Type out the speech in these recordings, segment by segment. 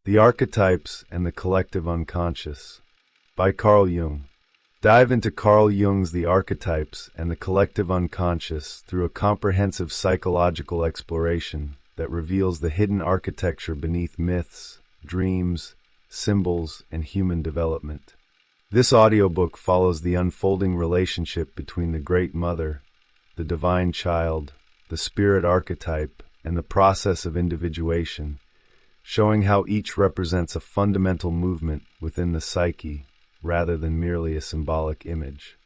The Archetypes and the Collective Unconscious by Carl Jung. Dive into Carl Jung's The Archetypes and the Collective Unconscious through a comprehensive psychological exploration that reveals the hidden architecture beneath myths, dreams, symbols, and human development. This audiobook follows the unfolding relationship between the Great Mother, the Divine Child, the Spirit Archetype, and the process of individuation, showing how each represents a fundamental movement within the psyche rather than merely a symbolic image.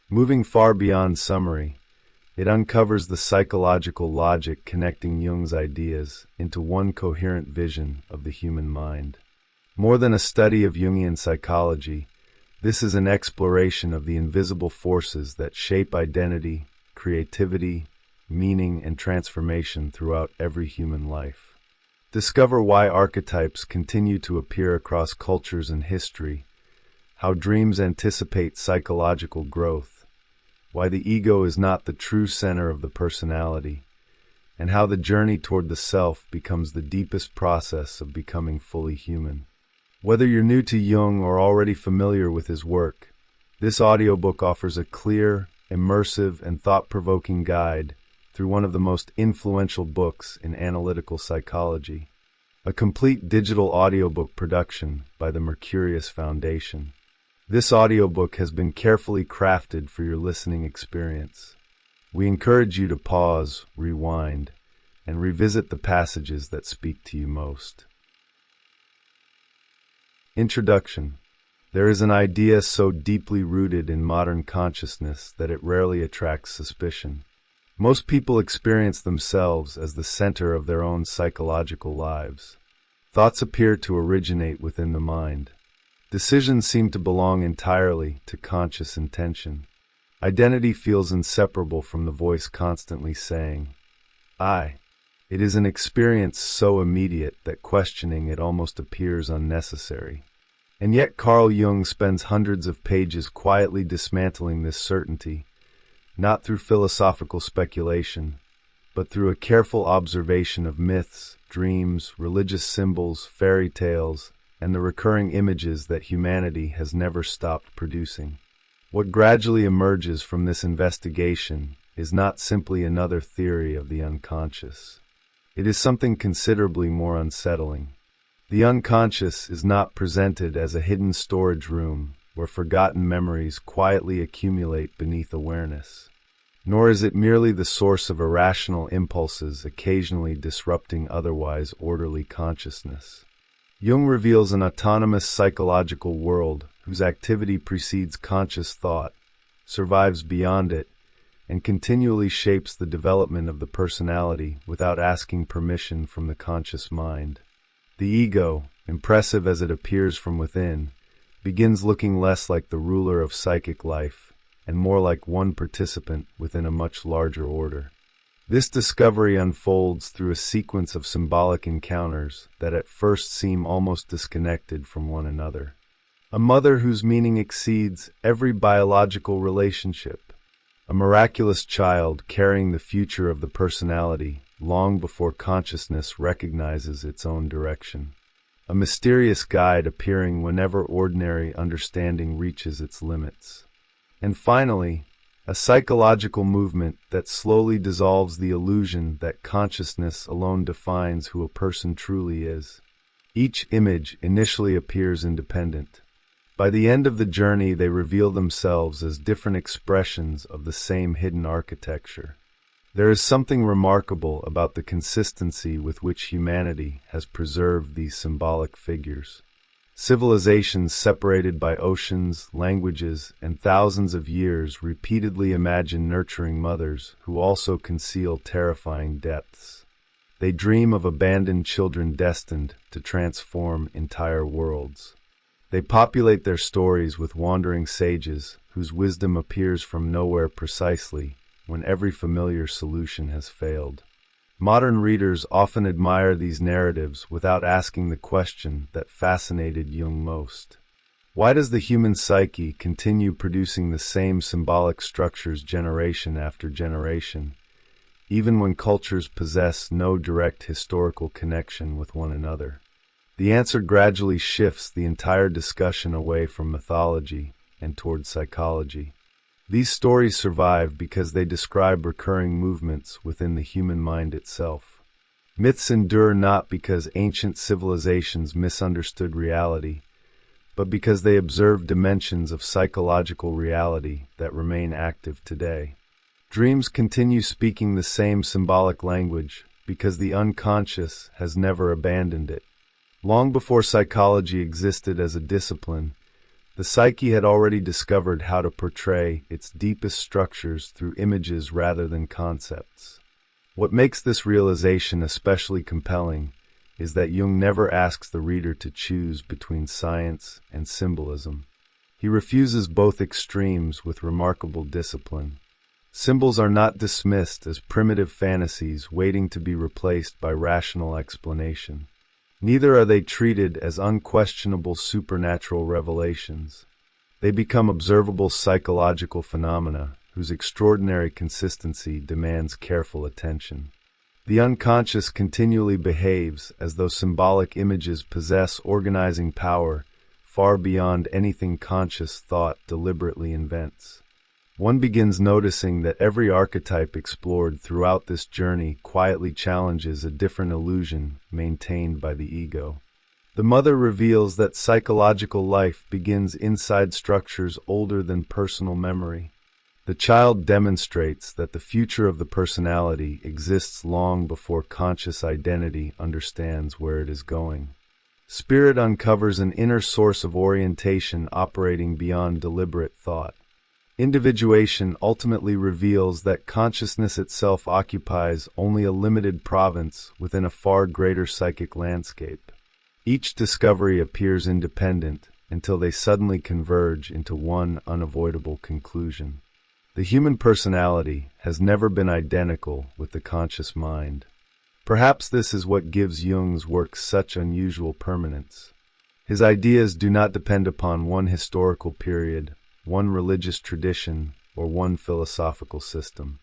Moving far beyond summary, it uncovers the psychological logic connecting Jung's ideas into one coherent vision of the human mind. More than a study of Jungian psychology, this is an exploration of the invisible forces that shape identity, creativity, meaning, and transformation throughout every human life. Discover why archetypes continue to appear across cultures and history, how dreams anticipate psychological growth, why the ego is not the true center of the personality, and how the journey toward the self becomes the deepest process of becoming fully human. Whether you're new to Jung or already familiar with his work, this audiobook offers a clear, immersive, and thought-provoking guide through one of the most influential books in analytical psychology, a complete digital audiobook production by the Mercurius Foundation. This audiobook has been carefully crafted for your listening experience. We encourage you to pause, rewind, and revisit the passages that speak to you most. Introduction. There is an idea so deeply rooted in modern consciousness that it rarely attracts suspicion. Most people experience themselves as the center of their own psychological lives. Thoughts appear to originate within the mind. Decisions seem to belong entirely to conscious intention. Identity feels inseparable from the voice constantly saying, I. It is an experience so immediate that questioning it almost appears unnecessary. And yet Carl Jung spends hundreds of pages quietly dismantling this certainty, not through philosophical speculation, but through a careful observation of myths, dreams, religious symbols, fairy tales, and the recurring images that humanity has never stopped producing. What gradually emerges from this investigation is not simply another theory of the unconscious. It is something considerably more unsettling. The unconscious is not presented as a hidden storage room where forgotten memories quietly accumulate beneath awareness. Nor is it merely the source of irrational impulses occasionally disrupting otherwise orderly consciousness. Jung reveals an autonomous psychological world whose activity precedes conscious thought, survives beyond it, and continually shapes the development of the personality without asking permission from the conscious mind. The ego, impressive as it appears from within, begins looking less like the ruler of psychic life and more like one participant within a much larger order. This discovery unfolds through a sequence of symbolic encounters that at first seem almost disconnected from one another. A mother whose meaning exceeds every biological relationship. A miraculous child carrying the future of the personality long before consciousness recognizes its own direction. A mysterious guide appearing whenever ordinary understanding reaches its limits. And finally, a psychological movement that slowly dissolves the illusion that consciousness alone defines who a person truly is. Each image initially appears independent. By the end of the journey, they reveal themselves as different expressions of the same hidden architecture. There is something remarkable about the consistency with which humanity has preserved these symbolic figures. Civilizations separated by oceans, languages, and thousands of years repeatedly imagine nurturing mothers who also conceal terrifying depths. They dream of abandoned children destined to transform entire worlds. They populate their stories with wandering sages whose wisdom appears from nowhere precisely when every familiar solution has failed. Modern readers often admire these narratives without asking the question that fascinated Jung most. Why does the human psyche continue producing the same symbolic structures generation after generation, even when cultures possess no direct historical connection with one another? The answer gradually shifts the entire discussion away from mythology and toward psychology. These stories survive because they describe recurring movements within the human mind itself. Myths endure not because ancient civilizations misunderstood reality, but because they observe dimensions of psychological reality that remain active today. Dreams continue speaking the same symbolic language because the unconscious has never abandoned it. Long before psychology existed as a discipline, the psyche had already discovered how to portray its deepest structures through images rather than concepts. What makes this realization especially compelling is that Jung never asks the reader to choose between science and symbolism. He refuses both extremes with remarkable discipline. Symbols are not dismissed as primitive fantasies waiting to be replaced by rational explanation. Neither are they treated as unquestionable supernatural revelations. They become observable psychological phenomena whose extraordinary consistency demands careful attention. The unconscious continually behaves as though symbolic images possess organizing power far beyond anything conscious thought deliberately invents. One begins noticing that every archetype explored throughout this journey quietly challenges a different illusion maintained by the ego. The mother reveals that psychological life begins inside structures older than personal memory. The child demonstrates that the future of the personality exists long before conscious identity understands where it is going. Spirit uncovers an inner source of orientation operating beyond deliberate thought. Individuation ultimately reveals that consciousness itself occupies only a limited province within a far greater psychic landscape. Each discovery appears independent until they suddenly converge into one unavoidable conclusion. The human personality has never been identical with the conscious mind. Perhaps this is what gives Jung's work such unusual permanence. His ideas do not depend upon one historical period, one religious tradition, or one philosophical system.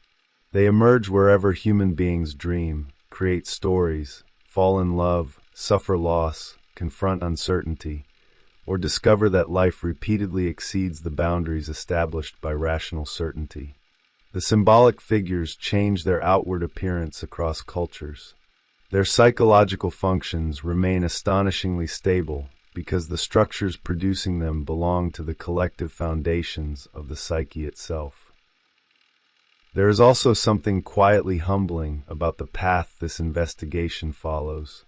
They emerge wherever human beings dream, create stories, fall in love, suffer loss, confront uncertainty, or discover that life repeatedly exceeds the boundaries established by rational certainty. The symbolic figures change their outward appearance across cultures. Their psychological functions remain astonishingly stable because the structures producing them belong to the collective foundations of the psyche itself. There is also something quietly humbling about the path this investigation follows.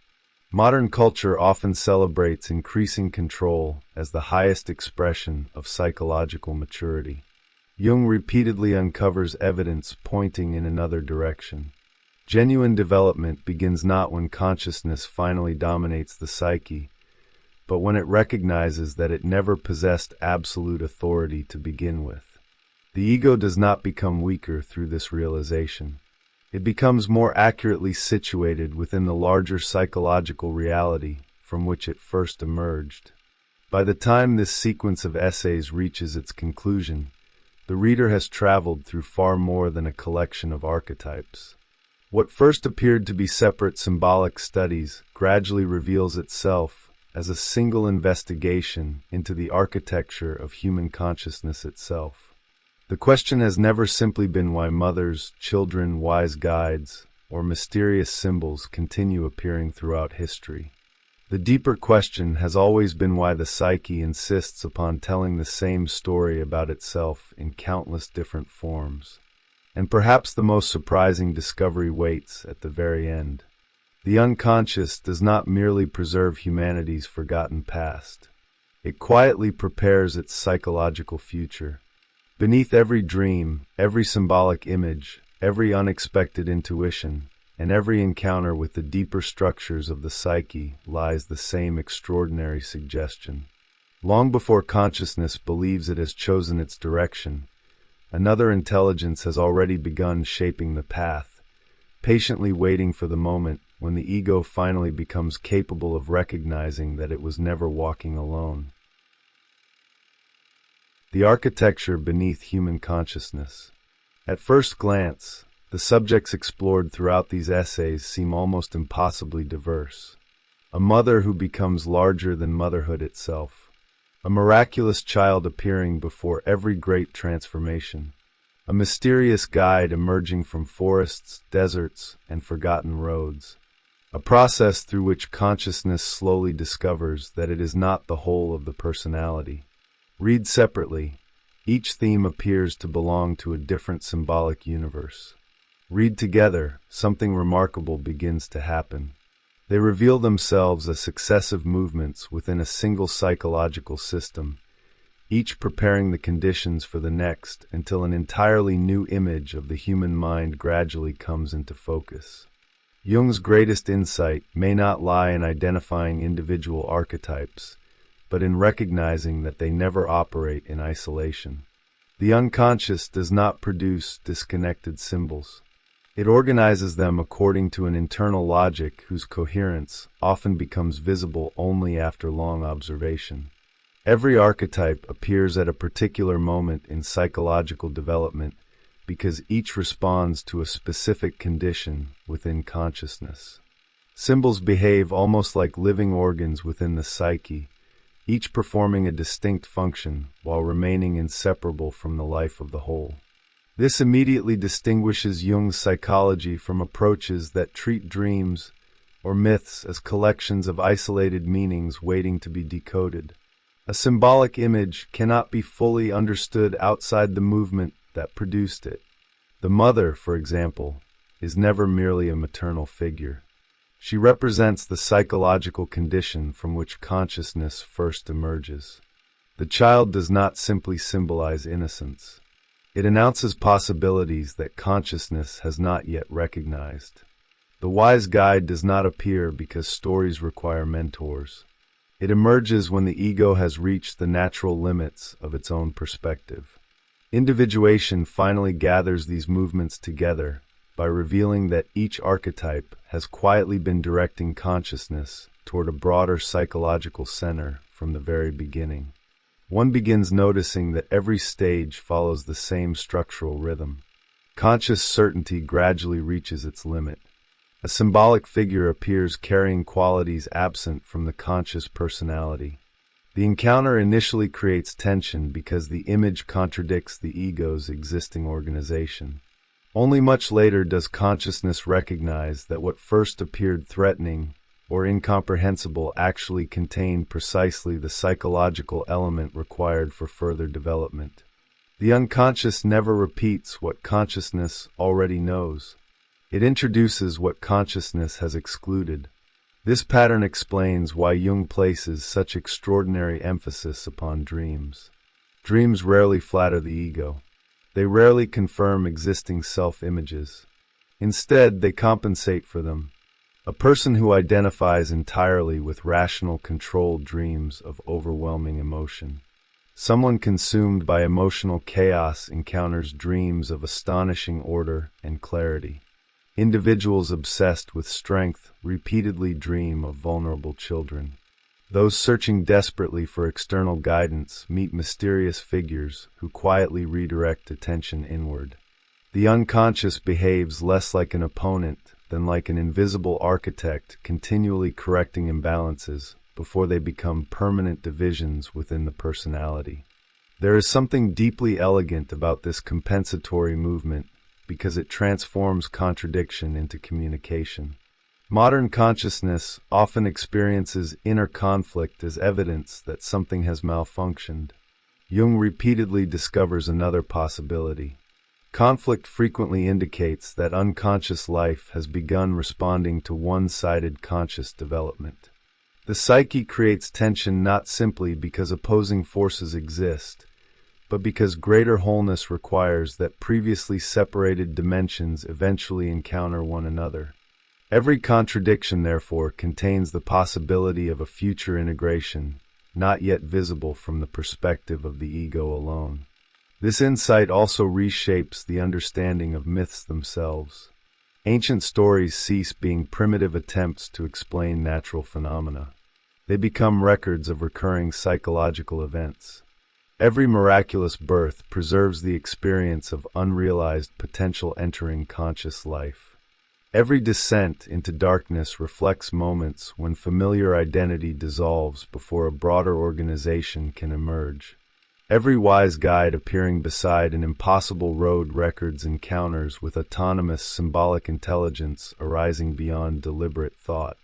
Modern culture often celebrates increasing control as the highest expression of psychological maturity. Jung repeatedly uncovers evidence pointing in another direction. Genuine development begins not when consciousness finally dominates the psyche, but when it recognizes that it never possessed absolute authority to begin with. The ego does not become weaker through this realization. It becomes more accurately situated within the larger psychological reality from which it first emerged. By the time this sequence of essays reaches its conclusion, the reader has traveled through far more than a collection of archetypes. What first appeared to be separate symbolic studies gradually reveals itself as a single investigation into the architecture of human consciousness itself. The question has never simply been why mothers, children, wise guides, or mysterious symbols continue appearing throughout history. The deeper question has always been why the psyche insists upon telling the same story about itself in countless different forms. And perhaps the most surprising discovery waits at the very end. The unconscious does not merely preserve humanity's forgotten past. It quietly prepares its psychological future. Beneath every dream, every symbolic image, every unexpected intuition, and every encounter with the deeper structures of the psyche lies the same extraordinary suggestion. Long before consciousness believes it has chosen its direction, another intelligence has already begun shaping the path, patiently waiting for the moment when the ego finally becomes capable of recognizing that it was never walking alone. The architecture beneath human consciousness. At first glance, the subjects explored throughout these essays seem almost impossibly diverse. a mother who becomes larger than motherhood itself, a miraculous child appearing before every great transformation, a mysterious guide emerging from forests, deserts, and forgotten roads, a process through which consciousness slowly discovers that it is not the whole of the personality. Read separately, each theme appears to belong to a different symbolic universe. Read together, something remarkable begins to happen. They reveal themselves as successive movements within a single psychological system, each preparing the conditions for the next until an entirely new image of the human mind gradually comes into focus. Jung's greatest insight may not lie in identifying individual archetypes, but in recognizing that they never operate in isolation. The unconscious does not produce disconnected symbols. It organizes them according to an internal logic whose coherence often becomes visible only after long observation. Every archetype appears at a particular moment in psychological development because each responds to a specific condition within consciousness. Symbols behave almost like living organs within the psyche, each performing a distinct function while remaining inseparable from the life of the whole. This immediately distinguishes Jung's psychology from approaches that treat dreams or myths as collections of isolated meanings waiting to be decoded. A symbolic image cannot be fully understood outside the movement that produced it. The mother, for example, is never merely a maternal figure. She represents the psychological condition from which consciousness first emerges. The child does not simply symbolize innocence. It announces possibilities that consciousness has not yet recognized. The wise guide does not appear because stories require mentors. It emerges when the ego has reached the natural limits of its own perspective. Individuation finally gathers these movements together by revealing that each archetype has quietly been directing consciousness toward a broader psychological center from the very beginning. One begins noticing that every stage follows the same structural rhythm. Conscious certainty gradually reaches its limit. A symbolic figure appears carrying qualities absent from the conscious personality. The encounter initially creates tension because the image contradicts the ego's existing organization. Only much later does consciousness recognize that what first appeared threatening or incomprehensible actually contained precisely the psychological element required for further development. The unconscious never repeats what consciousness already knows. It introduces what consciousness has excluded. This pattern explains why Jung places such extraordinary emphasis upon dreams. Dreams rarely flatter the ego. They rarely confirm existing self-images. Instead, they compensate for them. A person who identifies entirely with rational, controlled dreams of overwhelming emotion. Someone consumed by emotional chaos encounters dreams of astonishing order and clarity. Individuals obsessed with strength repeatedly dream of vulnerable children. Those searching desperately for external guidance meet mysterious figures who quietly redirect attention inward. The unconscious behaves less like an opponent than like an invisible architect continually correcting imbalances before they become permanent divisions within the personality. There is something deeply elegant about this compensatory movement because it transforms contradiction into communication. Modern consciousness often experiences inner conflict as evidence that something has malfunctioned. Jung repeatedly discovers another possibility. Conflict frequently indicates that unconscious life has begun responding to one-sided conscious development. The psyche creates tension not simply because opposing forces exist, but because greater wholeness requires that previously separated dimensions eventually encounter one another. Every contradiction, therefore, contains the possibility of a future integration, not yet visible from the perspective of the ego alone. This insight also reshapes the understanding of myths themselves. Ancient stories cease being primitive attempts to explain natural phenomena. They become records of recurring psychological events. Every miraculous birth preserves the experience of unrealized potential entering conscious life. Every descent into darkness reflects moments when familiar identity dissolves before a broader organization can emerge. Every wise guide appearing beside an impossible road records encounters with autonomous symbolic intelligence arising beyond deliberate thought.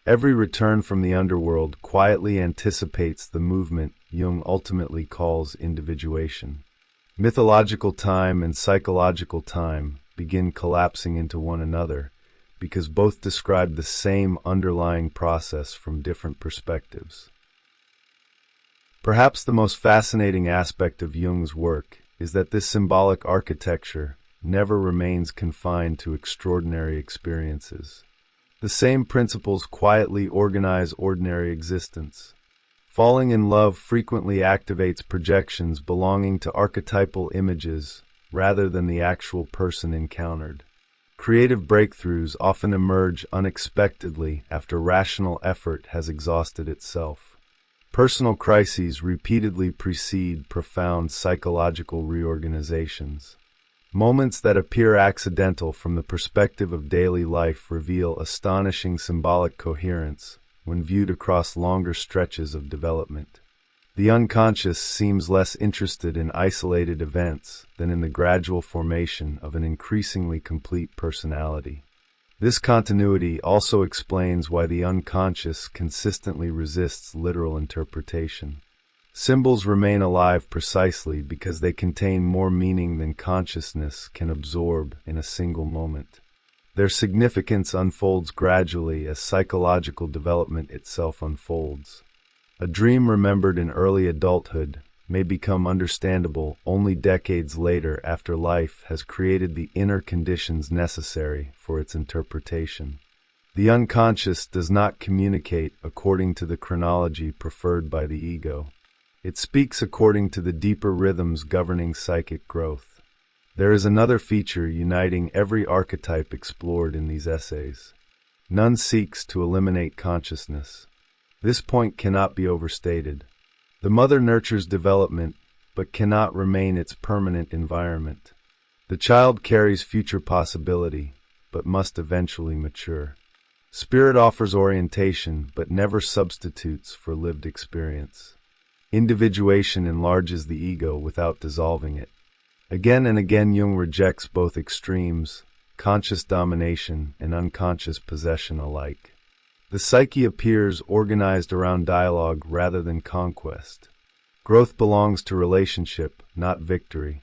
Every return from the underworld quietly anticipates the movement Jung ultimately calls individuation. Mythological time and psychological time begin collapsing into one another because both describe the same underlying process from different perspectives. Perhaps the most fascinating aspect of Jung's work is that this symbolic architecture never remains confined to extraordinary experiences. The same principles quietly organize ordinary existence. Falling in love frequently activates projections belonging to archetypal images rather than the actual person encountered. Creative breakthroughs often emerge unexpectedly after rational effort has exhausted itself. Personal crises repeatedly precede profound psychological reorganizations. Moments that appear accidental from the perspective of daily life reveal astonishing symbolic coherence when viewed across longer stretches of development. The unconscious seems less interested in isolated events than in the gradual formation of an increasingly complete personality. This continuity also explains why the unconscious consistently resists literal interpretation. Symbols remain alive precisely because they contain more meaning than consciousness can absorb in a single moment. Their significance unfolds gradually as psychological development itself unfolds. A dream remembered in early adulthood may become understandable only decades later after life has created the inner conditions necessary for its interpretation. The unconscious does not communicate according to the chronology preferred by the ego. It speaks according to the deeper rhythms governing psychic growth. There is another feature uniting every archetype explored in these essays. None seeks to eliminate consciousness. This point cannot be overstated. The mother nurtures development, but cannot remain its permanent environment. The child carries future possibility, but must eventually mature. Spirit offers orientation, but never substitutes for lived experience. Individuation enlarges the ego without dissolving it. Again and again Jung rejects both extremes, conscious domination and unconscious possession alike. The psyche appears organized around dialogue rather than conquest. Growth belongs to relationship, not victory.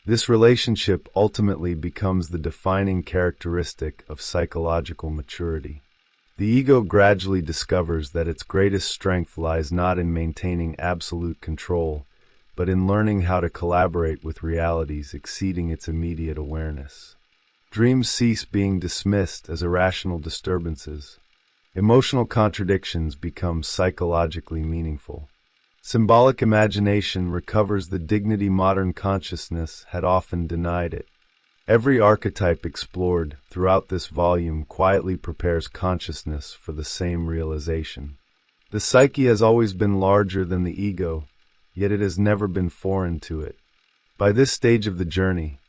This relationship ultimately becomes the defining characteristic of psychological maturity. The ego gradually discovers that its greatest strength lies not in maintaining absolute control, but in learning how to collaborate with realities exceeding its immediate awareness. Dreams cease being dismissed as irrational disturbances. Emotional contradictions become psychologically meaningful. Symbolic imagination recovers the dignity modern consciousness had often denied it. Every archetype explored throughout this volume quietly prepares consciousness for the same realization. The psyche has always been larger than the ego, yet it has never been foreign to it. By this stage of the journey,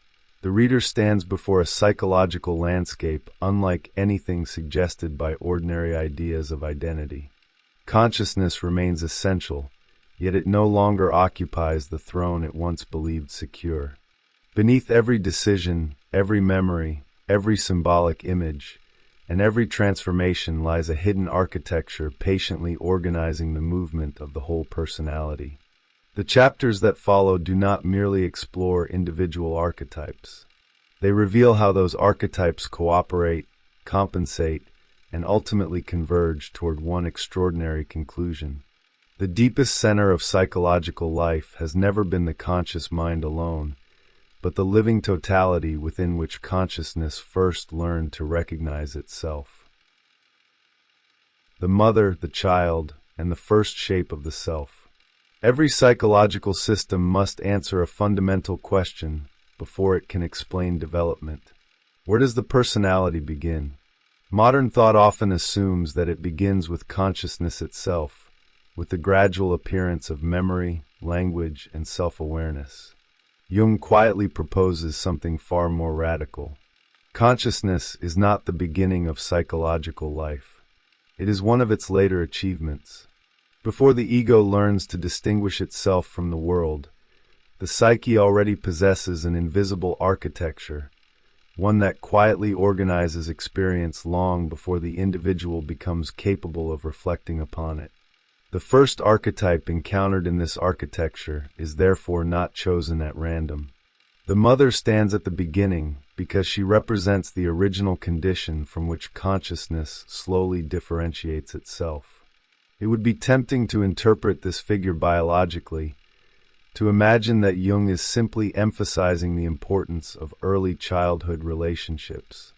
the reader stands before a psychological landscape unlike anything suggested by ordinary ideas of identity. Consciousness remains essential, yet it no longer occupies the throne it once believed secure. Beneath every decision, every memory, every symbolic image, and every transformation lies a hidden architecture patiently organizing the movement of the whole personality. The chapters that follow do not merely explore individual archetypes. They reveal how those archetypes cooperate, compensate, and ultimately converge toward one extraordinary conclusion. The deepest center of psychological life has never been the conscious mind alone, but the living totality within which consciousness first learned to recognize itself. The mother, the child, and the first shape of the self. Every psychological system must answer a fundamental question before it can explain development. Where does the personality begin? Modern thought often assumes that it begins with consciousness itself, with the gradual appearance of memory, language, and self-awareness. Jung quietly proposes something far more radical. Consciousness is not the beginning of psychological life. It is one of its later achievements. Before the ego learns to distinguish itself from the world, the psyche already possesses an invisible architecture, one that quietly organizes experience long before the individual becomes capable of reflecting upon it. The first archetype encountered in this architecture is therefore not chosen at random. The mother stands at the beginning because she represents the original condition from which consciousness slowly differentiates itself. It would be tempting to interpret this figure biologically, to imagine that Jung is simply emphasizing the importance of early childhood relationships.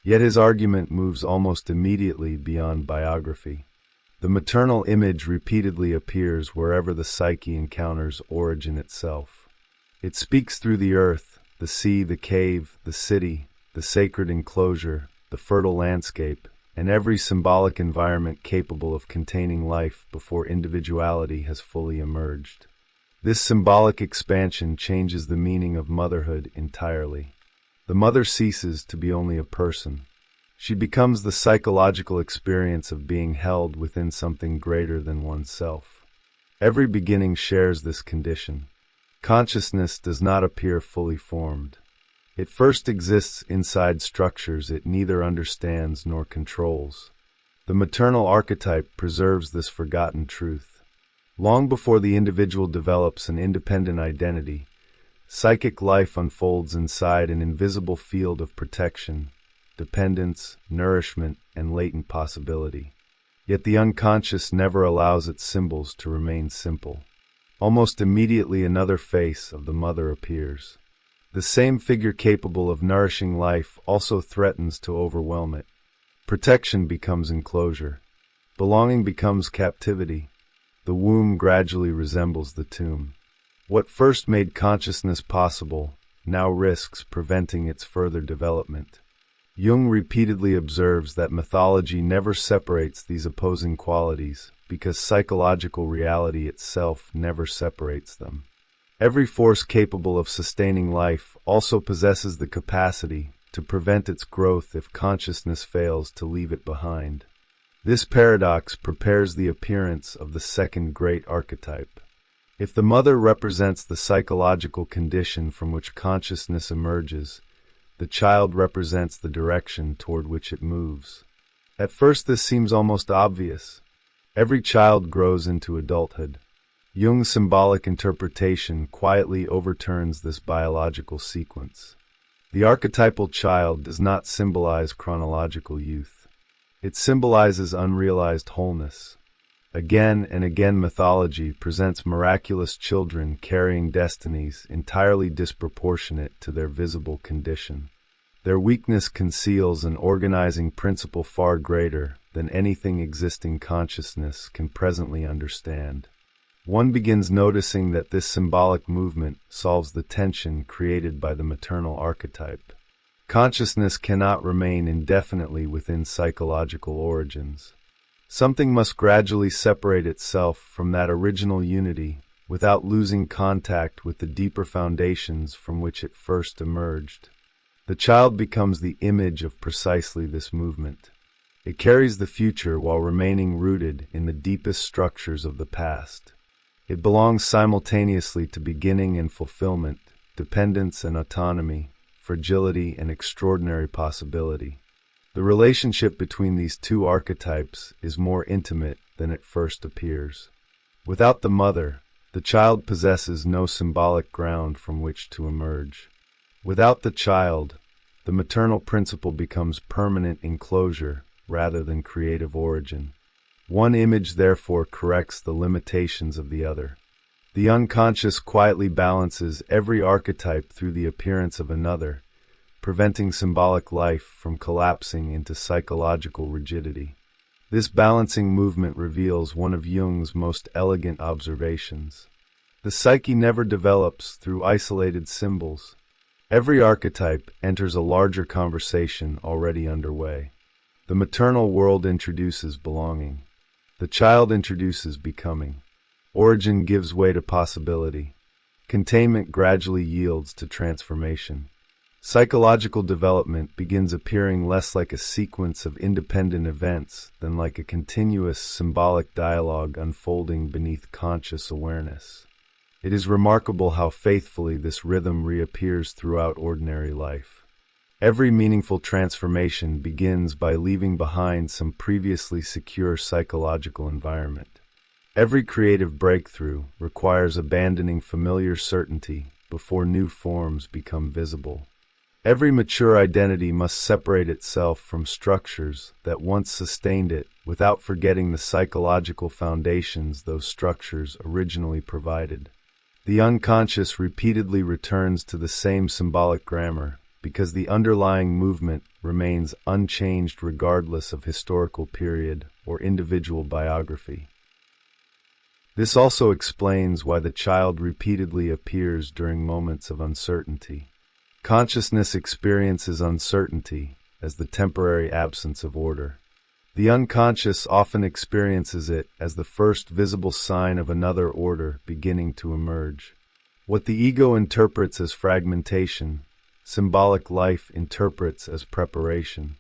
Yet his argument moves almost immediately beyond biography. The maternal image repeatedly appears wherever the psyche encounters origin itself. It speaks through the earth, the sea, the cave, the city, the sacred enclosure, the fertile landscape, and every symbolic environment capable of containing life before individuality has fully emerged. This symbolic expansion changes the meaning of motherhood entirely. The mother ceases to be only a person. She becomes the psychological experience of being held within something greater than oneself. Every beginning shares this condition. Consciousness does not appear fully formed. It first exists inside structures it neither understands nor controls. The maternal archetype preserves this forgotten truth. Long before the individual develops an independent identity, psychic life unfolds inside an invisible field of protection, dependence, nourishment, and latent possibility. Yet the unconscious never allows its symbols to remain simple. Almost immediately another face of the mother appears. The same figure capable of nourishing life also threatens to overwhelm it. Protection becomes enclosure. Belonging becomes captivity. The womb gradually resembles the tomb. What first made consciousness possible now risks preventing its further development. Jung repeatedly observes that mythology never separates these opposing qualities because psychological reality itself never separates them. Every force capable of sustaining life also possesses the capacity to prevent its growth if consciousness fails to leave it behind. This paradox prepares the appearance of the second great archetype. If the mother represents the psychological condition from which consciousness emerges, the child represents the direction toward which it moves. At first this seems almost obvious. Every child grows into adulthood. Jung's symbolic interpretation quietly overturns this biological sequence. The archetypal child does not symbolize chronological youth. It symbolizes unrealized wholeness. Again and again mythology presents miraculous children carrying destinies entirely disproportionate to their visible condition. Their weakness conceals an organizing principle far greater than anything existing consciousness can presently understand. One begins noticing that this symbolic movement solves the tension created by the maternal archetype. Consciousness cannot remain indefinitely within psychological origins. Something must gradually separate itself from that original unity without losing contact with the deeper foundations from which it first emerged. The child becomes the image of precisely this movement. It carries the future while remaining rooted in the deepest structures of the past. It belongs simultaneously to beginning and fulfillment, dependence and autonomy, fragility and extraordinary possibility. The relationship between these two archetypes is more intimate than it first appears. Without the mother, the child possesses no symbolic ground from which to emerge. Without the child, the maternal principle becomes permanent enclosure rather than creative origin. One image therefore corrects the limitations of the other. The unconscious quietly balances every archetype through the appearance of another, preventing symbolic life from collapsing into psychological rigidity. This balancing movement reveals one of Jung's most elegant observations. The psyche never develops through isolated symbols. Every archetype enters a larger conversation already underway. The maternal world introduces belonging. The child introduces becoming. Origin gives way to possibility. Containment gradually yields to transformation. Psychological development begins appearing less like a sequence of independent events than like a continuous symbolic dialogue unfolding beneath conscious awareness. It is remarkable how faithfully this rhythm reappears throughout ordinary life. Every meaningful transformation begins by leaving behind some previously secure psychological environment. Every creative breakthrough requires abandoning familiar certainty before new forms become visible. Every mature identity must separate itself from structures that once sustained it without forgetting the psychological foundations those structures originally provided. The unconscious repeatedly returns to the same symbolic grammar because the underlying movement remains unchanged regardless of historical period or individual biography. This also explains why the child repeatedly appears during moments of uncertainty. Consciousness experiences uncertainty as the temporary absence of order. The unconscious often experiences it as the first visible sign of another order beginning to emerge. What the ego interprets as fragmentation, symbolic life interprets as preparation.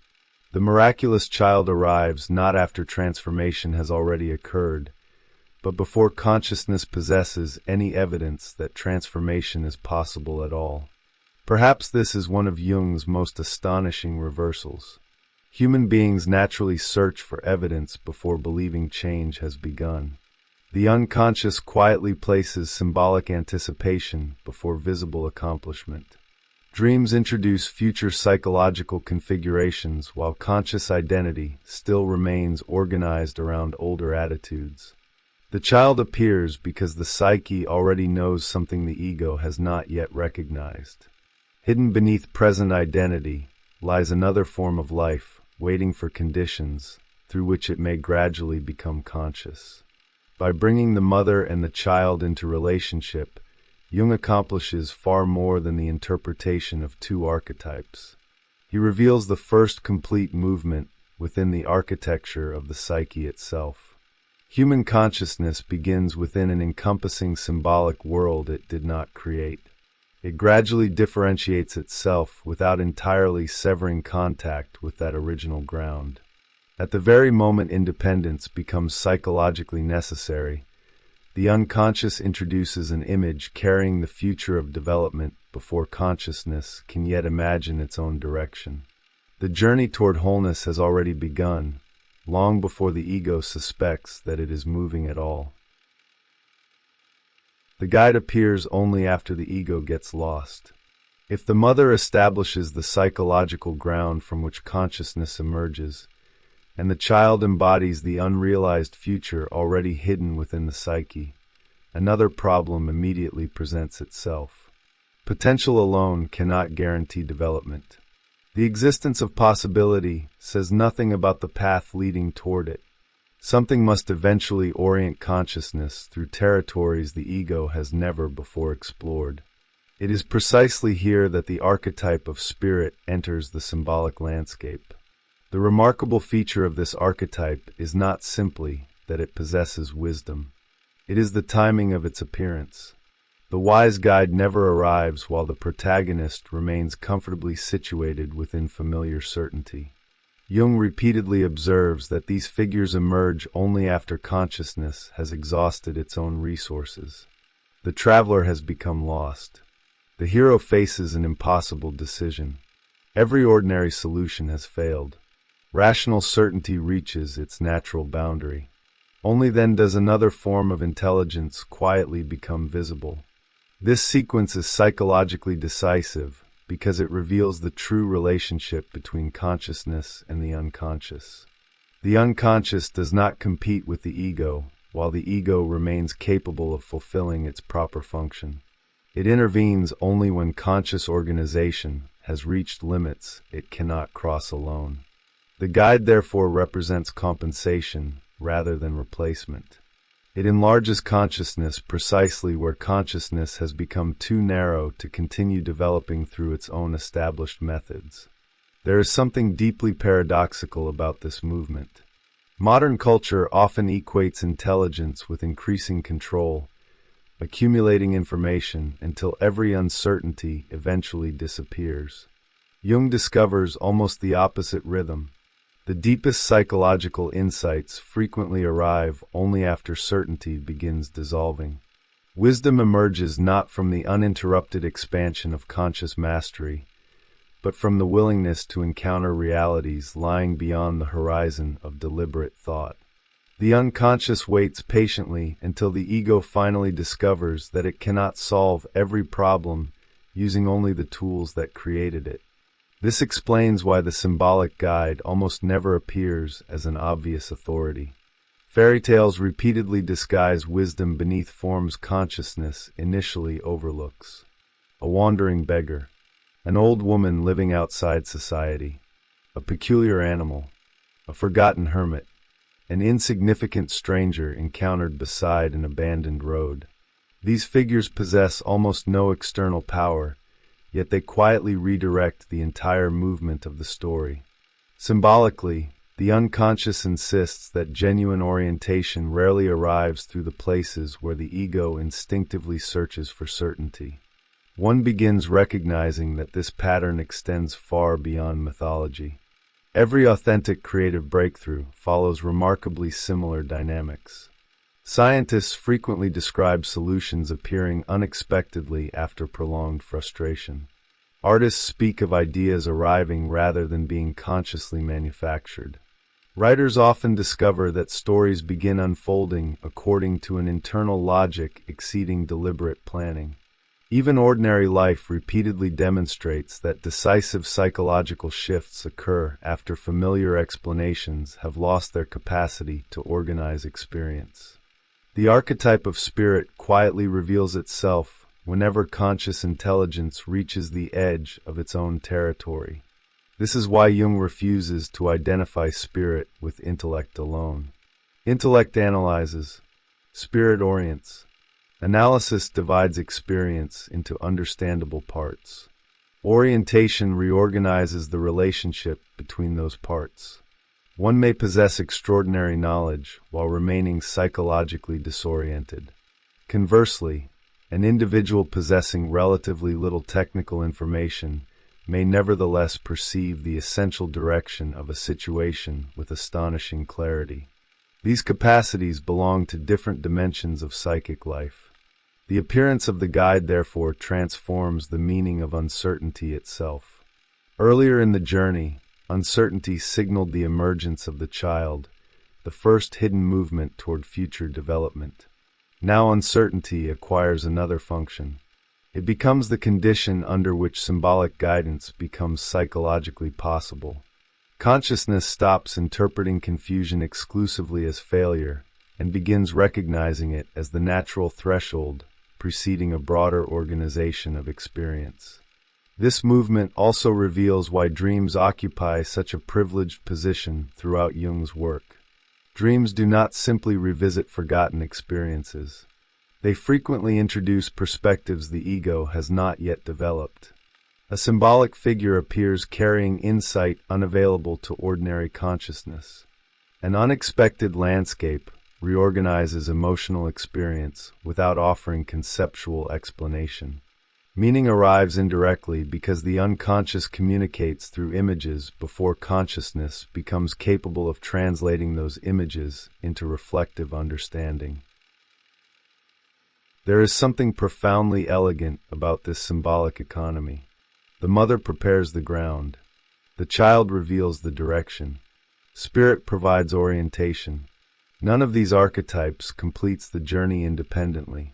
The miraculous child arrives not after transformation has already occurred, but before consciousness possesses any evidence that transformation is possible at all. Perhaps this is one of Jung's most astonishing reversals. Human beings naturally search for evidence before believing change has begun. The unconscious quietly places symbolic anticipation before visible accomplishment. Dreams introduce future psychological configurations while conscious identity still remains organized around older attitudes. The child appears because the psyche already knows something the ego has not yet recognized. Hidden beneath present identity lies another form of life, waiting for conditions through which it may gradually become conscious. By bringing the mother and the child into relationship, Jung accomplishes far more than the interpretation of two archetypes. He reveals the first complete movement within the architecture of the psyche itself. Human consciousness begins within an encompassing symbolic world it did not create. It gradually differentiates itself without entirely severing contact with that original ground. At the very moment independence becomes psychologically necessary, the unconscious introduces an image carrying the future of development before consciousness can yet imagine its own direction. The journey toward wholeness has already begun, long before the ego suspects that it is moving at all. The guide appears only after the ego gets lost. If the mother establishes the psychological ground from which consciousness emerges, and the child embodies the unrealized future already hidden within the psyche, another problem immediately presents itself. Potential alone cannot guarantee development. The existence of possibility says nothing about the path leading toward it. Something must eventually orient consciousness through territories the ego has never before explored. It is precisely here that the archetype of spirit enters the symbolic landscape. The remarkable feature of this archetype is not simply that it possesses wisdom. It is the timing of its appearance. The wise guide never arrives while the protagonist remains comfortably situated within familiar certainty. Jung repeatedly observes that these figures emerge only after consciousness has exhausted its own resources. The traveler has become lost. The hero faces an impossible decision. Every ordinary solution has failed. Rational certainty reaches its natural boundary. Only then does another form of intelligence quietly become visible. This sequence is psychologically decisive because it reveals the true relationship between consciousness and the unconscious. The unconscious does not compete with the ego, while the ego remains capable of fulfilling its proper function. It intervenes only when conscious organization has reached limits it cannot cross alone. The guide therefore represents compensation rather than replacement. It enlarges consciousness precisely where consciousness has become too narrow to continue developing through its own established methods. There is something deeply paradoxical about this movement. Modern culture often equates intelligence with increasing control, accumulating information until every uncertainty eventually disappears. Jung discovers almost the opposite rhythm. The deepest psychological insights frequently arrive only after certainty begins dissolving. Wisdom emerges not from the uninterrupted expansion of conscious mastery, but from the willingness to encounter realities lying beyond the horizon of deliberate thought. The unconscious waits patiently until the ego finally discovers that it cannot solve every problem using only the tools that created it. This explains why the symbolic guide almost never appears as an obvious authority. Fairy tales repeatedly disguise wisdom beneath forms consciousness initially overlooks. A wandering beggar, an old woman living outside society, a peculiar animal, a forgotten hermit, an insignificant stranger encountered beside an abandoned road. These figures possess almost no external power, yet they quietly redirect the entire movement of the story. Symbolically, the unconscious insists that genuine orientation rarely arrives through the places where the ego instinctively searches for certainty. One begins recognizing that this pattern extends far beyond mythology. Every authentic creative breakthrough follows remarkably similar dynamics. Scientists frequently describe solutions appearing unexpectedly after prolonged frustration. Artists speak of ideas arriving rather than being consciously manufactured. Writers often discover that stories begin unfolding according to an internal logic exceeding deliberate planning. Even ordinary life repeatedly demonstrates that decisive psychological shifts occur after familiar explanations have lost their capacity to organize experience. The archetype of spirit quietly reveals itself whenever conscious intelligence reaches the edge of its own territory. This is why Jung refuses to identify spirit with intellect alone. Intellect analyzes, spirit orients. Analysis divides experience into understandable parts. Orientation reorganizes the relationship between those parts. One may possess extraordinary knowledge while remaining psychologically disoriented. Conversely, an individual possessing relatively little technical information may nevertheless perceive the essential direction of a situation with astonishing clarity. These capacities belong to different dimensions of psychic life. The appearance of the guide, therefore, transforms the meaning of uncertainty itself. Earlier in the journey, uncertainty signaled the emergence of the child, the first hidden movement toward future development. Now uncertainty acquires another function. It becomes the condition under which symbolic guidance becomes psychologically possible. Consciousness stops interpreting confusion exclusively as failure and begins recognizing it as the natural threshold preceding a broader organization of experience. This movement also reveals why dreams occupy such a privileged position throughout Jung's work. Dreams do not simply revisit forgotten experiences. They frequently introduce perspectives the ego has not yet developed. A symbolic figure appears carrying insight unavailable to ordinary consciousness. An unexpected landscape reorganizes emotional experience without offering conceptual explanation. Meaning arrives indirectly because the unconscious communicates through images before consciousness becomes capable of translating those images into reflective understanding. There is something profoundly elegant about this symbolic economy. The mother prepares the ground. The child reveals the direction. Spirit provides orientation. None of these archetypes completes the journey independently.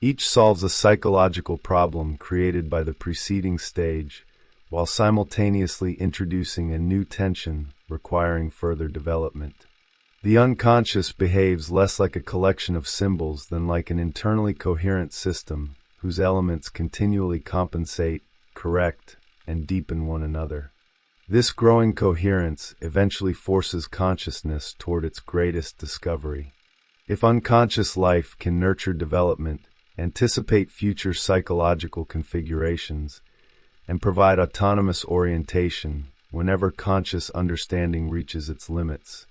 Each solves a psychological problem created by the preceding stage, while simultaneously introducing a new tension requiring further development. The unconscious behaves less like a collection of symbols than like an internally coherent system whose elements continually compensate, correct, and deepen one another. This growing coherence eventually forces consciousness toward its greatest discovery. If unconscious life can nurture development, anticipate future psychological configurations, and provide autonomous orientation whenever conscious understanding reaches its limits,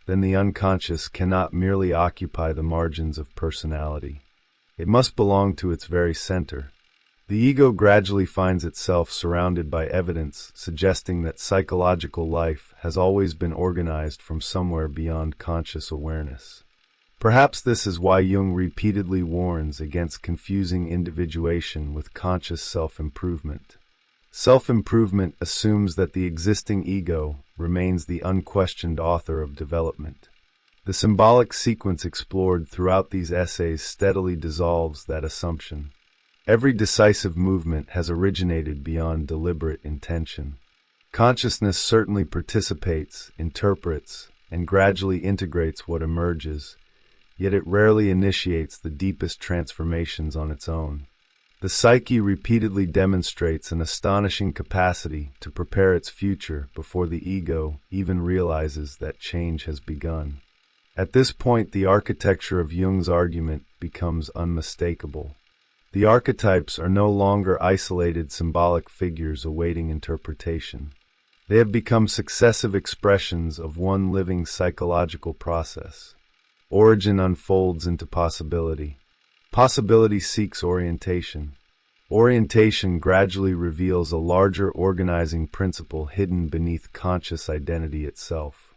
then the unconscious cannot merely occupy the margins of personality. It must belong to its very center. The ego gradually finds itself surrounded by evidence suggesting that psychological life has always been organized from somewhere beyond conscious awareness. Perhaps this is why Jung repeatedly warns against confusing individuation with conscious self-improvement. Self-improvement assumes that the existing ego remains the unquestioned author of development. The symbolic sequence explored throughout these essays steadily dissolves that assumption. Every decisive movement has originated beyond deliberate intention. Consciousness certainly participates, interprets, and gradually integrates what emerges, yet it rarely initiates the deepest transformations on its own. The psyche repeatedly demonstrates an astonishing capacity to prepare its future before the ego even realizes that change has begun. At this point, the architecture of Jung's argument becomes unmistakable. The archetypes are no longer isolated symbolic figures awaiting interpretation. They have become successive expressions of one living psychological process. Origin unfolds into possibility. Possibility seeks orientation. Orientation gradually reveals a larger organizing principle hidden beneath conscious identity itself.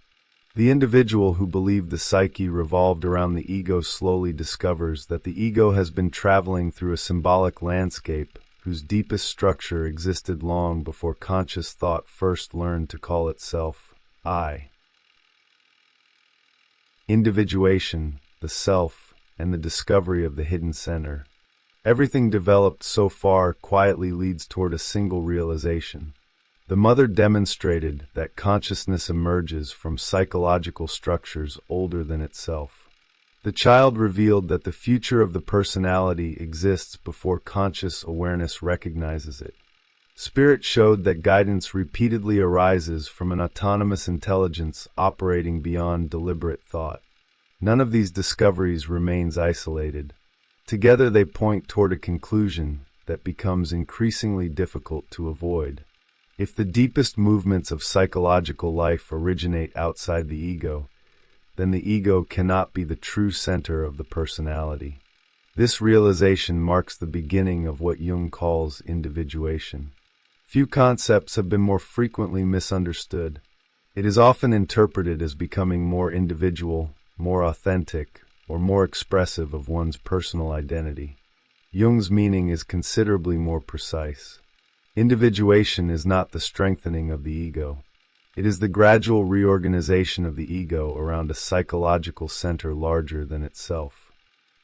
The individual who believed the psyche revolved around the ego slowly discovers that the ego has been traveling through a symbolic landscape whose deepest structure existed long before conscious thought first learned to call itself I. Individuation, the self, and the discovery of the hidden center. Everything developed so far quietly leads toward a single realization. The mother demonstrated that consciousness emerges from psychological structures older than itself. The child revealed that the future of the personality exists before conscious awareness recognizes it. Spirit showed that guidance repeatedly arises from an autonomous intelligence operating beyond deliberate thought. None of these discoveries remains isolated. Together they point toward a conclusion that becomes increasingly difficult to avoid. If the deepest movements of psychological life originate outside the ego, then the ego cannot be the true center of the personality. This realization marks the beginning of what Jung calls individuation. Few concepts have been more frequently misunderstood. It is often interpreted as becoming more individual, more authentic, or more expressive of one's personal identity. Jung's meaning is considerably more precise. Individuation is not the strengthening of the ego. It is the gradual reorganization of the ego around a psychological center larger than itself.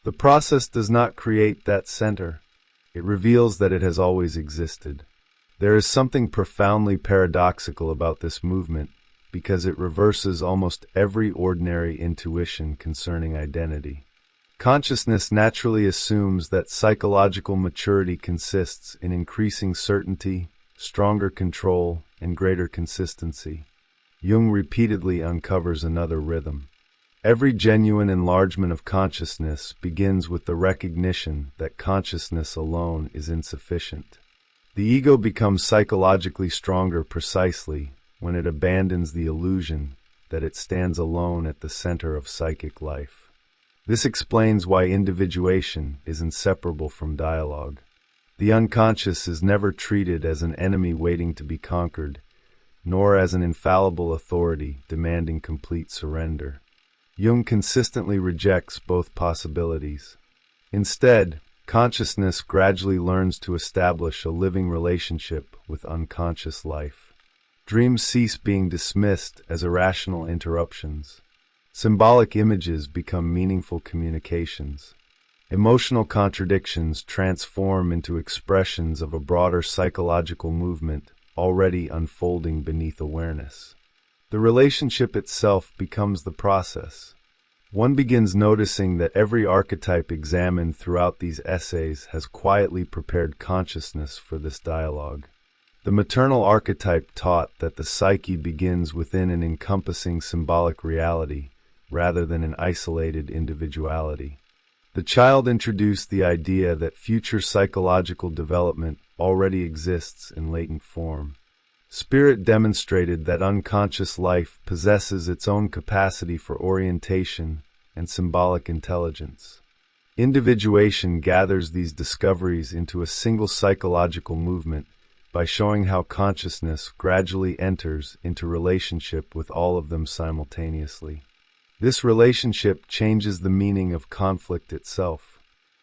The process does not create that center. It reveals that it has always existed. There is something profoundly paradoxical about this movement because it reverses almost every ordinary intuition concerning identity. Consciousness naturally assumes that psychological maturity consists in increasing certainty, stronger control, and greater consistency. Jung repeatedly uncovers another rhythm. Every genuine enlargement of consciousness begins with the recognition that consciousness alone is insufficient. The ego becomes psychologically stronger precisely when it abandons the illusion that it stands alone at the center of psychic life. This explains why individuation is inseparable from dialogue. The unconscious is never treated as an enemy waiting to be conquered, nor as an infallible authority demanding complete surrender. Jung consistently rejects both possibilities. Instead, consciousness gradually learns to establish a living relationship with unconscious life. Dreams cease being dismissed as irrational interruptions. Symbolic images become meaningful communications. Emotional contradictions transform into expressions of a broader psychological movement already unfolding beneath awareness. The relationship itself becomes the process. One begins noticing that every archetype examined throughout these essays has quietly prepared consciousness for this dialogue. The maternal archetype taught that the psyche begins within an encompassing symbolic reality, rather than an isolated individuality. The child introduced the idea that future psychological development already exists in latent form. Spirit demonstrated that unconscious life possesses its own capacity for orientation and symbolic intelligence. Individuation gathers these discoveries into a single psychological movement by showing how consciousness gradually enters into relationship with all of them simultaneously. This relationship changes the meaning of conflict itself.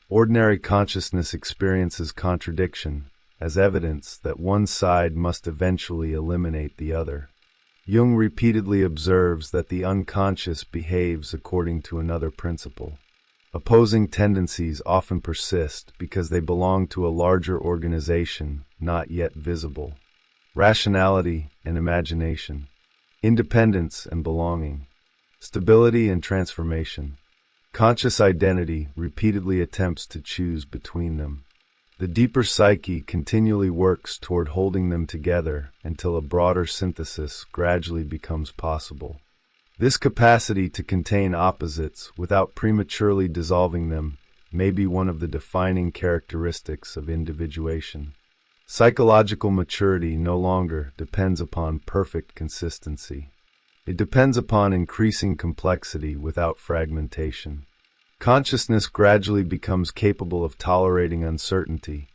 Ordinary consciousness experiences contradiction as evidence that one side must eventually eliminate the other. Jung repeatedly observes that the unconscious behaves according to another principle. Opposing tendencies often persist because they belong to a larger organization not yet visible. Rationality and imagination, independence and belonging, stability and transformation. Conscious identity repeatedly attempts to choose between them. The deeper psyche continually works toward holding them together until a broader synthesis gradually becomes possible. This capacity to contain opposites without prematurely dissolving them may be one of the defining characteristics of individuation. Psychological maturity no longer depends upon perfect consistency. It depends upon increasing complexity without fragmentation. Consciousness gradually becomes capable of tolerating uncertainty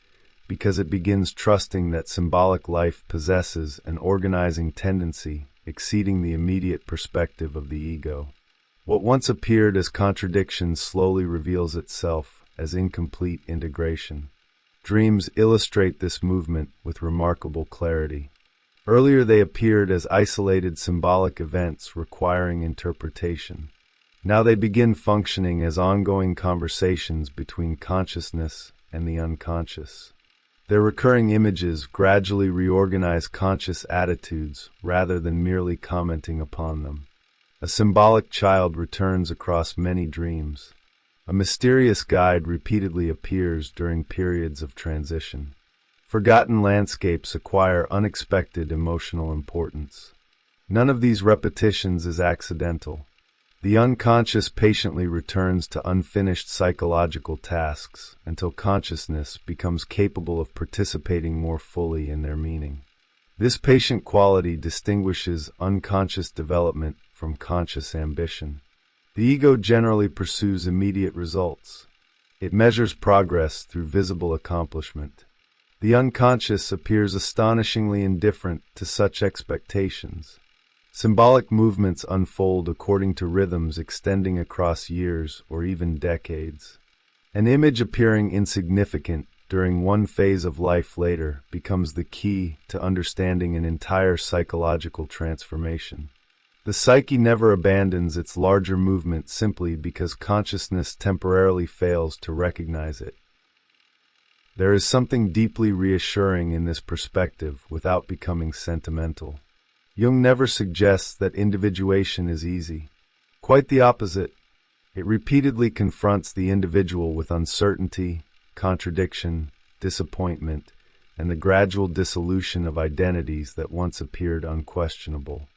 because it begins trusting that symbolic life possesses an organizing tendency exceeding the immediate perspective of the ego. What once appeared as contradiction slowly reveals itself as incomplete integration. Dreams illustrate this movement with remarkable clarity. Earlier they appeared as isolated symbolic events requiring interpretation. Now they begin functioning as ongoing conversations between consciousness and the unconscious. Their recurring images gradually reorganize conscious attitudes rather than merely commenting upon them. A symbolic child returns across many dreams. A mysterious guide repeatedly appears during periods of transition. Forgotten landscapes acquire unexpected emotional importance. None of these repetitions is accidental. The unconscious patiently returns to unfinished psychological tasks until consciousness becomes capable of participating more fully in their meaning. This patient quality distinguishes unconscious development from conscious ambition. The ego generally pursues immediate results. It measures progress through visible accomplishment. The unconscious appears astonishingly indifferent to such expectations. Symbolic movements unfold according to rhythms extending across years or even decades. An image appearing insignificant during one phase of life later becomes the key to understanding an entire psychological transformation. The psyche never abandons its larger movement simply because consciousness temporarily fails to recognize it. There is something deeply reassuring in this perspective without becoming sentimental. Jung never suggests that individuation is easy. Quite the opposite. It repeatedly confronts the individual with uncertainty, contradiction, disappointment, and the gradual dissolution of identities that once appeared unquestionable.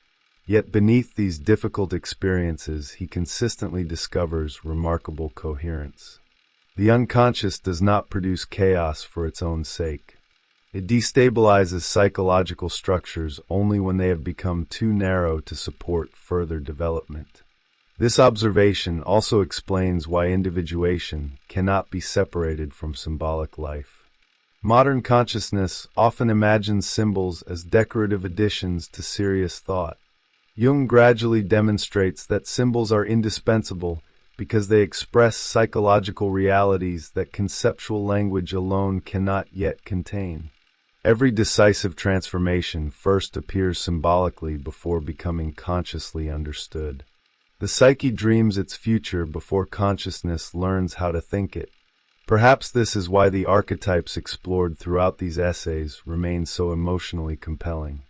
Yet beneath these difficult experiences, he consistently discovers remarkable coherence. The unconscious does not produce chaos for its own sake. It destabilizes psychological structures only when they have become too narrow to support further development. This observation also explains why individuation cannot be separated from symbolic life. Modern consciousness often imagines symbols as decorative additions to serious thought. Jung gradually demonstrates that symbols are indispensable because they express psychological realities that conceptual language alone cannot yet contain. Every decisive transformation first appears symbolically before becoming consciously understood. The psyche dreams its future before consciousness learns how to think it. Perhaps this is why the archetypes explored throughout these essays remain so emotionally compelling.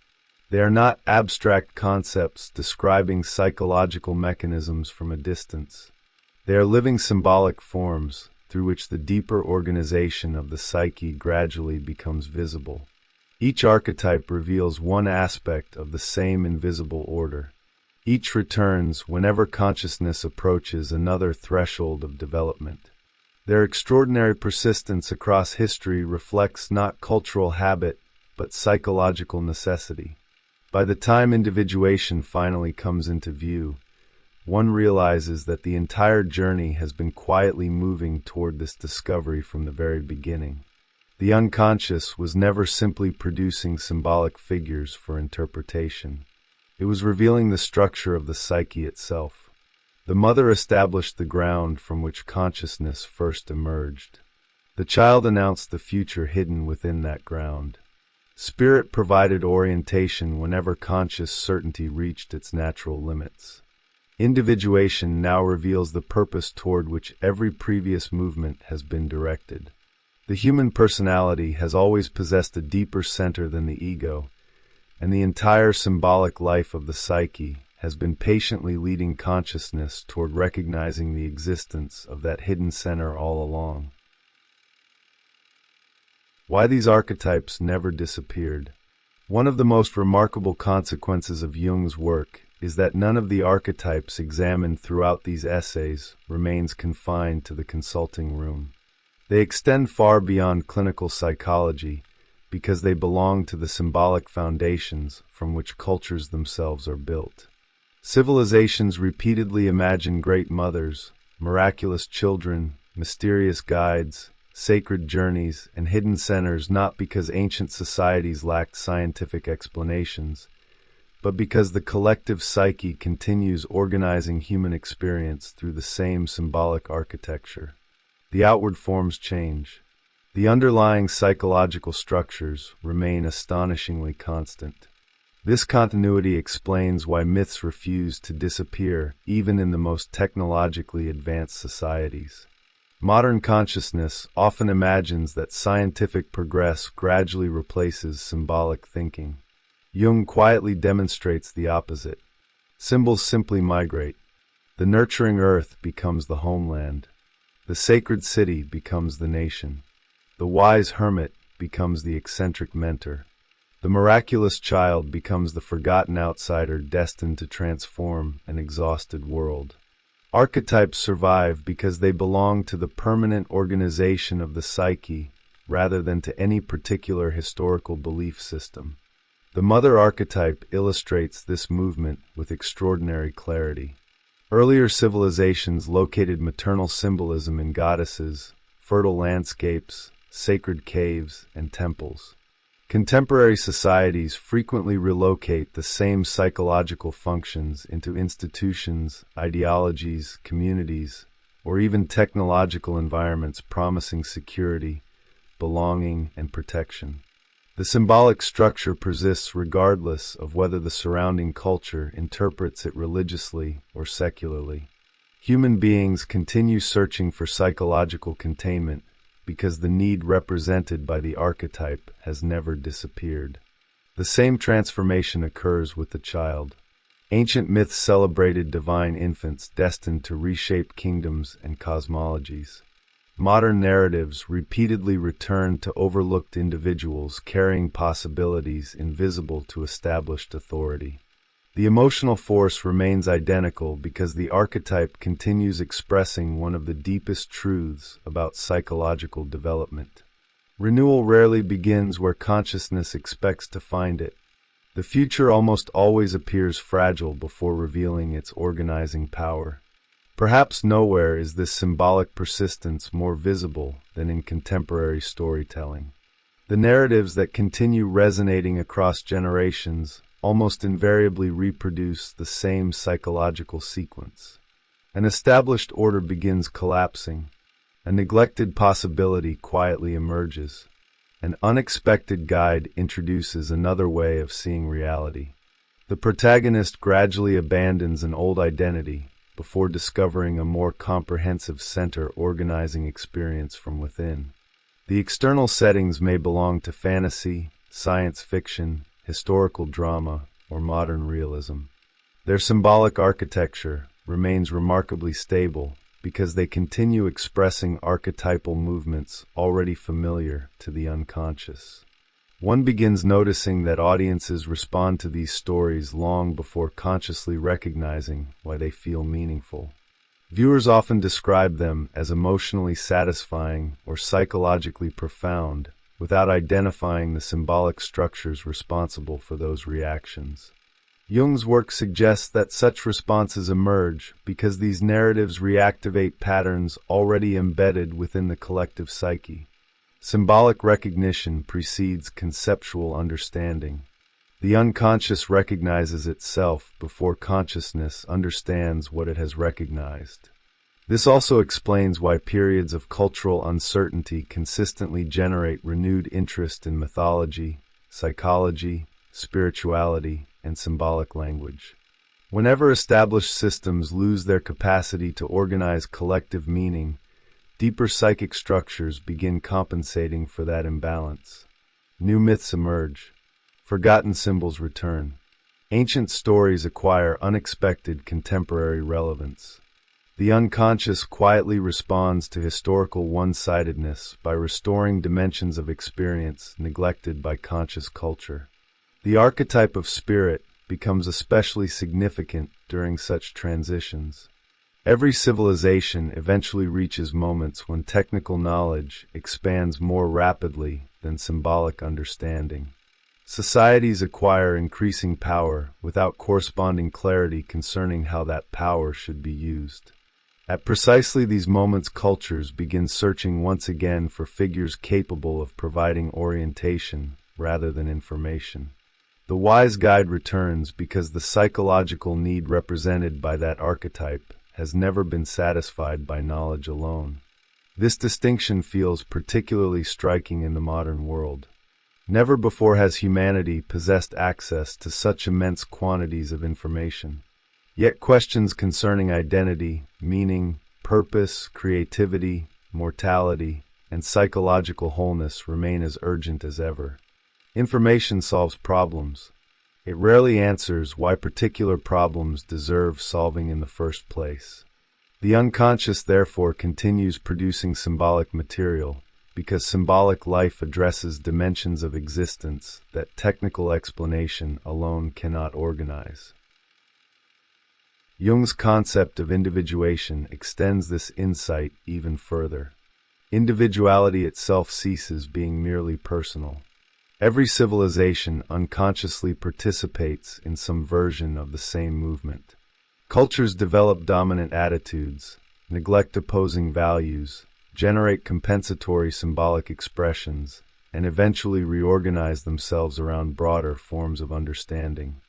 They are not abstract concepts describing psychological mechanisms from a distance. They are living symbolic forms through which the deeper organization of the psyche gradually becomes visible. Each archetype reveals one aspect of the same invisible order. Each returns whenever consciousness approaches another threshold of development. Their extraordinary persistence across history reflects not cultural habit, but psychological necessity. By the time individuation finally comes into view, one realizes that the entire journey has been quietly moving toward this discovery from the very beginning. The unconscious was never simply producing symbolic figures for interpretation. It was revealing the structure of the psyche itself. The mother established the ground from which consciousness first emerged. The child announced the future hidden within that ground. Spirit provided orientation whenever conscious certainty reached its natural limits. Individuation now reveals the purpose toward which every previous movement has been directed. The human personality has always possessed a deeper center than the ego, and the entire symbolic life of the psyche has been patiently leading consciousness toward recognizing the existence of that hidden center all along. Why these archetypes never disappeared. One of the most remarkable consequences of Jung's work is that none of the archetypes examined throughout these essays remains confined to the consulting room. They extend far beyond clinical psychology because they belong to the symbolic foundations from which cultures themselves are built. Civilizations repeatedly imagine great mothers, miraculous children, mysterious guides, sacred journeys, and hidden centers not because ancient societies lacked scientific explanations, but because the collective psyche continues organizing human experience through the same symbolic architecture. The outward forms change. The underlying psychological structures remain astonishingly constant. This continuity explains why myths refuse to disappear even in the most technologically advanced societies. Modern consciousness often imagines that scientific progress gradually replaces symbolic thinking. Jung quietly demonstrates the opposite. Symbols simply migrate. The nurturing earth becomes the homeland. The sacred city becomes the nation. The wise hermit becomes the eccentric mentor. The miraculous child becomes the forgotten outsider destined to transform an exhausted world. Archetypes survive because they belong to the permanent organization of the psyche rather than to any particular historical belief system. The mother archetype illustrates this movement with extraordinary clarity. Earlier civilizations located maternal symbolism in goddesses, fertile landscapes, sacred caves, and temples. Contemporary societies frequently relocate the same psychological functions into institutions, ideologies, communities, or even technological environments promising security, belonging, and protection. The symbolic structure persists regardless of whether the surrounding culture interprets it religiously or secularly. Human beings continue searching for psychological containment because the need represented by the archetype has never disappeared. The same transformation occurs with the child. Ancient myths celebrated divine infants destined to reshape kingdoms and cosmologies. Modern narratives repeatedly return to overlooked individuals carrying possibilities invisible to established authority. The emotional force remains identical because the archetype continues expressing one of the deepest truths about psychological development. Renewal rarely begins where consciousness expects to find it. The future almost always appears fragile before revealing its organizing power. Perhaps nowhere is this symbolic persistence more visible than in contemporary storytelling. The narratives that continue resonating across generations almost invariably reproduce the same psychological sequence. An established order begins collapsing. A neglected possibility quietly emerges. An unexpected guide introduces another way of seeing reality. The protagonist gradually abandons an old identity before discovering a more comprehensive center organizing experience from within. The external settings may belong to fantasy, science fiction, historical drama, or modern realism. Their symbolic architecture remains remarkably stable because they continue expressing archetypal movements already familiar to the unconscious. One begins noticing that audiences respond to these stories long before consciously recognizing why they feel meaningful. Viewers often describe them as emotionally satisfying or psychologically profound, without identifying the symbolic structures responsible for those reactions. Jung's work suggests that such responses emerge because these narratives reactivate patterns already embedded within the collective psyche. Symbolic recognition precedes conceptual understanding. The unconscious recognizes itself before consciousness understands what it has recognized. This also explains why periods of cultural uncertainty consistently generate renewed interest in mythology, psychology, spirituality, and symbolic language. Whenever established systems lose their capacity to organize collective meaning, deeper psychic structures begin compensating for that imbalance. New myths emerge. Forgotten symbols return. Ancient stories acquire unexpected contemporary relevance. The unconscious quietly responds to historical one-sidedness by restoring dimensions of experience neglected by conscious culture. The archetype of spirit becomes especially significant during such transitions. Every civilization eventually reaches moments when technical knowledge expands more rapidly than symbolic understanding. Societies acquire increasing power without corresponding clarity concerning how that power should be used. At precisely these moments, cultures begin searching once again for figures capable of providing orientation rather than information. The wise guide returns because the psychological need represented by that archetype has never been satisfied by knowledge alone. This distinction feels particularly striking in the modern world. Never before has humanity possessed access to such immense quantities of information. Yet questions concerning identity, meaning, purpose, creativity, mortality, and psychological wholeness remain as urgent as ever. Information solves problems. It rarely answers why particular problems deserve solving in the first place. The unconscious therefore continues producing symbolic material, because symbolic life addresses dimensions of existence that technical explanation alone cannot organize. Jung's concept of individuation extends this insight even further. Individuality itself ceases being merely personal. Every civilization unconsciously participates in some version of the same movement. Cultures develop dominant attitudes, neglect opposing values, generate compensatory symbolic expressions, and eventually reorganize themselves around broader forms of understanding.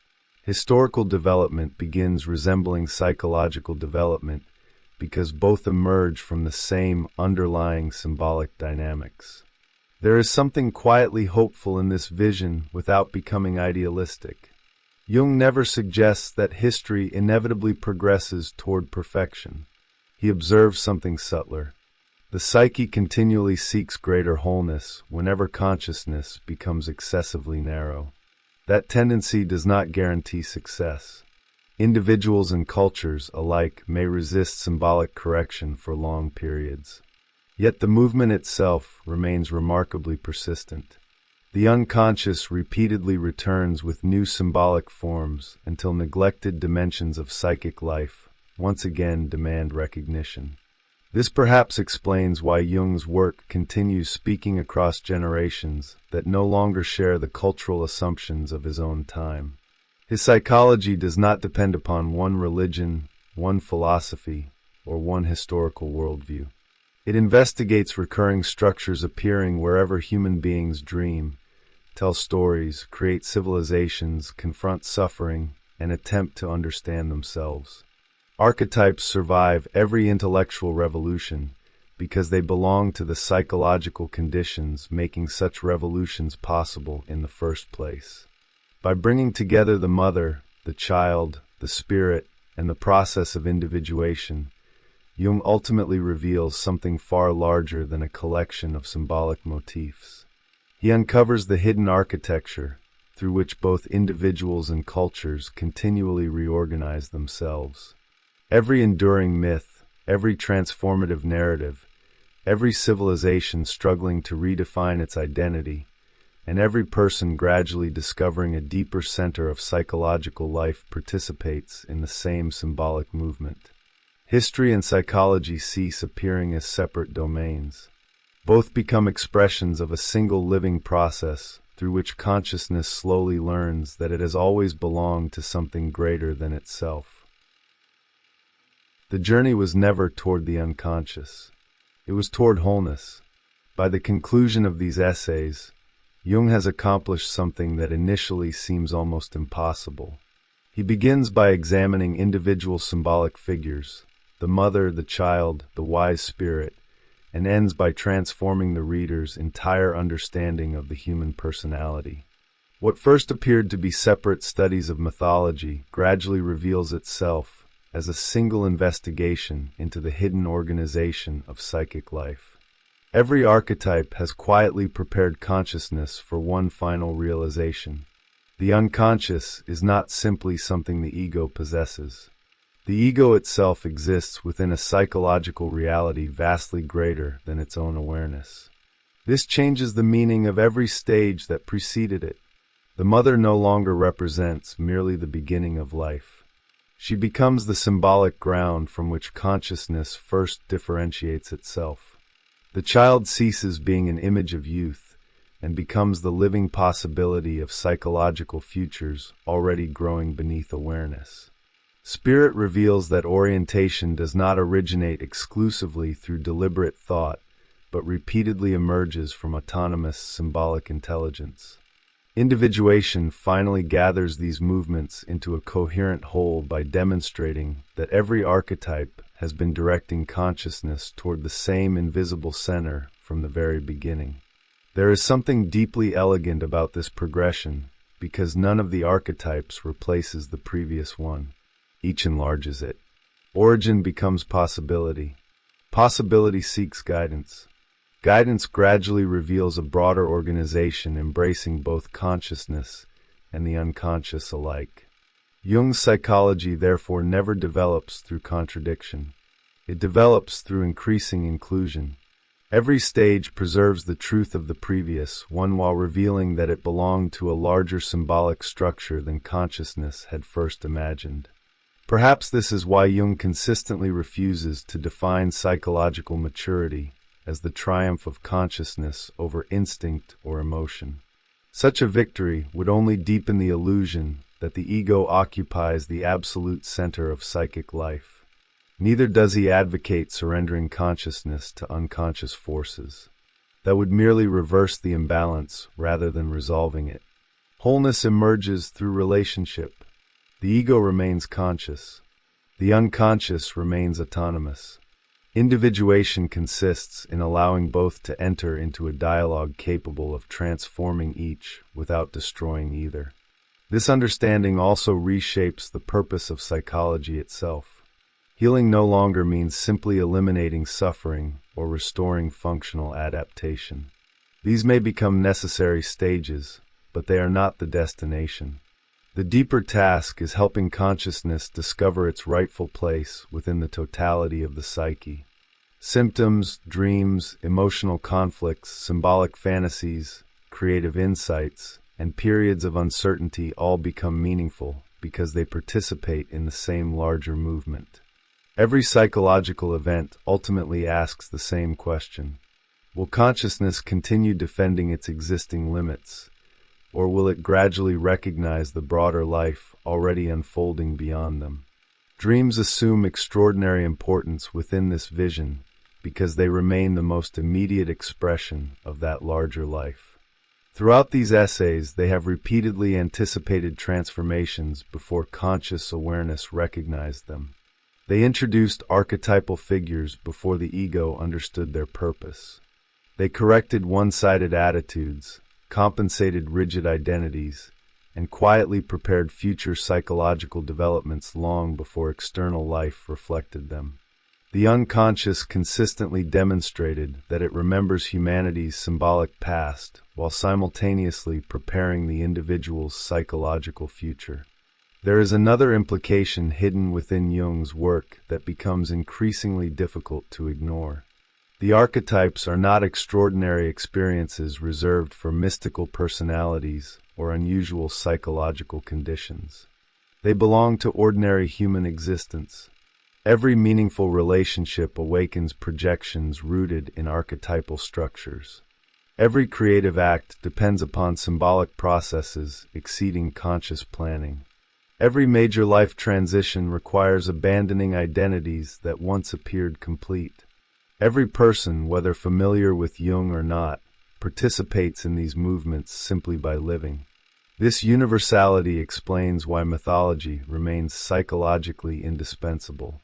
Historical development begins resembling psychological development because both emerge from the same underlying symbolic dynamics. There is something quietly hopeful in this vision without becoming idealistic. Jung never suggests that history inevitably progresses toward perfection. He observes something subtler. The psyche continually seeks greater wholeness whenever consciousness becomes excessively narrow. That tendency does not guarantee success. Individuals and cultures alike may resist symbolic correction for long periods. Yet the movement itself remains remarkably persistent. The unconscious repeatedly returns with new symbolic forms until neglected dimensions of psychic life once again demand recognition. This perhaps explains why Jung's work continues speaking across generations that no longer share the cultural assumptions of his own time. His psychology does not depend upon one religion, one philosophy, or one historical worldview. It investigates recurring structures appearing wherever human beings dream, tell stories, create civilizations, confront suffering, and attempt to understand themselves. Archetypes survive every intellectual revolution because they belong to the psychological conditions making such revolutions possible in the first place. By bringing together the mother, the child, the spirit, and the process of individuation, Jung ultimately reveals something far larger than a collection of symbolic motifs. He uncovers the hidden architecture through which both individuals and cultures continually reorganize themselves. Every enduring myth, every transformative narrative, every civilization struggling to redefine its identity, and every person gradually discovering a deeper center of psychological life participates in the same symbolic movement. History and psychology cease appearing as separate domains. Both become expressions of a single living process through which consciousness slowly learns that it has always belonged to something greater than itself. The journey was never toward the unconscious. It was toward wholeness. By the conclusion of these essays, Jung has accomplished something that initially seems almost impossible. He begins by examining individual symbolic figures, the mother, the child, the wise spirit, and ends by transforming the reader's entire understanding of the human personality. What first appeared to be separate studies of mythology gradually reveals itself as a single investigation into the hidden organization of psychic life. Every archetype has quietly prepared consciousness for one final realization. The unconscious is not simply something the ego possesses. The ego itself exists within a psychological reality vastly greater than its own awareness. This changes the meaning of every stage that preceded it. The mother no longer represents merely the beginning of life. She becomes the symbolic ground from which consciousness first differentiates itself. The child ceases being an image of youth and becomes the living possibility of psychological futures already growing beneath awareness. Spirit reveals that orientation does not originate exclusively through deliberate thought, but repeatedly emerges from autonomous symbolic intelligence. Individuation finally gathers these movements into a coherent whole by demonstrating that every archetype has been directing consciousness toward the same invisible center from the very beginning. There is something deeply elegant about this progression because none of the archetypes replaces the previous one. Each enlarges it. Origin becomes possibility. Possibility seeks guidance. Guidance gradually reveals a broader organization embracing both consciousness and the unconscious alike. Jung's psychology therefore never develops through contradiction. It develops through increasing inclusion. Every stage preserves the truth of the previous one while revealing that it belonged to a larger symbolic structure than consciousness had first imagined. Perhaps this is why Jung consistently refuses to define psychological maturity as the triumph of consciousness over instinct or emotion. Such a victory would only deepen the illusion that the ego occupies the absolute center of psychic life. Neither does he advocate surrendering consciousness to unconscious forces. That would merely reverse the imbalance rather than resolving it. Wholeness emerges through relationship. The ego remains conscious. The unconscious remains autonomous. Individuation consists in allowing both to enter into a dialogue capable of transforming each without destroying either. This understanding also reshapes the purpose of psychology itself. Healing no longer means simply eliminating suffering or restoring functional adaptation. These may become necessary stages, but they are not the destination. The deeper task is helping consciousness discover its rightful place within the totality of the psyche. Symptoms, dreams, emotional conflicts, symbolic fantasies, creative insights, and periods of uncertainty all become meaningful because they participate in the same larger movement. Every psychological event ultimately asks the same question. Will consciousness continue defending its existing limits, or will it gradually recognize the broader life already unfolding beyond them? Dreams assume extraordinary importance within this vision because they remain the most immediate expression of that larger life. Throughout these essays, they have repeatedly anticipated transformations before conscious awareness recognized them. They introduced archetypal figures before the ego understood their purpose. They corrected one-sided attitudes, compensated rigid identities, and quietly prepared future psychological developments long before external life reflected them. The unconscious consistently demonstrated that it remembers humanity's symbolic past while simultaneously preparing the individual's psychological future. There is another implication hidden within Jung's work that becomes increasingly difficult to ignore. The archetypes are not extraordinary experiences reserved for mystical personalities or unusual psychological conditions. They belong to ordinary human existence. Every meaningful relationship awakens projections rooted in archetypal structures. Every creative act depends upon symbolic processes exceeding conscious planning. Every major life transition requires abandoning identities that once appeared complete. Every person, whether familiar with Jung or not, participates in these movements simply by living. This universality explains why mythology remains psychologically indispensable.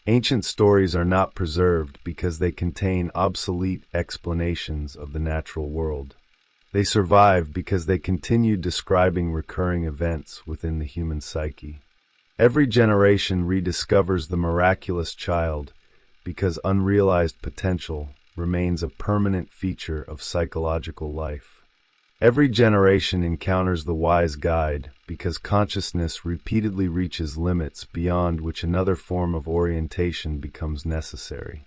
Ancient stories are not preserved because they contain obsolete explanations of the natural world. They survive because they continue describing recurring events within the human psyche. Every generation rediscovers the miraculous child because unrealized potential remains a permanent feature of psychological life. Every generation encounters the wise guide because consciousness repeatedly reaches limits beyond which another form of orientation becomes necessary.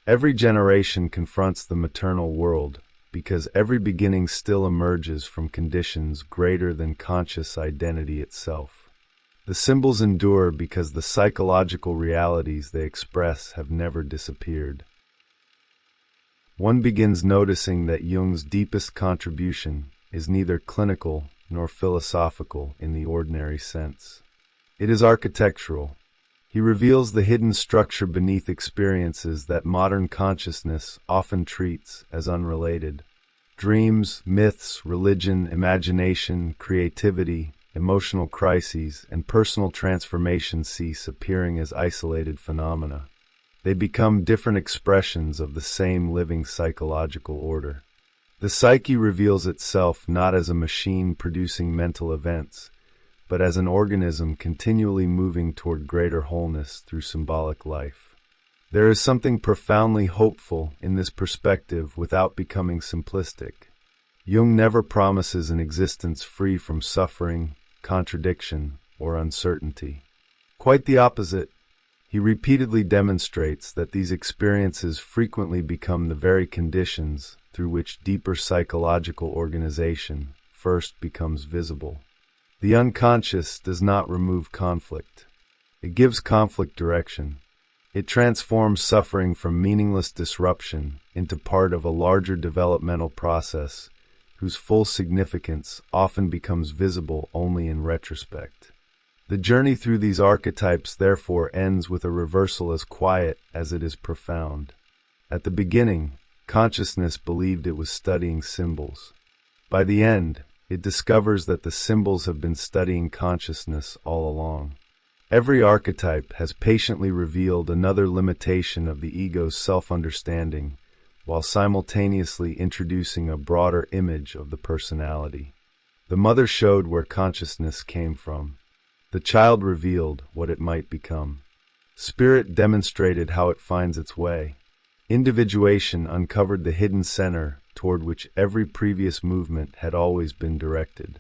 Every generation confronts the maternal world because every beginning still emerges from conditions greater than conscious identity itself. The symbols endure because the psychological realities they express have never disappeared. One begins noticing that Jung's deepest contribution is neither clinical nor philosophical in the ordinary sense. It is architectural. He reveals the hidden structure beneath experiences that modern consciousness often treats as unrelated. Dreams, myths, religion, imagination, creativity, emotional crises, and personal transformation cease appearing as isolated phenomena. They become different expressions of the same living psychological order. The psyche reveals itself not as a machine producing mental events, but as an organism continually moving toward greater wholeness through symbolic life. There is something profoundly hopeful in this perspective without becoming simplistic. Jung never promises an existence free from suffering, contradiction, or uncertainty. Quite the opposite. He repeatedly demonstrates that these experiences frequently become the very conditions through which deeper psychological organization first becomes visible. The unconscious does not remove conflict. It gives conflict direction. It transforms suffering from meaningless disruption into part of a larger developmental process whose full significance often becomes visible only in retrospect. The journey through these archetypes therefore ends with a reversal as quiet as it is profound. At the beginning, consciousness believed it was studying symbols. By the end, it discovers that the symbols have been studying consciousness all along. Every archetype has patiently revealed another limitation of the ego's self-understanding, while simultaneously introducing a broader image of the personality. The mother showed where consciousness came from. The child revealed what it might become. Spirit demonstrated how it finds its way. Individuation uncovered the hidden center toward which every previous movement had always been directed.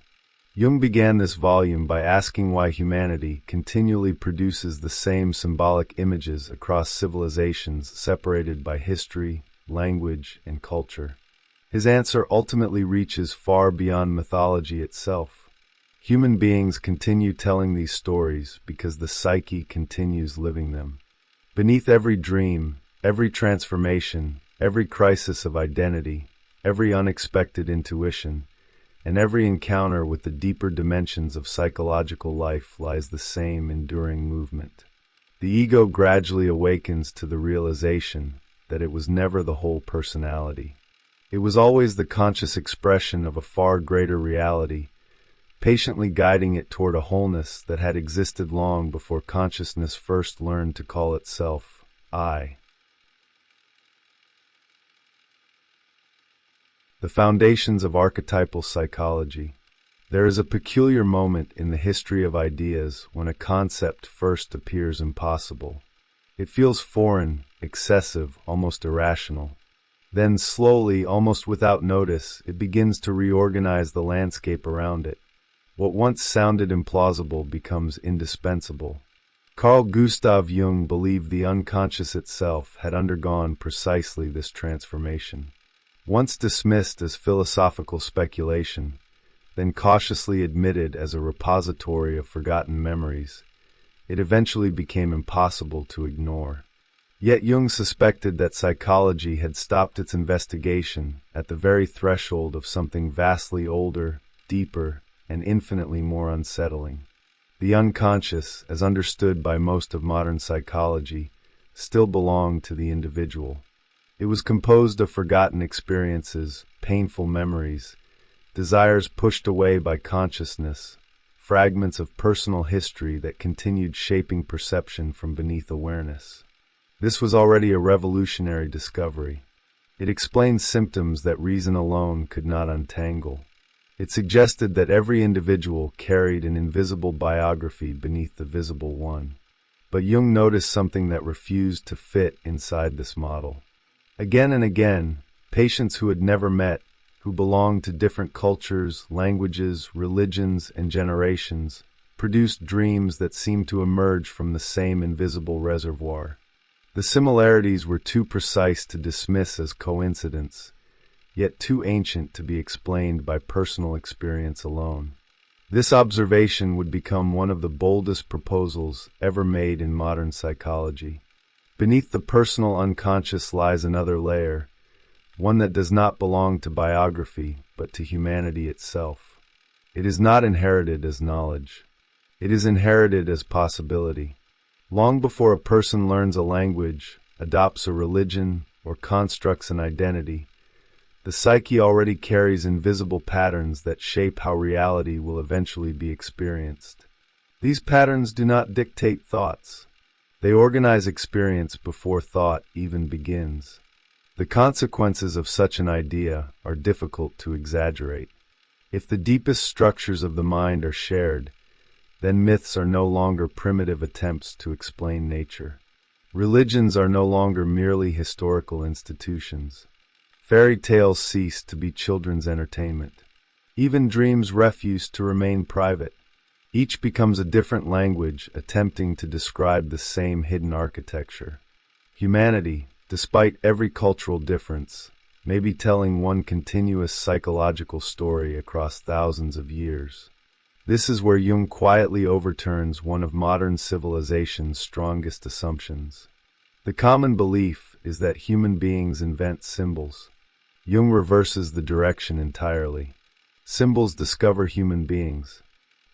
Jung began this volume by asking why humanity continually produces the same symbolic images across civilizations separated by history, language, and culture. His answer ultimately reaches far beyond mythology itself. Human beings continue telling these stories because the psyche continues living them. Beneath every dream, every transformation, every crisis of identity, every unexpected intuition, and every encounter with the deeper dimensions of psychological life lies the same enduring movement. The ego gradually awakens to the realization that it was never the whole personality. It was always the conscious expression of a far greater reality, patiently guiding it toward a wholeness that had existed long before consciousness first learned to call itself I. The foundations of archetypal psychology. There is a peculiar moment in the history of ideas when a concept first appears impossible. It feels foreign, excessive, almost irrational. Then slowly, almost without notice, it begins to reorganize the landscape around it. What once sounded implausible becomes indispensable. Carl Gustav Jung believed the unconscious itself had undergone precisely this transformation. Once dismissed as philosophical speculation, then cautiously admitted as a repository of forgotten memories, it eventually became impossible to ignore. Yet Jung suspected that psychology had stopped its investigation at the very threshold of something vastly older, deeper, and infinitely more unsettling. The unconscious, as understood by most of modern psychology, still belonged to the individual. It was composed of forgotten experiences, painful memories, desires pushed away by consciousness, fragments of personal history that continued shaping perception from beneath awareness. This was already a revolutionary discovery. It explained symptoms that reason alone could not untangle. It suggested that every individual carried an invisible biography beneath the visible one. But Jung noticed something that refused to fit inside this model. Again and again, patients who had never met, who belonged to different cultures, languages, religions, and generations, produced dreams that seemed to emerge from the same invisible reservoir. The similarities were too precise to dismiss as coincidence, yet too ancient to be explained by personal experience alone. This observation would become one of the boldest proposals ever made in modern psychology. Beneath the personal unconscious lies another layer, one that does not belong to biography, but to humanity itself. It is not inherited as knowledge. It is inherited as possibility. Long before a person learns a language, adopts a religion, or constructs an identity, the psyche already carries invisible patterns that shape how reality will eventually be experienced. These patterns do not dictate thoughts. They organize experience before thought even begins. The consequences of such an idea are difficult to exaggerate. If the deepest structures of the mind are shared, then myths are no longer primitive attempts to explain nature. Religions are no longer merely historical institutions. Fairy tales cease to be children's entertainment. Even dreams refuse to remain private. Each becomes a different language attempting to describe the same hidden architecture. Humanity, despite every cultural difference, may be telling one continuous psychological story across thousands of years. This is where Jung quietly overturns one of modern civilization's strongest assumptions. The common belief is that human beings invent symbols. Jung reverses the direction entirely. Symbols discover human beings.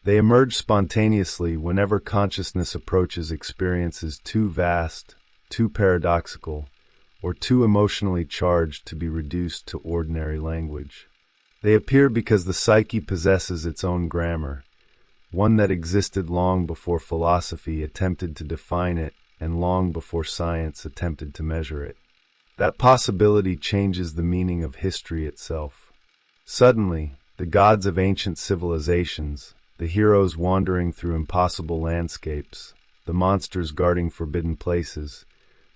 They emerge spontaneously whenever consciousness approaches experiences too vast, too paradoxical, or too emotionally charged to be reduced to ordinary language. They appear because the psyche possesses its own grammar, one that existed long before philosophy attempted to define it and long before science attempted to measure it. That possibility changes the meaning of history itself. Suddenly, the gods of ancient civilizations, the heroes wandering through impossible landscapes, the monsters guarding forbidden places,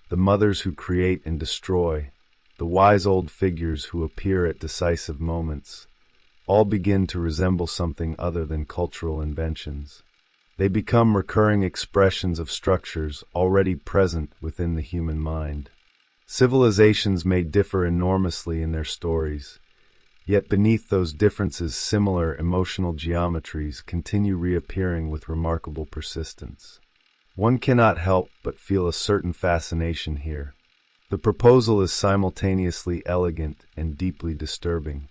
the mothers who create and destroy, the wise old figures who appear at decisive moments, all begin to resemble something other than cultural inventions. They become recurring expressions of structures already present within the human mind. Civilizations may differ enormously in their stories, yet beneath those differences similar emotional geometries continue reappearing with remarkable persistence. One cannot help but feel a certain fascination here. The proposal is simultaneously elegant and deeply disturbing.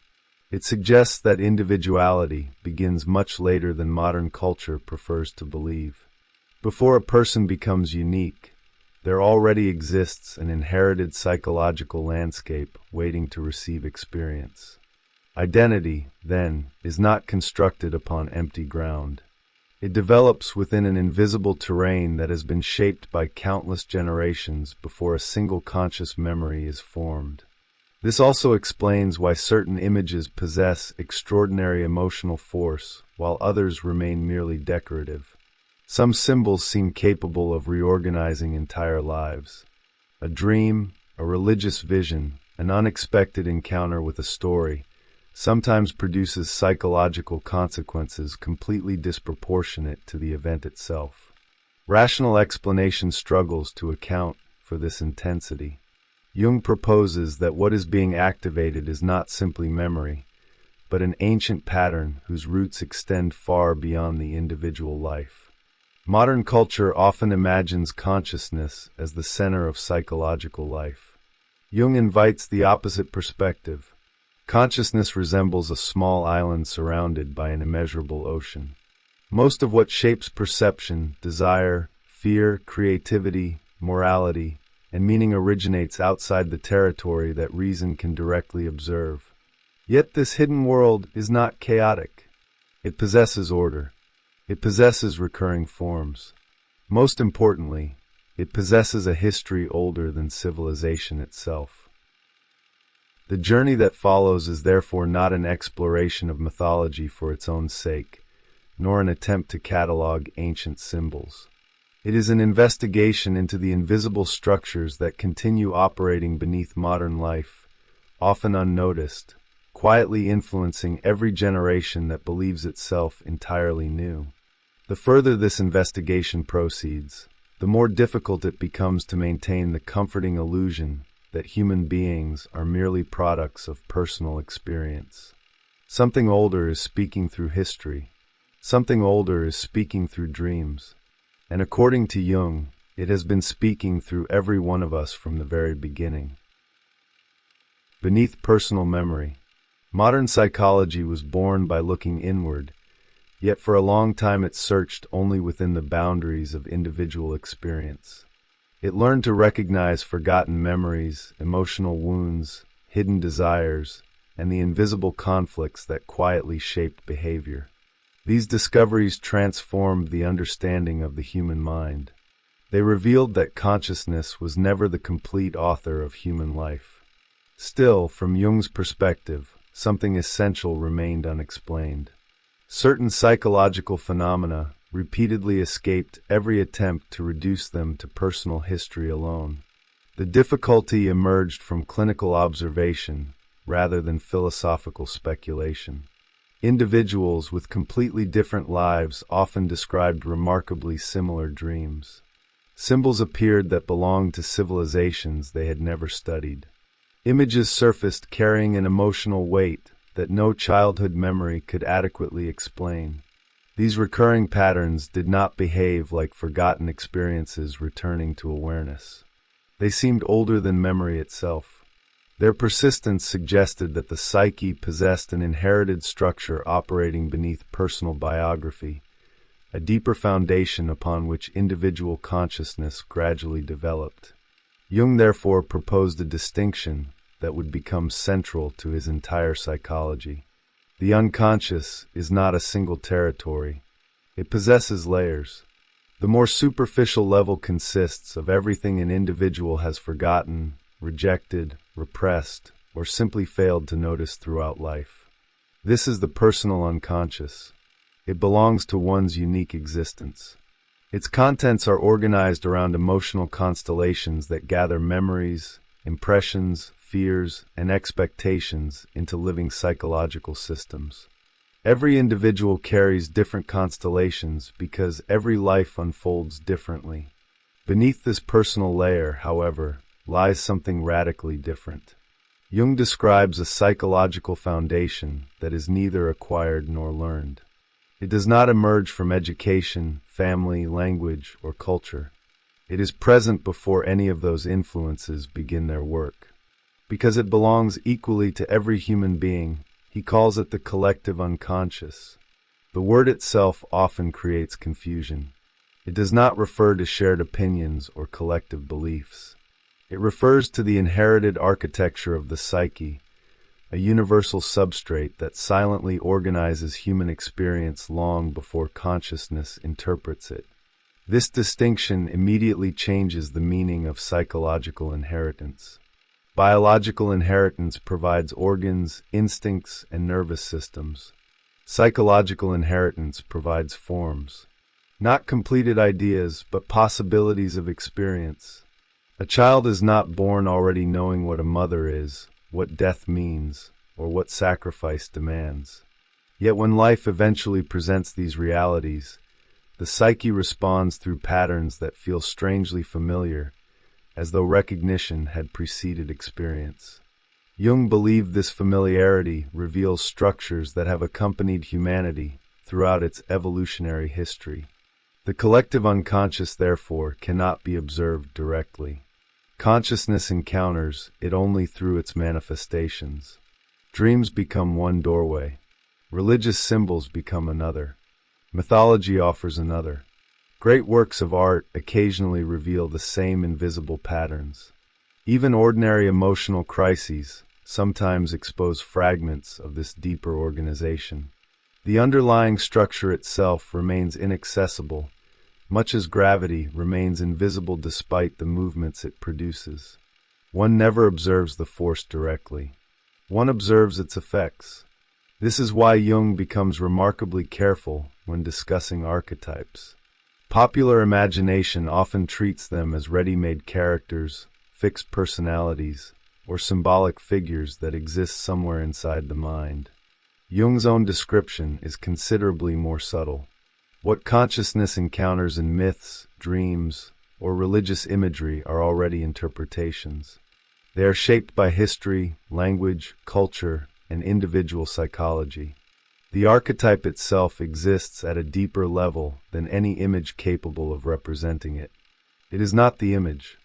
It suggests that individuality begins much later than modern culture prefers to believe. Before a person becomes unique, there already exists an inherited psychological landscape waiting to receive experience. Identity, then, is not constructed upon empty ground. It develops within an invisible terrain that has been shaped by countless generations before a single conscious memory is formed. This also explains why certain images possess extraordinary emotional force, while others remain merely decorative. Some symbols seem capable of reorganizing entire lives. A dream, a religious vision, an unexpected encounter with a story, sometimes produces psychological consequences completely disproportionate to the event itself. Rational explanation struggles to account for this intensity. Jung proposes that what is being activated is not simply memory, but an ancient pattern whose roots extend far beyond the individual life. Modern culture often imagines consciousness as the center of psychological life. Jung invites the opposite perspective. Consciousness resembles a small island surrounded by an immeasurable ocean. Most of what shapes perception, desire, fear, creativity, morality, and meaning originates outside the territory that reason can directly observe. Yet this hidden world is not chaotic. It possesses order. It possesses recurring forms. Most importantly, it possesses a history older than civilization itself. The journey that follows is therefore not an exploration of mythology for its own sake, nor an attempt to catalog ancient symbols. It is an investigation into the invisible structures that continue operating beneath modern life, often unnoticed, quietly influencing every generation that believes itself entirely new. The further this investigation proceeds, the more difficult it becomes to maintain the comforting illusion that human beings are merely products of personal experience. Something older is speaking through history. Something older is speaking through dreams. And according to Jung, it has been speaking through every one of us from the very beginning. Beneath personal memory, modern psychology was born by looking inward, yet for a long time it searched only within the boundaries of individual experience. It learned to recognize forgotten memories, emotional wounds, hidden desires, and the invisible conflicts that quietly shaped behavior. These discoveries transformed the understanding of the human mind. They revealed that consciousness was never the complete author of human life. Still, from Jung's perspective, something essential remained unexplained. Certain psychological phenomena repeatedly escaped every attempt to reduce them to personal history alone. The difficulty emerged from clinical observation rather than philosophical speculation. Individuals with completely different lives often described remarkably similar dreams. Symbols appeared that belonged to civilizations they had never studied. Images surfaced carrying an emotional weight that no childhood memory could adequately explain. These recurring patterns did not behave like forgotten experiences returning to awareness. They seemed older than memory itself. Their persistence suggested that the psyche possessed an inherited structure operating beneath personal biography, a deeper foundation upon which individual consciousness gradually developed. Jung therefore proposed a distinction that would become central to his entire psychology. The unconscious is not a single territory. It possesses layers. The more superficial level consists of everything an individual has forgotten, rejected, repressed, or simply failed to notice throughout life. This is the personal unconscious. It belongs to one's unique existence. Its contents are organized around emotional constellations that gather memories, impressions, fears, and expectations into living psychological systems. Every individual carries different constellations because every life unfolds differently. Beneath this personal layer, however, lies something radically different. Jung describes a psychological foundation that is neither acquired nor learned. It does not emerge from education, family, language, or culture. It is present before any of those influences begin their work. Because it belongs equally to every human being, he calls it the collective unconscious. The word itself often creates confusion. It does not refer to shared opinions or collective beliefs. It refers to the inherited architecture of the psyche, a universal substrate that silently organizes human experience long before consciousness interprets it. This distinction immediately changes the meaning of psychological inheritance. Biological inheritance provides organs, instincts, and nervous systems. Psychological inheritance provides forms. Not completed ideas, but possibilities of experience. A child is not born already knowing what a mother is, what death means, or what sacrifice demands. Yet when life eventually presents these realities, the psyche responds through patterns that feel strangely familiar, as though recognition had preceded experience. Jung believed this familiarity reveals structures that have accompanied humanity throughout its evolutionary history. The collective unconscious, therefore, cannot be observed directly. Consciousness encounters it only through its manifestations. Dreams become one doorway. Religious symbols become another. Mythology offers another. Great works of art occasionally reveal the same invisible patterns. Even ordinary emotional crises sometimes expose fragments of this deeper organization. The underlying structure itself remains inaccessible, much as gravity remains invisible despite the movements it produces. One never observes the force directly. One observes its effects. This is why Jung becomes remarkably careful when discussing archetypes. Popular imagination often treats them as ready-made characters, fixed personalities, or symbolic figures that exist somewhere inside the mind. Jung's own description is considerably more subtle. What consciousness encounters in myths, dreams, or religious imagery are already interpretations. They are shaped by history, language, culture, and individual psychology. The archetype itself exists at a deeper level than any image capable of representing it. It is not the image.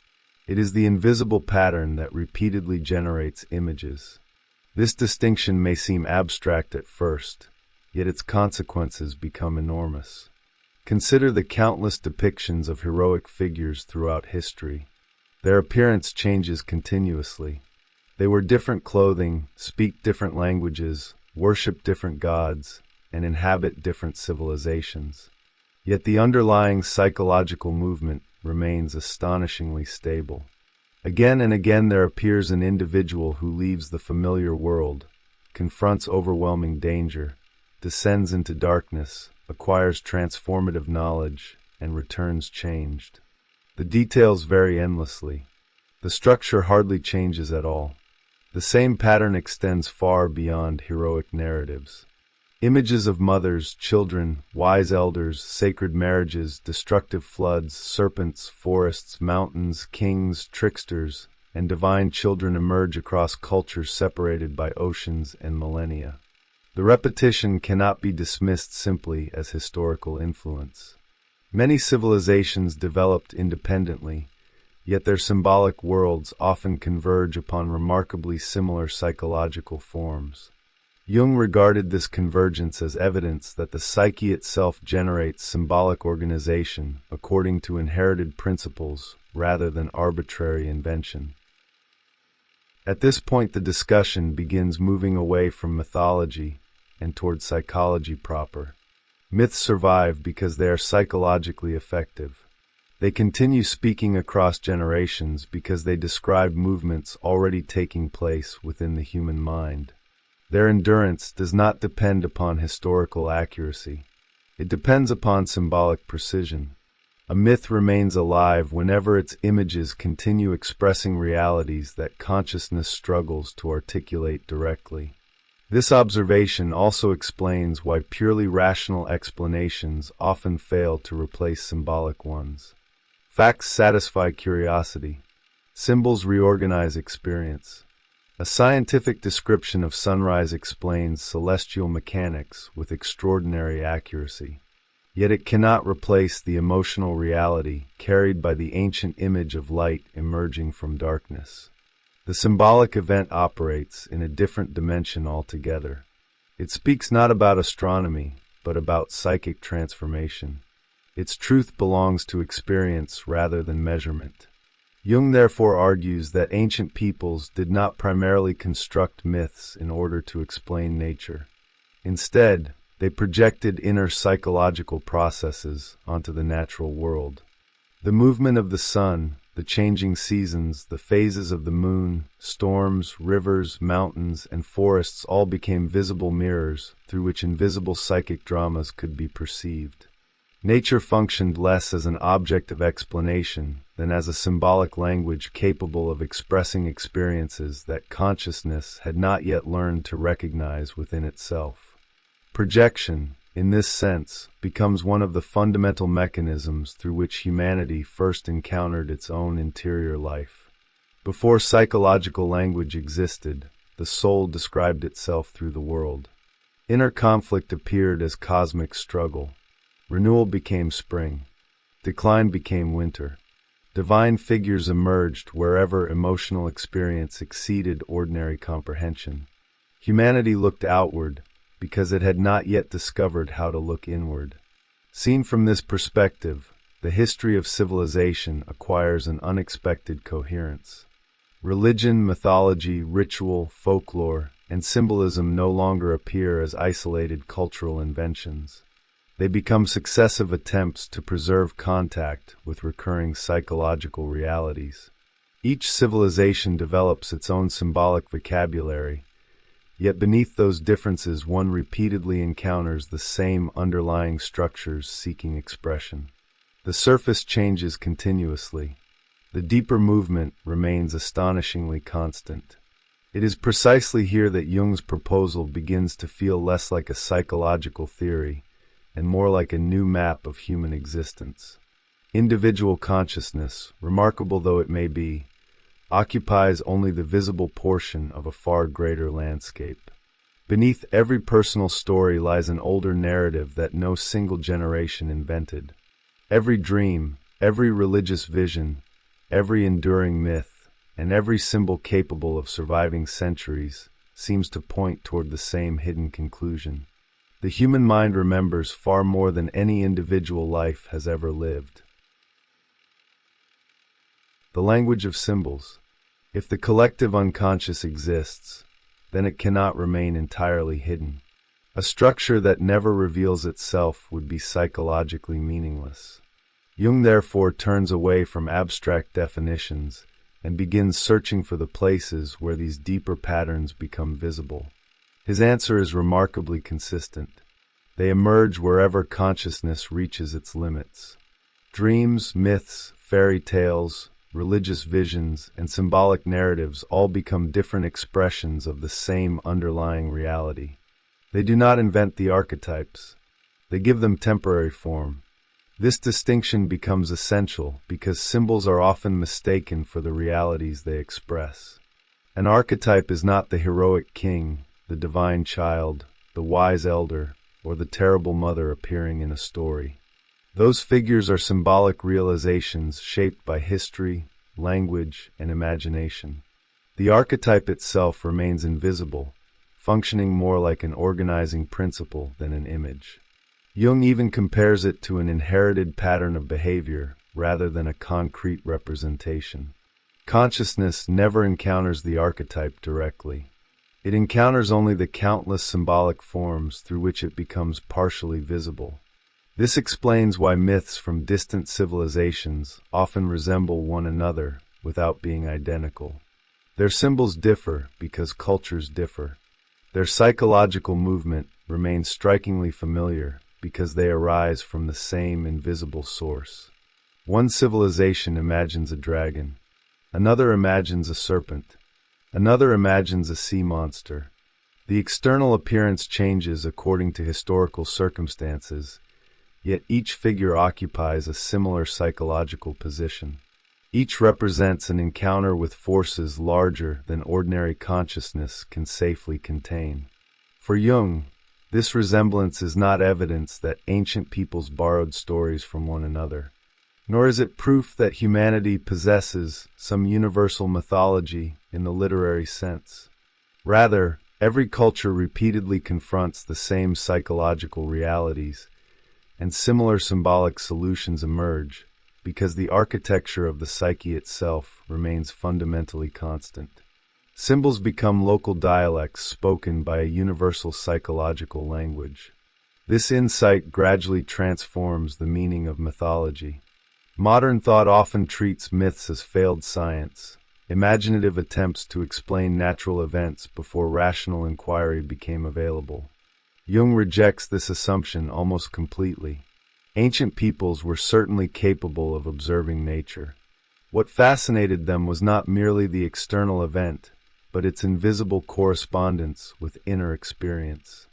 It is the invisible pattern that repeatedly generates images. This distinction may seem abstract at first, yet its consequences become enormous. Consider the countless depictions of heroic figures throughout history. Their appearance changes continuously. They wear different clothing, speak different languages, worship different gods, and inhabit different civilizations. Yet the underlying psychological movement remains astonishingly stable. Again and again there appears an individual who leaves the familiar world, confronts overwhelming danger, descends into darkness, acquires transformative knowledge, and returns changed. The details vary endlessly. The structure hardly changes at all. The same pattern extends far beyond heroic narratives. Images of mothers, children, wise elders, sacred marriages, destructive floods, serpents, forests, mountains, kings, tricksters, and divine children emerge across cultures separated by oceans and millennia. The repetition cannot be dismissed simply as historical influence. Many civilizations developed independently, yet their symbolic worlds often converge upon remarkably similar psychological forms. Jung regarded this convergence as evidence that the psyche itself generates symbolic organization according to inherited principles rather than arbitrary invention. At this point, the discussion begins moving away from mythology and toward psychology proper. Myths survive because they are psychologically effective. They continue speaking across generations because they describe movements already taking place within the human mind. Their endurance does not depend upon historical accuracy. It depends upon symbolic precision. A myth remains alive whenever its images continue expressing realities that consciousness struggles to articulate directly. This observation also explains why purely rational explanations often fail to replace symbolic ones. Facts satisfy curiosity. Symbols reorganize experience. A scientific description of sunrise explains celestial mechanics with extraordinary accuracy. Yet it cannot replace the emotional reality carried by the ancient image of light emerging from darkness. The symbolic event operates in a different dimension altogether. It speaks not about astronomy, but about psychic transformation. Its truth belongs to experience rather than measurement. Jung therefore argues that ancient peoples did not primarily construct myths in order to explain nature. Instead, they projected inner psychological processes onto the natural world. The movement of the sun, the changing seasons, the phases of the moon, storms, rivers, mountains, and forests all became visible mirrors through which invisible psychic dramas could be perceived. Nature functioned less as an object of explanation than as a symbolic language capable of expressing experiences that consciousness had not yet learned to recognize within itself. Projection, in this sense, becomes one of the fundamental mechanisms through which humanity first encountered its own interior life. Before psychological language existed, the soul described itself through the world. Inner conflict appeared as cosmic struggle. Renewal became spring. decline became winter. Divine figures emerged wherever emotional experience exceeded ordinary comprehension. Humanity looked outward because it had not yet discovered how to look inward. Seen from this perspective, the history of civilization acquires an unexpected coherence. Religion, mythology, ritual, folklore, and symbolism no longer appear as isolated cultural inventions. They become successive attempts to preserve contact with recurring psychological realities. Each civilization develops its own symbolic vocabulary, yet beneath those differences one repeatedly encounters the same underlying structures seeking expression. The surface changes continuously. The deeper movement remains astonishingly constant. It is precisely here that Jung's proposal begins to feel less like a psychological theory and more like a new map of human existence. Individual consciousness, remarkable though it may be, occupies only the visible portion of a far greater landscape. Beneath every personal story lies an older narrative that no single generation invented. Every dream, every religious vision, every enduring myth, and every symbol capable of surviving centuries seems to point toward the same hidden conclusion. The human mind remembers far more than any individual life has ever lived. The language of symbols. If the collective unconscious exists, then it cannot remain entirely hidden. A structure that never reveals itself would be psychologically meaningless. Jung therefore turns away from abstract definitions and begins searching for the places where these deeper patterns become visible. His answer is remarkably consistent. They emerge wherever consciousness reaches its limits. Dreams, myths, fairy tales, religious visions, and symbolic narratives all become different expressions of the same underlying reality. They do not invent the archetypes. They give them temporary form. This distinction becomes essential because symbols are often mistaken for the realities they express. An archetype is not the heroic king, the divine child, the wise elder, or the terrible mother appearing in a story. Those figures are symbolic realizations shaped by history, language, and imagination. The archetype itself remains invisible, functioning more like an organizing principle than an image. Jung even compares it to an inherited pattern of behavior rather than a concrete representation. Consciousness never encounters the archetype directly. It encounters only the countless symbolic forms through which it becomes partially visible. This explains why myths from distant civilizations often resemble one another without being identical. Their symbols differ because cultures differ. Their psychological movement remains strikingly familiar because they arise from the same invisible source. One civilization imagines a dragon. Another imagines a serpent. Another imagines a sea monster. The external appearance changes according to historical circumstances, yet each figure occupies a similar psychological position. Each represents an encounter with forces larger than ordinary consciousness can safely contain. For Jung, this resemblance is not evidence that ancient peoples borrowed stories from one another, nor is it proof that humanity possesses some universal mythology in the literary sense. Rather, every culture repeatedly confronts the same psychological realities, and similar symbolic solutions emerge because the architecture of the psyche itself remains fundamentally constant. Symbols become local dialects spoken by a universal psychological language. This insight gradually transforms the meaning of mythology. Modern thought often treats myths as failed science, imaginative attempts to explain natural events before rational inquiry became available. Jung rejects this assumption almost completely. Ancient peoples were certainly capable of observing nature. What fascinated them was not merely the external event, but its invisible correspondence with inner experience.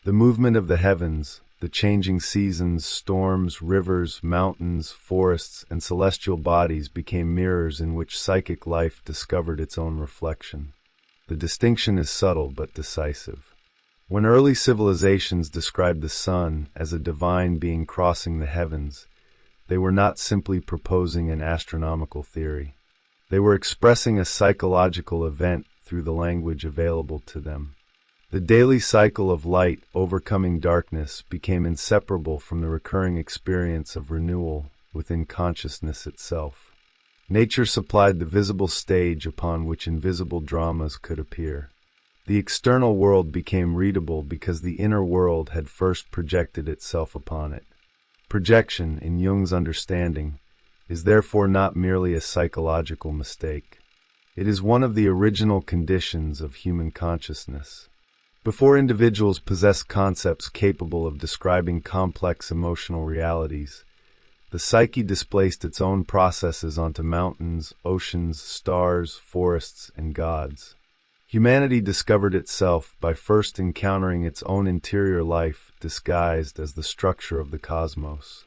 The movement of the heavens, the changing seasons, storms, rivers, mountains, forests, and celestial bodies became mirrors in which psychic life discovered its own reflection. The distinction is subtle but decisive. When early civilizations described the sun as a divine being crossing the heavens, they were not simply proposing an astronomical theory. They were expressing a psychological event through the language available to them. The daily cycle of light overcoming darkness became inseparable from the recurring experience of renewal within consciousness itself. Nature supplied the visible stage upon which invisible dramas could appear. The external world became readable because the inner world had first projected itself upon it. Projection, in Jung's understanding, is therefore not merely a psychological mistake. It is one of the original conditions of human consciousness. Before individuals possessed concepts capable of describing complex emotional realities, the psyche displaced its own processes onto mountains, oceans, stars, forests, and gods. Humanity discovered itself by first encountering its own interior life disguised as the structure of the cosmos.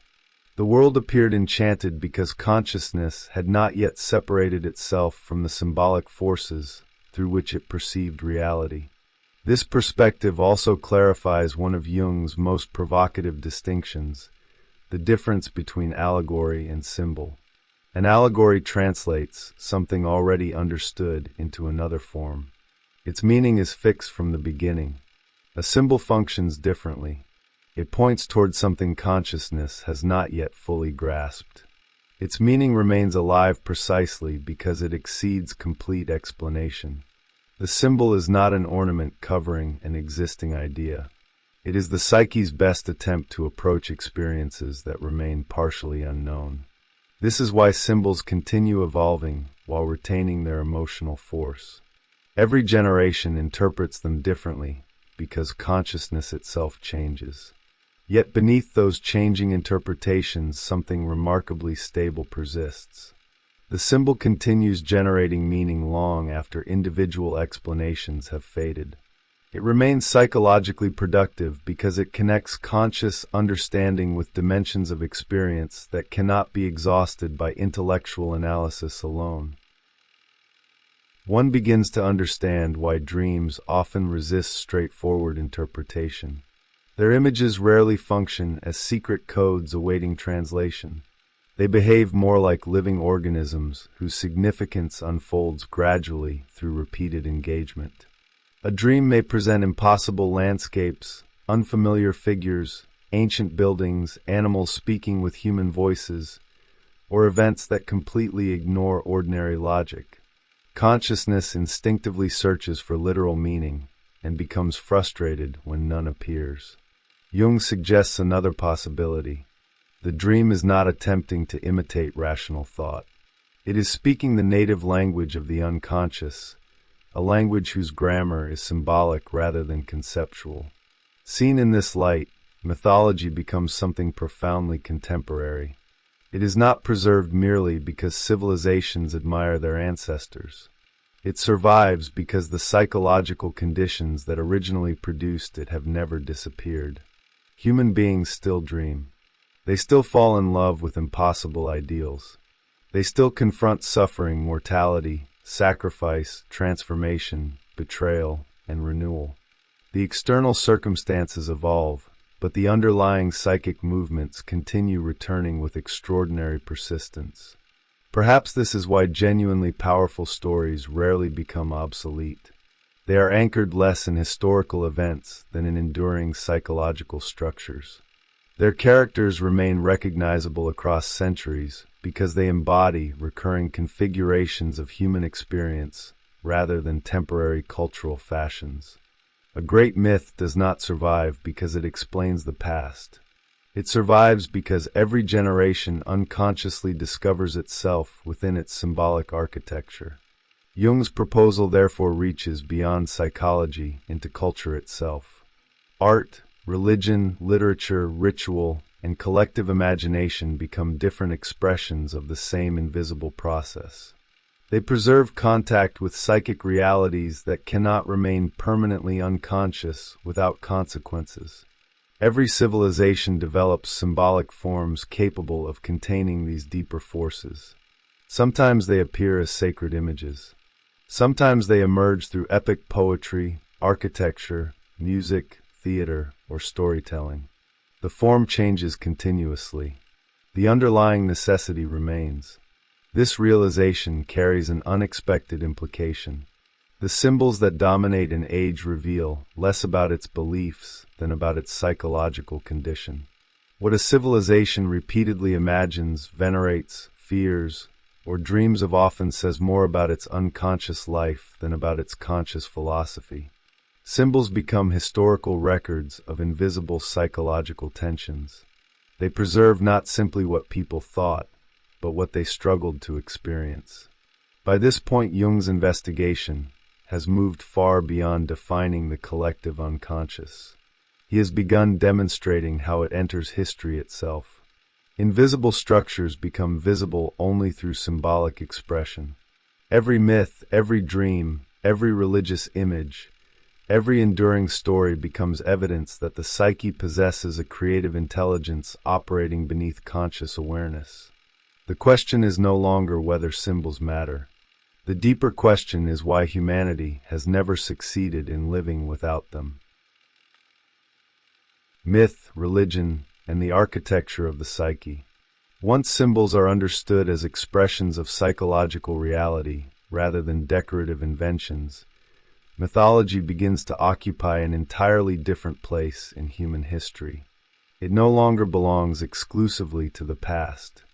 The world appeared enchanted because consciousness had not yet separated itself from the symbolic forces through which it perceived reality. This perspective also clarifies one of Jung's most provocative distinctions, the difference between allegory and symbol. An allegory translates something already understood into another form. Its meaning is fixed from the beginning. A symbol functions differently. It points toward something consciousness has not yet fully grasped. Its meaning remains alive precisely because it exceeds complete explanation. The symbol is not an ornament covering an existing idea. It is the psyche's best attempt to approach experiences that remain partially unknown. This is why symbols continue evolving while retaining their emotional force. Every generation interprets them differently because consciousness itself changes. Yet beneath those changing interpretations, something remarkably stable persists. The symbol continues generating meaning long after individual explanations have faded. It remains psychologically productive because it connects conscious understanding with dimensions of experience that cannot be exhausted by intellectual analysis alone. One begins to understand why dreams often resist straightforward interpretation. Their images rarely function as secret codes awaiting translation. They behave more like living organisms whose significance unfolds gradually through repeated engagement. A dream may present impossible landscapes, unfamiliar figures, ancient buildings, animals speaking with human voices, or events that completely ignore ordinary logic. Consciousness instinctively searches for literal meaning and becomes frustrated when none appears. Jung suggests another possibility. The dream is not attempting to imitate rational thought. It is speaking the native language of the unconscious, a language whose grammar is symbolic rather than conceptual. Seen in this light, mythology becomes something profoundly contemporary. It is not preserved merely because civilizations admire their ancestors. It survives because the psychological conditions that originally produced it have never disappeared. Human beings still dream. They still fall in love with impossible ideals. They still confront suffering, mortality, sacrifice, transformation, betrayal, and renewal. The external circumstances evolve, but the underlying psychic movements continue returning with extraordinary persistence. Perhaps this is why genuinely powerful stories rarely become obsolete. They are anchored less in historical events than in enduring psychological structures. Their characters remain recognizable across centuries because they embody recurring configurations of human experience rather than temporary cultural fashions. A great myth does not survive because it explains the past. It survives because every generation unconsciously discovers itself within its symbolic architecture. Jung's proposal therefore reaches beyond psychology into culture itself. Art, religion, literature, ritual, and collective imagination become different expressions of the same invisible process. They preserve contact with psychic realities that cannot remain permanently unconscious without consequences. Every civilization develops symbolic forms capable of containing these deeper forces. Sometimes they appear as sacred images. Sometimes they emerge through epic poetry, architecture, music, theater, or storytelling. The form changes continuously. the underlying necessity remains. This realization carries an unexpected implication. The symbols that dominate an age reveal less about its beliefs than about its psychological condition. What a civilization repeatedly imagines, venerates, fears, or dreams of often says more about its unconscious life than about its conscious philosophy. Symbols become historical records of invisible psychological tensions. They preserve not simply what people thought, but what they struggled to experience. By this point, Jung's investigation has moved far beyond defining the collective unconscious. He has begun demonstrating how it enters history itself. Invisible structures become visible only through symbolic expression. Every myth, every dream, every religious image, every enduring story becomes evidence that the psyche possesses a creative intelligence operating beneath conscious awareness. The question is no longer whether symbols matter. The deeper question is why humanity has never succeeded in living without them. Myth, religion, and the architecture of the psyche. Once symbols are understood as expressions of psychological reality rather than decorative inventions, mythology begins to occupy an entirely different place in human history. It no longer belongs exclusively to the past,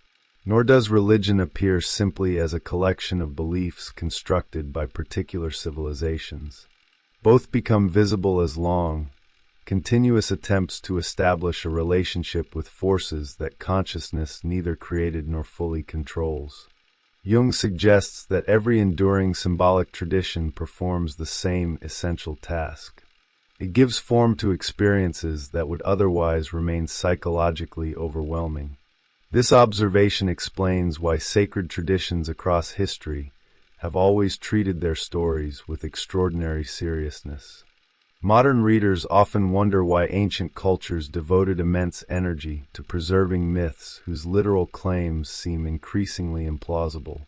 nor does religion appear simply as a collection of beliefs constructed by particular civilizations. Both become visible as long, continuous attempts to establish a relationship with forces that consciousness neither created nor fully controls. Jung suggests that every enduring symbolic tradition performs the same essential task. It gives form to experiences that would otherwise remain psychologically overwhelming. This observation explains why sacred traditions across history have always treated their stories with extraordinary seriousness. Modern readers often wonder why ancient cultures devoted immense energy to preserving myths whose literal claims seem increasingly implausible.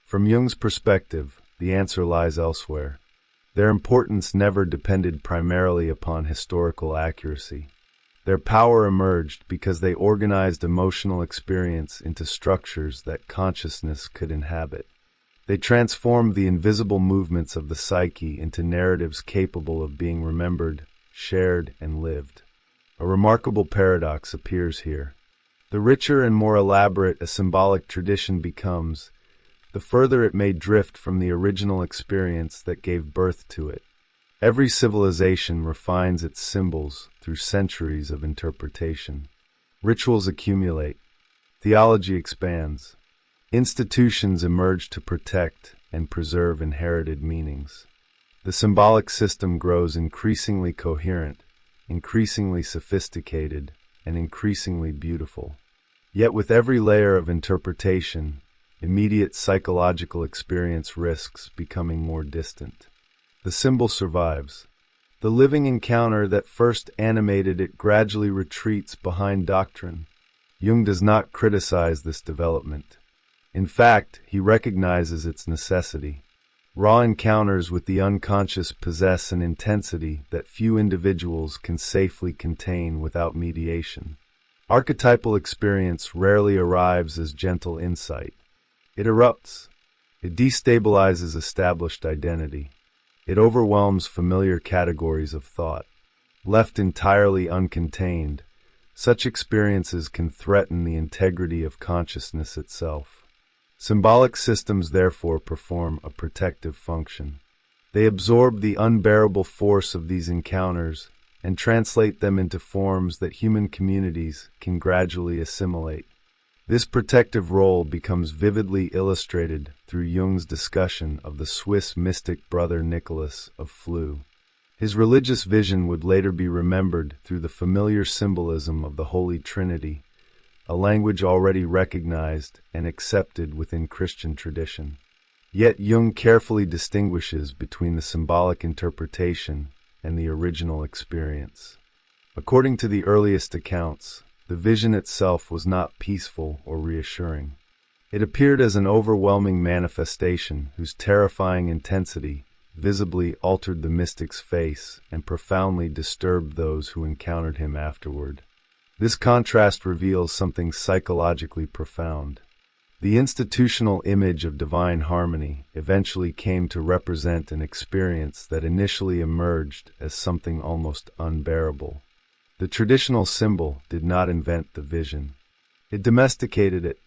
From Jung's perspective, the answer lies elsewhere. Their importance never depended primarily upon historical accuracy. Their power emerged because they organized emotional experience into structures that consciousness could inhabit. They transformed the invisible movements of the psyche into narratives capable of being remembered, shared, and lived. A remarkable paradox appears here. The richer and more elaborate a symbolic tradition becomes, the further it may drift from the original experience that gave birth to it. Every civilization refines its symbols through centuries of interpretation. Rituals accumulate. Theology expands. Institutions emerge to protect and preserve inherited meanings. The symbolic system grows increasingly coherent, increasingly sophisticated, and increasingly beautiful. Yet with every layer of interpretation, immediate psychological experience risks becoming more distant. The symbol survives. The living encounter that first animated it gradually retreats behind doctrine. Jung does not criticize this development. In fact, he recognizes its necessity. Raw encounters with the unconscious possess an intensity that few individuals can safely contain without mediation. Archetypal experience rarely arrives as gentle insight. It erupts. It destabilizes established identity. It overwhelms familiar categories of thought. Left entirely uncontained, such experiences can threaten the integrity of consciousness itself. Symbolic systems therefore perform a protective function. They absorb the unbearable force of these encounters and translate them into forms that human communities can gradually assimilate. This protective role becomes vividly illustrated through Jung's discussion of the Swiss mystic brother Nicholas of Flue. His religious vision would later be remembered through the familiar symbolism of the Holy Trinity, a language already recognized and accepted within Christian tradition. Yet Jung carefully distinguishes between the symbolic interpretation and the original experience. According to the earliest accounts, the vision itself was not peaceful or reassuring. It appeared as an overwhelming manifestation whose terrifying intensity visibly altered the mystic's face and profoundly disturbed those who encountered him afterward. This contrast reveals something psychologically profound. The institutional image of divine harmony eventually came to represent an experience that initially emerged as something almost unbearable. The traditional symbol did not invent the vision. It domesticated it.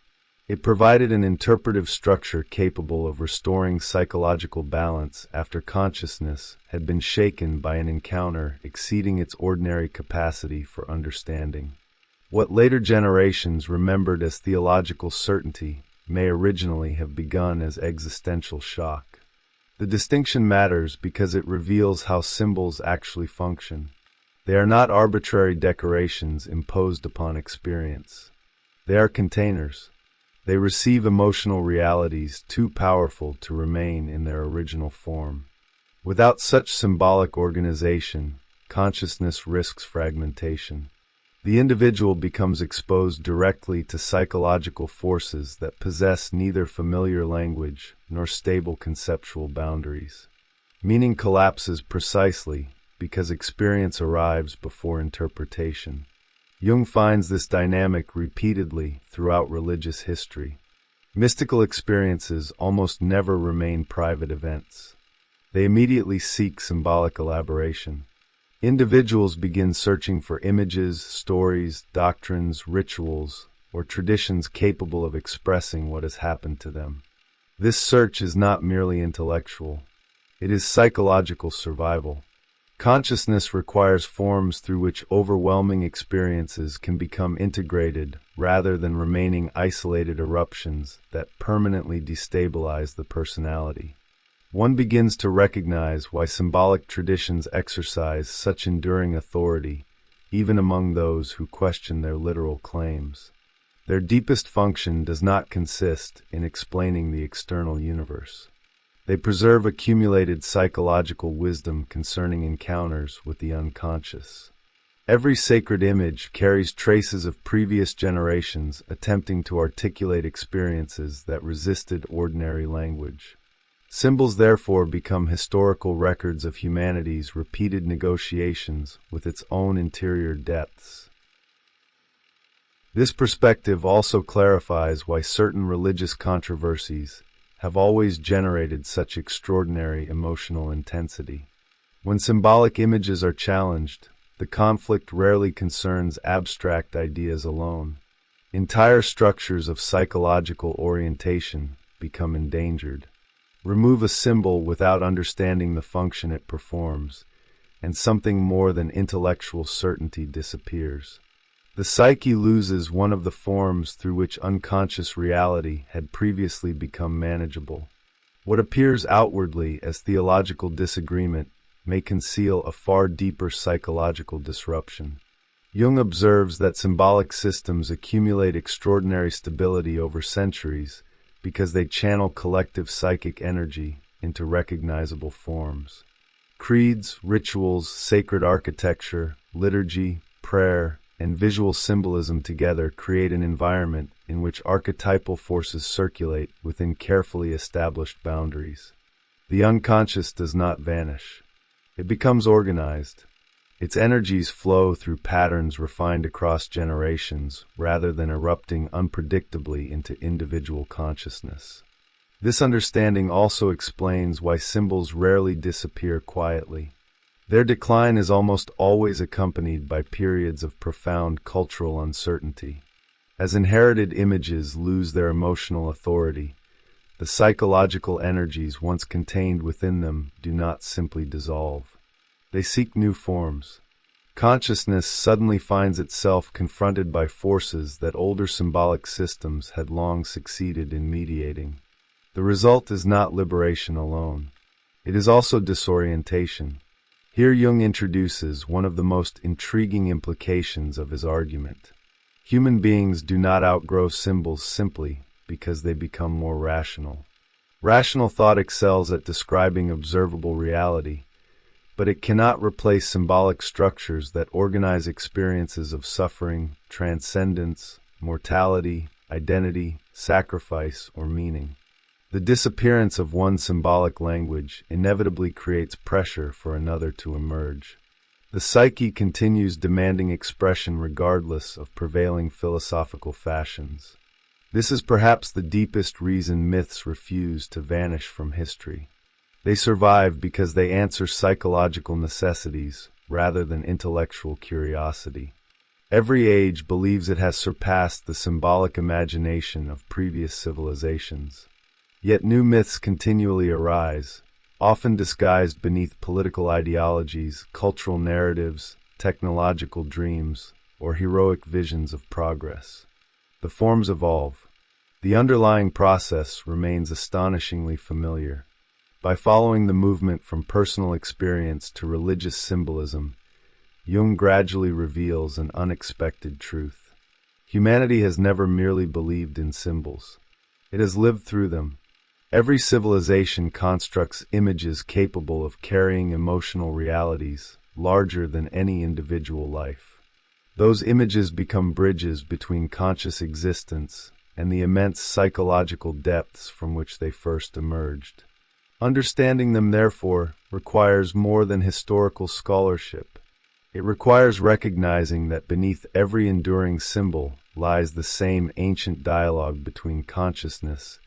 It provided an interpretive structure capable of restoring psychological balance after consciousness had been shaken by an encounter exceeding its ordinary capacity for understanding. What later generations remembered as theological certainty may originally have begun as existential shock. The distinction matters because it reveals how symbols actually function. They are not arbitrary decorations imposed upon experience. They are containers. They receive emotional realities too powerful to remain in their original form. Without such symbolic organization, consciousness risks fragmentation. The individual becomes exposed directly to psychological forces that possess neither familiar language nor stable conceptual boundaries. Meaning collapses precisely because experience arrives before interpretation. Jung finds this dynamic repeatedly throughout religious history. Mystical experiences almost never remain private events. They immediately seek symbolic elaboration. Individuals begin searching for images, stories, doctrines, rituals, or traditions capable of expressing what has happened to them. This search is not merely intellectual. It is psychological survival. Consciousness requires forms through which overwhelming experiences can become integrated rather than remaining isolated eruptions that permanently destabilize the personality. One begins to recognize why symbolic traditions exercise such enduring authority, even among those who question their literal claims. Their deepest function does not consist in explaining the external universe. They preserve accumulated psychological wisdom concerning encounters with the unconscious. Every sacred image carries traces of previous generations attempting to articulate experiences that resisted ordinary language. Symbols therefore become historical records of humanity's repeated negotiations with its own interior depths. This perspective also clarifies why certain religious controversies have always generated such extraordinary emotional intensity. When symbolic images are challenged, the conflict rarely concerns abstract ideas alone. Entire structures of psychological orientation become endangered. Remove a symbol without understanding the function it performs, and something more than intellectual certainty disappears. The psyche loses one of the forms through which unconscious reality had previously become manageable. What appears outwardly as theological disagreement may conceal a far deeper psychological disruption. Jung observes that symbolic systems accumulate extraordinary stability over centuries because they channel collective psychic energy into recognizable forms. Creeds, rituals, sacred architecture, liturgy, prayer, and visual symbolism together create an environment in which archetypal forces circulate within carefully established boundaries. The unconscious does not vanish. It becomes organized. Its energies flow through patterns refined across generations rather than erupting unpredictably into individual consciousness. This understanding also explains why symbols rarely disappear quietly. Their decline is almost always accompanied by periods of profound cultural uncertainty. As inherited images lose their emotional authority, the psychological energies once contained within them do not simply dissolve. They seek new forms. Consciousness suddenly finds itself confronted by forces that older symbolic systems had long succeeded in mediating. The result is not liberation alone. It is also disorientation. Here Jung introduces one of the most intriguing implications of his argument. Human beings do not outgrow symbols simply because they become more rational. Rational thought excels at describing observable reality, but it cannot replace symbolic structures that organize experiences of suffering, transcendence, mortality, identity, sacrifice, or meaning. The disappearance of one symbolic language inevitably creates pressure for another to emerge. The psyche continues demanding expression regardless of prevailing philosophical fashions. This is perhaps the deepest reason myths refuse to vanish from history. They survive because they answer psychological necessities rather than intellectual curiosity. Every age believes it has surpassed the symbolic imagination of previous civilizations. Yet new myths continually arise, often disguised beneath political ideologies, cultural narratives, technological dreams, or heroic visions of progress. The forms evolve. The underlying process remains astonishingly familiar. By following the movement from personal experience to religious symbolism, Jung gradually reveals an unexpected truth. Humanity has never merely believed in symbols. It has lived through them. Every civilization constructs images capable of carrying emotional realities larger than any individual life. Those images become bridges between conscious existence and the immense psychological depths from which they first emerged. Understanding them, therefore, requires more than historical scholarship. It requires recognizing that beneath every enduring symbol lies the same ancient dialogue between consciousness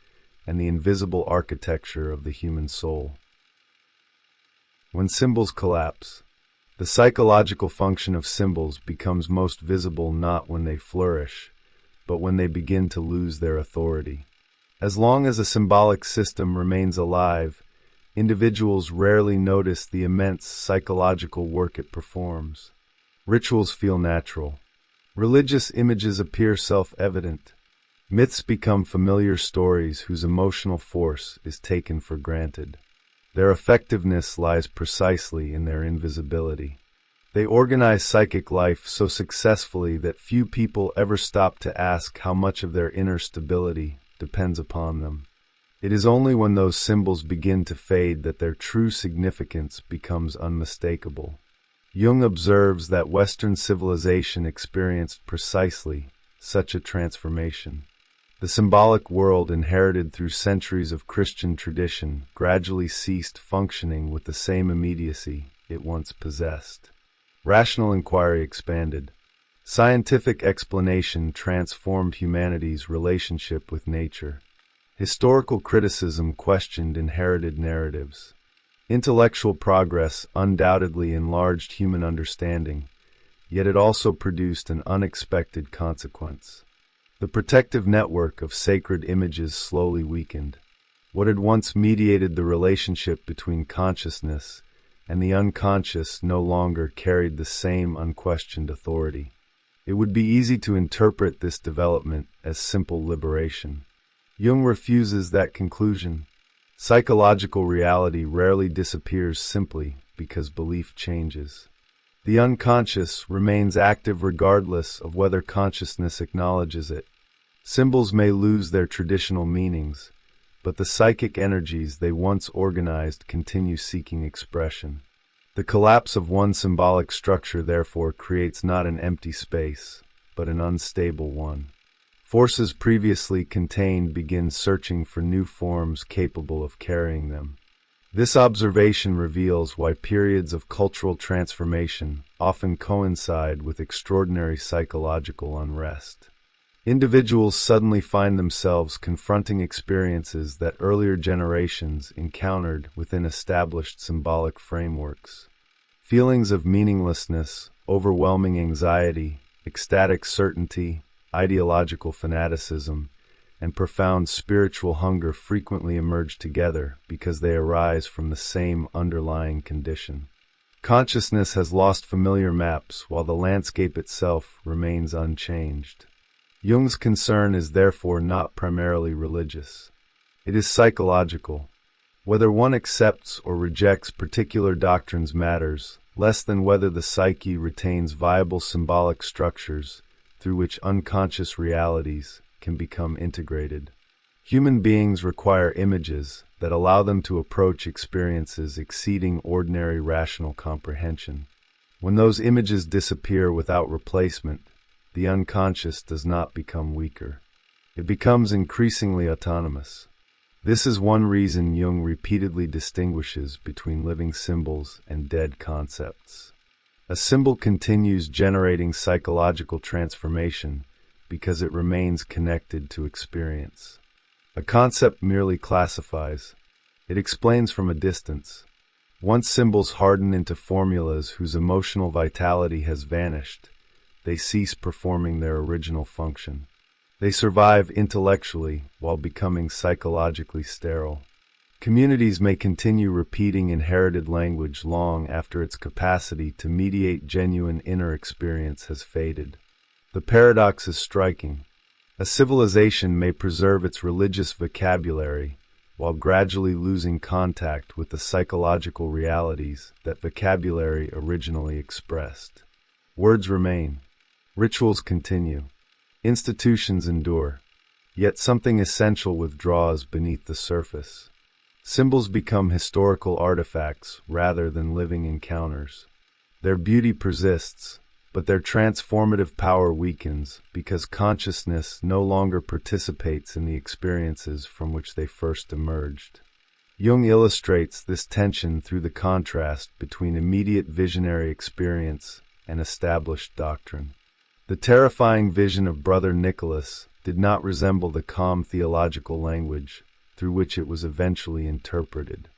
and the invisible architecture of the human soul. When symbols collapse, the psychological function of symbols becomes most visible not when they flourish, but when they begin to lose their authority. As long as a symbolic system remains alive, individuals rarely notice the immense psychological work it performs. Rituals feel natural. Religious images appear self-evident. Myths become familiar stories whose emotional force is taken for granted. Their effectiveness lies precisely in their invisibility. They organize psychic life so successfully that few people ever stop to ask how much of their inner stability depends upon them. It is only when those symbols begin to fade that their true significance becomes unmistakable. Jung observes that Western civilization experienced precisely such a transformation. The symbolic world inherited through centuries of Christian tradition gradually ceased functioning with the same immediacy it once possessed. Rational inquiry expanded. Scientific explanation transformed humanity's relationship with nature. Historical criticism questioned inherited narratives. Intellectual progress undoubtedly enlarged human understanding, yet it also produced an unexpected consequence. The protective network of sacred images slowly weakened. What had once mediated the relationship between consciousness and the unconscious no longer carried the same unquestioned authority. It would be easy to interpret this development as simple liberation. Jung refuses that conclusion. Psychological reality rarely disappears simply because belief changes. The unconscious remains active regardless of whether consciousness acknowledges it. Symbols may lose their traditional meanings, but the psychic energies they once organized continue seeking expression. The collapse of one symbolic structure, therefore, creates not an empty space, but an unstable one. Forces previously contained begin searching for new forms capable of carrying them. This observation reveals why periods of cultural transformation often coincide with extraordinary psychological unrest. Individuals suddenly find themselves confronting experiences that earlier generations encountered within established symbolic frameworks. Feelings of meaninglessness, overwhelming anxiety, ecstatic certainty, ideological fanaticism, and profound spiritual hunger frequently emerge together because they arise from the same underlying condition. Consciousness has lost familiar maps while the landscape itself remains unchanged. Jung's concern is therefore not primarily religious. It is psychological. Whether one accepts or rejects particular doctrines matters less than whether the psyche retains viable symbolic structures through which unconscious realities can become integrated. Human beings require images that allow them to approach experiences exceeding ordinary rational comprehension. When those images disappear without replacement, the unconscious does not become weaker. It becomes increasingly autonomous. This is one reason Jung repeatedly distinguishes between living symbols and dead concepts. A symbol continues generating psychological transformation because it remains connected to experience. A concept merely classifies. It explains from a distance. Once symbols harden into formulas whose emotional vitality has vanished, they cease performing their original function. They survive intellectually while becoming psychologically sterile. Communities may continue repeating inherited language long after its capacity to mediate genuine inner experience has faded. The paradox is striking. A civilization may preserve its religious vocabulary while gradually losing contact with the psychological realities that vocabulary originally expressed. Words remain. Rituals continue. Institutions endure. Yet something essential withdraws beneath the surface. Symbols become historical artifacts rather than living encounters. Their beauty persists, but their transformative power weakens because consciousness no longer participates in the experiences from which they first emerged. Jung illustrates this tension through the contrast between immediate visionary experience and established doctrine. The terrifying vision of Brother Nicholas did not resemble the calm theological language through which it was eventually interpreted.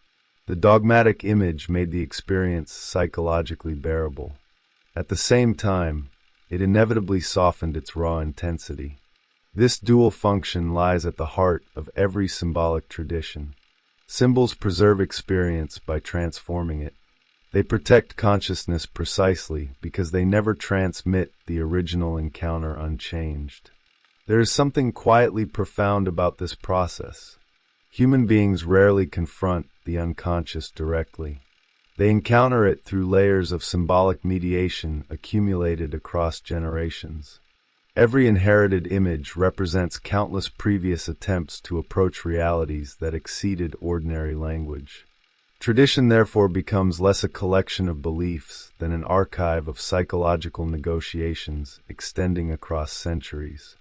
The dogmatic image made the experience psychologically bearable. At the same time, it inevitably softened its raw intensity. This dual function lies at the heart of every symbolic tradition. Symbols preserve experience by transforming it. They protect consciousness precisely because they never transmit the original encounter unchanged. There is something quietly profound about this process. Human beings rarely confront the unconscious directly. They encounter it through layers of symbolic mediation accumulated across generations. Every inherited image represents countless previous attempts to approach realities that exceeded ordinary language. Tradition therefore becomes less a collection of beliefs than an archive of psychological negotiations extending across centuries.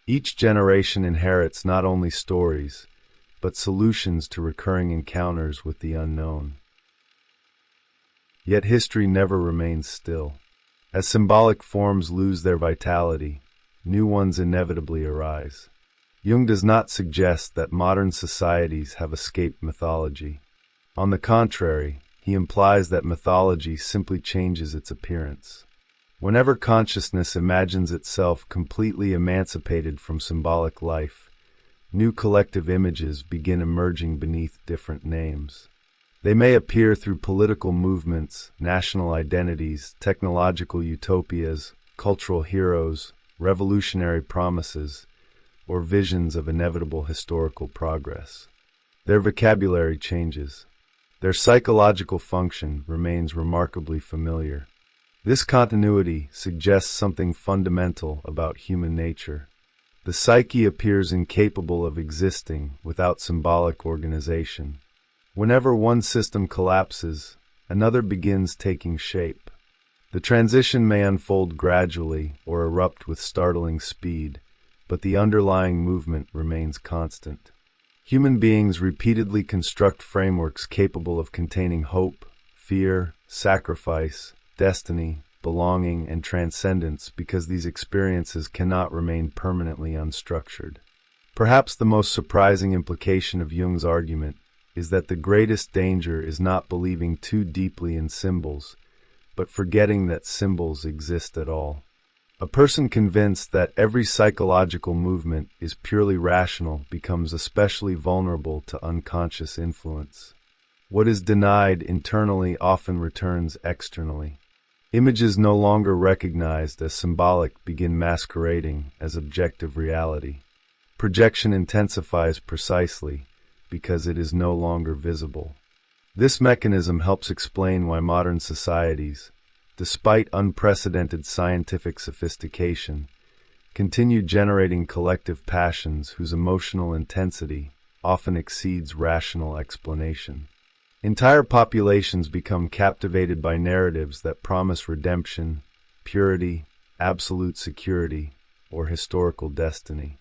Each generation inherits not only stories, but solutions to recurring encounters with the unknown. Yet history never remains still. As symbolic forms lose their vitality, new ones inevitably arise. Jung does not suggest that modern societies have escaped mythology. On the contrary, he implies that mythology simply changes its appearance. Whenever consciousness imagines itself completely emancipated from symbolic life, new collective images begin emerging beneath different names. They may appear through political movements, national identities, technological utopias, cultural heroes, revolutionary promises, or visions of inevitable historical progress. Their vocabulary changes. Their psychological function remains remarkably familiar. This continuity suggests something fundamental about human nature. The psyche appears incapable of existing without symbolic organization. Whenever one system collapses, another begins taking shape. The transition may unfold gradually or erupt with startling speed, but the underlying movement remains constant. Human beings repeatedly construct frameworks capable of containing hope, fear, sacrifice, destiny, belonging, and transcendence because these experiences cannot remain permanently unstructured. Perhaps the most surprising implication of Jung's argument is that the greatest danger is not believing too deeply in symbols, but forgetting that symbols exist at all. A person convinced that every psychological movement is purely rational becomes especially vulnerable to unconscious influence. What is denied internally often returns externally. Images no longer recognized as symbolic begin masquerading as objective reality. Projection intensifies precisely because it is no longer visible. This mechanism helps explain why modern societies, despite unprecedented scientific sophistication, continue generating collective passions whose emotional intensity often exceeds rational explanation. Entire populations become captivated by narratives that promise redemption, purity, absolute security, or historical destiny.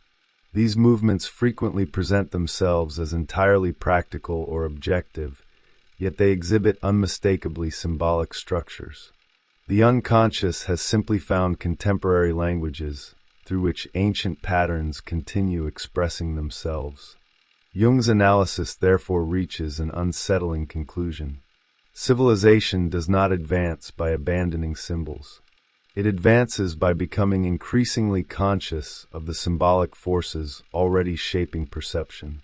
These movements frequently present themselves as entirely practical or objective, yet they exhibit unmistakably symbolic structures. The unconscious has simply found contemporary languages through which ancient patterns continue expressing themselves. Jung's analysis therefore reaches an unsettling conclusion. Civilization does not advance by abandoning symbols. It advances by becoming increasingly conscious of the symbolic forces already shaping perception.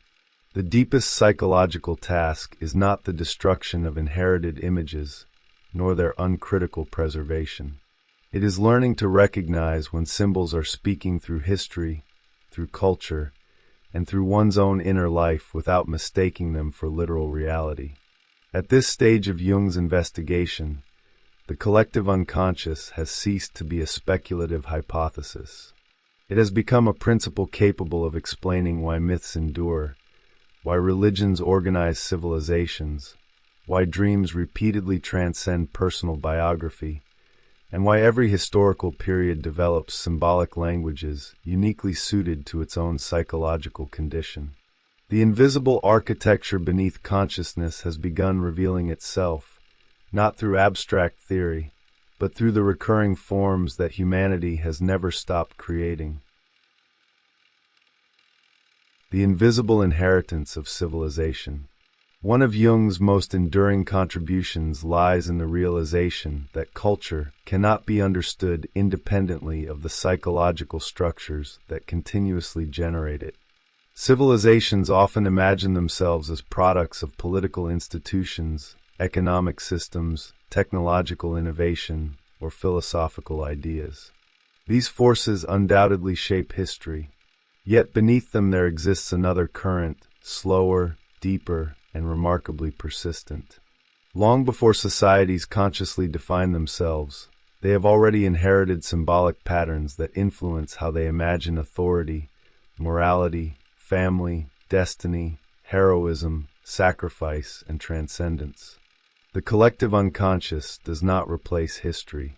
The deepest psychological task is not the destruction of inherited images, nor their uncritical preservation. It is learning to recognize when symbols are speaking through history, through culture, and through one's own inner life without mistaking them for literal reality. At this stage of Jung's investigation, the collective unconscious has ceased to be a speculative hypothesis. It has become a principle capable of explaining why myths endure, why religions organize civilizations, why dreams repeatedly transcend personal biography, and why every historical period develops symbolic languages uniquely suited to its own psychological condition. The invisible architecture beneath consciousness has begun revealing itself, not through abstract theory, but through the recurring forms that humanity has never stopped creating. The invisible inheritance of civilization. One of Jung's most enduring contributions lies in the realization that culture cannot be understood independently of the psychological structures that continuously generate it. Civilizations often imagine themselves as products of political institutions, economic systems, technological innovation, or philosophical ideas. These forces undoubtedly shape history, yet beneath them there exists another current, slower, deeper, and remarkably persistent. Long before societies consciously define themselves, they have already inherited symbolic patterns that influence how they imagine authority, morality, family, destiny, heroism, sacrifice, and transcendence. The collective unconscious does not replace history.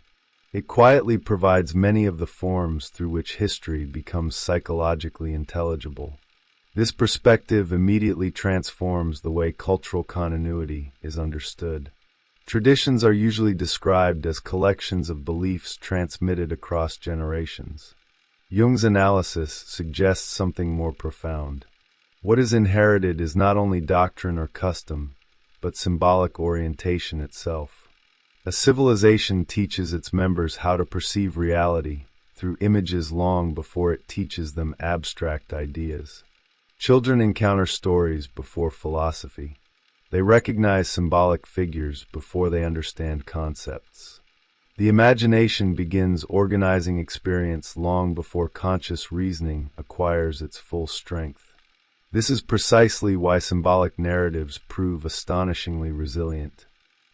It quietly provides many of the forms through which history becomes psychologically intelligible. This perspective immediately transforms the way cultural continuity is understood. Traditions are usually described as collections of beliefs transmitted across generations. Jung's analysis suggests something more profound. What is inherited is not only doctrine or custom, but symbolic orientation itself. A civilization teaches its members how to perceive reality through images long before it teaches them abstract ideas. Children encounter stories before philosophy. They recognize symbolic figures before they understand concepts. The imagination begins organizing experience long before conscious reasoning acquires its full strength. This is precisely why symbolic narratives prove astonishingly resilient.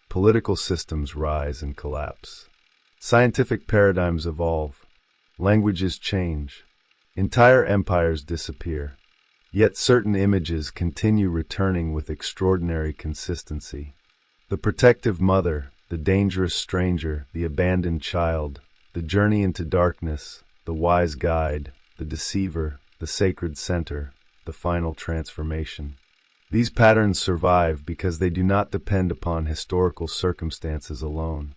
Political systems rise and collapse. Scientific paradigms evolve. Languages change. Entire empires disappear. Yet certain images continue returning with extraordinary consistency. The protective mother, the dangerous stranger, the abandoned child, the journey into darkness, the wise guide, the deceiver, the sacred center, the final transformation. These patterns survive because they do not depend upon historical circumstances alone.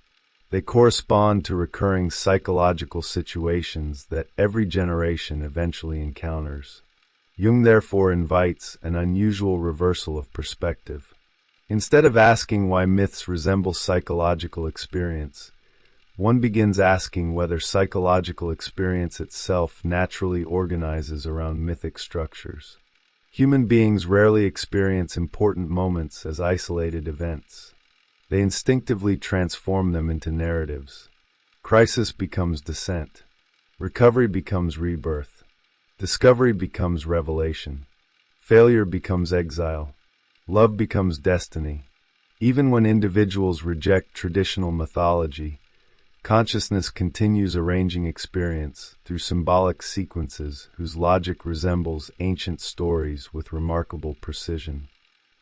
They correspond to recurring psychological situations that every generation eventually encounters. Jung therefore invites an unusual reversal of perspective. Instead of asking why myths resemble psychological experience, one begins asking whether psychological experience itself naturally organizes around mythic structures. Human beings rarely experience important moments as isolated events. They instinctively transform them into narratives. Crisis becomes descent. Recovery becomes rebirth. Discovery becomes revelation. Failure becomes exile. Love becomes destiny. Even when individuals reject traditional mythology, consciousness continues arranging experience through symbolic sequences whose logic resembles ancient stories with remarkable precision.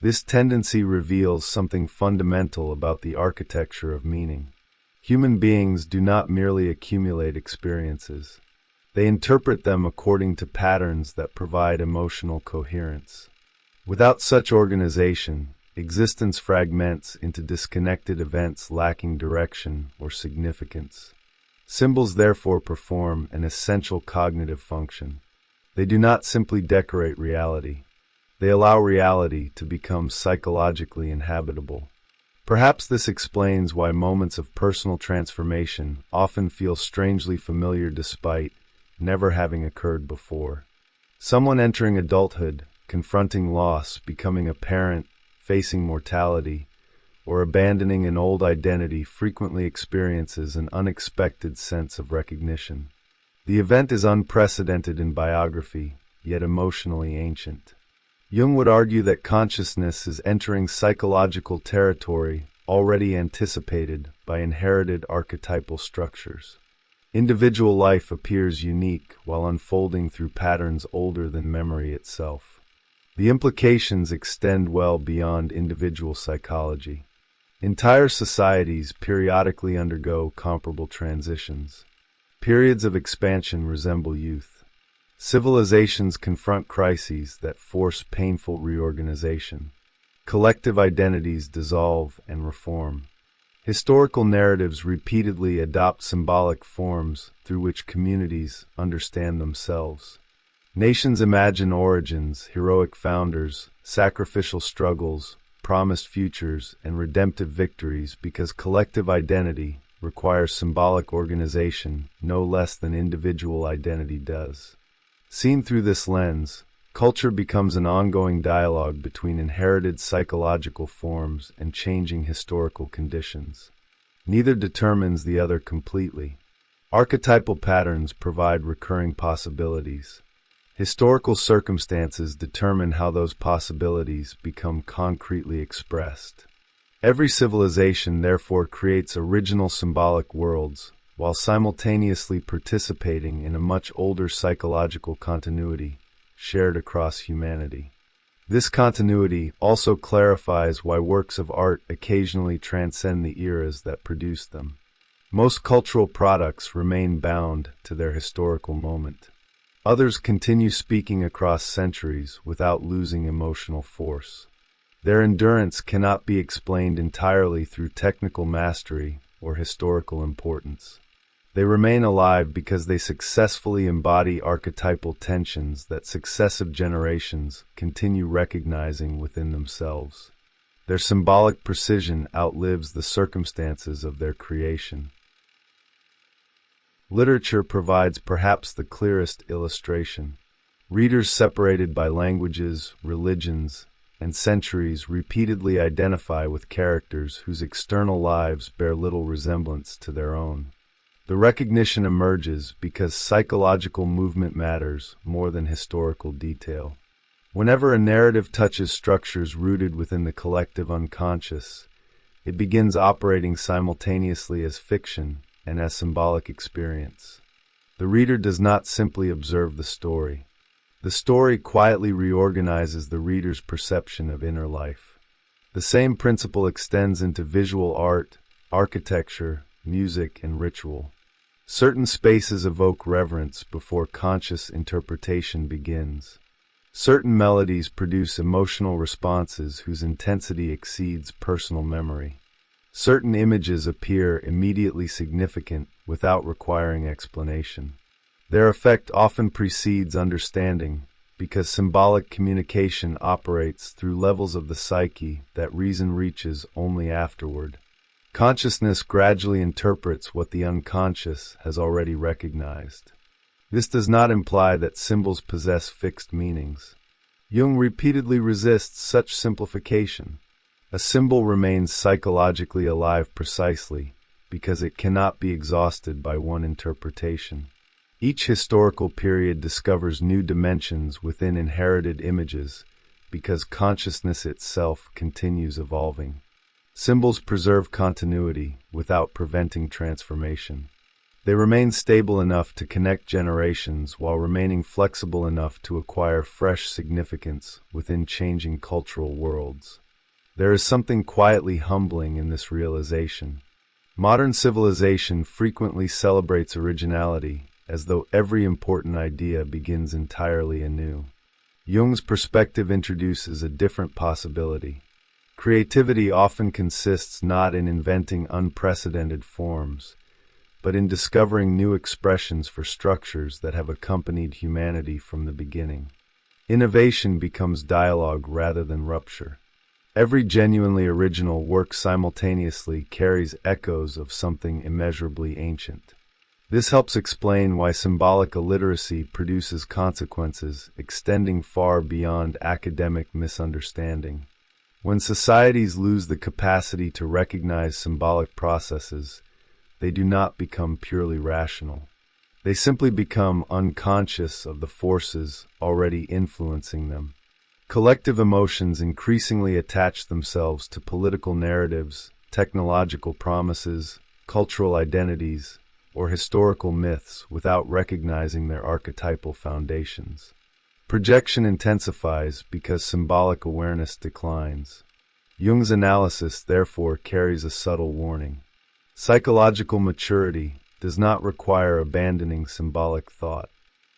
This tendency reveals something fundamental about the architecture of meaning. Human beings do not merely accumulate experiences. They interpret them according to patterns that provide emotional coherence. Without such organization, existence fragments into disconnected events lacking direction or significance. Symbols therefore perform an essential cognitive function. They do not simply decorate reality. They allow reality to become psychologically inhabitable. Perhaps this explains why moments of personal transformation often feel strangely familiar despite never having occurred before. Someone entering adulthood, confronting loss, becoming a parent, facing mortality, or abandoning an old identity frequently experiences an unexpected sense of recognition. The event is unprecedented in biography, yet emotionally ancient. Jung would argue that consciousness is entering psychological territory already anticipated by inherited archetypal structures. Individual life appears unique while unfolding through patterns older than memory itself. The implications extend well beyond individual psychology. Entire societies periodically undergo comparable transitions. Periods of expansion resemble youth. Civilizations confront crises that force painful reorganization. Collective identities dissolve and reform. Historical narratives repeatedly adopt symbolic forms through which communities understand themselves. Nations imagine origins, heroic founders, sacrificial struggles, promised futures, and redemptive victories because collective identity requires symbolic organization no less than individual identity does. Seen through this lens, culture becomes an ongoing dialogue between inherited psychological forms and changing historical conditions. Neither determines the other completely. Archetypal patterns provide recurring possibilities. Historical circumstances determine how those possibilities become concretely expressed. Every civilization therefore creates original symbolic worlds, while simultaneously participating in a much older psychological continuity shared across humanity. This continuity also clarifies why works of art occasionally transcend the eras that produced them. Most cultural products remain bound to their historical moment. Others continue speaking across centuries without losing emotional force. Their endurance cannot be explained entirely through technical mastery or historical importance. They remain alive because they successfully embody archetypal tensions that successive generations continue recognizing within themselves. Their symbolic precision outlives the circumstances of their creation. Literature provides perhaps the clearest illustration. Readers separated by languages, religions, and centuries repeatedly identify with characters whose external lives bear little resemblance to their own. The recognition emerges because psychological movement matters more than historical detail. Whenever a narrative touches structures rooted within the collective unconscious, it begins operating simultaneously as fiction and as symbolic experience. The reader does not simply observe the story. The story quietly reorganizes the reader's perception of inner life. The same principle extends into visual art, architecture, music, and ritual. Certain spaces evoke reverence before conscious interpretation begins. Certain melodies produce emotional responses whose intensity exceeds personal memory. Certain images appear immediately significant without requiring explanation. Their effect often precedes understanding because symbolic communication operates through levels of the psyche that reason reaches only afterward. Consciousness gradually interprets what the unconscious has already recognized. This does not imply that symbols possess fixed meanings. Jung repeatedly resists such simplification. A symbol remains psychologically alive precisely because it cannot be exhausted by one interpretation. Each historical period discovers new dimensions within inherited images because consciousness itself continues evolving. Symbols preserve continuity without preventing transformation. They remain stable enough to connect generations while remaining flexible enough to acquire fresh significance within changing cultural worlds. There is something quietly humbling in this realization. Modern civilization frequently celebrates originality as though every important idea begins entirely anew. Jung's perspective introduces a different possibility. Creativity often consists not in inventing unprecedented forms, but in discovering new expressions for structures that have accompanied humanity from the beginning. Innovation becomes dialogue rather than rupture. Every genuinely original work simultaneously carries echoes of something immeasurably ancient. This helps explain why symbolic illiteracy produces consequences extending far beyond academic misunderstanding. When societies lose the capacity to recognize symbolic processes, they do not become purely rational. They simply become unconscious of the forces already influencing them. Collective emotions increasingly attach themselves to political narratives, technological promises, cultural identities, or historical myths without recognizing their archetypal foundations. Projection intensifies because symbolic awareness declines. Jung's analysis therefore carries a subtle warning. Psychological maturity does not require abandoning symbolic thought.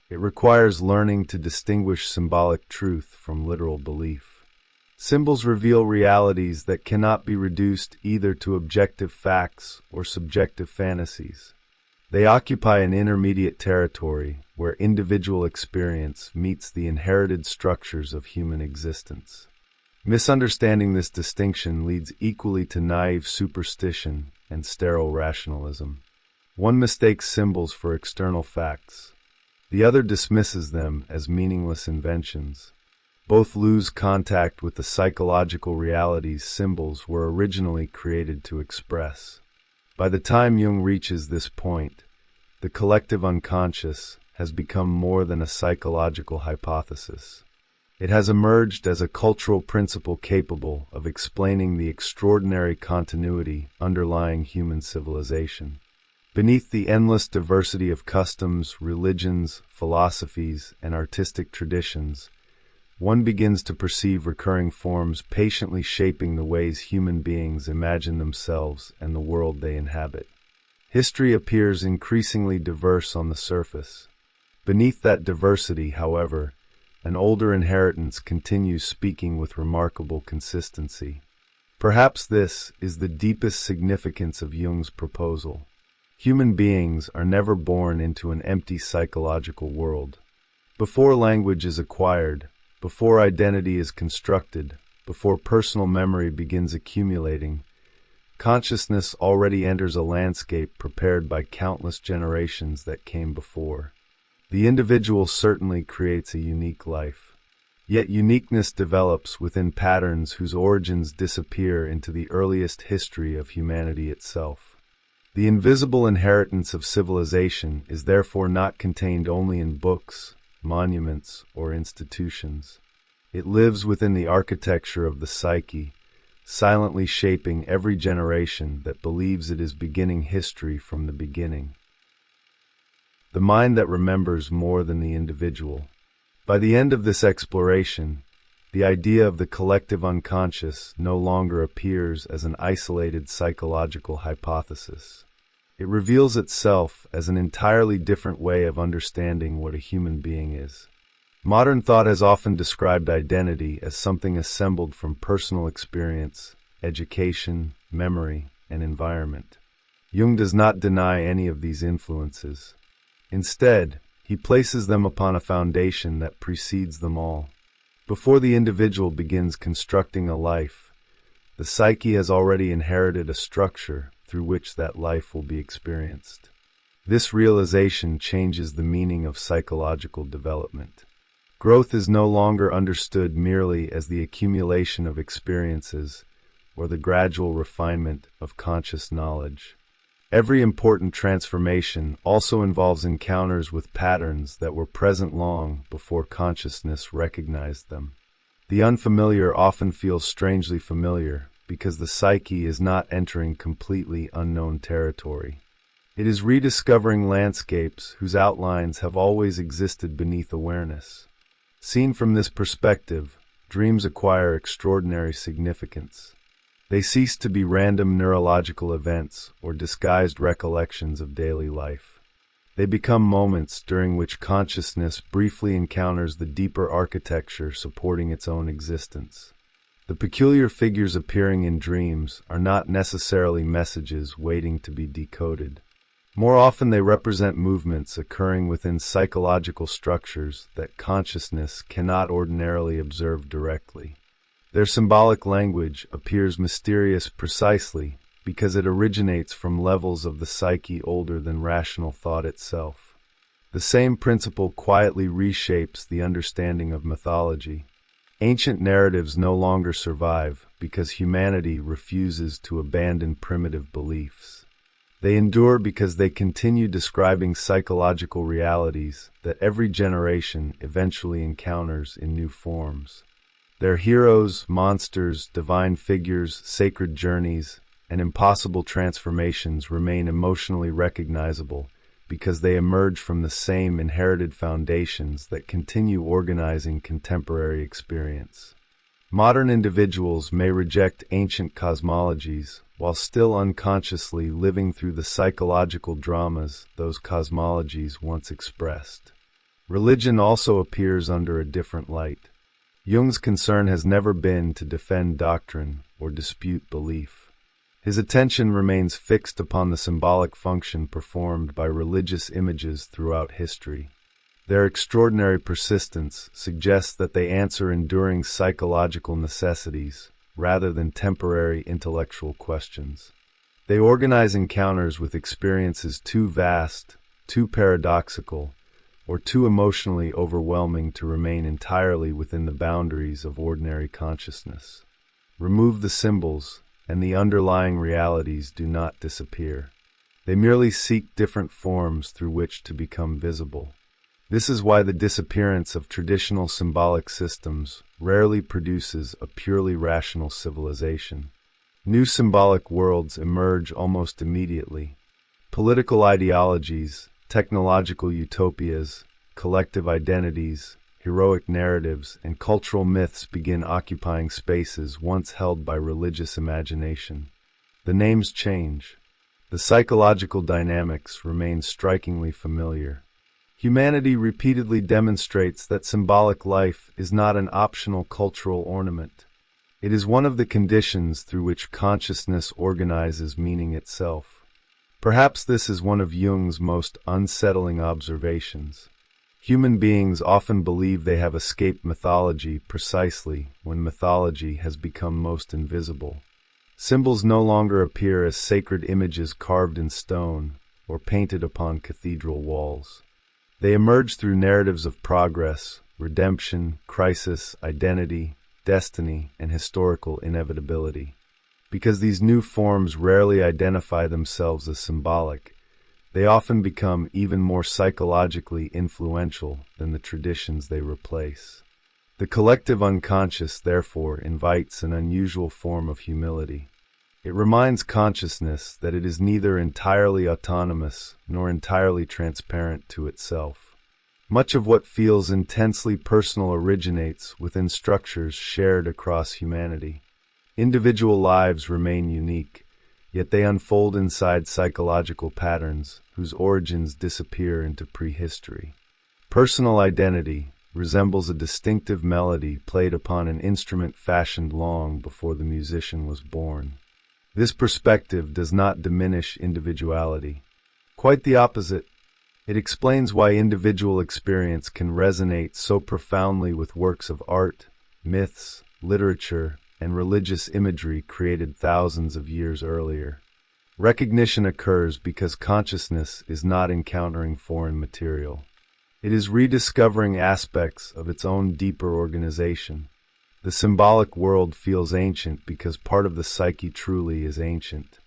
It requires learning to distinguish symbolic truth from literal belief. Symbols reveal realities that cannot be reduced either to objective facts or subjective fantasies. They occupy an intermediate territory where individual experience meets the inherited structures of human existence. Misunderstanding this distinction leads equally to naive superstition and sterile rationalism. One mistakes symbols for external facts. The other dismisses them as meaningless inventions. Both lose contact with the psychological realities symbols were originally created to express. By the time Jung reaches this point, the collective unconscious has become more than a psychological hypothesis. It has emerged as a cultural principle capable of explaining the extraordinary continuity underlying human civilization. Beneath the endless diversity of customs, religions, philosophies, and artistic traditions, one begins to perceive recurring forms patiently shaping the ways human beings imagine themselves and the world they inhabit. History appears increasingly diverse on the surface. Beneath that diversity, however, an older inheritance continues speaking with remarkable consistency. Perhaps this is the deepest significance of Jung's proposal. Human beings are never born into an empty psychological world. Before language is acquired, before identity is constructed, before personal memory begins accumulating, consciousness already enters a landscape prepared by countless generations that came before. The individual certainly creates a unique life. Yet uniqueness develops within patterns whose origins disappear into the earliest history of humanity itself. The invisible inheritance of civilization is therefore not contained only in books, monuments, or institutions. It lives within the architecture of the psyche, silently shaping every generation that believes it is beginning history from the beginning. The mind that remembers more than the individual. By the end of this exploration, the idea of the collective unconscious no longer appears as an isolated psychological hypothesis. It reveals itself as an entirely different way of understanding what a human being is. Modern thought has often described identity as something assembled from personal experience, education, memory, and environment. Jung does not deny any of these influences. Instead, he places them upon a foundation that precedes them all. Before the individual begins constructing a life, the psyche has already inherited a structure through which that life will be experienced. This realization changes the meaning of psychological development. Growth is no longer understood merely as the accumulation of experiences or the gradual refinement of conscious knowledge. Every important transformation also involves encounters with patterns that were present long before consciousness recognized them. The unfamiliar often feels strangely familiar because the psyche is not entering completely unknown territory. It is rediscovering landscapes whose outlines have always existed beneath awareness. Seen from this perspective, dreams acquire extraordinary significance. They cease to be random neurological events or disguised recollections of daily life. They become moments during which consciousness briefly encounters the deeper architecture supporting its own existence. The peculiar figures appearing in dreams are not necessarily messages waiting to be decoded. More often they represent movements occurring within psychological structures that consciousness cannot ordinarily observe directly. Their symbolic language appears mysterious precisely because it originates from levels of the psyche older than rational thought itself. The same principle quietly reshapes the understanding of mythology. Ancient narratives no longer survive because humanity refuses to abandon primitive beliefs. They endure because they continue describing psychological realities that every generation eventually encounters in new forms. Their heroes, monsters, divine figures, sacred journeys, and impossible transformations remain emotionally recognizable because they emerge from the same inherited foundations that continue organizing contemporary experience. Modern individuals may reject ancient cosmologies while still unconsciously living through the psychological dramas those cosmologies once expressed. Religion also appears under a different light. Jung's concern has never been to defend doctrine or dispute belief. His attention remains fixed upon the symbolic function performed by religious images throughout history. Their extraordinary persistence suggests that they answer enduring psychological necessities rather than temporary intellectual questions. They organize encounters with experiences too vast, too paradoxical, or too emotionally overwhelming to remain entirely within the boundaries of ordinary consciousness. Remove the symbols, and the underlying realities do not disappear. They merely seek different forms through which to become visible. This is why the disappearance of traditional symbolic systems rarely produces a purely rational civilization. New symbolic worlds emerge almost immediately. Political ideologies, technological utopias, collective identities, heroic narratives, and cultural myths begin occupying spaces once held by religious imagination. The names change. The psychological dynamics remain strikingly familiar. Humanity repeatedly demonstrates that symbolic life is not an optional cultural ornament. It is one of the conditions through which consciousness organizes meaning itself. Perhaps this is one of Jung's most unsettling observations. Human beings often believe they have escaped mythology precisely when mythology has become most invisible. Symbols no longer appear as sacred images carved in stone or painted upon cathedral walls. They emerge through narratives of progress, redemption, crisis, identity, destiny, and historical inevitability. Because these new forms rarely identify themselves as symbolic, they often become even more psychologically influential than the traditions they replace. The collective unconscious, therefore, invites an unusual form of humility. It reminds consciousness that it is neither entirely autonomous nor entirely transparent to itself. Much of what feels intensely personal originates within structures shared across humanity. Individual lives remain unique, yet they unfold inside psychological patterns whose origins disappear into prehistory. Personal identity resembles a distinctive melody played upon an instrument fashioned long before the musician was born. This perspective does not diminish individuality. Quite the opposite. It explains why individual experience can resonate so profoundly with works of art, myths, literature, and religious imagery created thousands of years earlier. Recognition occurs because consciousness is not encountering foreign material. It is rediscovering aspects of its own deeper organization. The symbolic world feels ancient because part of the psyche truly is ancient.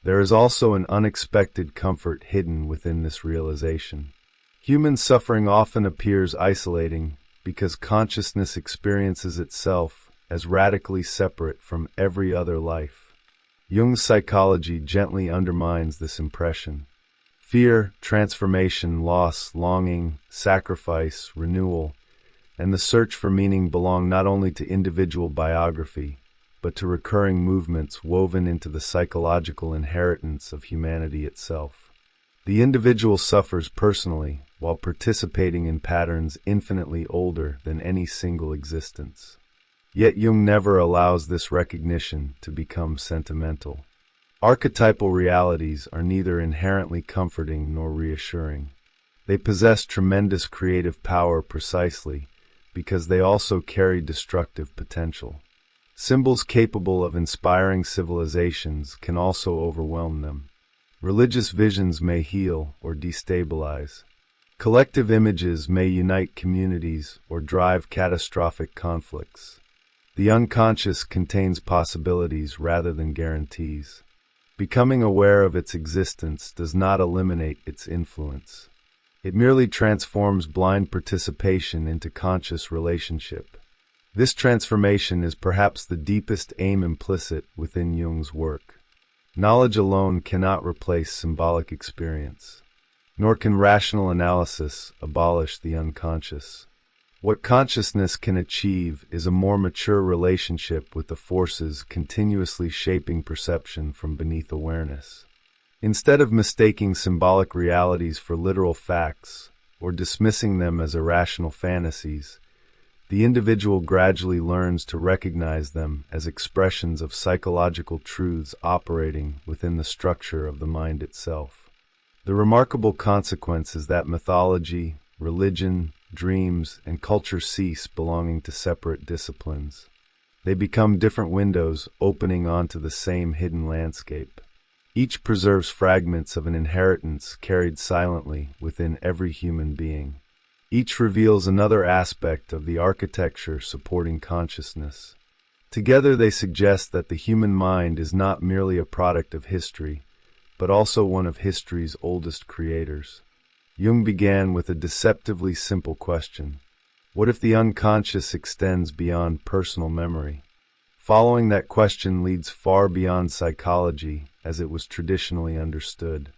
There is also an unexpected comfort hidden within this realization. Human suffering often appears isolating because consciousness experiences itself as radically separate from every other life. Jung's psychology gently undermines this impression. Fear, transformation, loss, longing, sacrifice, renewal, and the search for meaning belong not only to individual biography, but to recurring movements woven into the psychological inheritance of humanity itself. The individual suffers personally while participating in patterns infinitely older than any single existence. Yet Jung never allows this recognition to become sentimental. Archetypal realities are neither inherently comforting nor reassuring. They possess tremendous creative power precisely because they also carry destructive potential. Symbols capable of inspiring civilizations can also overwhelm them. Religious visions may heal or destabilize. Collective images may unite communities or drive catastrophic conflicts. The unconscious contains possibilities rather than guarantees. Becoming aware of its existence does not eliminate its influence. It merely transforms blind participation into conscious relationship. This transformation is perhaps the deepest aim implicit within Jung's work. Knowledge alone cannot replace symbolic experience, nor can rational analysis abolish the unconscious. What consciousness can achieve is a more mature relationship with the forces continuously shaping perception from beneath awareness. Instead of mistaking symbolic realities for literal facts or dismissing them as irrational fantasies, the individual gradually learns to recognize them as expressions of psychological truths operating within the structure of the mind itself. The remarkable consequence is that mythology, religion, dreams, and culture cease belonging to separate disciplines. They become different windows opening onto the same hidden landscape. Each preserves fragments of an inheritance carried silently within every human being. Each reveals another aspect of the architecture supporting consciousness. Together they suggest that the human mind is not merely a product of history, but also one of history's oldest creators. Jung began with a deceptively simple question. What if the unconscious extends beyond personal memory? Following that question leads far beyond psychology as it was traditionally understood.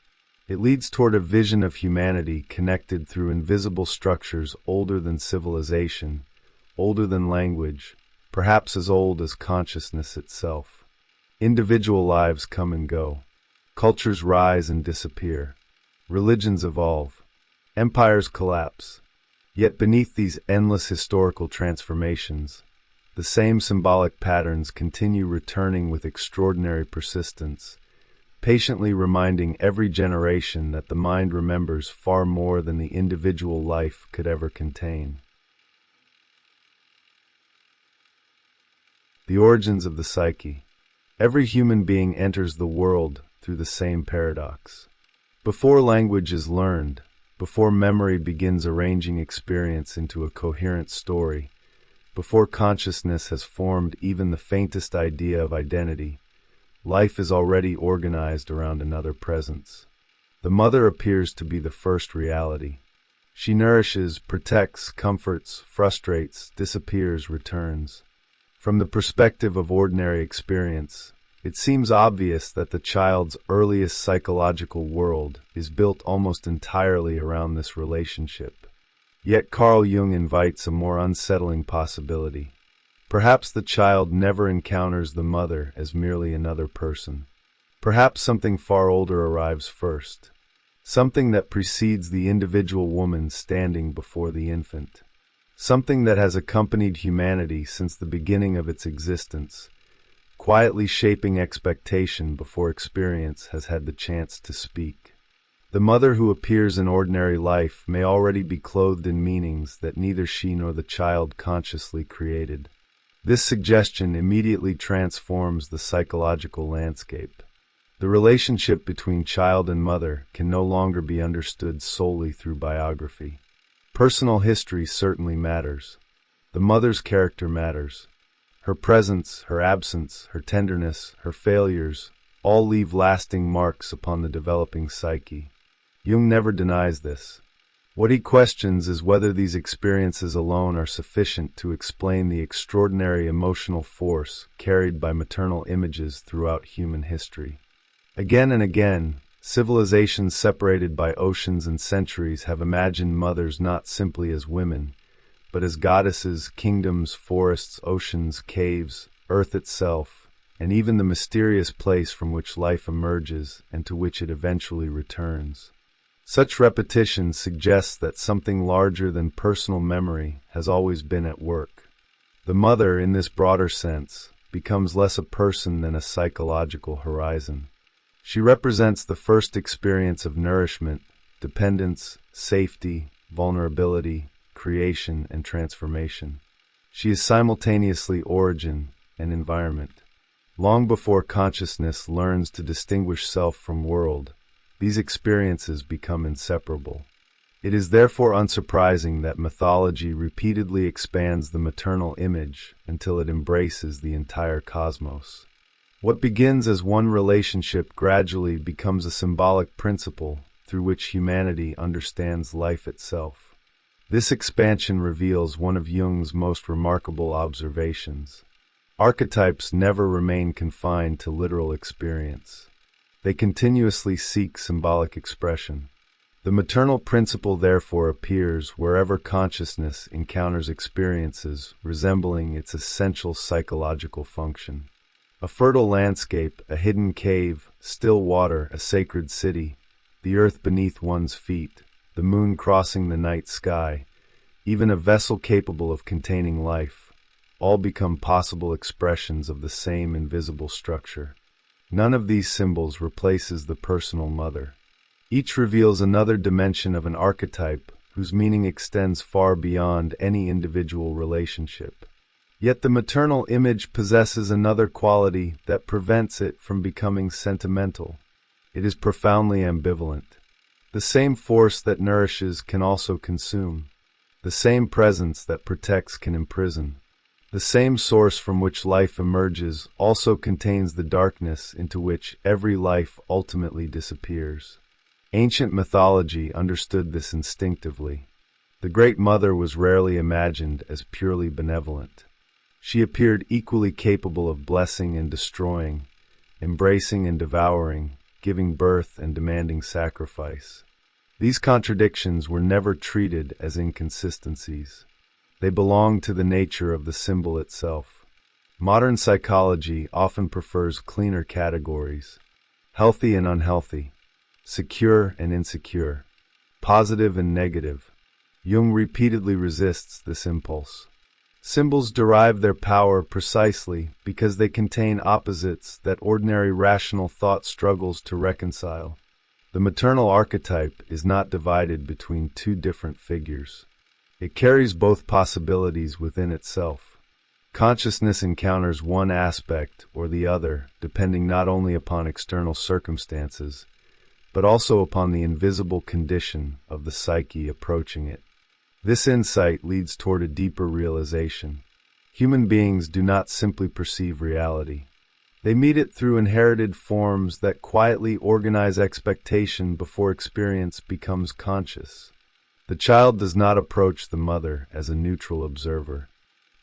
It leads toward a vision of humanity connected through invisible structures older than civilization, older than language, perhaps as old as consciousness itself. Individual lives come and go. Cultures rise and disappear. Religions evolve. Empires collapse. Yet beneath these endless historical transformations, the same symbolic patterns continue returning with extraordinary persistence, patiently reminding every generation that the mind remembers far more than the individual life could ever contain. The origins of the psyche. Every human being enters the world through the same paradox. Before language is learned, before memory begins arranging experience into a coherent story, before consciousness has formed even the faintest idea of identity, life is already organized around another presence. The mother appears to be the first reality. She nourishes, protects, comforts, frustrates, disappears, returns. From the perspective of ordinary experience, it seems obvious that the child's earliest psychological world is built almost entirely around this relationship. Yet Carl Jung invites a more unsettling possibility. Perhaps the child never encounters the mother as merely another person. Perhaps something far older arrives first, something that precedes the individual woman standing before the infant, something that has accompanied humanity since the beginning of its existence, quietly shaping expectation before experience has had the chance to speak. The mother who appears in ordinary life may already be clothed in meanings that neither she nor the child consciously created. This suggestion immediately transforms the psychological landscape. The relationship between child and mother can no longer be understood solely through biography. Personal history certainly matters. The mother's character matters. Her presence, her absence, her tenderness, her failures, all leave lasting marks upon the developing psyche. Jung never denies this. What he questions is whether these experiences alone are sufficient to explain the extraordinary emotional force carried by maternal images throughout human history. Again and again, civilizations separated by oceans and centuries have imagined mothers not simply as women, but as goddesses, kingdoms, forests, oceans, caves, earth itself, and even the mysterious place from which life emerges and to which it eventually returns. Such repetition suggests that something larger than personal memory has always been at work. The mother, in this broader sense, becomes less a person than a psychological horizon. She represents the first experience of nourishment, dependence, safety, vulnerability, creation, and transformation. She is simultaneously origin and environment. Long before consciousness learns to distinguish self from world, these experiences become inseparable. It is therefore unsurprising that mythology repeatedly expands the maternal image until it embraces the entire cosmos. What begins as one relationship gradually becomes a symbolic principle through which humanity understands life itself. This expansion reveals one of Jung's most remarkable observations. Archetypes never remain confined to literal experience. They continuously seek symbolic expression. The maternal principle therefore appears wherever consciousness encounters experiences resembling its essential psychological function. A fertile landscape, a hidden cave, still water, a sacred city, the earth beneath one's feet, the moon crossing the night sky, even a vessel capable of containing life, all become possible expressions of the same invisible structure. None of these symbols replaces the personal mother. Each reveals another dimension of an archetype whose meaning extends far beyond any individual relationship. Yet the maternal image possesses another quality that prevents it from becoming sentimental. It is profoundly ambivalent. The same force that nourishes can also consume. The same presence that protects can imprison. The same source from which life emerges also contains the darkness into which every life ultimately disappears. Ancient mythology understood this instinctively. The Great Mother was rarely imagined as purely benevolent. She appeared equally capable of blessing and destroying, embracing and devouring, giving birth and demanding sacrifice. These contradictions were never treated as inconsistencies. They belong to the nature of the symbol itself. Modern psychology often prefers cleaner categories: healthy and unhealthy, secure and insecure, positive and negative. Jung repeatedly resists this impulse. Symbols derive their power precisely because they contain opposites that ordinary rational thought struggles to reconcile. The maternal archetype is not divided between two different figures. It carries both possibilities within itself. Consciousness encounters one aspect or the other, depending not only upon external circumstances, but also upon the invisible condition of the psyche approaching it. This insight leads toward a deeper realization. Human beings do not simply perceive reality. They meet it through inherited forms that quietly organize expectation before experience becomes conscious. The child does not approach the mother as a neutral observer.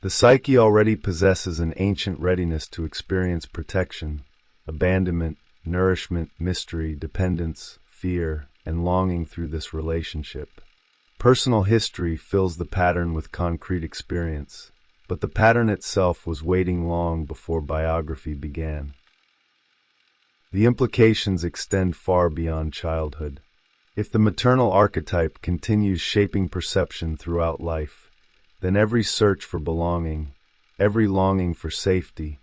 The psyche already possesses an ancient readiness to experience protection, abandonment, nourishment, mystery, dependence, fear, and longing through this relationship. Personal history fills the pattern with concrete experience, but the pattern itself was waiting long before biography began. The implications extend far beyond childhood. If the maternal archetype continues shaping perception throughout life, then every search for belonging, every longing for safety,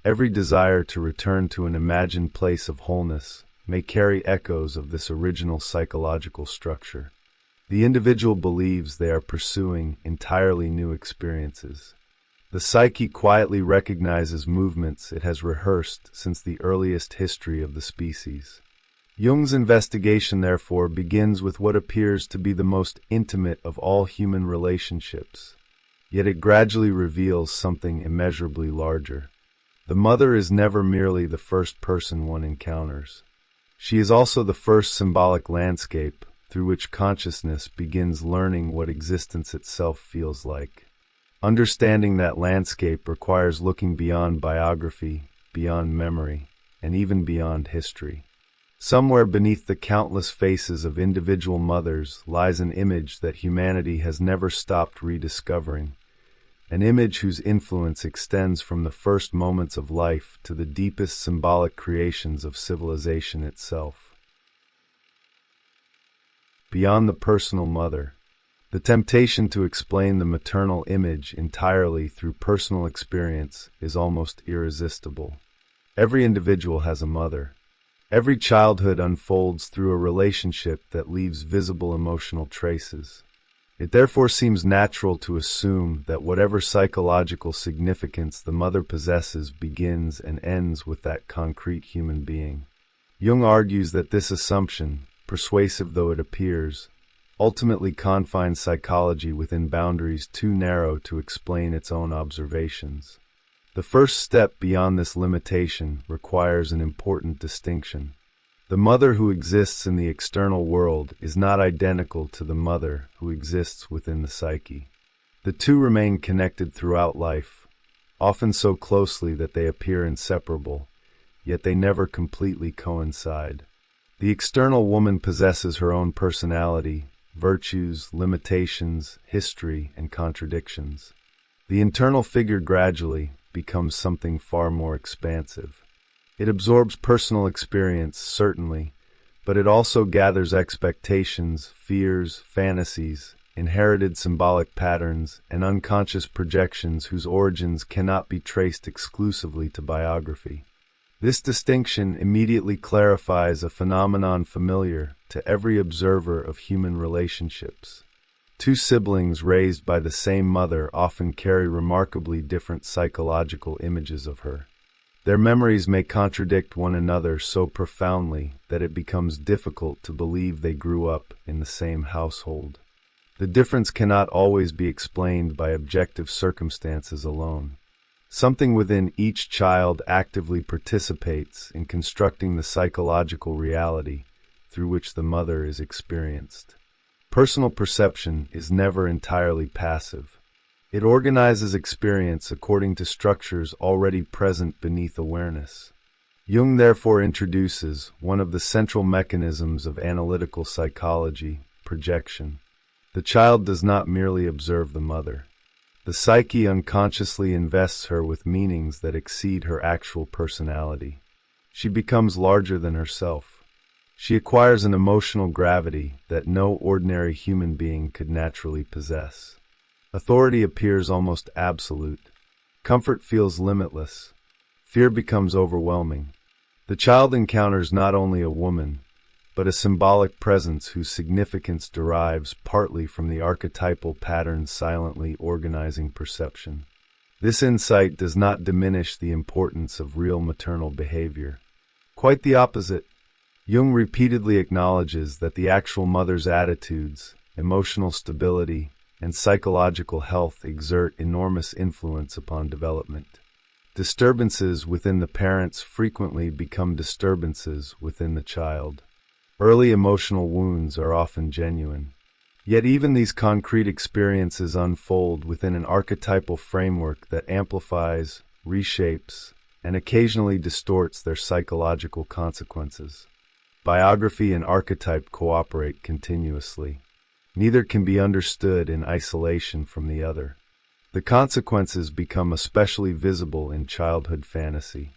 every desire to return to an imagined place of wholeness may carry echoes of this original psychological structure. The individual believes they are pursuing entirely new experiences. The psyche quietly recognizes movements it has rehearsed since the earliest history of the species. Jung's investigation, therefore, begins with what appears to be the most intimate of all human relationships. Yet it gradually reveals something immeasurably larger. The mother is never merely the first person one encounters. She is also the first symbolic landscape through which consciousness begins learning what existence itself feels like. Understanding that landscape requires looking beyond biography, beyond memory, and even beyond history. Somewhere beneath the countless faces of individual mothers lies an image that humanity has never stopped rediscovering, an image whose influence extends from the first moments of life to the deepest symbolic creations of civilization itself. Beyond the personal mother, The temptation to explain the maternal image entirely through personal experience is almost irresistible. Every individual has a mother. Every childhood unfolds through a relationship that leaves visible emotional traces. It therefore seems natural to assume that whatever psychological significance the mother possesses begins and ends with that concrete human being. Jung argues that this assumption, persuasive though it appears, ultimately confines psychology within boundaries too narrow to explain its own observations. The first step beyond this limitation requires an important distinction. The mother who exists in the external world is not identical to the mother who exists within the psyche. The two remain connected throughout life, often so closely that they appear inseparable, yet they never completely coincide. The external woman possesses her own personality, virtues, limitations, history, and contradictions. The internal figure gradually becomes something far more expansive. It absorbs personal experience, certainly, but it also gathers expectations, fears, fantasies, inherited symbolic patterns, and unconscious projections whose origins cannot be traced exclusively to biography. This distinction immediately clarifies a phenomenon familiar to every observer of human relationships. Two siblings raised by the same mother often carry remarkably different psychological images of her. Their memories may contradict one another so profoundly that it becomes difficult to believe they grew up in the same household. The difference cannot always be explained by objective circumstances alone. Something within each child actively participates in constructing the psychological reality through which the mother is experienced. Personal perception is never entirely passive. It organizes experience according to structures already present beneath awareness. Jung therefore introduces one of the central mechanisms of analytical psychology, projection. The child does not merely observe the mother. The psyche unconsciously invests her with meanings that exceed her actual personality. She becomes larger than herself. She acquires an emotional gravity that no ordinary human being could naturally possess. Authority appears almost absolute. Comfort feels limitless. Fear becomes overwhelming. The child encounters not only a woman, but a symbolic presence whose significance derives partly from the archetypal patterns silently organizing perception. This insight does not diminish the importance of real maternal behavior. Quite the opposite. Jung repeatedly acknowledges that the actual mother's attitudes, emotional stability, and psychological health exert enormous influence upon development. Disturbances within the parents frequently become disturbances within the child. Early emotional wounds are often genuine. Yet even these concrete experiences unfold within an archetypal framework that amplifies, reshapes, and occasionally distorts their psychological consequences. Biography and archetype cooperate continuously. Neither can be understood in isolation from the other. The consequences become especially visible in childhood fantasy.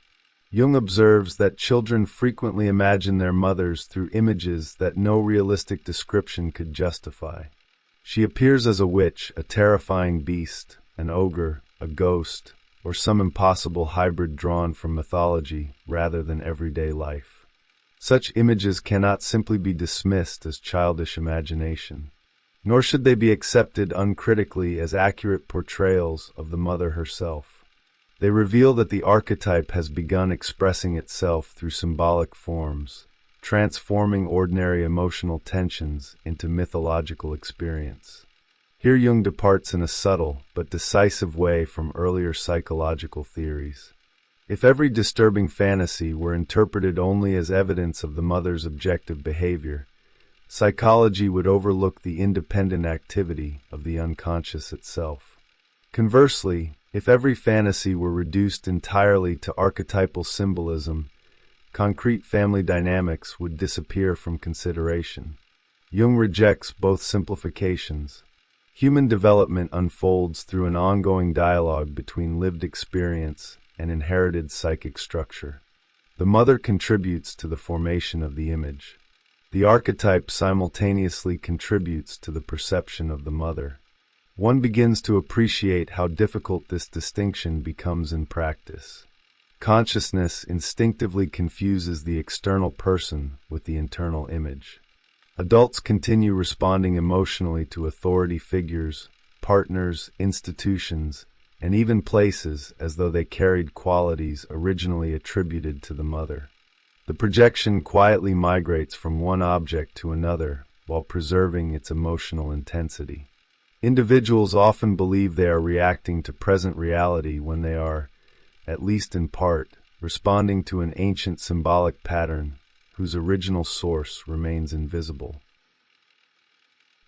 Jung observes that children frequently imagine their mothers through images that no realistic description could justify. She appears as a witch, a terrifying beast, an ogre, a ghost, or some impossible hybrid drawn from mythology rather than everyday life. Such images cannot simply be dismissed as childish imagination, nor should they be accepted uncritically as accurate portrayals of the mother herself. They reveal that the archetype has begun expressing itself through symbolic forms, transforming ordinary emotional tensions into mythological experience. Here Jung departs in a subtle but decisive way from earlier psychological theories. If every disturbing fantasy were interpreted only as evidence of the mother's objective behavior, psychology would overlook the independent activity of the unconscious itself. Conversely, if every fantasy were reduced entirely to archetypal symbolism, concrete family dynamics would disappear from consideration. Jung rejects both simplifications. Human development unfolds through an ongoing dialogue between lived experience and inherited psychic structure. The mother contributes to the formation of the image. The archetype simultaneously contributes to the perception of the mother. One begins to appreciate how difficult this distinction becomes in practice. Consciousness instinctively confuses the external person with the internal image. Adults continue responding emotionally to authority figures, partners, institutions, and even places as though they carried qualities originally attributed to the mother. The projection quietly migrates from one object to another while preserving its emotional intensity. Individuals often believe they are reacting to present reality when they are, at least in part, responding to an ancient symbolic pattern whose original source remains invisible.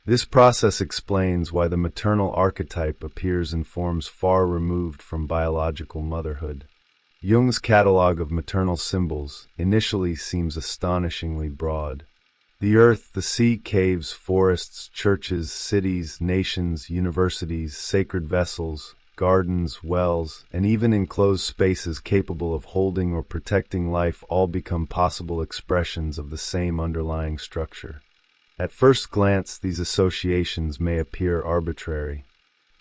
This process explains why the maternal archetype appears in forms far removed from biological motherhood. Jung's catalog of maternal symbols initially seems astonishingly broad. The earth, the sea, caves, forests, churches, cities, nations, universities, sacred vessels, gardens, wells, and even enclosed spaces capable of holding or protecting life all become possible expressions of the same underlying structure. At first glance, these associations may appear arbitrary.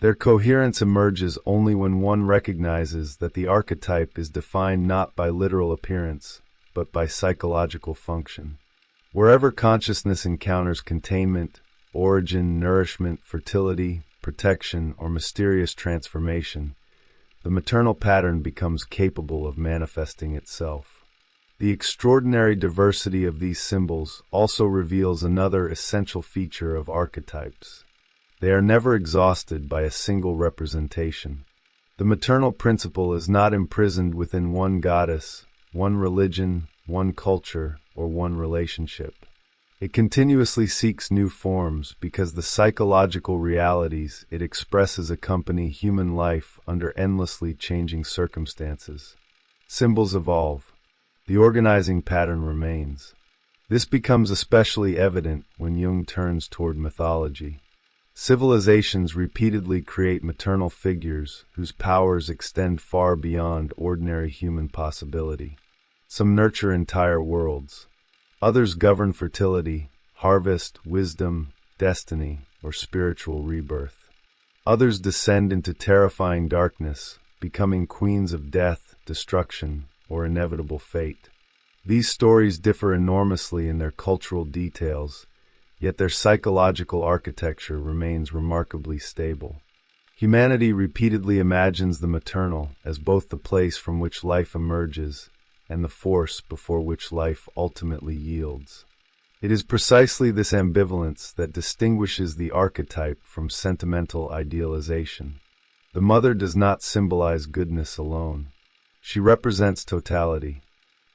Their coherence emerges only when one recognizes that the archetype is defined not by literal appearance, but by psychological function. Wherever consciousness encounters containment, origin, nourishment, fertility, protection, or mysterious transformation, the maternal pattern becomes capable of manifesting itself. The extraordinary diversity of these symbols also reveals another essential feature of archetypes. They are never exhausted by a single representation. The maternal principle is not imprisoned within one goddess, one religion, one culture, or one relationship. It continuously seeks new forms because the psychological realities it expresses accompany human life under endlessly changing circumstances. Symbols evolve. The organizing pattern remains. This becomes especially evident when Jung turns toward mythology. Civilizations repeatedly create maternal figures whose powers extend far beyond ordinary human possibility. Some nurture entire worlds. Others govern fertility, harvest, wisdom, destiny, or spiritual rebirth. Others descend into terrifying darkness, becoming queens of death, destruction, or inevitable fate. These stories differ enormously in their cultural details, yet their psychological architecture remains remarkably stable. Humanity repeatedly imagines the maternal as both the place from which life emerges and the force before which life ultimately yields. It is precisely this ambivalence that distinguishes the archetype from sentimental idealization. The mother does not symbolize goodness alone. She represents totality.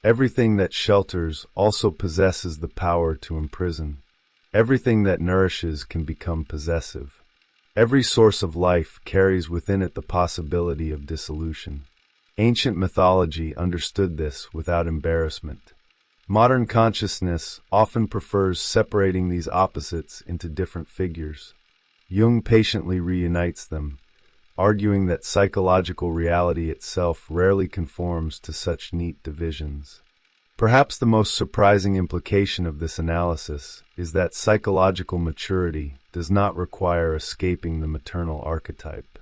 Everything that shelters also possesses the power to imprison. Everything that nourishes can become possessive. Every source of life carries within it the possibility of dissolution. Ancient mythology understood this without embarrassment. Modern consciousness often prefers separating these opposites into different figures. Jung patiently reunites them, arguing that psychological reality itself rarely conforms to such neat divisions. Perhaps the most surprising implication of this analysis is that psychological maturity does not require escaping the maternal archetype.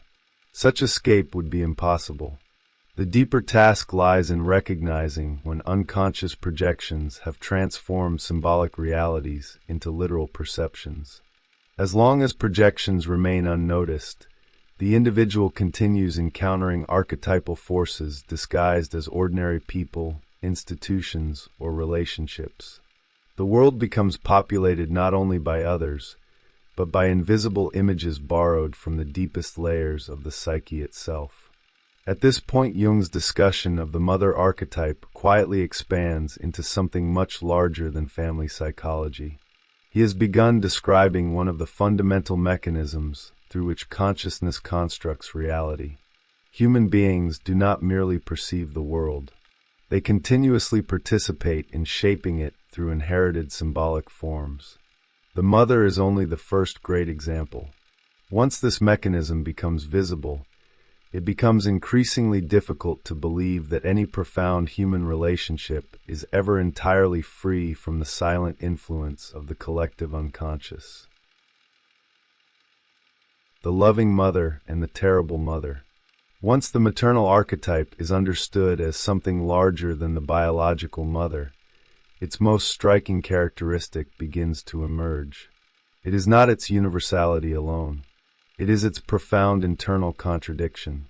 Such escape would be impossible. The deeper task lies in recognizing when unconscious projections have transformed symbolic realities into literal perceptions. As long as projections remain unnoticed, the individual continues encountering archetypal forces disguised as ordinary people, institutions, or relationships. The world becomes populated not only by others, but by invisible images borrowed from the deepest layers of the psyche itself. At this point, Jung's discussion of the mother archetype quietly expands into something much larger than family psychology. He has begun describing one of the fundamental mechanisms through which consciousness constructs reality. Human beings do not merely perceive the world. They continuously participate in shaping it through inherited symbolic forms. The mother is only the first great example. Once this mechanism becomes visible, it becomes increasingly difficult to believe that any profound human relationship is ever entirely free from the silent influence of the collective unconscious. The loving mother and the terrible mother. Once the maternal archetype is understood as something larger than the biological mother, its most striking characteristic begins to emerge. It is not its universality alone. It is its profound internal contradiction.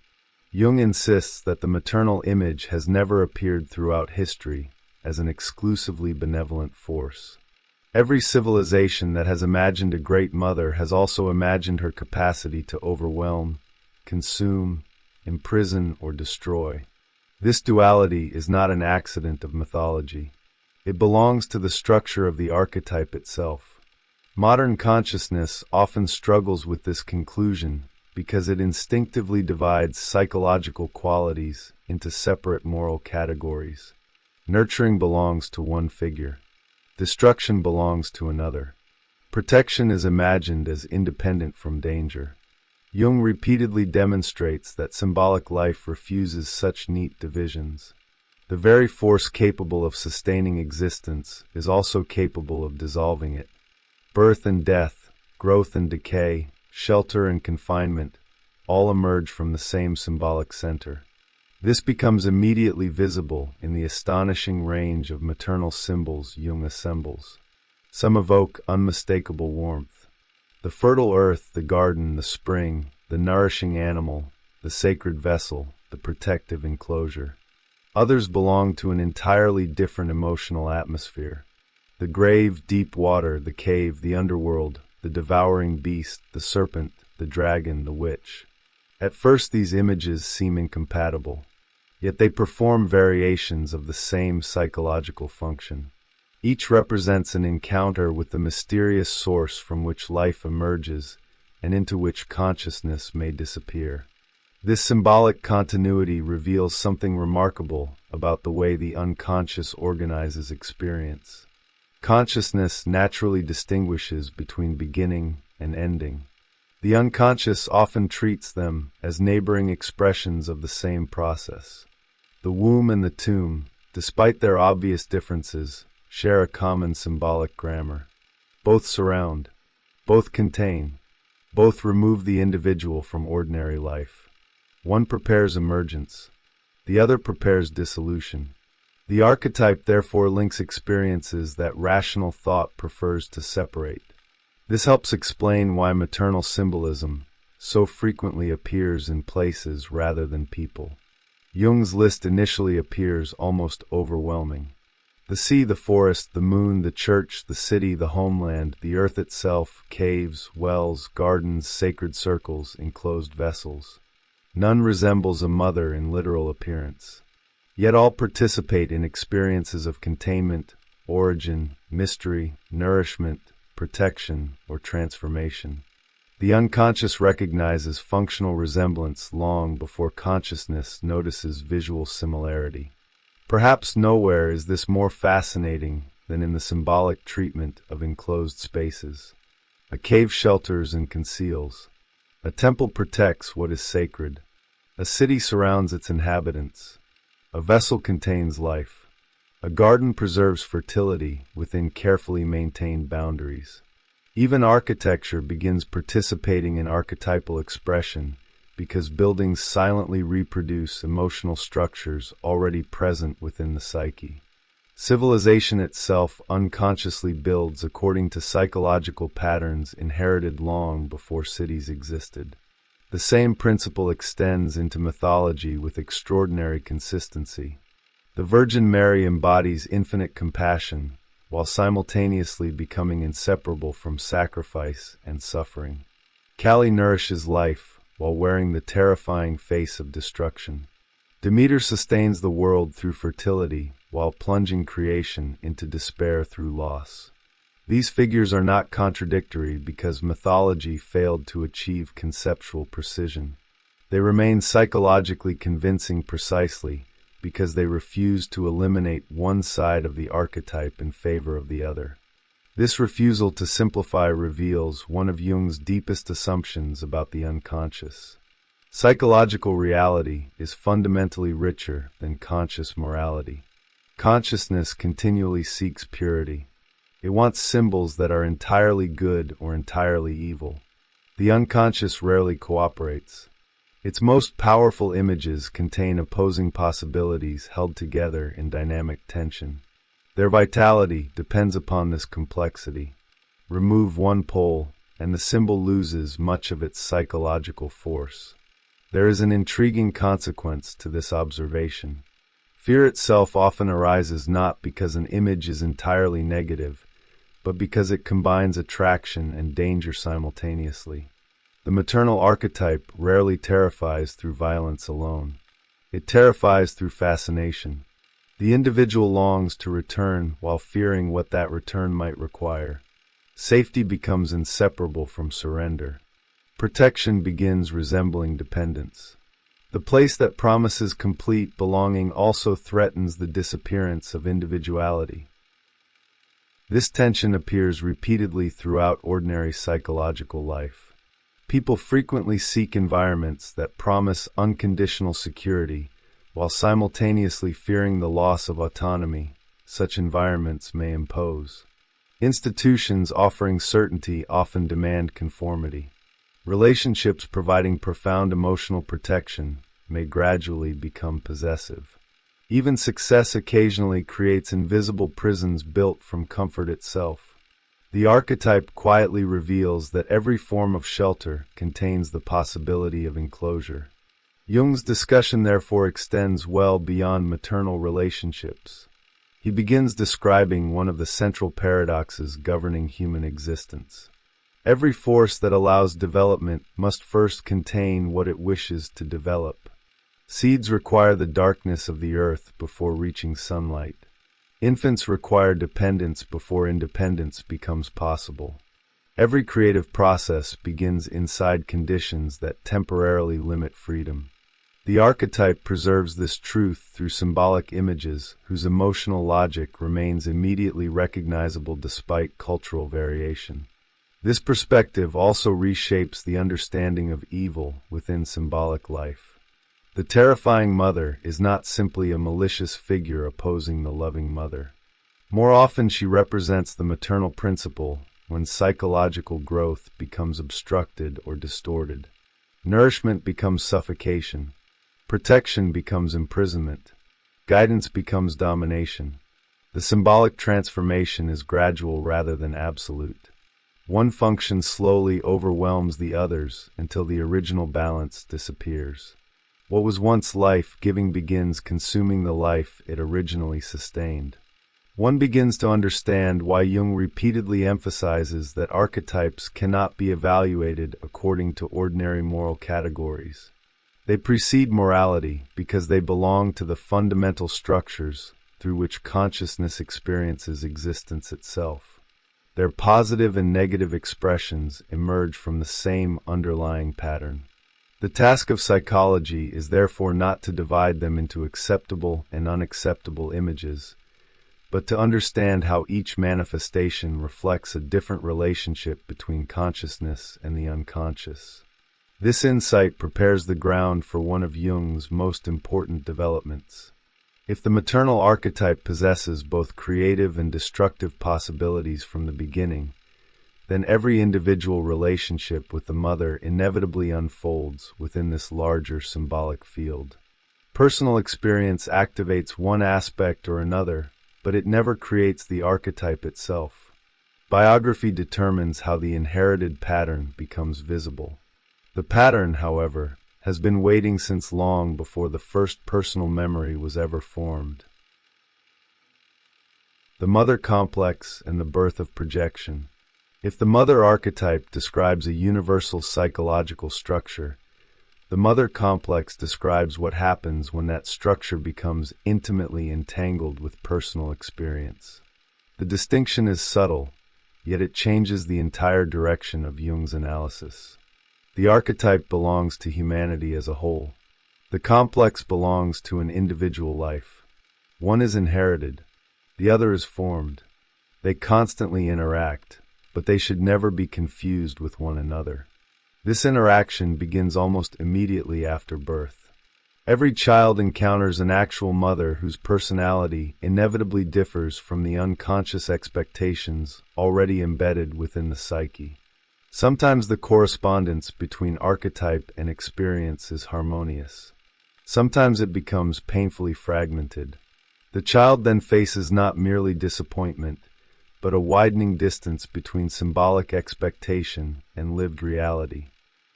Jung insists that the maternal image has never appeared throughout history as an exclusively benevolent force. Every civilization that has imagined a great mother has also imagined her capacity to overwhelm, consume, imprison, or destroy. This duality is not an accident of mythology. It belongs to the structure of the archetype itself. Modern consciousness often struggles with this conclusion because it instinctively divides psychological qualities into separate moral categories. Nurturing belongs to one figure. Destruction belongs to another. Protection is imagined as independent from danger. Jung repeatedly demonstrates that symbolic life refuses such neat divisions. The very force capable of sustaining existence is also capable of dissolving it. Birth and death, growth and decay, shelter and confinement, all emerge from the same symbolic center. This becomes immediately visible in the astonishing range of maternal symbols Jung assembles. Some evoke unmistakable warmth. The fertile earth, the garden, the spring, the nourishing animal, the sacred vessel, the protective enclosure. Others belong to an entirely different emotional atmosphere. The grave, deep water, the cave, the underworld, the devouring beast, the serpent, the dragon, the witch. At first these images seem incompatible, yet they perform variations of the same psychological function. Each represents an encounter with the mysterious source from which life emerges and into which consciousness may disappear. This symbolic continuity reveals something remarkable about the way the unconscious organizes experience. Consciousness naturally distinguishes between beginning and ending. The unconscious often treats them as neighboring expressions of the same process. The womb and the tomb, despite their obvious differences, share a common symbolic grammar. Both surround, both contain, both remove the individual from ordinary life. One prepares emergence, the other prepares dissolution. The archetype therefore links experiences that rational thought prefers to separate. This helps explain why maternal symbolism so frequently appears in places rather than people. Jung's list initially appears almost overwhelming. The sea, the forest, the moon, the church, the city, the homeland, the earth itself, caves, wells, gardens, sacred circles, enclosed vessels. None resembles a mother in literal appearance. Yet all participate in experiences of containment, origin, mystery, nourishment, protection, or transformation. The unconscious recognizes functional resemblance long before consciousness notices visual similarity. Perhaps nowhere is this more fascinating than in the symbolic treatment of enclosed spaces. A cave shelters and conceals. A temple protects what is sacred. A city surrounds its inhabitants. A vessel contains life. A garden preserves fertility within carefully maintained boundaries. Even architecture begins participating in archetypal expression because buildings silently reproduce emotional structures already present within the psyche. Civilization itself unconsciously builds according to psychological patterns inherited long before cities existed. The same principle extends into mythology with extraordinary consistency. The Virgin Mary embodies infinite compassion, while simultaneously becoming inseparable from sacrifice and suffering. Kali nourishes life, while wearing the terrifying face of destruction. Demeter sustains the world through fertility, while plunging creation into despair through loss. These figures are not contradictory because mythology failed to achieve conceptual precision. They remain psychologically convincing precisely because they refuse to eliminate one side of the archetype in favor of the other. This refusal to simplify reveals one of Jung's deepest assumptions about the unconscious. Psychological reality is fundamentally richer than conscious morality. Consciousness continually seeks purity. It wants symbols that are entirely good or entirely evil. The unconscious rarely cooperates. Its most powerful images contain opposing possibilities held together in dynamic tension. Their vitality depends upon this complexity. Remove one pole, and the symbol loses much of its psychological force. There is an intriguing consequence to this observation. Fear itself often arises not because an image is entirely negative, but because it combines attraction and danger simultaneously. The maternal archetype rarely terrifies through violence alone. It terrifies through fascination. The individual longs to return while fearing what that return might require. Safety becomes inseparable from surrender. Protection begins resembling dependence. The place that promises complete belonging also threatens the disappearance of individuality. This tension appears repeatedly throughout ordinary psychological life. People frequently seek environments that promise unconditional security, while simultaneously fearing the loss of autonomy such environments may impose. Institutions offering certainty often demand conformity. Relationships providing profound emotional protection may gradually become possessive. Even success occasionally creates invisible prisons built from comfort itself. The archetype quietly reveals that every form of shelter contains the possibility of enclosure. Jung's discussion therefore extends well beyond maternal relationships. He begins describing one of the central paradoxes governing human existence. Every force that allows development must first contain what it wishes to develop. Seeds require the darkness of the earth before reaching sunlight. Infants require dependence before independence becomes possible. Every creative process begins inside conditions that temporarily limit freedom. The archetype preserves this truth through symbolic images whose emotional logic remains immediately recognizable despite cultural variation. This perspective also reshapes the understanding of evil within symbolic life. The terrifying mother is not simply a malicious figure opposing the loving mother. More often she represents the maternal principle when psychological growth becomes obstructed or distorted. Nourishment becomes suffocation. Protection becomes imprisonment. Guidance becomes domination. The symbolic transformation is gradual rather than absolute. One function slowly overwhelms the others until the original balance disappears. What was once life-giving begins consuming the life it originally sustained. One begins to understand why Jung repeatedly emphasizes that archetypes cannot be evaluated according to ordinary moral categories. They precede morality because they belong to the fundamental structures through which consciousness experiences existence itself. Their positive and negative expressions emerge from the same underlying pattern. The task of psychology is therefore not to divide them into acceptable and unacceptable images, but to understand how each manifestation reflects a different relationship between consciousness and the unconscious. This insight prepares the ground for one of Jung's most important developments. If the maternal archetype possesses both creative and destructive possibilities from the beginning, then every individual relationship with the mother inevitably unfolds within this larger symbolic field. Personal experience activates one aspect or another, but it never creates the archetype itself. Biography determines how the inherited pattern becomes visible. The pattern, however, has been waiting since long before the first personal memory was ever formed. The mother complex and the birth of projection. If the mother archetype describes a universal psychological structure, the mother complex describes what happens when that structure becomes intimately entangled with personal experience. The distinction is subtle, yet it changes the entire direction of Jung's analysis. The archetype belongs to humanity as a whole. The complex belongs to an individual life. One is inherited, the other is formed. They constantly interact, but they should never be confused with one another. This interaction begins almost immediately after birth. Every child encounters an actual mother whose personality inevitably differs from the unconscious expectations already embedded within the psyche. Sometimes the correspondence between archetype and experience is harmonious. Sometimes it becomes painfully fragmented. The child then faces not merely disappointment, but a widening distance between symbolic expectation and lived reality.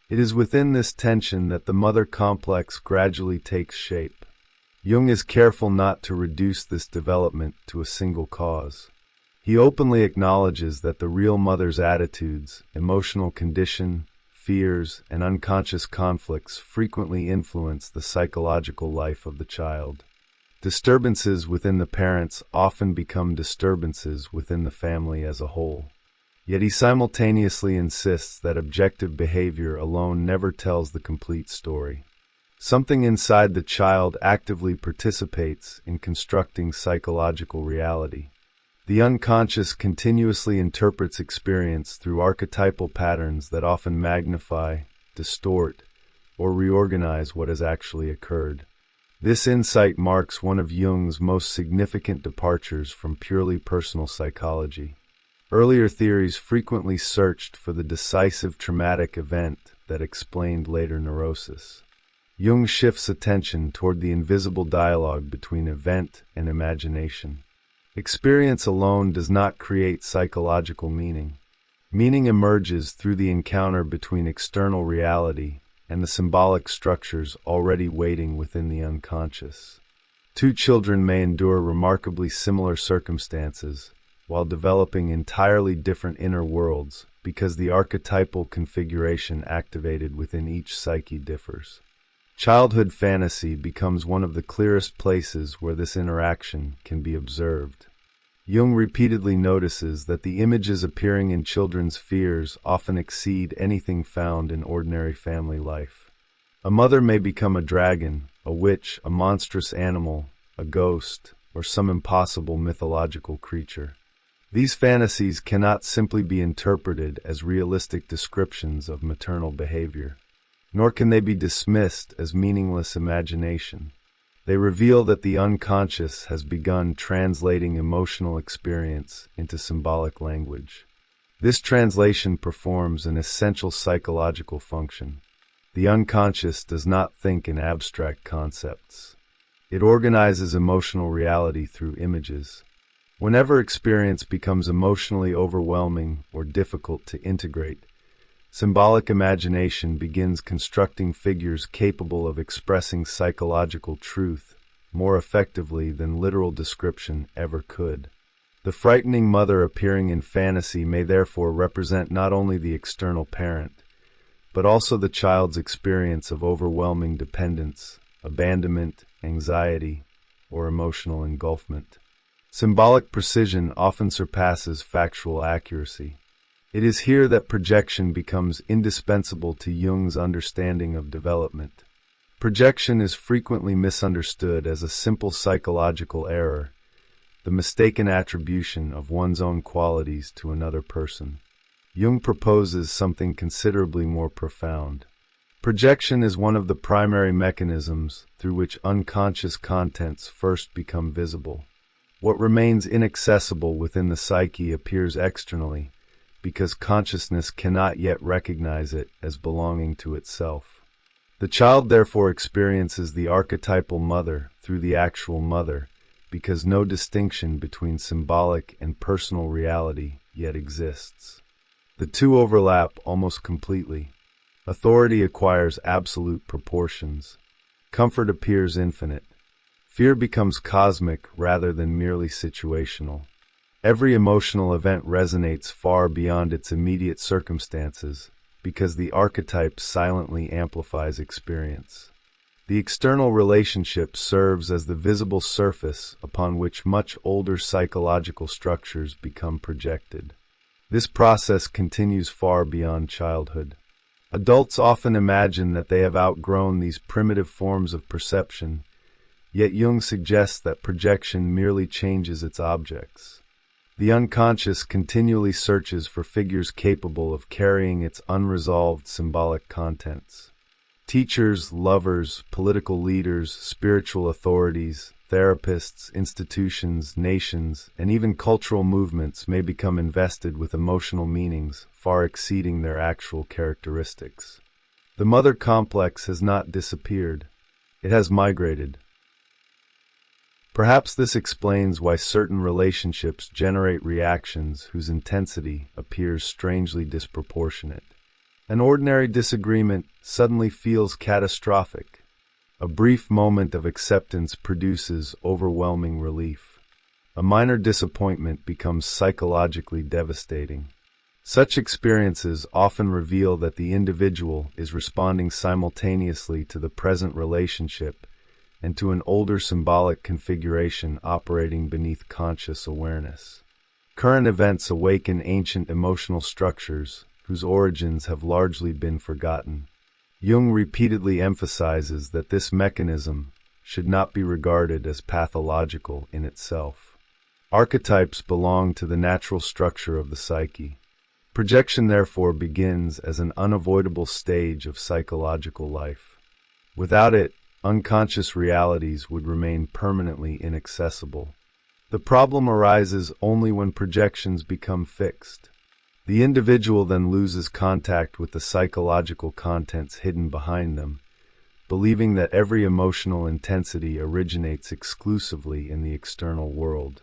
It is within this tension that the mother complex gradually takes shape. Jung is careful not to reduce this development to a single cause. He openly acknowledges that the real mother's attitudes, emotional condition, fears, and unconscious conflicts frequently influence the psychological life of the child. Disturbances within the parents often become disturbances within the family as a whole. Yet he simultaneously insists that objective behavior alone never tells the complete story. Something inside the child actively participates in constructing psychological reality. The unconscious continuously interprets experience through archetypal patterns that often magnify, distort, or reorganize what has actually occurred. This insight marks one of Jung's most significant departures from purely personal psychology. Earlier theories frequently searched for the decisive traumatic event that explained later neurosis. Jung shifts attention toward the invisible dialogue between event and imagination. Experience alone does not create psychological meaning. Meaning emerges through the encounter between external reality and the symbolic structures already waiting within the unconscious. Two children may endure remarkably similar circumstances while developing entirely different inner worlds because the archetypal configuration activated within each psyche differs. Childhood fantasy becomes one of the clearest places where this interaction can be observed. Jung repeatedly notices that the images appearing in children's fears often exceed anything found in ordinary family life. A mother may become a dragon, a witch, a monstrous animal, a ghost, or some impossible mythological creature. These fantasies cannot simply be interpreted as realistic descriptions of maternal behavior, nor can they be dismissed as meaningless imagination. They reveal that the unconscious has begun translating emotional experience into symbolic language. This translation performs an essential psychological function. The unconscious does not think in abstract concepts. It organizes emotional reality through images. Whenever experience becomes emotionally overwhelming or difficult to integrate, symbolic imagination begins constructing figures capable of expressing psychological truth more effectively than literal description ever could. The frightening mother appearing in fantasy may therefore represent not only the external parent, but also the child's experience of overwhelming dependence, abandonment, anxiety, or emotional engulfment. Symbolic precision often surpasses factual accuracy. It is here that projection becomes indispensable to Jung's understanding of development. Projection is frequently misunderstood as a simple psychological error, the mistaken attribution of one's own qualities to another person. Jung proposes something considerably more profound. Projection is one of the primary mechanisms through which unconscious contents first become visible. What remains inaccessible within the psyche appears externally, because consciousness cannot yet recognize it as belonging to itself. The child therefore experiences the archetypal mother through the actual mother, because no distinction between symbolic and personal reality yet exists. The two overlap almost completely. Authority acquires absolute proportions. Comfort appears infinite. Fear becomes cosmic rather than merely situational. Every emotional event resonates far beyond its immediate circumstances because the archetype silently amplifies experience. The external relationship serves as the visible surface upon which much older psychological structures become projected. This process continues far beyond childhood. Adults often imagine that they have outgrown these primitive forms of perception, yet Jung suggests that projection merely changes its objects. The unconscious continually searches for figures capable of carrying its unresolved symbolic contents. Teachers, lovers, political leaders, spiritual authorities, therapists, institutions, nations, and even cultural movements may become invested with emotional meanings far exceeding their actual characteristics. The mother complex has not disappeared. It has migrated. Perhaps this explains why certain relationships generate reactions whose intensity appears strangely disproportionate. An ordinary disagreement suddenly feels catastrophic. A brief moment of acceptance produces overwhelming relief. A minor disappointment becomes psychologically devastating. Such experiences often reveal that the individual is responding simultaneously to the present relationship and to an older symbolic configuration operating beneath conscious awareness. Current events awaken ancient emotional structures whose origins have largely been forgotten. Jung repeatedly emphasizes that this mechanism should not be regarded as pathological in itself. Archetypes belong to the natural structure of the psyche. Projection therefore begins as an unavoidable stage of psychological life. Without it, unconscious realities would remain permanently inaccessible. The problem arises only when projections become fixed. The individual then loses contact with the psychological contents hidden behind them, believing that every emotional intensity originates exclusively in the external world.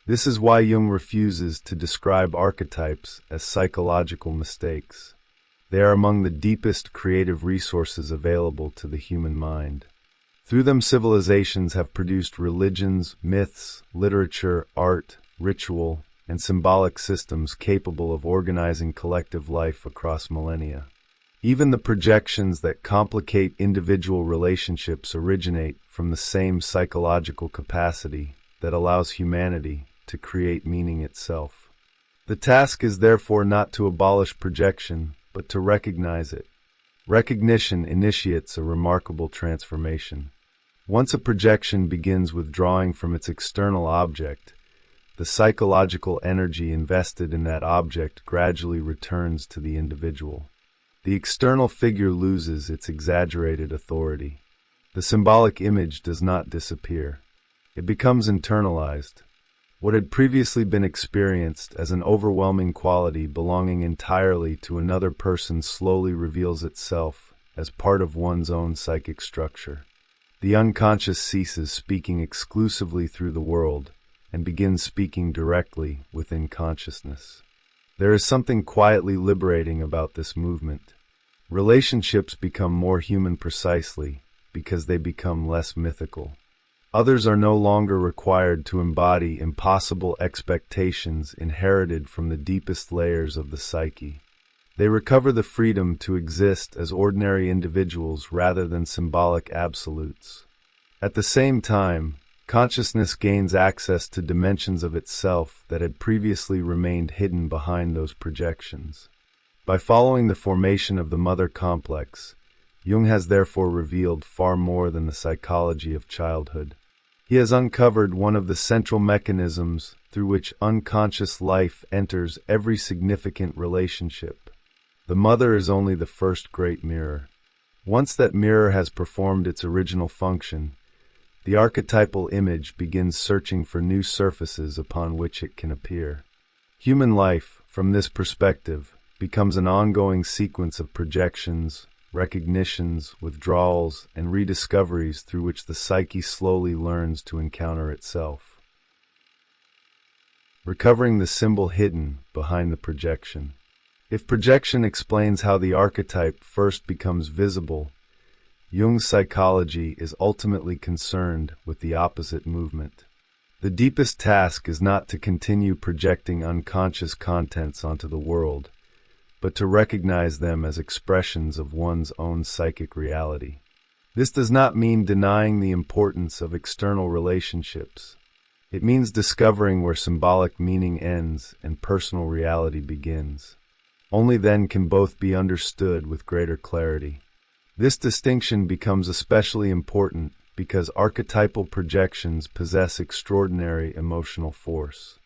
This is why Jung refuses to describe archetypes as psychological mistakes. They are among the deepest creative resources available to the human mind. Through them, civilizations have produced religions, myths, literature, art, ritual, and symbolic systems capable of organizing collective life across millennia. Even the projections that complicate individual relationships originate from the same psychological capacity that allows humanity to create meaning itself. The task is therefore not to abolish projection, but to recognize it. Recognition initiates a remarkable transformation. Once a projection begins withdrawing from its external object, the psychological energy invested in that object gradually returns to the individual. The external figure loses its exaggerated authority. The symbolic image does not disappear. It becomes internalized. What had previously been experienced as an overwhelming quality belonging entirely to another person slowly reveals itself as part of one's own psychic structure. The unconscious ceases speaking exclusively through the world and begins speaking directly within consciousness. There is something quietly liberating about this movement. Relationships become more human precisely because they become less mythical. Others are no longer required to embody impossible expectations inherited from the deepest layers of the psyche. They recover the freedom to exist as ordinary individuals rather than symbolic absolutes. At the same time, consciousness gains access to dimensions of itself that had previously remained hidden behind those projections. By following the formation of the mother complex, Jung has therefore revealed far more than the psychology of childhood. He has uncovered one of the central mechanisms through which unconscious life enters every significant relationship. The mother is only the first great mirror. Once that mirror has performed its original function, the archetypal image begins searching for new surfaces upon which it can appear. Human life, from this perspective, becomes an ongoing sequence of projections, recognitions, withdrawals, and rediscoveries through which the psyche slowly learns to encounter itself. Recovering the symbol hidden behind the projection. If projection explains how the archetype first becomes visible, Jung's psychology is ultimately concerned with the opposite movement. The deepest task is not to continue projecting unconscious contents onto the world, but to recognize them as expressions of one's own psychic reality. This does not mean denying the importance of external relationships. It means discovering where symbolic meaning ends and personal reality begins. Only then can both be understood with greater clarity. This distinction becomes especially important because archetypal projections possess extraordinary emotional force.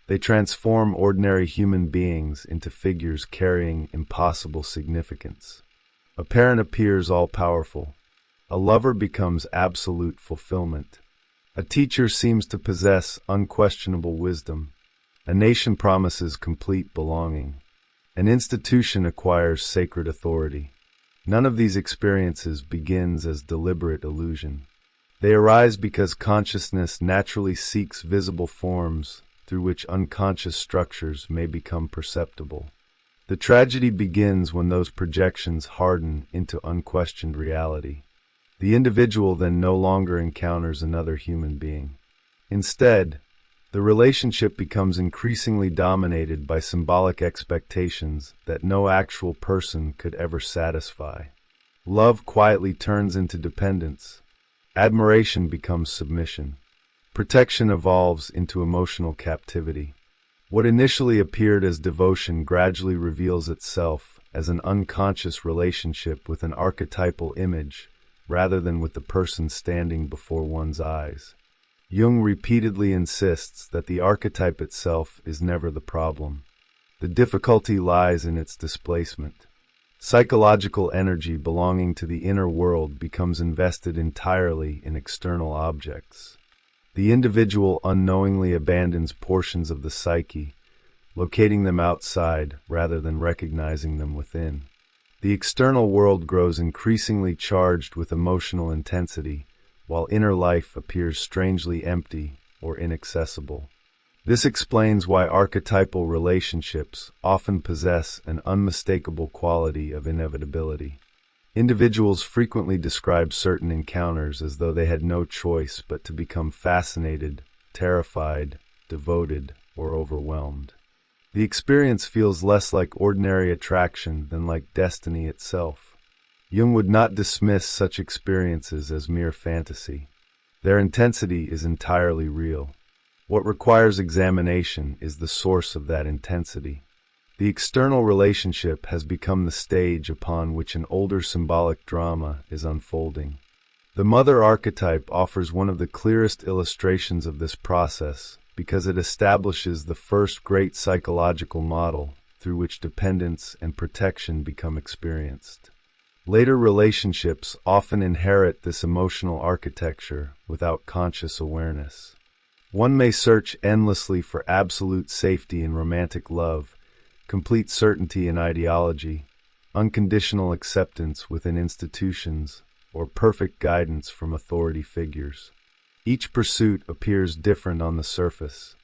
They transform ordinary human beings into figures carrying impossible significance. A parent appears all-powerful. A lover becomes absolute fulfillment. A teacher seems to possess unquestionable wisdom. A nation promises complete belonging. An institution acquires sacred authority. None of these experiences begins as deliberate illusion. They arise because consciousness naturally seeks visible forms through which unconscious structures may become perceptible. The tragedy begins when those projections harden into unquestioned reality. The individual then no longer encounters another human being. Instead, the relationship becomes increasingly dominated by symbolic expectations that no actual person could ever satisfy. Love quietly turns into dependence. Admiration becomes submission. Protection evolves into emotional captivity. What initially appeared as devotion gradually reveals itself as an unconscious relationship with an archetypal image, rather than with the person standing before one's eyes. Jung repeatedly insists that the archetype itself is never the problem. The difficulty lies in its displacement. Psychological energy belonging to the inner world becomes invested entirely in external objects. The individual unknowingly abandons portions of the psyche, locating them outside rather than recognizing them within. The external world grows increasingly charged with emotional intensity, while inner life appears strangely empty or inaccessible. This explains why archetypal relationships often possess an unmistakable quality of inevitability. Individuals frequently describe certain encounters as though they had no choice but to become fascinated, terrified, devoted, or overwhelmed. The experience feels less like ordinary attraction than like destiny itself. Jung would not dismiss such experiences as mere fantasy. Their intensity is entirely real. What requires examination is the source of that intensity. The external relationship has become the stage upon which an older symbolic drama is unfolding. The mother archetype offers one of the clearest illustrations of this process because it establishes the first great psychological model through which dependence and protection become experienced. Later relationships often inherit this emotional architecture without conscious awareness. One may search endlessly for absolute safety in romantic love, complete certainty in ideology, unconditional acceptance within institutions, or perfect guidance from authority figures. Each pursuit appears different on the surface.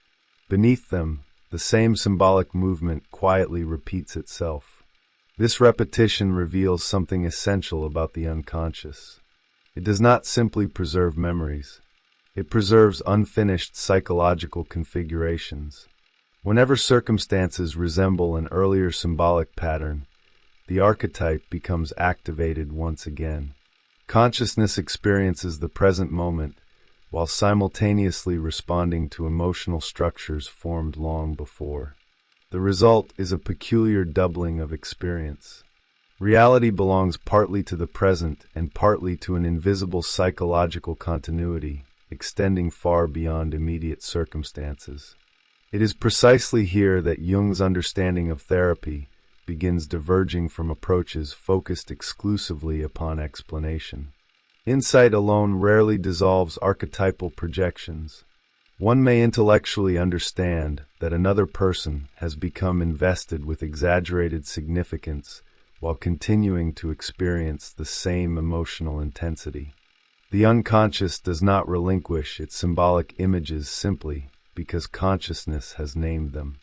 Beneath them, the same symbolic movement quietly repeats itself. This repetition reveals something essential about the unconscious. It does not simply preserve memories. It preserves unfinished psychological configurations. Whenever circumstances resemble an earlier symbolic pattern, the archetype becomes activated once again. Consciousness experiences the present moment while simultaneously responding to emotional structures formed long before. The result is a peculiar doubling of experience. Reality belongs partly to the present and partly to an invisible psychological continuity, extending far beyond immediate circumstances. It is precisely here that Jung's understanding of therapy begins diverging from approaches focused exclusively upon explanation. Insight alone rarely dissolves archetypal projections. One may intellectually understand that another person has become invested with exaggerated significance while continuing to experience the same emotional intensity. The unconscious does not relinquish its symbolic images simply because consciousness has named them.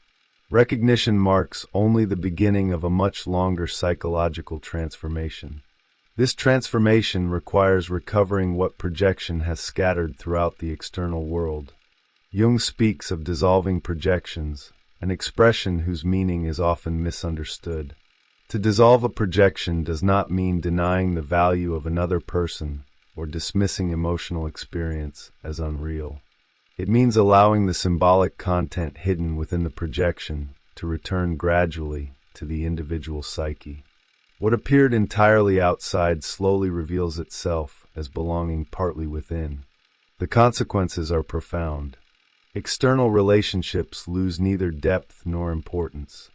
Recognition marks only the beginning of a much longer psychological transformation. This transformation requires recovering what projection has scattered throughout the external world. Jung speaks of dissolving projections, an expression whose meaning is often misunderstood. To dissolve a projection does not mean denying the value of another person or dismissing emotional experience as unreal. It means allowing the symbolic content hidden within the projection to return gradually to the individual psyche. What appeared entirely outside slowly reveals itself as belonging partly within. The consequences are profound. External relationships lose neither depth nor importance.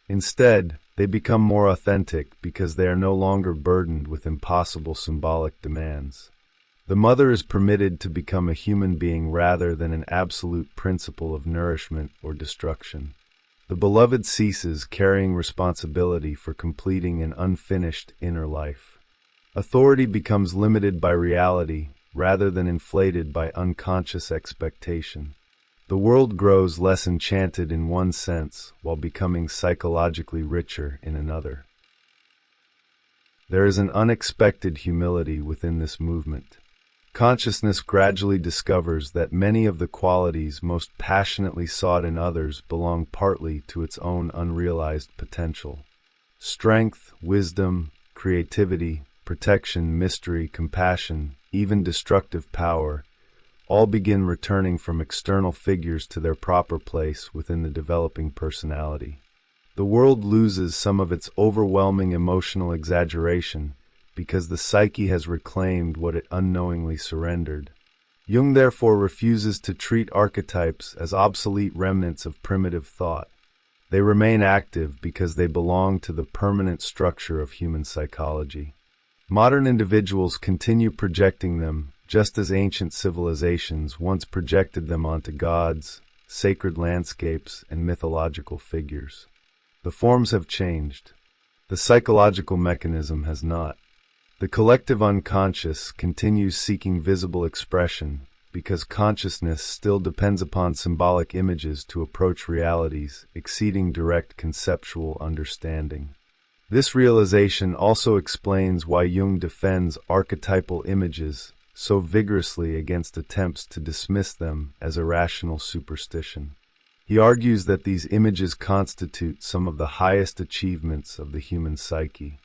Instead, they become more authentic because they are no longer burdened with impossible symbolic demands. The mother is permitted to become a human being rather than an absolute principle of nourishment or destruction. The beloved ceases carrying responsibility for completing an unfinished inner life. Authority becomes limited by reality rather than inflated by unconscious expectation. The world grows less enchanted in one sense while becoming psychologically richer in another. There is an unexpected humility within this movement. Consciousness gradually discovers that many of the qualities most passionately sought in others belong partly to its own unrealized potential. Strength, wisdom, creativity, protection, mystery, compassion, even destructive power, all begin returning from external figures to their proper place within the developing personality. The world loses some of its overwhelming emotional exaggeration because the psyche has reclaimed what it unknowingly surrendered. Jung therefore refuses to treat archetypes as obsolete remnants of primitive thought. They remain active because they belong to the permanent structure of human psychology. Modern individuals continue projecting them, just as ancient civilizations once projected them onto gods, sacred landscapes, and mythological figures. The forms have changed. The psychological mechanism has not. The collective unconscious continues seeking visible expression because consciousness still depends upon symbolic images to approach realities exceeding direct conceptual understanding. This realization also explains why Jung defends archetypal images so vigorously against attempts to dismiss them as irrational superstition. He argues that these images constitute some of the highest achievements of the human psyche.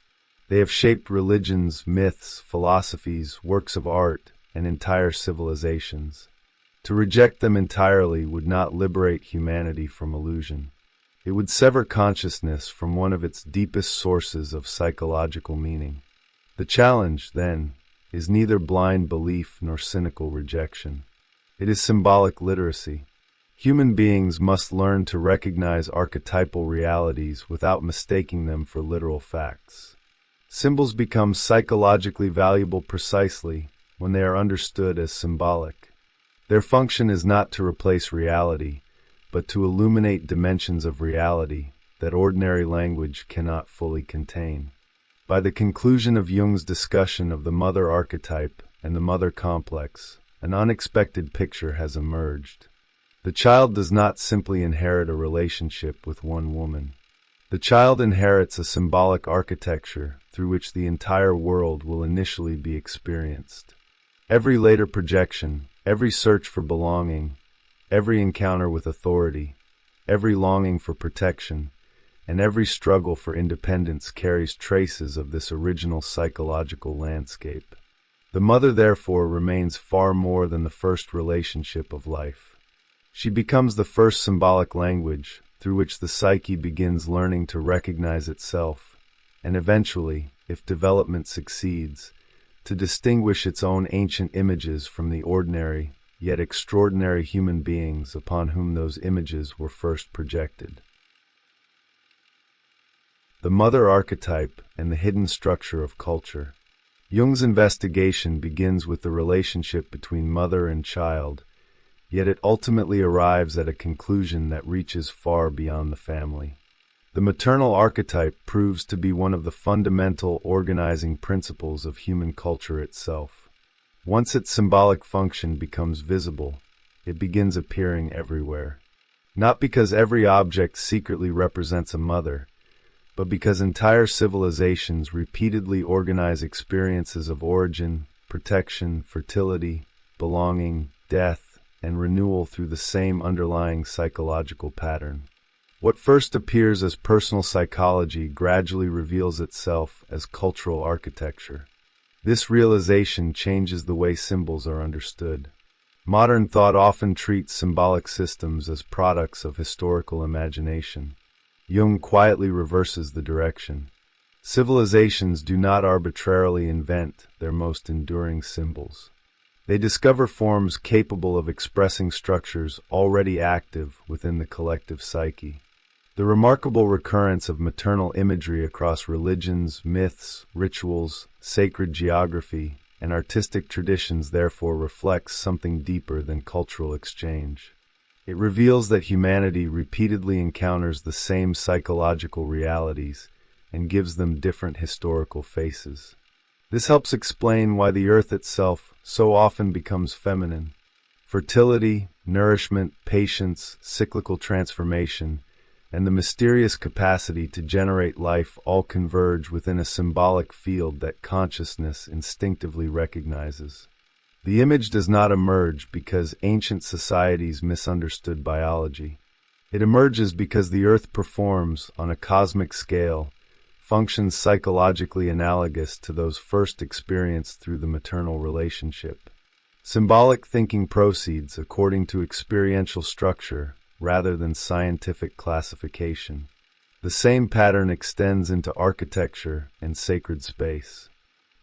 They have shaped religions, myths, philosophies, works of art, and entire civilizations. To reject them entirely would not liberate humanity from illusion. It would sever consciousness from one of its deepest sources of psychological meaning. The challenge, then, is neither blind belief nor cynical rejection. It is symbolic literacy. Human beings must learn to recognize archetypal realities without mistaking them for literal facts. Symbols become psychologically valuable precisely when they are understood as symbolic. Their function is not to replace reality, but to illuminate dimensions of reality that ordinary language cannot fully contain. By the conclusion of Jung's discussion of the mother archetype and the mother complex, an unexpected picture has emerged. The child does not simply inherit a relationship with one woman. The child inherits a symbolic architecture through which the entire world will initially be experienced. Every later projection, every search for belonging, every encounter with authority, every longing for protection, and every struggle for independence carries traces of this original psychological landscape. The mother, therefore, remains far more than the first relationship of life. She becomes the first symbolic language through which the psyche begins learning to recognize itself, and eventually, if development succeeds, to distinguish its own ancient images from the ordinary, yet extraordinary human beings upon whom those images were first projected. The mother archetype and the hidden structure of culture. Jung's investigation begins with the relationship between mother and child, yet it ultimately arrives at a conclusion that reaches far beyond the family. The maternal archetype proves to be one of the fundamental organizing principles of human culture itself. Once its symbolic function becomes visible, it begins appearing everywhere. Not because every object secretly represents a mother, but because entire civilizations repeatedly organize experiences of origin, protection, fertility, belonging, death, and renewal through the same underlying psychological pattern. What first appears as personal psychology gradually reveals itself as cultural architecture. This realization changes the way symbols are understood. Modern thought often treats symbolic systems as products of historical imagination. Jung quietly reverses the direction. Civilizations do not arbitrarily invent their most enduring symbols. They discover forms capable of expressing structures already active within the collective psyche. The remarkable recurrence of maternal imagery across religions, myths, rituals, sacred geography, and artistic traditions therefore reflects something deeper than cultural exchange. It reveals that humanity repeatedly encounters the same psychological realities and gives them different historical faces. This helps explain why the earth itself so often becomes feminine. Fertility, nourishment, patience, cyclical transformation, and the mysterious capacity to generate life all converge within a symbolic field that consciousness instinctively recognizes. The image does not emerge because ancient societies misunderstood biology. It emerges because the earth performs, on a cosmic scale, functions psychologically analogous to those first experienced through the maternal relationship. Symbolic thinking proceeds according to experiential structure rather than scientific classification. The same pattern extends into architecture and sacred space.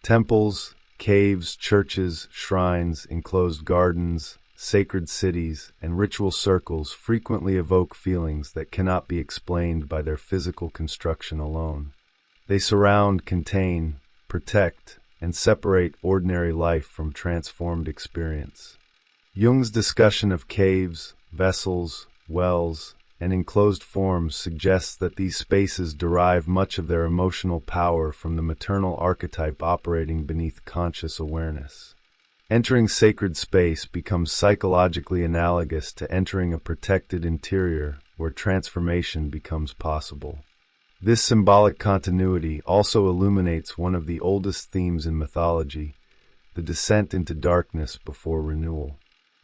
Temples, caves, churches, shrines, enclosed gardens, sacred cities, and ritual circles frequently evoke feelings that cannot be explained by their physical construction alone. They surround, contain, protect, and separate ordinary life from transformed experience. Jung's discussion of caves, vessels, wells, and enclosed forms suggests that these spaces derive much of their emotional power from the maternal archetype operating beneath conscious awareness. Entering sacred space becomes psychologically analogous to entering a protected interior where transformation becomes possible. This symbolic continuity also illuminates one of the oldest themes in mythology, the descent into darkness before renewal.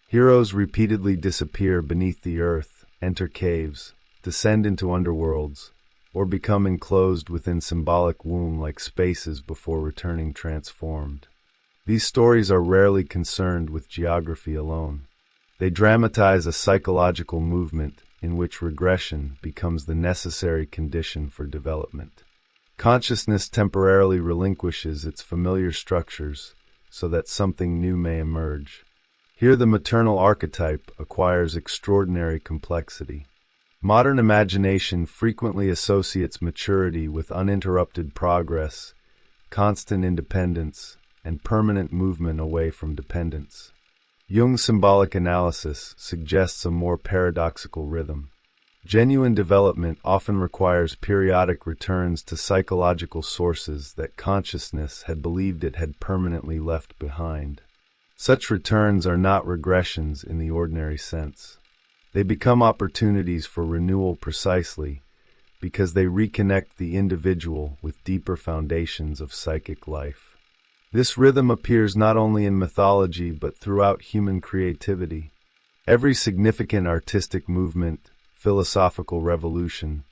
Heroes repeatedly disappear beneath the earth, enter caves, descend into underworlds, or become enclosed within symbolic womb-like spaces before returning transformed. These stories are rarely concerned with geography alone. They dramatize a psychological movement in which regression becomes the necessary condition for development. Consciousness temporarily relinquishes its familiar structures so that something new may emerge. Here the maternal archetype acquires extraordinary complexity. Modern imagination frequently associates maturity with uninterrupted progress, constant independence, and permanent movement away from dependence. Jung's symbolic analysis suggests a more paradoxical rhythm. Genuine development often requires periodic returns to psychological sources that consciousness had believed it had permanently left behind. Such returns are not regressions in the ordinary sense. They become opportunities for renewal precisely because they reconnect the individual with deeper foundations of psychic life. This rhythm appears not only in mythology but throughout human creativity. Every significant artistic movement, philosophical revolution,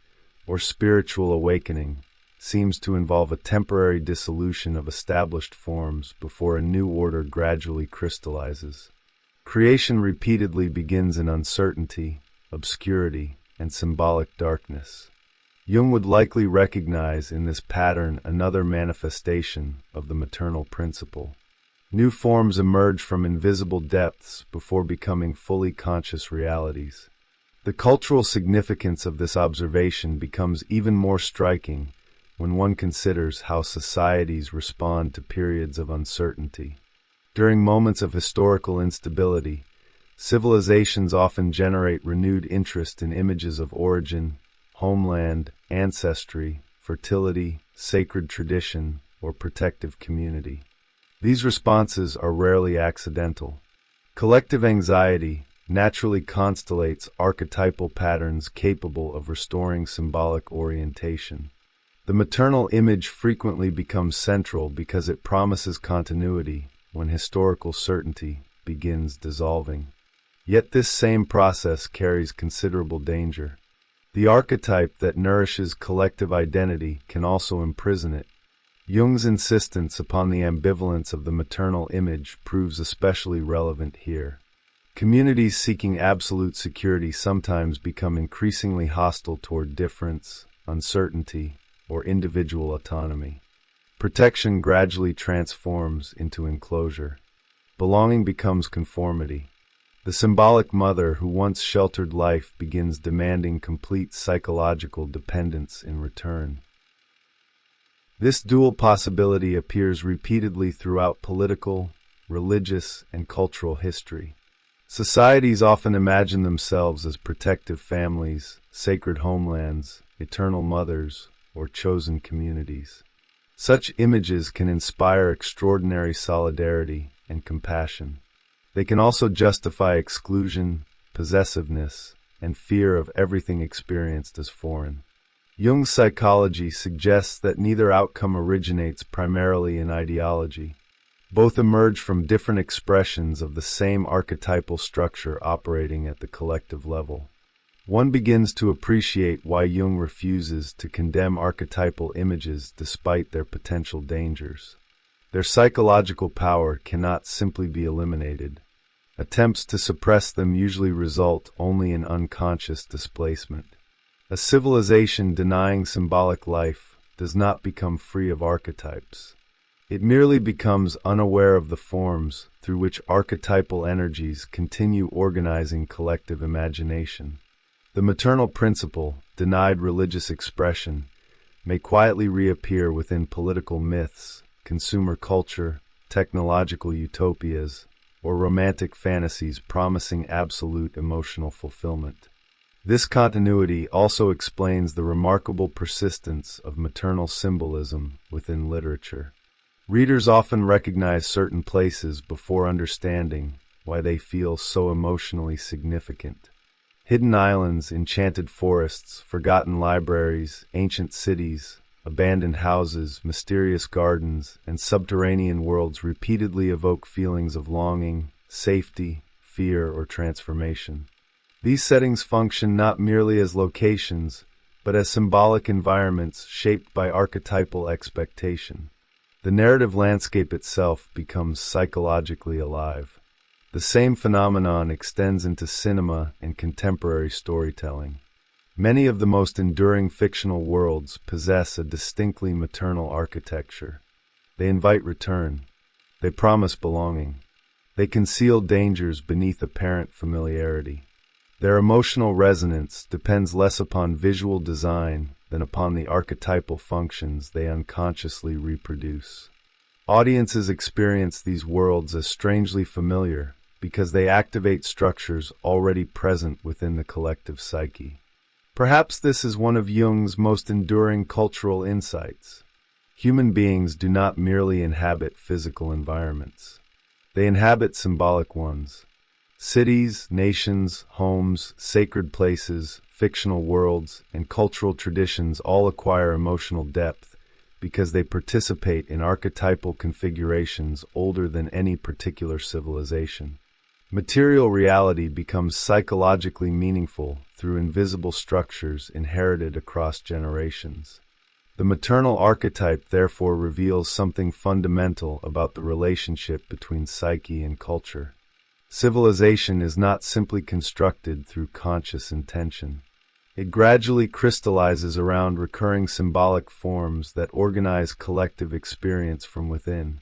or spiritual awakening seems to involve a temporary dissolution of established forms before a new order gradually crystallizes. Creation repeatedly begins in uncertainty, obscurity, and symbolic darkness. Jung would likely recognize in this pattern another manifestation of the maternal principle. New forms emerge from invisible depths before becoming fully conscious realities. The cultural significance of this observation becomes even more striking when one considers how societies respond to periods of uncertainty. During moments of historical instability, civilizations often generate renewed interest in images of origin, homeland, ancestry, fertility, sacred tradition, or protective community. These responses are rarely accidental. Collective anxiety naturally constellates archetypal patterns capable of restoring symbolic orientation. The maternal image frequently becomes central because it promises continuity when historical certainty begins dissolving. Yet this same process carries considerable danger. The archetype that nourishes collective identity can also imprison it. Jung's insistence upon the ambivalence of the maternal image proves especially relevant here. Communities seeking absolute security sometimes become increasingly hostile toward difference, uncertainty, or individual autonomy. Protection gradually transforms into enclosure. belonging becomes conformity. The symbolic mother who once sheltered life begins demanding complete psychological dependence in return. This dual possibility appears repeatedly throughout political, religious, and cultural history. Societies often imagine themselves as protective families, sacred homelands, eternal mothers, or chosen communities. Such images can inspire extraordinary solidarity and compassion. They can also justify exclusion, possessiveness, and fear of everything experienced as foreign. Jung's psychology suggests that neither outcome originates primarily in ideology. Both emerge from different expressions of the same archetypal structure operating at the collective level. One begins to appreciate why Jung refuses to condemn archetypal images despite their potential dangers. Their psychological power cannot simply be eliminated. Attempts to suppress them usually result only in unconscious displacement. A civilization denying symbolic life does not become free of archetypes. It merely becomes unaware of the forms through which archetypal energies continue organizing collective imagination. The maternal principle, denied religious expression, may quietly reappear within political myths, consumer culture, technological utopias, or romantic fantasies promising absolute emotional fulfillment. This continuity also explains the remarkable persistence of maternal symbolism within literature. Readers often recognize certain places before understanding why they feel so emotionally significant. Hidden islands, enchanted forests, forgotten libraries, ancient cities, abandoned houses, mysterious gardens, and subterranean worlds repeatedly evoke feelings of longing, safety, fear, or transformation. These settings function not merely as locations, but as symbolic environments shaped by archetypal expectation. The narrative landscape itself becomes psychologically alive. The same phenomenon extends into cinema and contemporary storytelling. Many of the most enduring fictional worlds possess a distinctly maternal architecture. They invite return. They promise belonging. They conceal dangers beneath apparent familiarity. Their emotional resonance depends less upon visual design than upon the archetypal functions they unconsciously reproduce. Audiences experience these worlds as strangely familiar because they activate structures already present within the collective psyche. Perhaps this is one of Jung's most enduring cultural insights. Human beings do not merely inhabit physical environments. They inhabit symbolic ones. Cities, nations, homes, sacred places, fictional worlds, and cultural traditions all acquire emotional depth because they participate in archetypal configurations older than any particular civilization. Material reality becomes psychologically meaningful through invisible structures inherited across generations. The maternal archetype therefore reveals something fundamental about the relationship between psyche and culture. Civilization is not simply constructed through conscious intention. It gradually crystallizes around recurring symbolic forms that organize collective experience from within.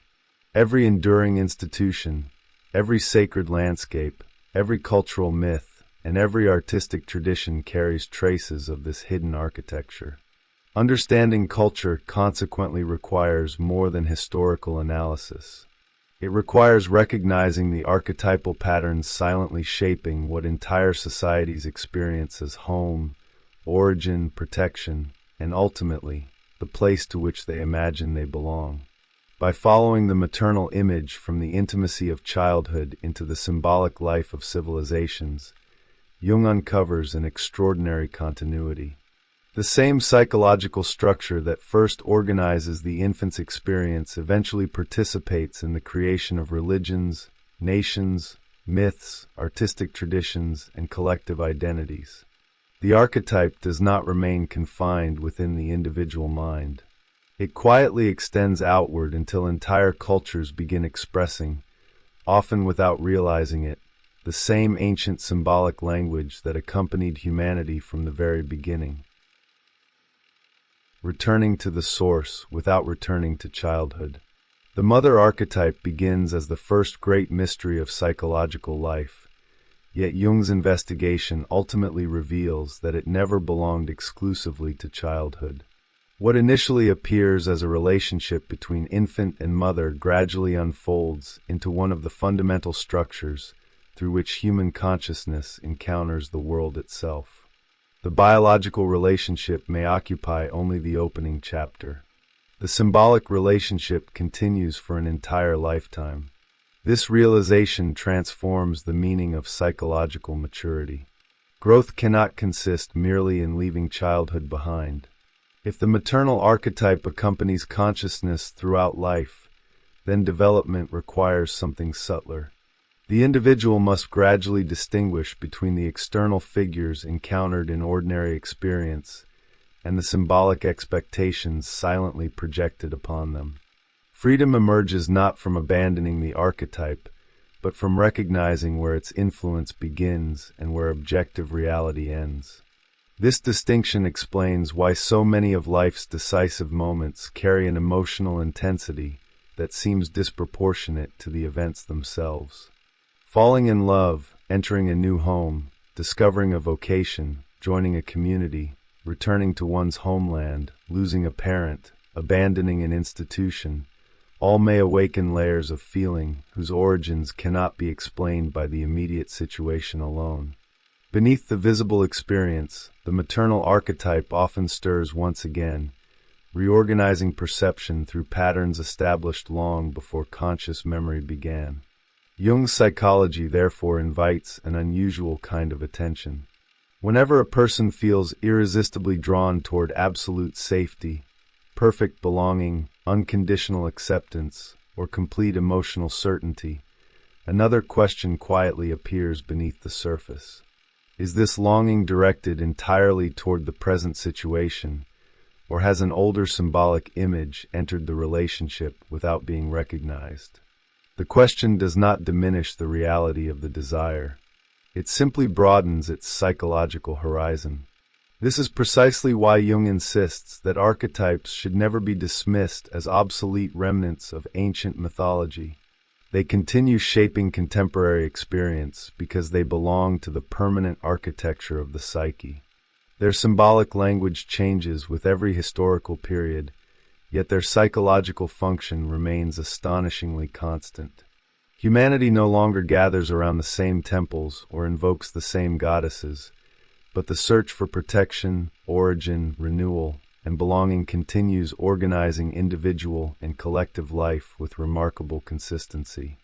Every enduring institution, every sacred landscape, every cultural myth, and every artistic tradition carries traces of this hidden architecture. Understanding culture consequently requires more than historical analysis. It requires recognizing the archetypal patterns silently shaping what entire societies experience as home, origin, protection, and ultimately, the place to which they imagine they belong. By following the maternal image from the intimacy of childhood into the symbolic life of civilizations, Jung uncovers an extraordinary continuity. The same psychological structure that first organizes the infant's experience eventually participates in the creation of religions, nations, myths, artistic traditions, and collective identities. The archetype does not remain confined within the individual mind. It quietly extends outward until entire cultures begin expressing, often without realizing it, the same ancient symbolic language that accompanied humanity from the very beginning. Returning to the source without returning to childhood. The mother archetype begins as the first great mystery of psychological life, yet Jung's investigation ultimately reveals that it never belonged exclusively to childhood. What initially appears as a relationship between infant and mother gradually unfolds into one of the fundamental structures through which human consciousness encounters the world itself. The biological relationship may occupy only the opening chapter. The symbolic relationship continues for an entire lifetime. This realization transforms the meaning of psychological maturity. Growth cannot consist merely in leaving childhood behind. If the maternal archetype accompanies consciousness throughout life, then development requires something subtler. The individual must gradually distinguish between the external figures encountered in ordinary experience and the symbolic expectations silently projected upon them. Freedom emerges not from abandoning the archetype, but from recognizing where its influence begins and where objective reality ends. This distinction explains why so many of life's decisive moments carry an emotional intensity that seems disproportionate to the events themselves. Falling in love, entering a new home, discovering a vocation, joining a community, returning to one's homeland, losing a parent, abandoning an institution, all may awaken layers of feeling whose origins cannot be explained by the immediate situation alone. Beneath the visible experience, the maternal archetype often stirs once again, reorganizing perception through patterns established long before conscious memory began. Jung's psychology therefore invites an unusual kind of attention. Whenever a person feels irresistibly drawn toward absolute safety, perfect belonging, unconditional acceptance, or complete emotional certainty, another question quietly appears beneath the surface. Is this longing directed entirely toward the present situation, or has an older symbolic image entered the relationship without being recognized? The question does not diminish the reality of the desire. It simply broadens its psychological horizon. This is precisely why Jung insists that archetypes should never be dismissed as obsolete remnants of ancient mythology. They continue shaping contemporary experience because they belong to the permanent architecture of the psyche. Their symbolic language changes with every historical period, yet their psychological function remains astonishingly constant. Humanity no longer gathers around the same temples or invokes the same goddesses, but the search for protection, origin, renewal, and belonging continues, organizing individual and collective life with remarkable consistency.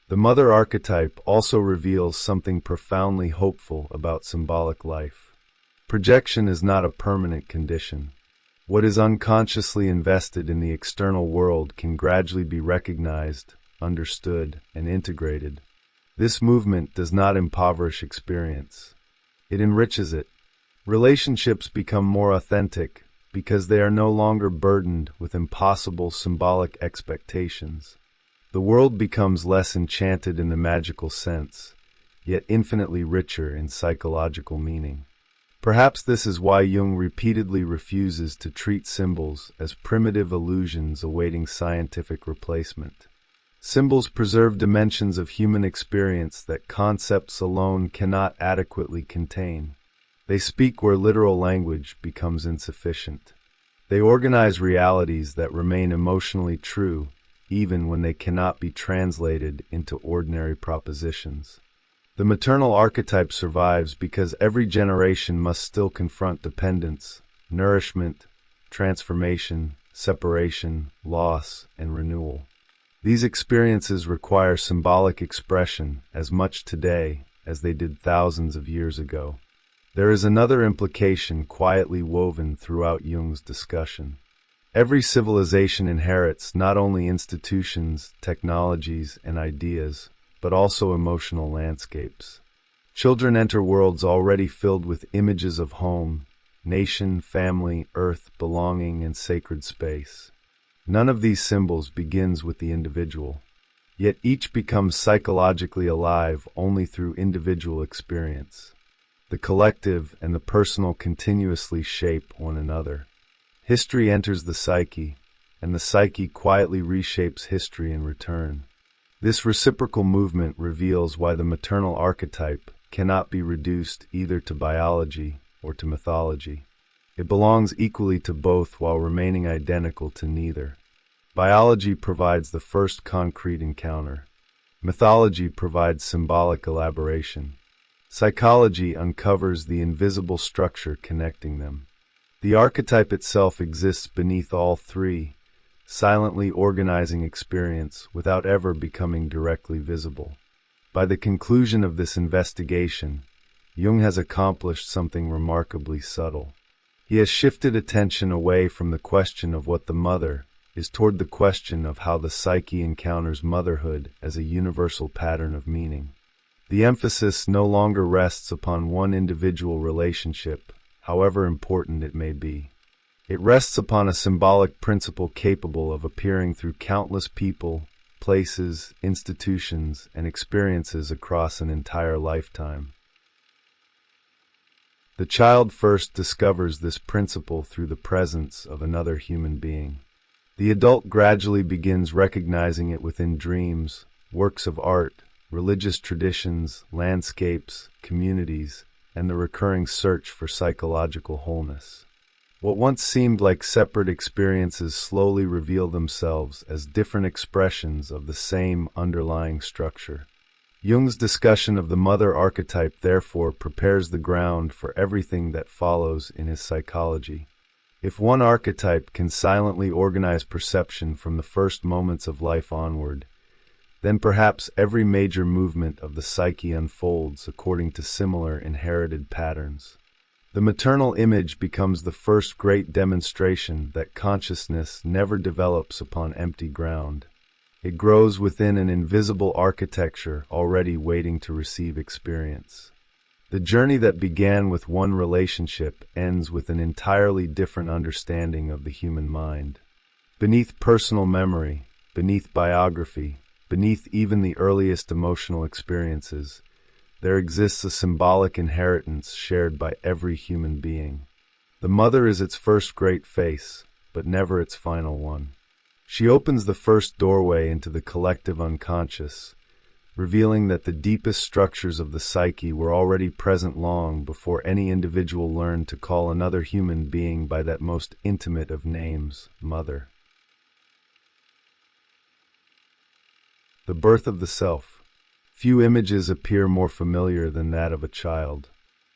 The mother archetype also reveals something profoundly hopeful about symbolic life. Projection is not a permanent condition. What is unconsciously invested in the external world can gradually be recognized, understood, and integrated. This movement does not impoverish experience. It enriches it. Relationships become more authentic because they are no longer burdened with impossible symbolic expectations. The world becomes less enchanted in the magical sense, yet infinitely richer in psychological meaning. Perhaps this is why Jung repeatedly refuses to treat symbols as primitive illusions awaiting scientific replacement. Symbols preserve dimensions of human experience that concepts alone cannot adequately contain. They speak where literal language becomes insufficient. They organize realities that remain emotionally true, even when they cannot be translated into ordinary propositions. The maternal archetype survives because every generation must still confront dependence, nourishment, transformation, separation, loss, and renewal. These experiences require symbolic expression as much today as they did thousands of years ago. There is another implication quietly woven throughout Jung's discussion. Every civilization inherits not only institutions, technologies, and ideas, but also emotional landscapes. Children enter worlds already filled with images of home, nation, family, earth, belonging, and sacred space. None of these symbols begins with the individual, yet each becomes psychologically alive only through individual experience. The collective and the personal continuously shape one another. History enters the psyche, and the psyche quietly reshapes history in return. This reciprocal movement reveals why the maternal archetype cannot be reduced either to biology or to mythology. It belongs equally to both while remaining identical to neither. Biology provides the first concrete encounter. Mythology provides symbolic elaboration. Psychology uncovers the invisible structure connecting them. The archetype itself exists beneath all three, silently organizing experience without ever becoming directly visible. By the conclusion of this investigation, Jung has accomplished something remarkably subtle. He has shifted attention away from the question of what the mother is toward the question of how the psyche encounters motherhood as a universal pattern of meaning. The emphasis no longer rests upon one individual relationship, however important it may be. It rests upon a symbolic principle capable of appearing through countless people, places, institutions, and experiences across an entire lifetime. The child first discovers this principle through the presence of another human being. The adult gradually begins recognizing it within dreams, works of art, religious traditions, landscapes, communities, and the recurring search for psychological wholeness. What once seemed like separate experiences slowly reveal themselves as different expressions of the same underlying structure. Jung's discussion of the mother archetype therefore prepares the ground for everything that follows in his psychology. If one archetype can silently organize perception from the first moments of life onward, then perhaps every major movement of the psyche unfolds according to similar inherited patterns. The maternal image becomes the first great demonstration that consciousness never develops upon empty ground. It grows within an invisible architecture already waiting to receive experience. The journey that began with one relationship ends with an entirely different understanding of the human mind. Beneath personal memory, beneath biography, beneath even the earliest emotional experiences, there exists a symbolic inheritance shared by every human being. The mother is its first great face, but never its final one. She opens the first doorway into the collective unconscious, revealing that the deepest structures of the psyche were already present long before any individual learned to call another human being by that most intimate of names, mother. The birth of the self. Few images appear more familiar than that of a child.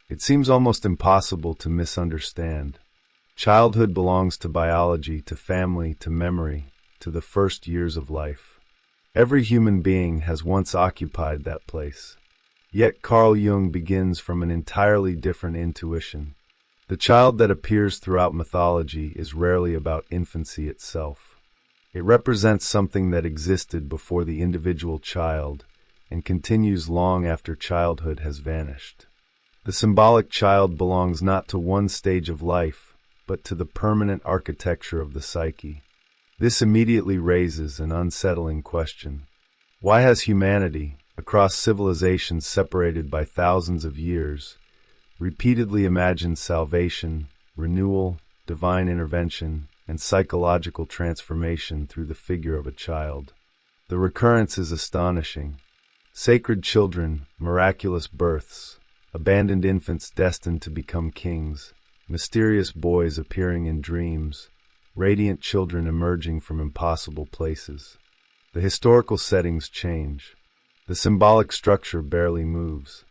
It seems almost impossible to misunderstand. Childhood belongs to biology, to family, to memory, to the first years of life. Every human being has once occupied that place. Yet Carl Jung begins from an entirely different intuition. The child that appears throughout mythology is rarely about infancy itself. It represents something that existed before the individual child and continues long after childhood has vanished. The symbolic child belongs not to one stage of life, but to the permanent architecture of the psyche. This immediately raises an unsettling question. Why has humanity, across civilizations separated by thousands of years, repeatedly imagined salvation, renewal, divine intervention, and psychological transformation through the figure of a child? The recurrence is astonishing. Sacred children, miraculous births, abandoned infants destined to become kings, mysterious boys appearing in dreams, radiant children emerging from impossible places. The historical settings change. The symbolic structure barely moves.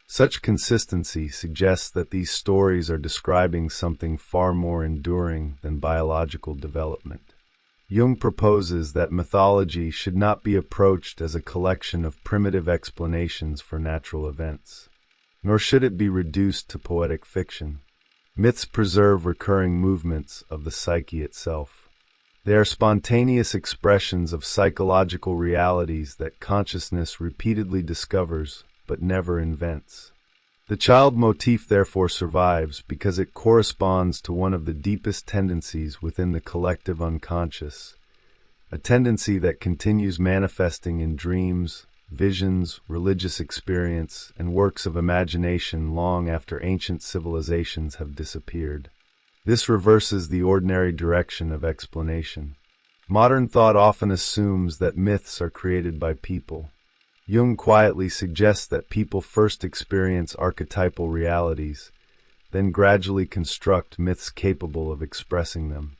Such consistency suggests that these stories are describing something far more enduring than biological development. Jung proposes that mythology should not be approached as a collection of primitive explanations for natural events, nor should it be reduced to poetic fiction. Myths preserve recurring movements of the psyche itself. They are spontaneous expressions of psychological realities that consciousness repeatedly discovers but never invents. The child motif therefore survives because it corresponds to one of the deepest tendencies within the collective unconscious, a tendency that continues manifesting in dreams, visions, religious experience, and works of imagination long after ancient civilizations have disappeared. This reverses the ordinary direction of explanation. Modern thought often assumes that myths are created by people. Jung quietly suggests that people first experience archetypal realities, then gradually construct myths capable of expressing them.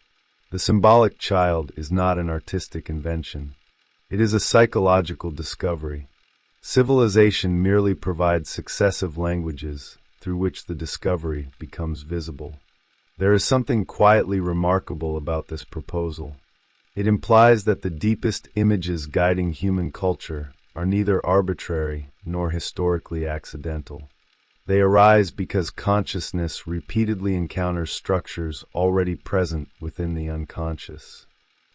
The symbolic child is not an artistic invention. It is a psychological discovery. Civilization merely provides successive languages through which the discovery becomes visible. There is something quietly remarkable about this proposal. It implies that the deepest images guiding human culture are neither arbitrary nor historically accidental. They arise because consciousness repeatedly encounters structures already present within the unconscious.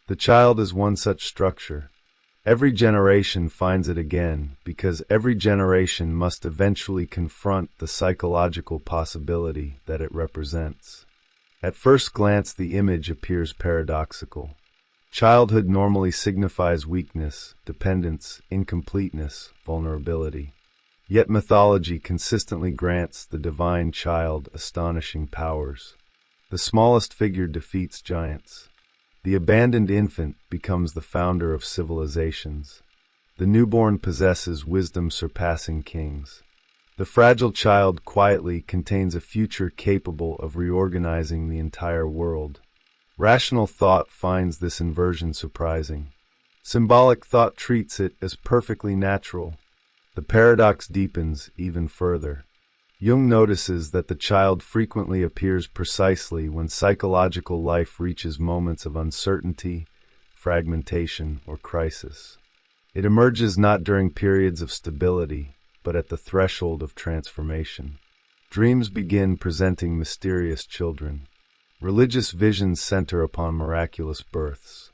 The child is one such structure. Every generation finds it again because every generation must eventually confront the psychological possibility that it represents. At first glance, the image appears paradoxical. Childhood normally signifies weakness, dependence, incompleteness, vulnerability. Yet mythology consistently grants the divine child astonishing powers. The smallest figure defeats giants. The abandoned infant becomes the founder of civilizations. The newborn possesses wisdom surpassing kings. The fragile child quietly contains a future capable of reorganizing the entire world. Rational thought finds this inversion surprising. Symbolic thought treats it as perfectly natural. The paradox deepens even further. Jung notices that the child frequently appears precisely when psychological life reaches moments of uncertainty, fragmentation, or crisis. It emerges not during periods of stability, but at the threshold of transformation. Dreams begin presenting mysterious children. Religious visions center upon miraculous births.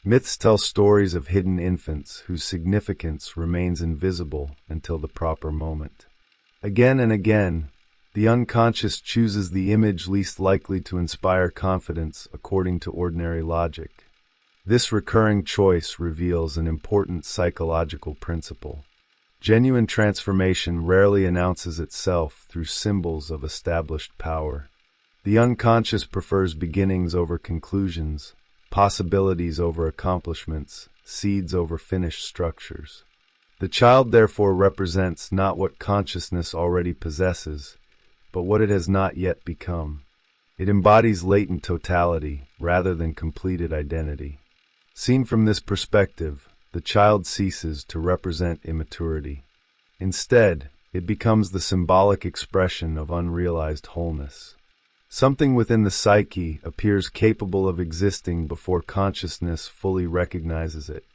Myths tell stories of hidden infants whose significance remains invisible until the proper moment. Again and again, the unconscious chooses the image least likely to inspire confidence according to ordinary logic. This recurring choice reveals an important psychological principle. Genuine transformation rarely announces itself through symbols of established power. The unconscious prefers beginnings over conclusions, possibilities over accomplishments, seeds over finished structures. The child therefore represents not what consciousness already possesses, but what it has not yet become. It embodies latent totality rather than completed identity. Seen from this perspective, the child ceases to represent immaturity. Instead, it becomes the symbolic expression of unrealized wholeness. Something within the psyche appears capable of existing before consciousness fully recognizes it.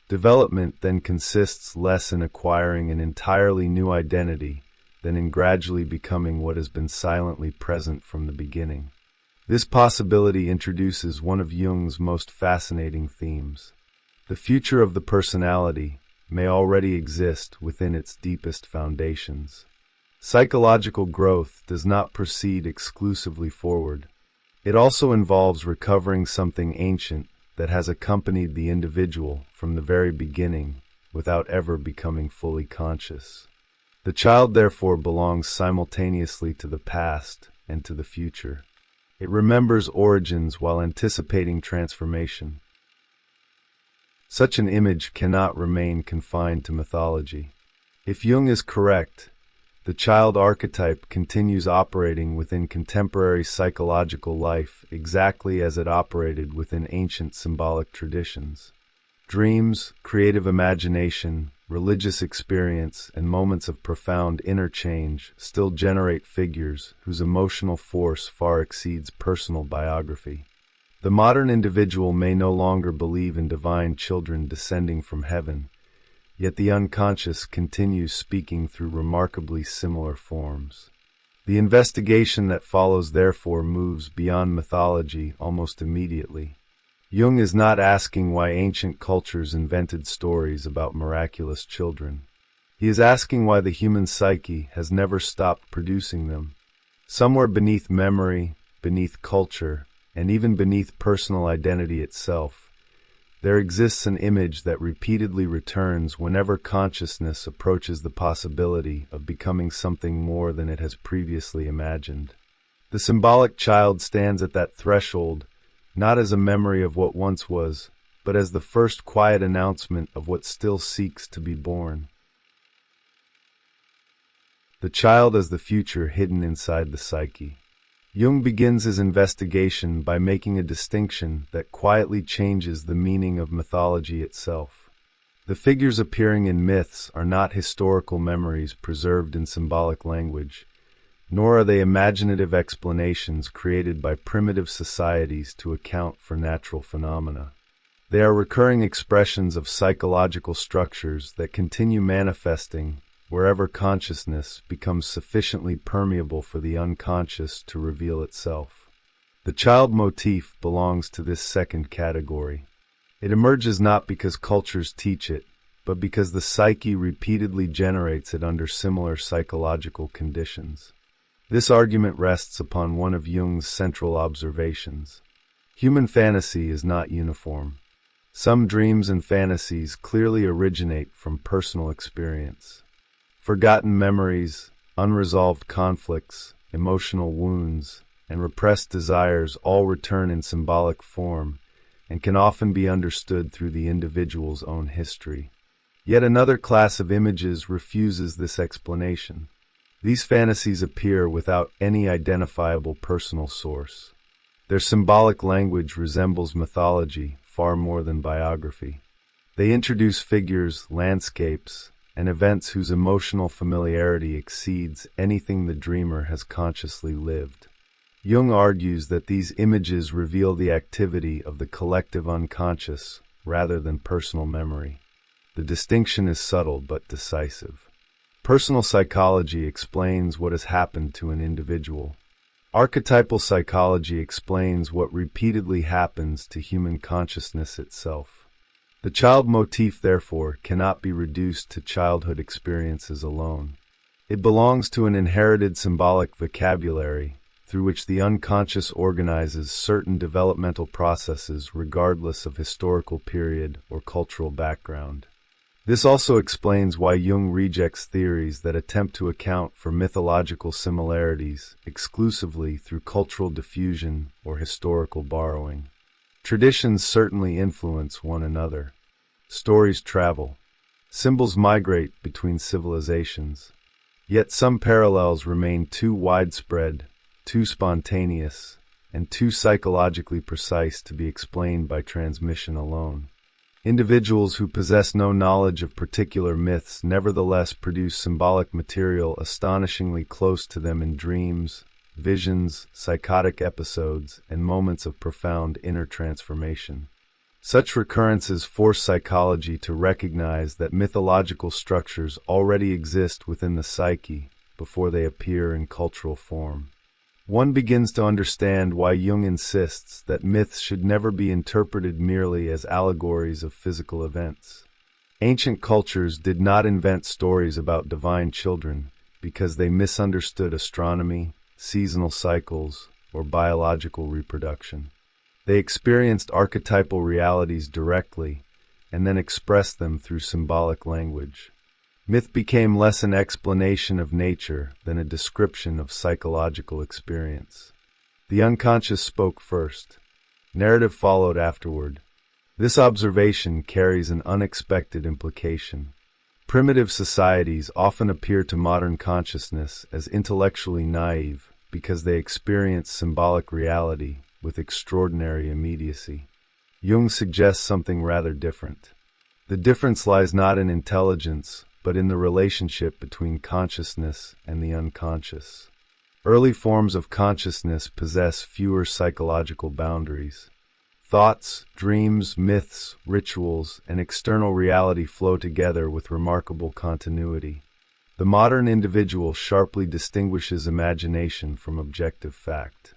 Development then consists less in acquiring an entirely new identity than in gradually becoming what has been silently present from the beginning. This possibility introduces one of Jung's most fascinating themes. The future of the personality may already exist within its deepest foundations. Psychological growth does not proceed exclusively forward. It also involves recovering something ancient that has accompanied the individual from the very beginning without ever becoming fully conscious. The child therefore belongs simultaneously to the past and to the future. It remembers origins while anticipating transformation. Such an image cannot remain confined to mythology. If Jung is correct, the child archetype continues operating within contemporary psychological life exactly as it operated within ancient symbolic traditions. Dreams, creative imagination, religious experience, and moments of profound interchange still generate figures whose emotional force far exceeds personal biography. The modern individual may no longer believe in divine children descending from heaven, yet the unconscious continues speaking through remarkably similar forms. The investigation that follows therefore moves beyond mythology almost immediately. Jung is not asking why ancient cultures invented stories about miraculous children. He is asking why the human psyche has never stopped producing them. Somewhere beneath memory, beneath culture, and even beneath personal identity itself, there exists an image that repeatedly returns whenever consciousness approaches the possibility of becoming something more than it has previously imagined. The symbolic child stands at that threshold, not as a memory of what once was, but as the first quiet announcement of what still seeks to be born. The child as the future hidden inside the psyche. Jung begins his investigation by making a distinction that quietly changes the meaning of mythology itself. The figures appearing in myths are not historical memories preserved in symbolic language, nor are they imaginative explanations created by primitive societies to account for natural phenomena. They are recurring expressions of psychological structures that continue manifesting wherever consciousness becomes sufficiently permeable for the unconscious to reveal itself. The child motif belongs to this second category. It emerges not because cultures teach it, but because the psyche repeatedly generates it under similar psychological conditions. This argument rests upon one of Jung's central observations. Human fantasy is not uniform. Some dreams and fantasies clearly originate from personal experience. Forgotten memories, unresolved conflicts, emotional wounds, and repressed desires all return in symbolic form and can often be understood through the individual's own history. Yet another class of images refuses this explanation. These fantasies appear without any identifiable personal source. Their symbolic language resembles mythology far more than biography. They introduce figures, landscapes, and events whose emotional familiarity exceeds anything the dreamer has consciously lived. Jung argues that these images reveal the activity of the collective unconscious rather than personal memory. The distinction is subtle but decisive. Personal psychology explains what has happened to an individual. Archetypal psychology explains what repeatedly happens to human consciousness itself. The child motif, therefore, cannot be reduced to childhood experiences alone. It belongs to an inherited symbolic vocabulary through which the unconscious organizes certain developmental processes regardless of historical period or cultural background. This also explains why Jung rejects theories that attempt to account for mythological similarities exclusively through cultural diffusion or historical borrowing. Traditions certainly influence one another. Stories travel. Symbols migrate between civilizations. Yet some parallels remain too widespread, too spontaneous, and too psychologically precise to be explained by transmission alone. Individuals who possess no knowledge of particular myths nevertheless produce symbolic material astonishingly close to them in dreams, visions, psychotic episodes, and moments of profound inner transformation. Such recurrences force psychology to recognize that mythological structures already exist within the psyche before they appear in cultural form. One begins to understand why Jung insists that myths should never be interpreted merely as allegories of physical events. Ancient cultures did not invent stories about divine children because they misunderstood astronomy, seasonal cycles, or biological reproduction. They experienced archetypal realities directly and then expressed them through symbolic language. Myth became less an explanation of nature than a description of psychological experience. The unconscious spoke first. Narrative followed afterward. This observation carries an unexpected implication. Primitive societies often appear to modern consciousness as intellectually naive because they experience symbolic reality with extraordinary immediacy. Jung suggests something rather different. The difference lies not in intelligence, but in the relationship between consciousness and the unconscious. Early forms of consciousness possess fewer psychological boundaries. Thoughts, dreams, myths, rituals, and external reality flow together with remarkable continuity. The modern individual sharply distinguishes imagination from objective fact.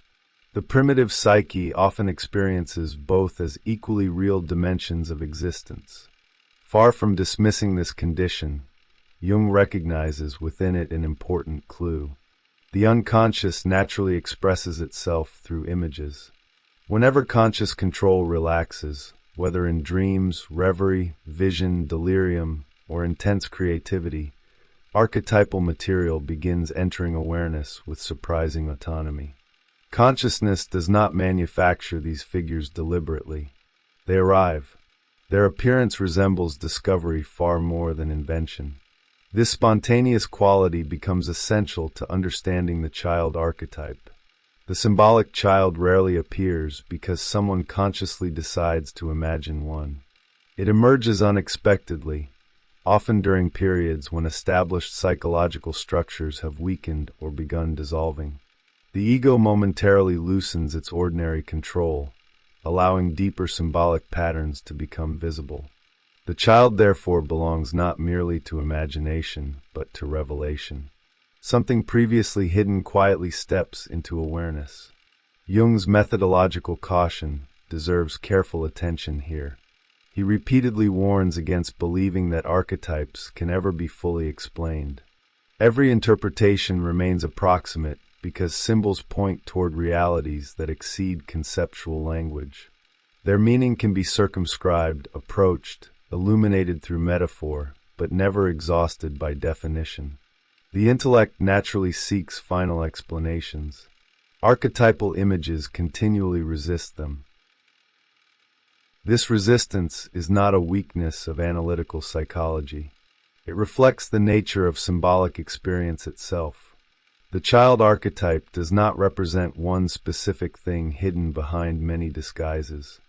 The primitive psyche often experiences both as equally real dimensions of existence. Far from dismissing this condition, Jung recognizes within it an important clue. The unconscious naturally expresses itself through images. Whenever conscious control relaxes, whether in dreams, reverie, vision, delirium, or intense creativity, archetypal material begins entering awareness with surprising autonomy. Consciousness does not manufacture these figures deliberately. They arrive, Their appearance resembles discovery far more than invention. This spontaneous quality becomes essential to understanding the child archetype. The symbolic child rarely appears because someone consciously decides to imagine one. It emerges unexpectedly, often during periods when established psychological structures have weakened or begun dissolving. The ego momentarily loosens its ordinary control, allowing deeper symbolic patterns to become visible. The child therefore belongs not merely to imagination, but to revelation. Something previously hidden quietly steps into awareness. Jung's methodological caution deserves careful attention here. He repeatedly warns against believing that archetypes can ever be fully explained. Every interpretation remains approximate because symbols point toward realities that exceed conceptual language. Their meaning can be circumscribed, approached, illuminated through metaphor, but never exhausted by definition. The intellect naturally seeks final explanations. Archetypal images continually resist them. This resistance is not a weakness of analytical psychology. It reflects the nature of symbolic experience itself. The child archetype does not represent one specific thing hidden behind many disguises.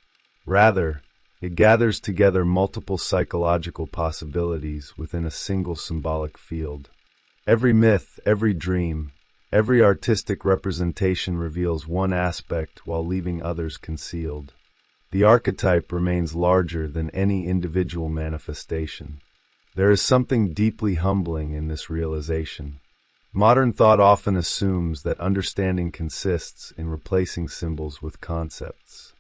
Rather, it gathers together multiple psychological possibilities within a single symbolic field. Every myth, every dream, every artistic representation reveals one aspect while leaving others concealed. The archetype remains larger than any individual manifestation. There is something deeply humbling in this realization. Modern thought often assumes that understanding consists in replacing symbols with concepts.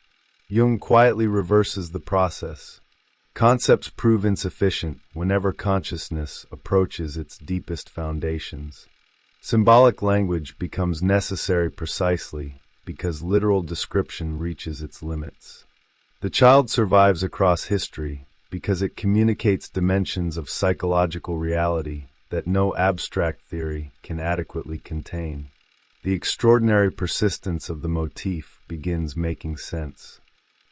Jung quietly reverses the process. Concepts prove insufficient whenever consciousness approaches its deepest foundations. Symbolic language becomes necessary precisely because literal description reaches its limits. The child survives across history because it communicates dimensions of psychological reality that no abstract theory can adequately contain. The extraordinary persistence of the motif begins making sense.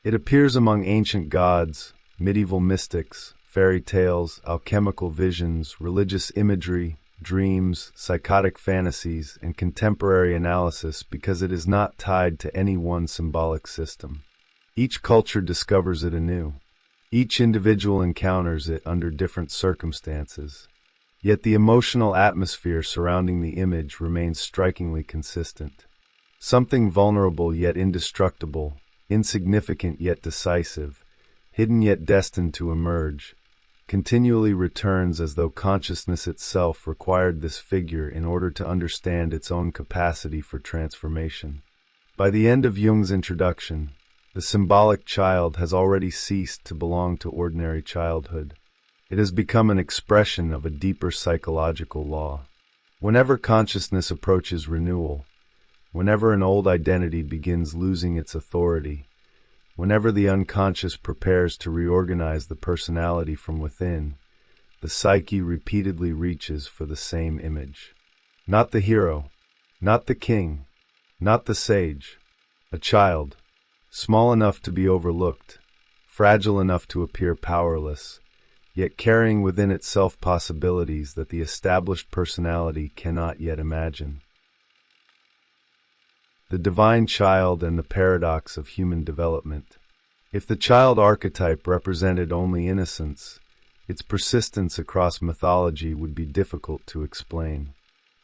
It appears among ancient gods, medieval mystics, fairy tales, alchemical visions, religious imagery, dreams, psychotic fantasies, and contemporary analysis because it is not tied to any one symbolic system. Each culture discovers it anew. Each individual encounters it under different circumstances. Yet the emotional atmosphere surrounding the image remains strikingly consistent. Something vulnerable yet indestructible, insignificant yet decisive, hidden yet destined to emerge, continually returns as though consciousness itself required this figure in order to understand its own capacity for transformation. By the end of Jung's introduction, the symbolic child has already ceased to belong to ordinary childhood. It has become an expression of a deeper psychological law. Whenever consciousness approaches renewal, whenever an old identity begins losing its authority, whenever the unconscious prepares to reorganize the personality from within, the psyche repeatedly reaches for the same image. Not the hero, not the king, not the sage, a child, small enough to be overlooked, fragile enough to appear powerless, yet carrying within itself possibilities that the established personality cannot yet imagine. The divine child and the paradox of human development. If the child archetype represented only innocence, its persistence across mythology would be difficult to explain.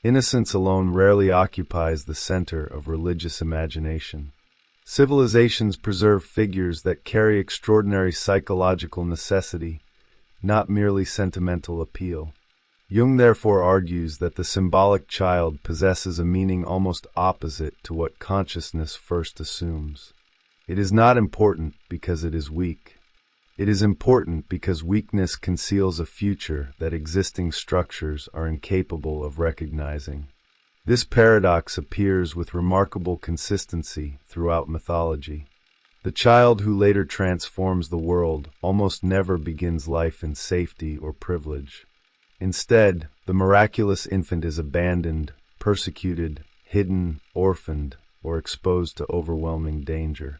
Innocence alone rarely occupies the center of religious imagination. Civilizations preserve figures that carry extraordinary psychological necessity, not merely sentimental appeal. Jung therefore argues that the symbolic child possesses a meaning almost opposite to what consciousness first assumes. It is not important because it is weak. It is important because weakness conceals a future that existing structures are incapable of recognizing. This paradox appears with remarkable consistency throughout mythology. The child who later transforms the world almost never begins life in safety or privilege. Instead, the miraculous infant is abandoned, persecuted, hidden, orphaned, or exposed to overwhelming danger.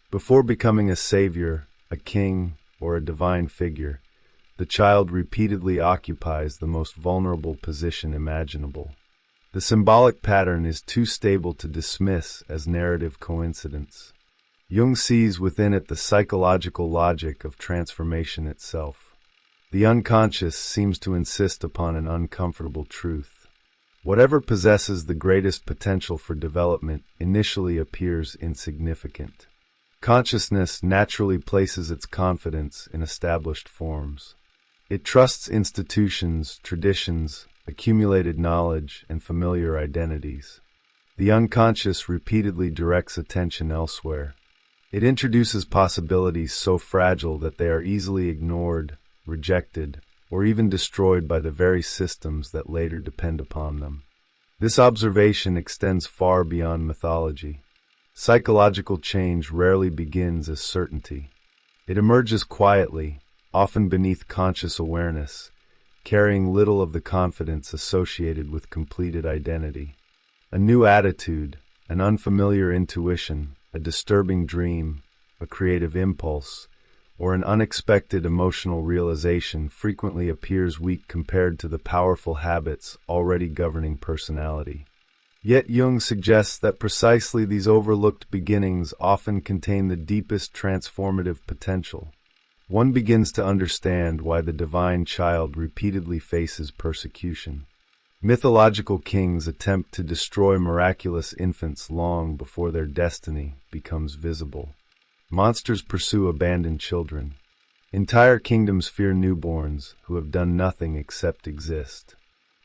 Before becoming a savior, a king, or a divine figure, the child repeatedly occupies the most vulnerable position imaginable. The symbolic pattern is too stable to dismiss as narrative coincidence. Jung sees within it the psychological logic of transformation itself. The unconscious seems to insist upon an uncomfortable truth. Whatever possesses the greatest potential for development initially appears insignificant. Consciousness naturally places its confidence in established forms. It trusts institutions, traditions, accumulated knowledge, and familiar identities. The unconscious repeatedly directs attention elsewhere. It introduces possibilities so fragile that they are easily ignored, rejected, or even destroyed by the very systems that later depend upon them. This observation extends far beyond mythology. Psychological change rarely begins as certainty. It emerges quietly, often beneath conscious awareness, carrying little of the confidence associated with completed identity. A new attitude, an unfamiliar intuition, a disturbing dream, a creative impulse, or an unexpected emotional realization frequently appears weak compared to the powerful habits already governing personality. Yet Jung suggests that precisely these overlooked beginnings often contain the deepest transformative potential. One begins to understand why the divine child repeatedly faces persecution. Mythological kings attempt to destroy miraculous infants long before their destiny becomes visible. Monsters pursue abandoned children. Entire kingdoms fear newborns who have done nothing except exist.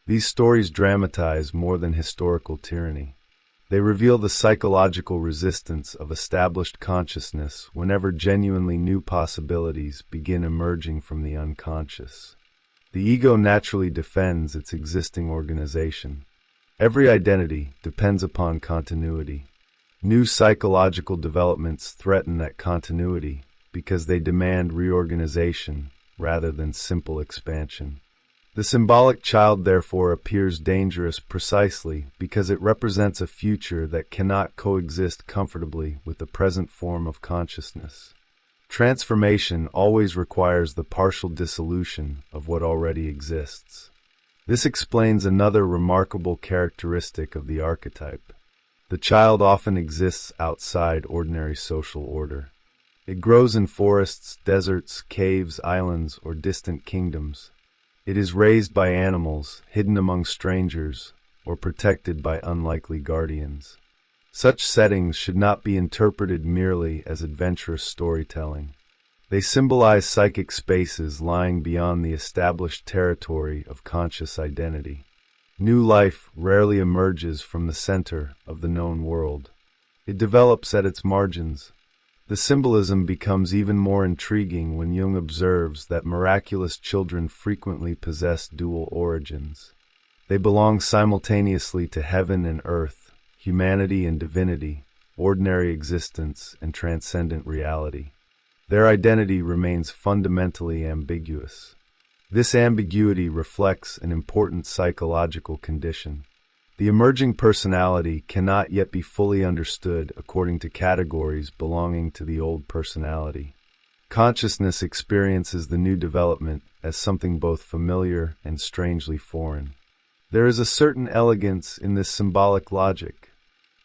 These stories dramatize more than historical tyranny. They reveal the psychological resistance of established consciousness whenever genuinely new possibilities begin emerging from the unconscious. The ego naturally defends its existing organization. Every identity depends upon continuity. New psychological developments threaten that continuity because they demand reorganization rather than simple expansion. The symbolic child, therefore, appears dangerous precisely because it represents a future that cannot coexist comfortably with the present form of consciousness. Transformation always requires the partial dissolution of what already exists. This explains another remarkable characteristic of the archetype. The child often exists outside ordinary social order. It grows in forests, deserts, caves, islands, or distant kingdoms. It is raised by animals, hidden among strangers, or protected by unlikely guardians. Such settings should not be interpreted merely as adventurous storytelling. They symbolize psychic spaces lying beyond the established territory of conscious identity. New life rarely emerges from the center of the known world. It develops at its margins. The symbolism becomes even more intriguing when Jung observes that miraculous children frequently possess dual origins. They belong simultaneously to heaven and earth, humanity and divinity, ordinary existence and transcendent reality. Their identity remains fundamentally ambiguous. This ambiguity reflects an important psychological condition. The emerging personality cannot yet be fully understood according to categories belonging to the old personality. Consciousness experiences the new development as something both familiar and strangely foreign. There is a certain elegance in this symbolic logic.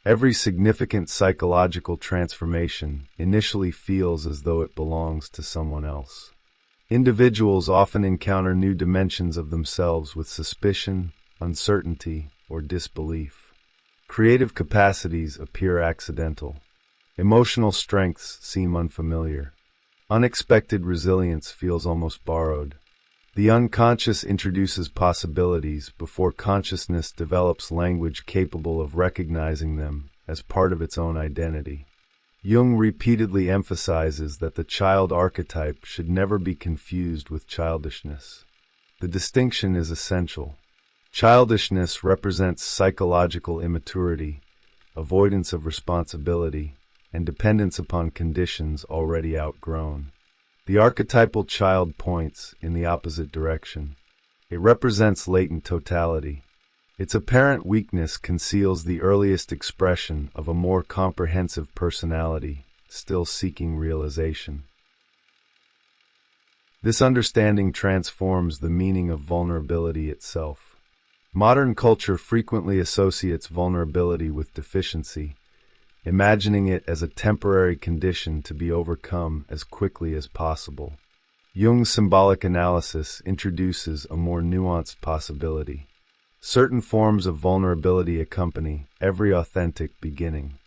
Every significant psychological transformation initially feels as though it belongs to someone else. Individuals often encounter new dimensions of themselves with suspicion, uncertainty, or disbelief. Creative capacities appear accidental. Emotional strengths seem unfamiliar. Unexpected resilience feels almost borrowed. The unconscious introduces possibilities before consciousness develops language capable of recognizing them as part of its own identity. Jung repeatedly emphasizes that the child archetype should never be confused with childishness. The distinction is essential. Childishness represents psychological immaturity, avoidance of responsibility, and dependence upon conditions already outgrown. The archetypal child points in the opposite direction. It represents latent totality. Its apparent weakness conceals the earliest expression of a more comprehensive personality, still seeking realization. This understanding transforms the meaning of vulnerability itself. Modern culture frequently associates vulnerability with deficiency, imagining it as a temporary condition to be overcome as quickly as possible. Jung's symbolic analysis introduces a more nuanced possibility. Certain forms of vulnerability accompany every authentic beginning.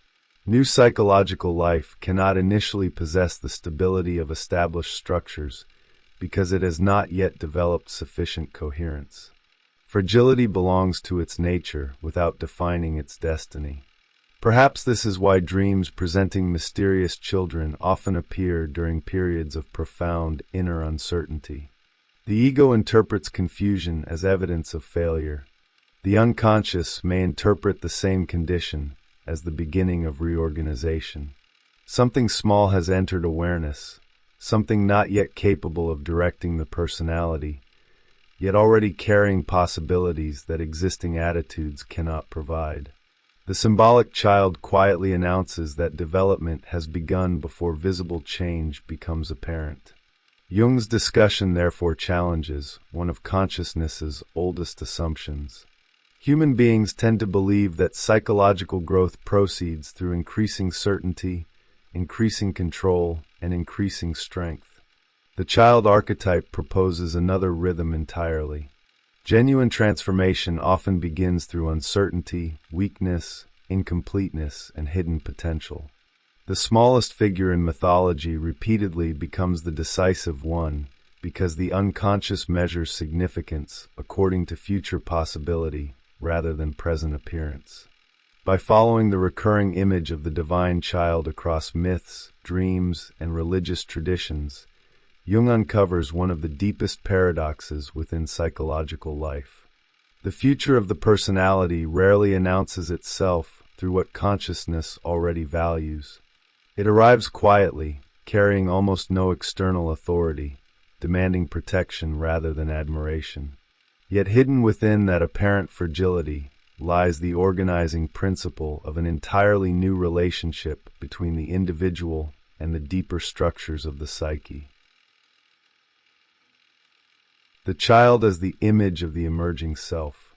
New psychological life cannot initially possess the stability of established structures because it has not yet developed sufficient coherence. Fragility belongs to its nature without defining its destiny. Perhaps this is why dreams presenting mysterious children often appear during periods of profound inner uncertainty. The ego interprets confusion as evidence of failure. The unconscious may interpret the same condition as the beginning of reorganization. Something small has entered awareness, something not yet capable of directing the personality, yet already carrying possibilities that existing attitudes cannot provide. The symbolic child quietly announces that development has begun before visible change becomes apparent. Jung's discussion therefore challenges one of consciousness's oldest assumptions. Human beings tend to believe that psychological growth proceeds through increasing certainty, increasing control, and increasing strength. The child archetype proposes another rhythm entirely. Genuine transformation often begins through uncertainty, weakness, incompleteness, and hidden potential. The smallest figure in mythology repeatedly becomes the decisive one because the unconscious measures significance according to future possibility rather than present appearance. By following the recurring image of the divine child across myths, dreams, and religious traditions, Jung uncovers one of the deepest paradoxes within psychological life. The future of the personality rarely announces itself through what consciousness already values. It arrives quietly, carrying almost no external authority, demanding protection rather than admiration. Yet hidden within that apparent fragility lies the organizing principle of an entirely new relationship between the individual and the deeper structures of the psyche. The child as the image of the emerging self.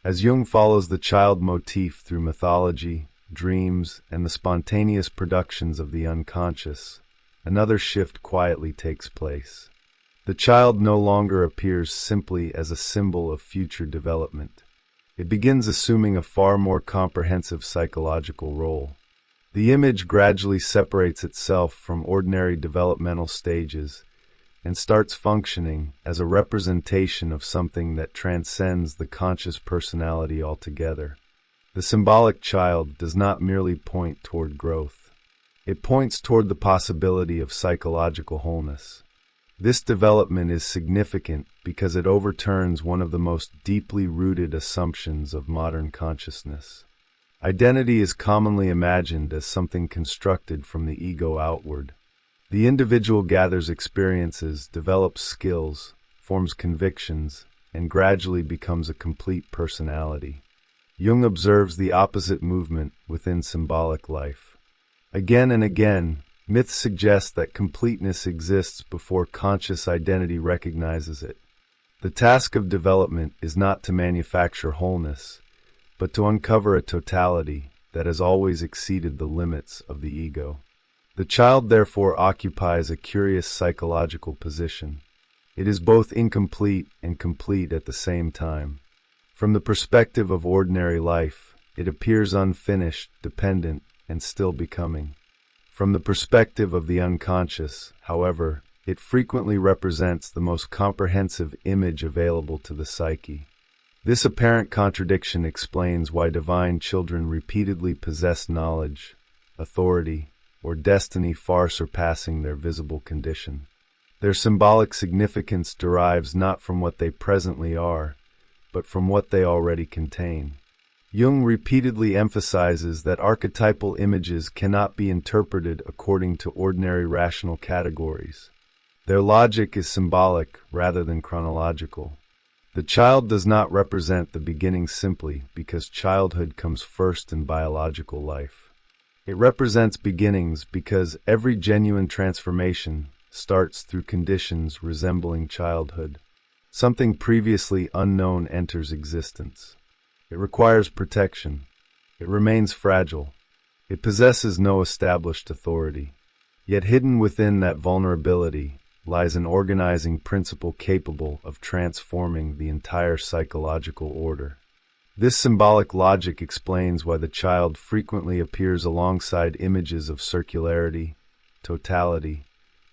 As Jung follows the child motif through mythology, dreams, and the spontaneous productions of the unconscious, another shift quietly takes place. The child no longer appears simply as a symbol of future development. It begins assuming a far more comprehensive psychological role. The image gradually separates itself from ordinary developmental stages and starts functioning as a representation of something that transcends the conscious personality altogether. The symbolic child does not merely point toward growth. It points toward the possibility of psychological wholeness. This development is significant because it overturns one of the most deeply rooted assumptions of modern consciousness. Identity is commonly imagined as something constructed from the ego outward. The individual gathers experiences, develops skills, forms convictions, and gradually becomes a complete personality. Jung observes the opposite movement within symbolic life. Again and again, myths suggest that completeness exists before conscious identity recognizes it. The task of development is not to manufacture wholeness, but to uncover a totality that has always exceeded the limits of the ego. The child therefore occupies a curious psychological position. It is both incomplete and complete at the same time. From the perspective of ordinary life, it appears unfinished, dependent, and still becoming. From the perspective of the unconscious, however, it frequently represents the most comprehensive image available to the psyche. This apparent contradiction explains why divine children repeatedly possess knowledge, authority, or destiny far surpassing their visible condition. Their symbolic significance derives not from what they presently are, but from what they already contain. Jung repeatedly emphasizes that archetypal images cannot be interpreted according to ordinary rational categories. Their logic is symbolic rather than chronological. The child does not represent the beginning simply because childhood comes first in biological life. It represents beginnings because every genuine transformation starts through conditions resembling childhood. Something previously unknown enters existence. It requires protection. It remains fragile. It possesses no established authority. Yet hidden within that vulnerability lies an organizing principle capable of transforming the entire psychological order. This symbolic logic explains why the child frequently appears alongside images of circularity, totality,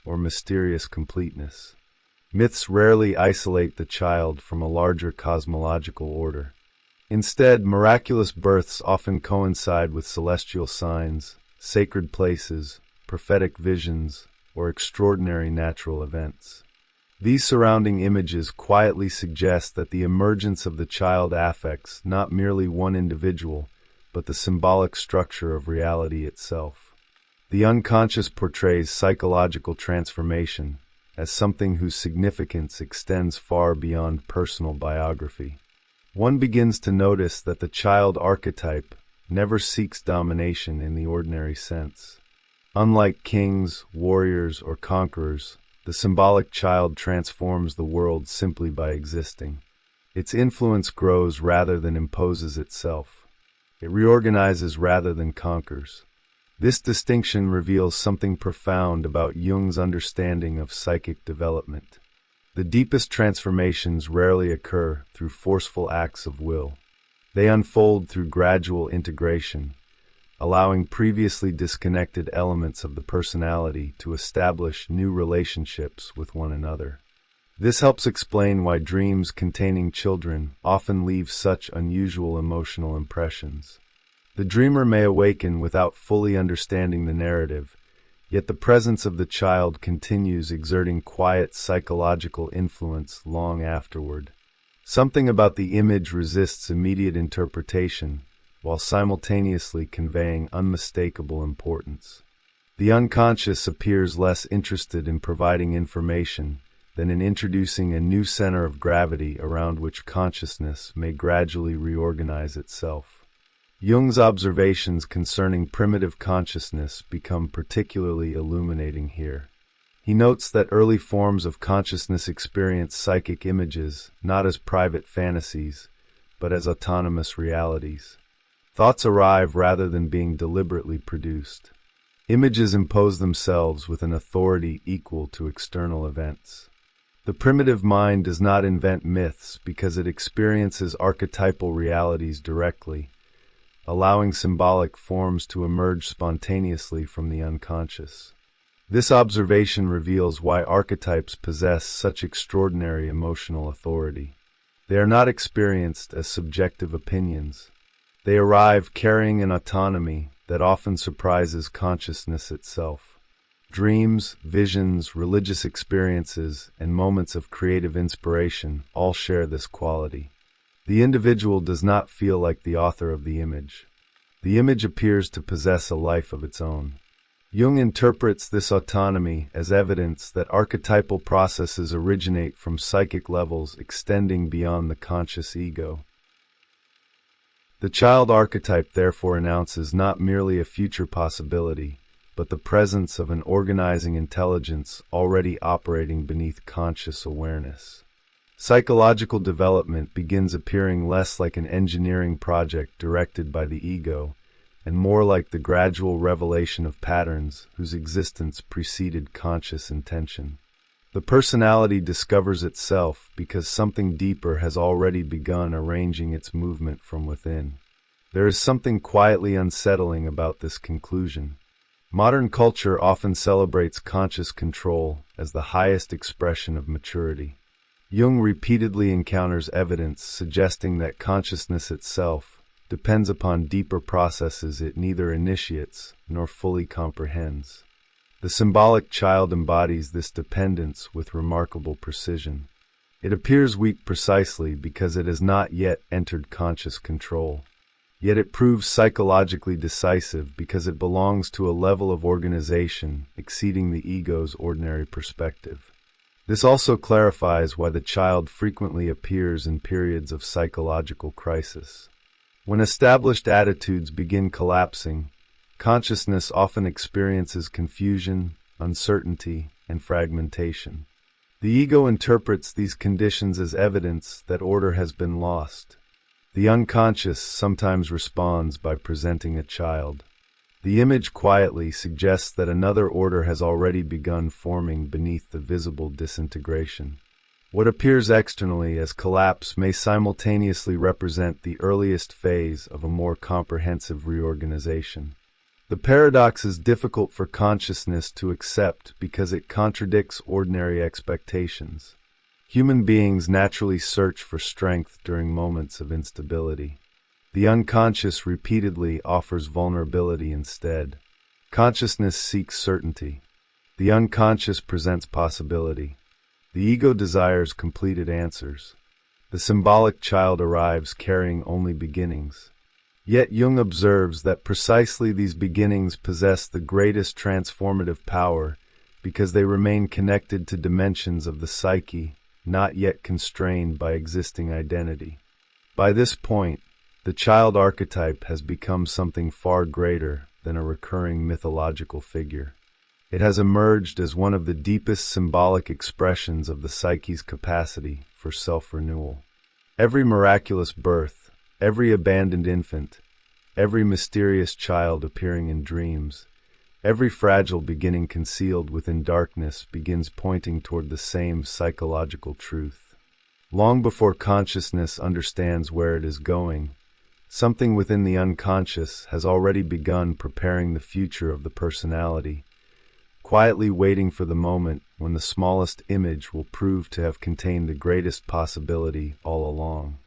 or mysterious completeness. Myths rarely isolate the child from a larger cosmological order. Instead, miraculous births often coincide with celestial signs, sacred places, prophetic visions, or extraordinary natural events. These surrounding images quietly suggest that the emergence of the child affects not merely one individual, but the symbolic structure of reality itself. The unconscious portrays psychological transformation as something whose significance extends far beyond personal biography. One begins to notice that the child archetype never seeks domination in the ordinary sense. Unlike kings, warriors, or conquerors, the symbolic child transforms the world simply by existing. Its influence grows rather than imposes itself. It reorganizes rather than conquers. This distinction reveals something profound about Jung's understanding of psychic development. The deepest transformations rarely occur through forceful acts of will. They unfold through gradual integration, allowing previously disconnected elements of the personality to establish new relationships with one another. This helps explain why dreams containing children often leave such unusual emotional impressions. The dreamer may awaken without fully understanding the narrative, yet the presence of the child continues exerting quiet psychological influence long afterward. Something about the image resists immediate interpretation, while simultaneously conveying unmistakable importance. The unconscious appears less interested in providing information than in introducing a new center of gravity around which consciousness may gradually reorganize itself. Jung's observations concerning primitive consciousness become particularly illuminating here. He notes that early forms of consciousness experience psychic images not as private fantasies, but as autonomous realities. Thoughts arrive rather than being deliberately produced. Images impose themselves with an authority equal to external events. The primitive mind does not invent myths because it experiences archetypal realities directly, allowing symbolic forms to emerge spontaneously from the unconscious. This observation reveals why archetypes possess such extraordinary emotional authority. They are not experienced as subjective opinions. They arrive carrying an autonomy that often surprises consciousness itself. Dreams, visions, religious experiences, and moments of creative inspiration all share this quality. The individual does not feel like the author of the image. The image appears to possess a life of its own. Jung interprets this autonomy as evidence that archetypal processes originate from psychic levels extending beyond the conscious ego. The child archetype therefore announces not merely a future possibility, but the presence of an organizing intelligence already operating beneath conscious awareness. Psychological development begins appearing less like an engineering project directed by the ego, and more like the gradual revelation of patterns whose existence preceded conscious intention. The personality discovers itself because something deeper has already begun arranging its movement from within. There is something quietly unsettling about this conclusion. Modern culture often celebrates conscious control as the highest expression of maturity. Jung repeatedly encounters evidence suggesting that consciousness itself depends upon deeper processes it neither initiates nor fully comprehends. The symbolic child embodies this dependence with remarkable precision. It appears weak precisely because it has not yet entered conscious control. Yet it proves psychologically decisive because it belongs to a level of organization exceeding the ego's ordinary perspective. This also clarifies why the child frequently appears in periods of psychological crisis. When established attitudes begin collapsing, consciousness often experiences confusion, uncertainty, and fragmentation. The ego interprets these conditions as evidence that order has been lost. The unconscious sometimes responds by presenting a child. The image quietly suggests that another order has already begun forming beneath the visible disintegration. What appears externally as collapse may simultaneously represent the earliest phase of a more comprehensive reorganization. The paradox is difficult for consciousness to accept because it contradicts ordinary expectations. Human beings naturally search for strength during moments of instability. The unconscious repeatedly offers vulnerability instead. Consciousness seeks certainty. The unconscious presents possibility. The ego desires completed answers. The symbolic child arrives carrying only beginnings. Yet Jung observes that precisely these beginnings possess the greatest transformative power because they remain connected to dimensions of the psyche, not yet constrained by existing identity. By this point, the child archetype has become something far greater than a recurring mythological figure. It has emerged as one of the deepest symbolic expressions of the psyche's capacity for self-renewal. Every miraculous birth, every abandoned infant, every mysterious child appearing in dreams, every fragile beginning concealed within darkness begins pointing toward the same psychological truth. Long before consciousness understands where it is going, something within the unconscious has already begun preparing the future of the personality, quietly waiting for the moment when the smallest image will prove to have contained the greatest possibility all along.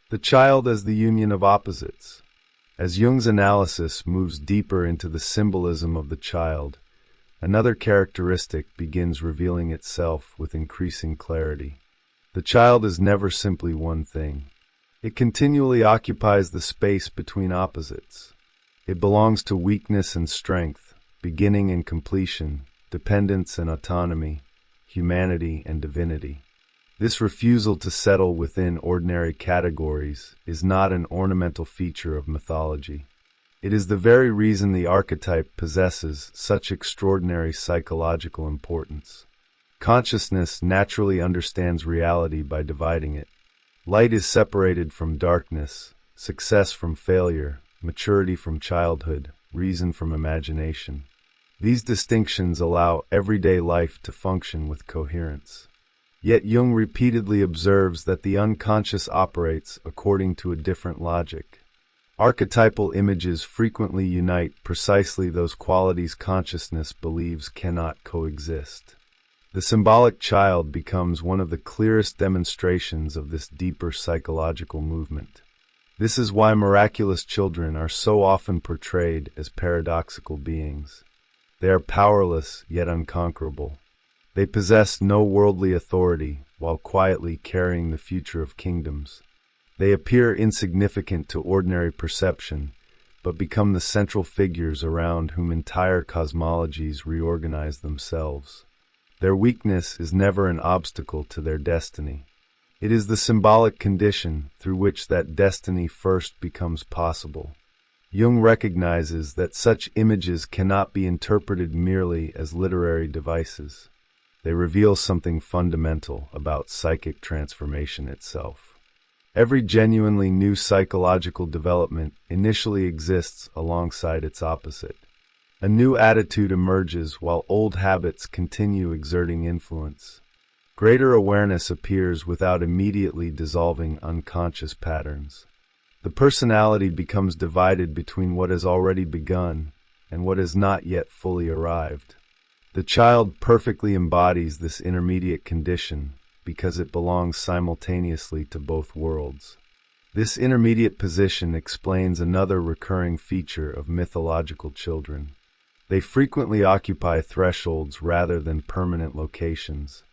The child as the union of opposites. As Jung's analysis moves deeper into the symbolism of the child, another characteristic begins revealing itself with increasing clarity. The child is never simply one thing. It continually occupies the space between opposites. It belongs to weakness and strength, beginning and completion, dependence and autonomy, humanity and divinity. This refusal to settle within ordinary categories is not an ornamental feature of mythology. It is the very reason the archetype possesses such extraordinary psychological importance. Consciousness naturally understands reality by dividing it. Light is separated from darkness, success from failure, maturity from childhood, reason from imagination. These distinctions allow everyday life to function with coherence. Yet Jung repeatedly observes that the unconscious operates according to a different logic. Archetypal images frequently unite precisely those qualities consciousness believes cannot coexist. The symbolic child becomes one of the clearest demonstrations of this deeper psychological movement. This is why miraculous children are so often portrayed as paradoxical beings. They are powerless yet unconquerable. They possess no worldly authority while quietly carrying the future of kingdoms. They appear insignificant to ordinary perception, but become the central figures around whom entire cosmologies reorganize themselves. Their weakness is never an obstacle to their destiny. It is the symbolic condition through which that destiny first becomes possible. Jung recognizes that such images cannot be interpreted merely as literary devices. They reveal something fundamental about psychic transformation itself. Every genuinely new psychological development initially exists alongside its opposite. A new attitude emerges while old habits continue exerting influence. Greater awareness appears without immediately dissolving unconscious patterns. The personality becomes divided between what has already begun and what has not yet fully arrived. The child perfectly embodies this intermediate condition because it belongs simultaneously to both worlds. This intermediate position explains another recurring feature of mythological children. They frequently occupy thresholds rather than permanent locations.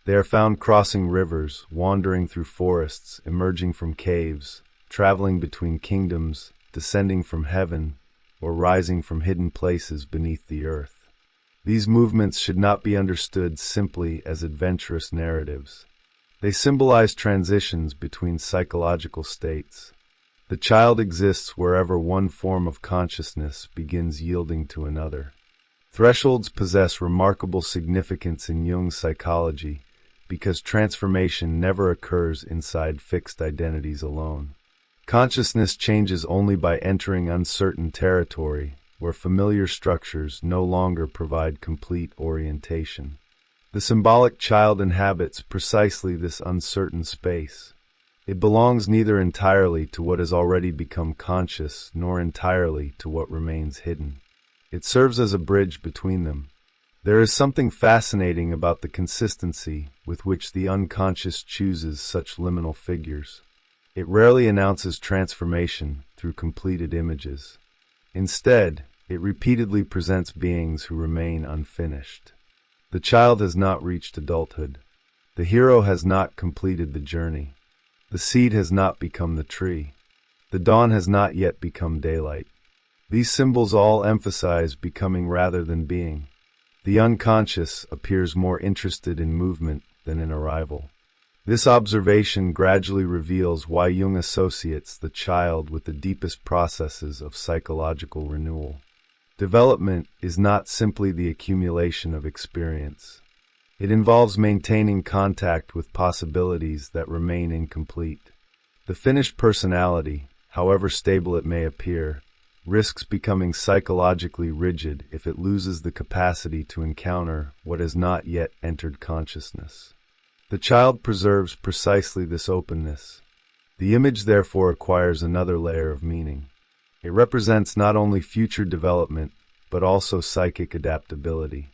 They are found crossing rivers, wandering through forests, emerging from caves, traveling between kingdoms, descending from heaven, or rising from hidden places beneath the earth. These movements should not be understood simply as adventurous narratives. They symbolize transitions between psychological states. The child exists wherever one form of consciousness begins yielding to another. Thresholds possess remarkable significance in Jung's psychology because transformation never occurs inside fixed identities alone. Consciousness changes only by entering uncertain territory, where familiar structures no longer provide complete orientation. The symbolic child inhabits precisely this uncertain space. It belongs neither entirely to what has already become conscious nor entirely to what remains hidden. It serves as a bridge between them. There is something fascinating about the consistency with which the unconscious chooses such liminal figures. It rarely announces transformation through completed images. Instead, it repeatedly presents beings who remain unfinished. The child has not reached adulthood. The hero has not completed the journey. The seed has not become the tree. The dawn has not yet become daylight. These symbols all emphasize becoming rather than being. The unconscious appears more interested in movement than in arrival. This observation gradually reveals why Jung associates the child with the deepest processes of psychological renewal. Development is not simply the accumulation of experience. It involves maintaining contact with possibilities that remain incomplete. The finished personality, however stable it may appear, risks becoming psychologically rigid if it loses the capacity to encounter what has not yet entered consciousness. The child preserves precisely this openness. The image therefore acquires another layer of meaning. It represents not only future development, but also psychic adaptability.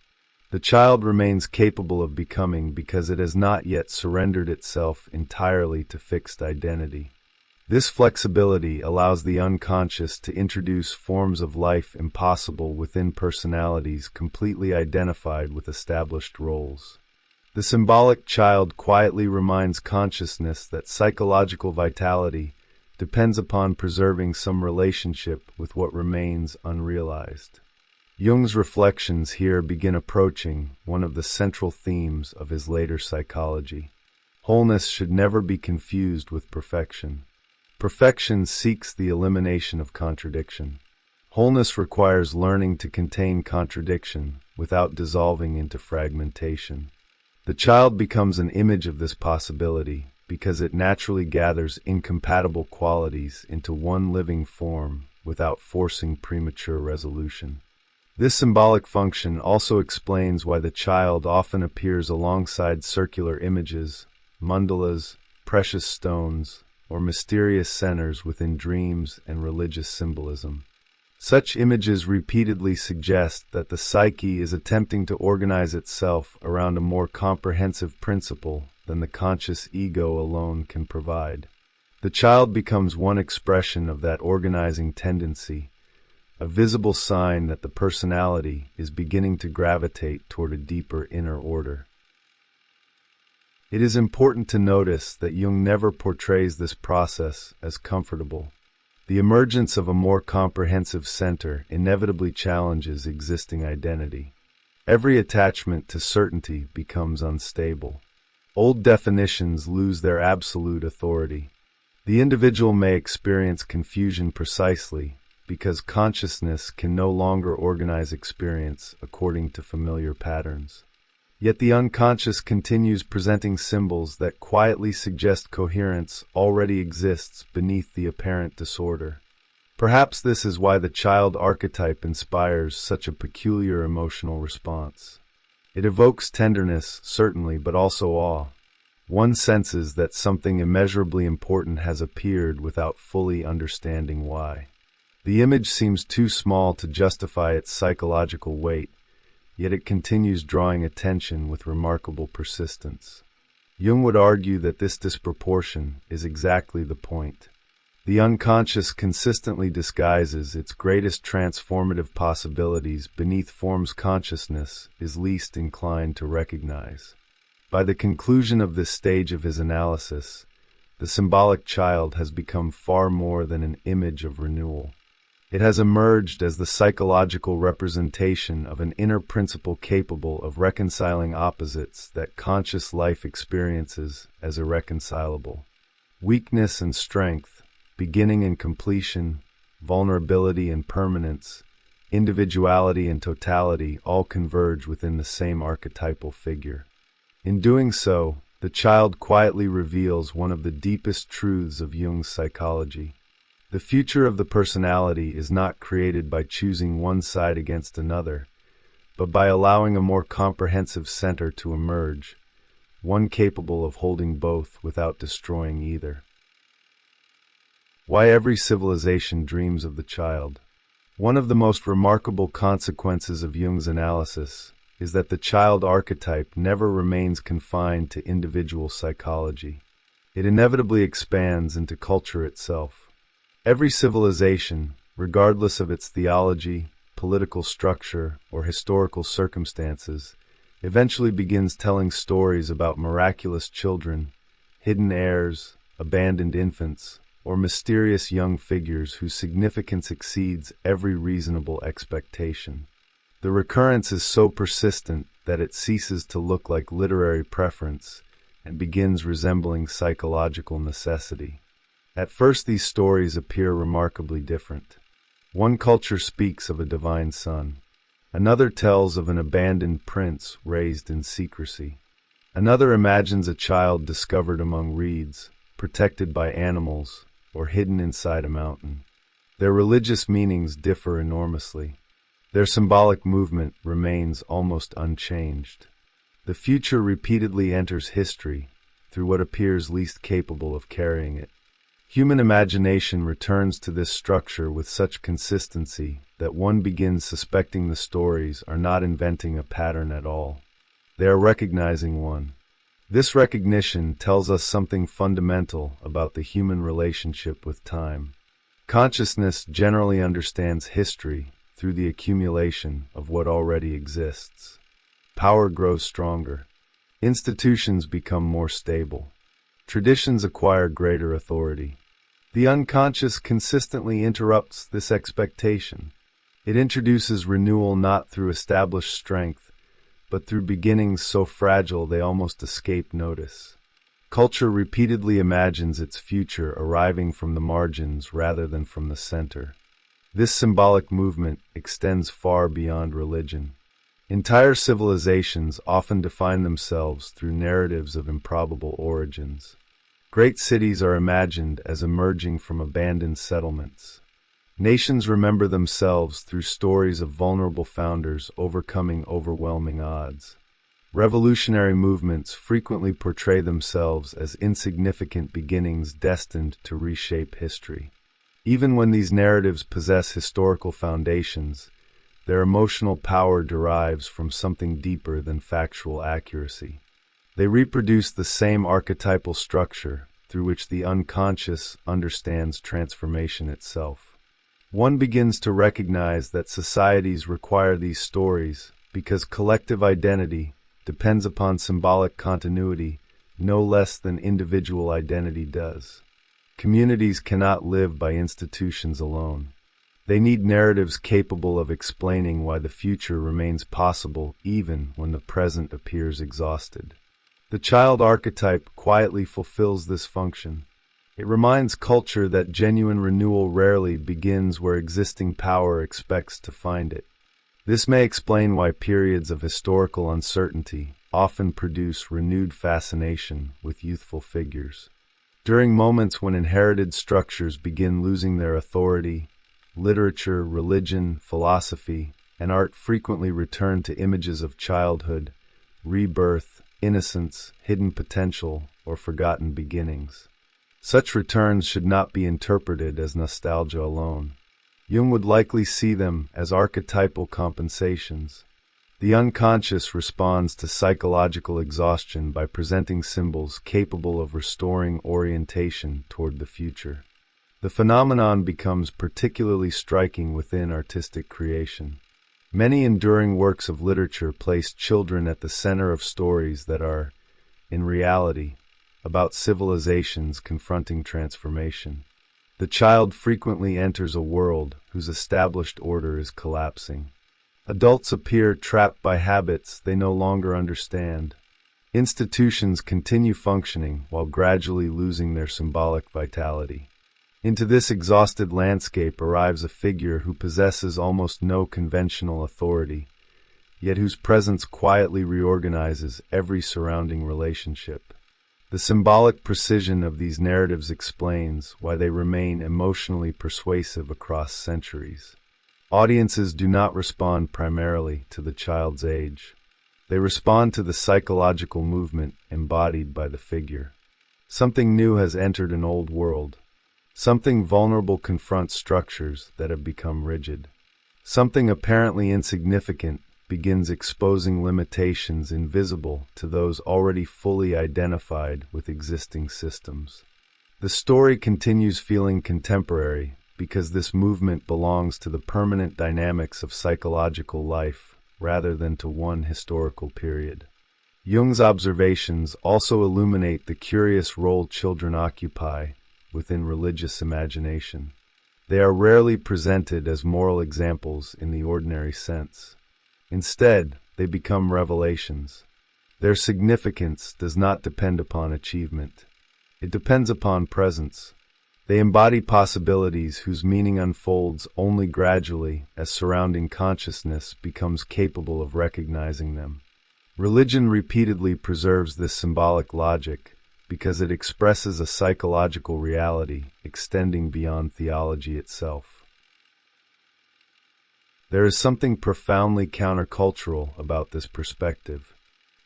The child remains capable of becoming because it has not yet surrendered itself entirely to fixed identity. This flexibility allows the unconscious to introduce forms of life impossible within personalities completely identified with established roles. The symbolic child quietly reminds consciousness that psychological vitality depends upon preserving some relationship with what remains unrealized. Jung's reflections here begin approaching one of the central themes of his later psychology. Wholeness should never be confused with perfection. Perfection seeks the elimination of contradiction. Wholeness requires learning to contain contradiction without dissolving into fragmentation. The child becomes an image of this possibility because it naturally gathers incompatible qualities into one living form without forcing premature resolution. This symbolic function also explains why the child often appears alongside circular images, mandalas, precious stones, or mysterious centers within dreams and religious symbolism. Such images repeatedly suggest that the psyche is attempting to organize itself around a more comprehensive principle than the conscious ego alone can provide. The child becomes one expression of that organizing tendency, a visible sign that the personality is beginning to gravitate toward a deeper inner order. It is important to notice that Jung never portrays this process as comfortable. The emergence of a more comprehensive center inevitably challenges existing identity. Every attachment to certainty becomes unstable. Old definitions lose their absolute authority. The individual may experience confusion precisely because consciousness can no longer organize experience according to familiar patterns. Yet the unconscious continues presenting symbols that quietly suggest coherence already exists beneath the apparent disorder. Perhaps this is why the child archetype inspires such a peculiar emotional response. It evokes tenderness, certainly, but also awe. One senses that something immeasurably important has appeared without fully understanding why. The image seems too small to justify its psychological weight, yet it continues drawing attention with remarkable persistence. Jung would argue that this disproportion is exactly the point. The unconscious consistently disguises its greatest transformative possibilities beneath forms consciousness is least inclined to recognize. By the conclusion of this stage of his analysis, the symbolic child has become far more than an image of renewal. It has emerged as the psychological representation of an inner principle capable of reconciling opposites that conscious life experiences as irreconcilable. Weakness and strength, beginning and completion, vulnerability and permanence, individuality, and totality all converge within the same archetypal figure. In doing so, the child quietly reveals one of the deepest truths of Jung's psychology. The future of the personality is not created by choosing one side against another, but by allowing a more comprehensive center to emerge, one capable of holding both without destroying either. Why every civilization dreams of the child. One of the most remarkable consequences of Jung's analysis is that the child archetype never remains confined to individual psychology. It inevitably expands into culture itself. Every civilization, regardless of its theology, political structure, or historical circumstances, eventually begins telling stories about miraculous children, hidden heirs, abandoned infants, or mysterious young figures whose significance exceeds every reasonable expectation. The recurrence is so persistent that it ceases to look like literary preference and begins resembling psychological necessity. At first, these stories appear remarkably different. One culture speaks of a divine son. Another tells of an abandoned prince raised in secrecy. Another imagines a child discovered among reeds, protected by animals, or hidden inside a mountain. Their religious meanings differ enormously. Their symbolic movement remains almost unchanged. The future repeatedly enters history through what appears least capable of carrying it. Human imagination returns to this structure with such consistency that one begins suspecting the stories are not inventing a pattern at all. They are recognizing one. This recognition tells us something fundamental about the human relationship with time. Consciousness generally understands history through the accumulation of what already exists. Power grows stronger. Institutions become more stable. Traditions acquire greater authority. The unconscious consistently interrupts this expectation. It introduces renewal not through established strength, but through beginnings so fragile they almost escape notice. Culture repeatedly imagines its future arriving from the margins rather than from the center. This symbolic movement extends far beyond religion. Entire civilizations often define themselves through narratives of improbable origins. Great cities are imagined as emerging from abandoned settlements. Nations remember themselves through stories of vulnerable founders overcoming overwhelming odds. Revolutionary movements frequently portray themselves as insignificant beginnings destined to reshape history. Even when these narratives possess historical foundations, their emotional power derives from something deeper than factual accuracy. They reproduce the same archetypal structure through which the unconscious understands transformation itself. One begins to recognize that societies require these stories because collective identity depends upon symbolic continuity no less than individual identity does. Communities cannot live by institutions alone. They need narratives capable of explaining why the future remains possible even when the present appears exhausted. The child archetype quietly fulfills this function. It reminds culture that genuine renewal rarely begins where existing power expects to find it. This may explain why periods of historical uncertainty often produce renewed fascination with youthful figures. During moments when inherited structures begin losing their authority, literature, religion, philosophy, and art frequently return to images of childhood, rebirth, innocence, hidden potential, or forgotten beginnings. Such returns should not be interpreted as nostalgia alone. Jung would likely see them as archetypal compensations. The unconscious responds to psychological exhaustion by presenting symbols capable of restoring orientation toward the future. The phenomenon becomes particularly striking within artistic creation. Many enduring works of literature place children at the center of stories that are, in reality, about civilizations confronting transformation. The child frequently enters a world whose established order is collapsing. Adults appear trapped by habits they no longer understand. Institutions continue functioning while gradually losing their symbolic vitality. Into this exhausted landscape arrives a figure who possesses almost no conventional authority, yet whose presence quietly reorganizes every surrounding relationship. The symbolic precision of these narratives explains why they remain emotionally persuasive across centuries. Audiences do not respond primarily to the child's age. They respond to the psychological movement embodied by the figure. Something new has entered an old world. Something vulnerable confronts structures that have become rigid. Something apparently insignificant begins exposing limitations invisible to those already fully identified with existing systems. The story continues feeling contemporary because this movement belongs to the permanent dynamics of psychological life rather than to one historical period. Jung's observations also illuminate the curious role children occupy within religious imagination. They are rarely presented as moral examples in the ordinary sense. Instead, they become revelations. Their significance does not depend upon achievement. It depends upon presence. They embody possibilities whose meaning unfolds only gradually as surrounding consciousness becomes capable of recognizing them. Religion repeatedly preserves this symbolic logic because it expresses a psychological reality extending beyond theology itself. There is something profoundly countercultural about this perspective.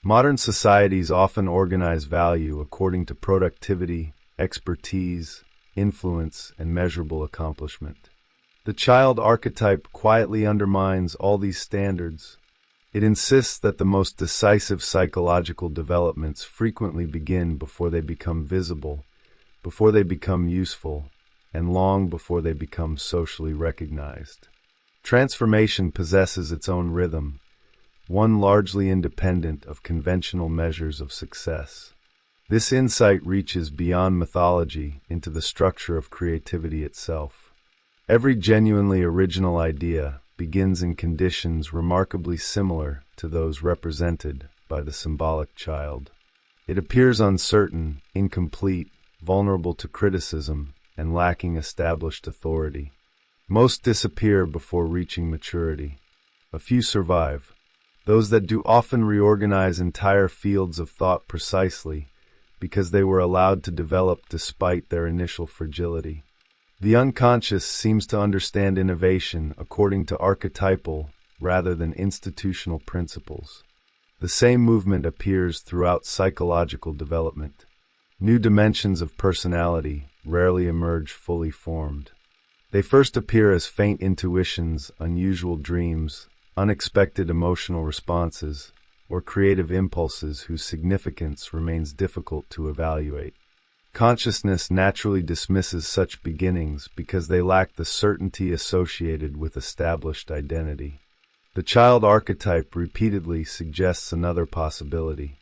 Modern societies often organize value according to productivity, expertise, influence, and measurable accomplishment. The child archetype quietly undermines all these standards. It insists that the most decisive psychological developments frequently begin before they become visible, before they become useful, and long before they become socially recognized. Transformation possesses its own rhythm, one largely independent of conventional measures of success. This insight reaches beyond mythology into the structure of creativity itself. Every genuinely original idea begins in conditions remarkably similar to those represented by the symbolic child. It appears uncertain, incomplete, vulnerable to criticism, and lacking established authority. Most disappear before reaching maturity. A few survive. Those that do often reorganize entire fields of thought precisely because they were allowed to develop despite their initial fragility. The unconscious seems to understand innovation according to archetypal rather than institutional principles. The same movement appears throughout psychological development. New dimensions of personality rarely emerge fully formed. They first appear as faint intuitions, unusual dreams, unexpected emotional responses, or creative impulses whose significance remains difficult to evaluate. Consciousness naturally dismisses such beginnings because they lack the certainty associated with established identity. The child archetype repeatedly suggests another possibility.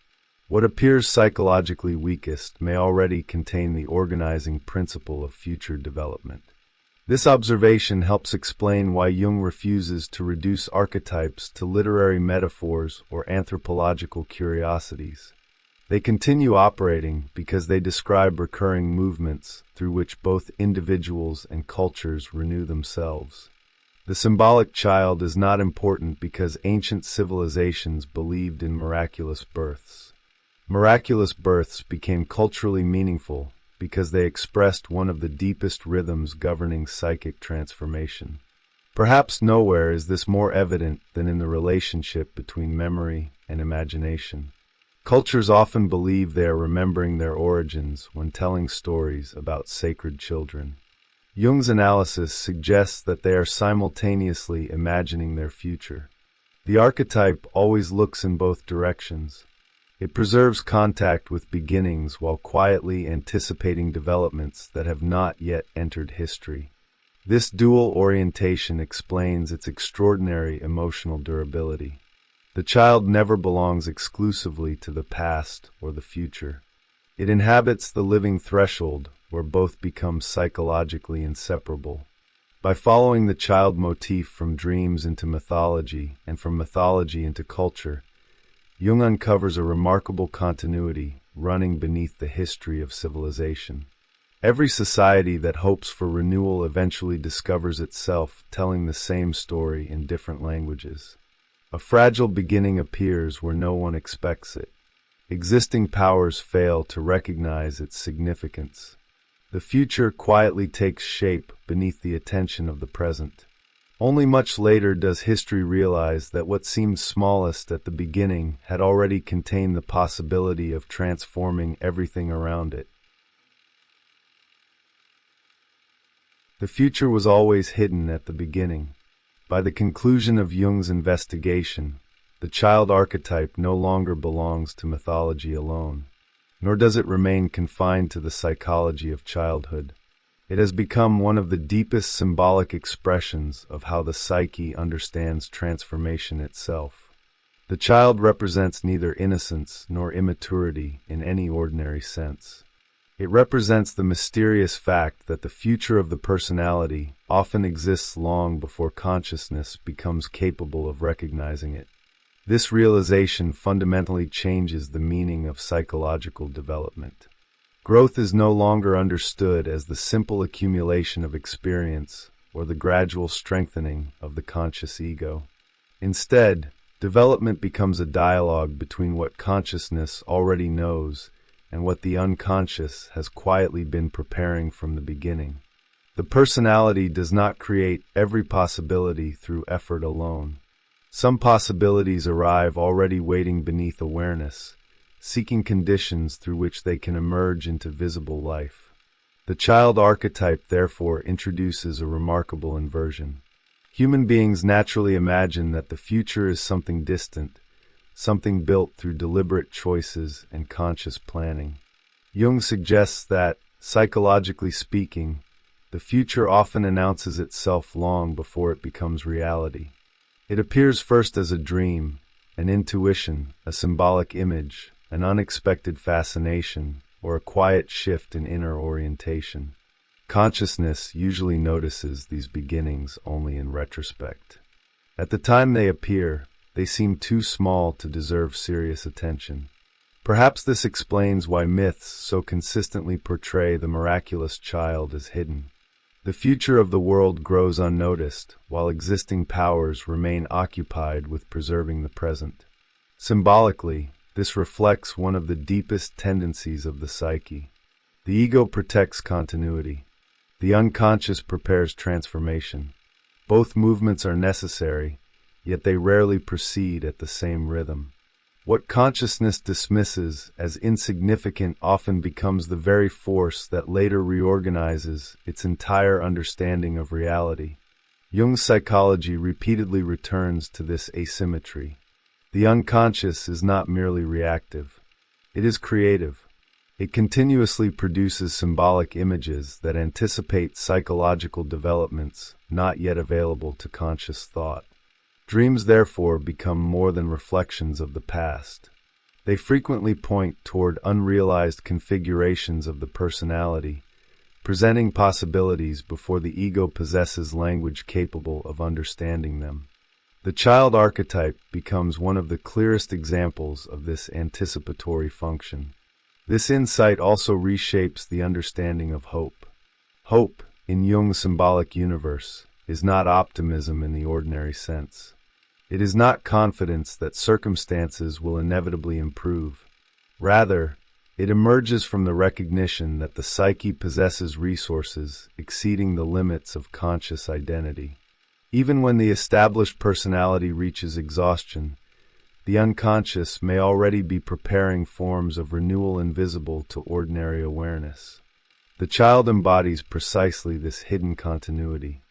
What appears psychologically weakest may already contain the organizing principle of future development. This observation helps explain why Jung refuses to reduce archetypes to literary metaphors or anthropological curiosities. They continue operating because they describe recurring movements through which both individuals and cultures renew themselves. The symbolic child is not important because ancient civilizations believed in miraculous births. Miraculous births became culturally meaningful because they expressed one of the deepest rhythms governing psychic transformation. Perhaps nowhere is this more evident than in the relationship between memory and imagination. Cultures often believe they are remembering their origins when telling stories about sacred children. Jung's analysis suggests that they are simultaneously imagining their future. The archetype always looks in both directions. It preserves contact with beginnings while quietly anticipating developments that have not yet entered history. This dual orientation explains its extraordinary emotional durability. The child never belongs exclusively to the past or the future. It inhabits the living threshold where both become psychologically inseparable. By following the child motif from dreams into mythology and from mythology into culture, Jung uncovers a remarkable continuity running beneath the history of civilization. Every society that hopes for renewal eventually discovers itself telling the same story in different languages. A fragile beginning appears where no one expects it. Existing powers fail to recognize its significance. The future quietly takes shape beneath the attention of the present. Only much later does history realize that what seemed smallest at the beginning had already contained the possibility of transforming everything around it. The future was always hidden at the beginning. By the conclusion of Jung's investigation, the child archetype no longer belongs to mythology alone, nor does it remain confined to the psychology of childhood. It has become one of the deepest symbolic expressions of how the psyche understands transformation itself. The child represents neither innocence nor immaturity in any ordinary sense. It represents the mysterious fact that the future of the personality often exists long before consciousness becomes capable of recognizing it. This realization fundamentally changes the meaning of psychological development. Growth is no longer understood as the simple accumulation of experience or the gradual strengthening of the conscious ego. Instead, development becomes a dialogue between what consciousness already knows and what the unconscious has quietly been preparing from the beginning. The personality does not create every possibility through effort alone. Some possibilities arrive already waiting beneath awareness, seeking conditions through which they can emerge into visible life. The child archetype therefore introduces a remarkable inversion. Human beings naturally imagine that the future is something distant, something built through deliberate choices and conscious planning. Jung suggests that, psychologically speaking, the future often announces itself long before it becomes reality. It appears first as a dream, an intuition, a symbolic image, an unexpected fascination, or a quiet shift in inner orientation. Consciousness usually notices these beginnings only in retrospect. At the time they appear, they seem too small to deserve serious attention. Perhaps this explains why myths so consistently portray the miraculous child as hidden. The future of the world grows unnoticed, while existing powers remain occupied with preserving the present. Symbolically, this reflects one of the deepest tendencies of the psyche. The ego protects continuity. The unconscious prepares transformation. Both movements are necessary, yet they rarely proceed at the same rhythm. What consciousness dismisses as insignificant often becomes the very force that later reorganizes its entire understanding of reality. Jung's psychology repeatedly returns to this asymmetry. The unconscious is not merely reactive. It is creative. It continuously produces symbolic images that anticipate psychological developments not yet available to conscious thought. Dreams therefore become more than reflections of the past. They frequently point toward unrealized configurations of the personality, presenting possibilities before the ego possesses language capable of understanding them. The child archetype becomes one of the clearest examples of this anticipatory function. This insight also reshapes the understanding of hope. Hope, in Jung's symbolic universe, is not optimism in the ordinary sense. It is not confidence that circumstances will inevitably improve. Rather, it emerges from the recognition that the psyche possesses resources exceeding the limits of conscious identity. Even when the established personality reaches exhaustion, the unconscious may already be preparing forms of renewal invisible to ordinary awareness. The child embodies precisely this hidden continuity.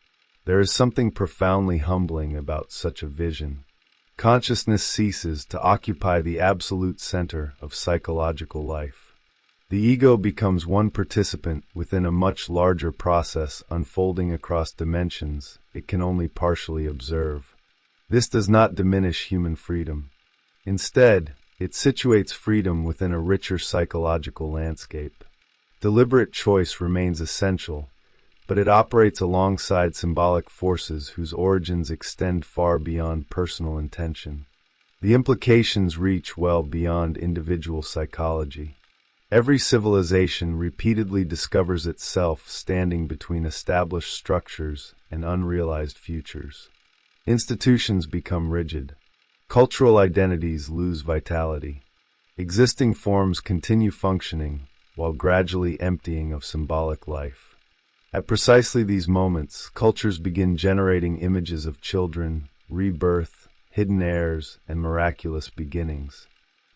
There is something profoundly humbling about such a vision. Consciousness ceases to occupy the absolute center of psychological life. The ego becomes one participant within a much larger process unfolding across dimensions it can only partially observe. This does not diminish human freedom. Instead, it situates freedom within a richer psychological landscape. Deliberate choice remains essential, but it operates alongside symbolic forces whose origins extend far beyond personal intention. The implications reach well beyond individual psychology. Every civilization repeatedly discovers itself standing between established structures and unrealized futures. Institutions become rigid. Cultural identities lose vitality. Existing forms continue functioning while gradually emptying of symbolic life. At precisely these moments, cultures begin generating images of children, rebirth, hidden heirs, and miraculous beginnings.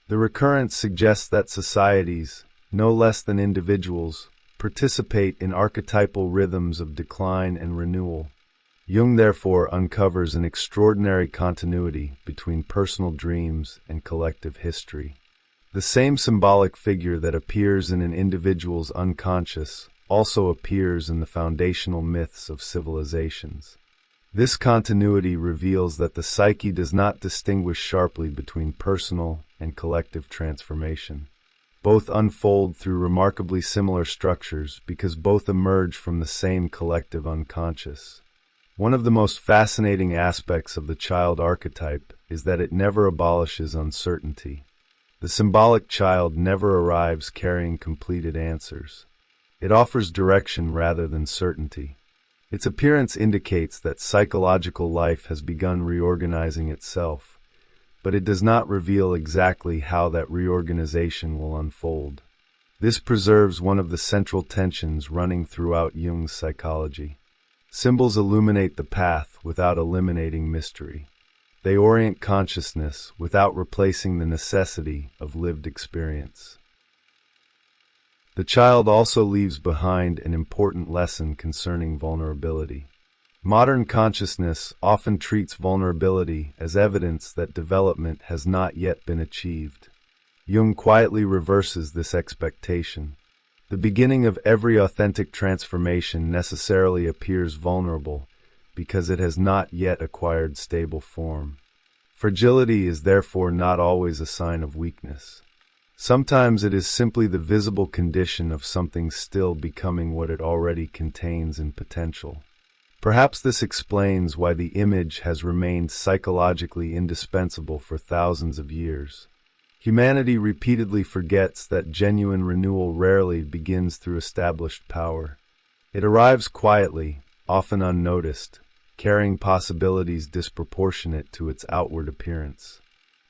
The recurrence suggests that societies, no less than individuals, participate in archetypal rhythms of decline and renewal. Jung therefore uncovers an extraordinary continuity between personal dreams and collective history. The same symbolic figure that appears in an individual's unconscious also appears in the foundational myths of civilizations. This continuity reveals that the psyche does not distinguish sharply between personal and collective transformation. Both unfold through remarkably similar structures because both emerge from the same collective unconscious. One of the most fascinating aspects of the child archetype is that it never abolishes uncertainty. The symbolic child never arrives carrying completed answers. It offers direction rather than certainty. Its appearance indicates that psychological life has begun reorganizing itself, but it does not reveal exactly how that reorganization will unfold. This preserves one of the central tensions running throughout Jung's psychology. Symbols illuminate the path without eliminating mystery. They orient consciousness without replacing the necessity of lived experience. The child also leaves behind an important lesson concerning vulnerability. Modern consciousness often treats vulnerability as evidence that development has not yet been achieved. Jung quietly reverses this expectation. The beginning of every authentic transformation necessarily appears vulnerable because it has not yet acquired stable form. Fragility is therefore not always a sign of weakness. Sometimes it is simply the visible condition of something still becoming what it already contains in potential. Perhaps this explains why the image has remained psychologically indispensable for thousands of years. Humanity repeatedly forgets that genuine renewal rarely begins through established power. It arrives quietly, often unnoticed, carrying possibilities disproportionate to its outward appearance.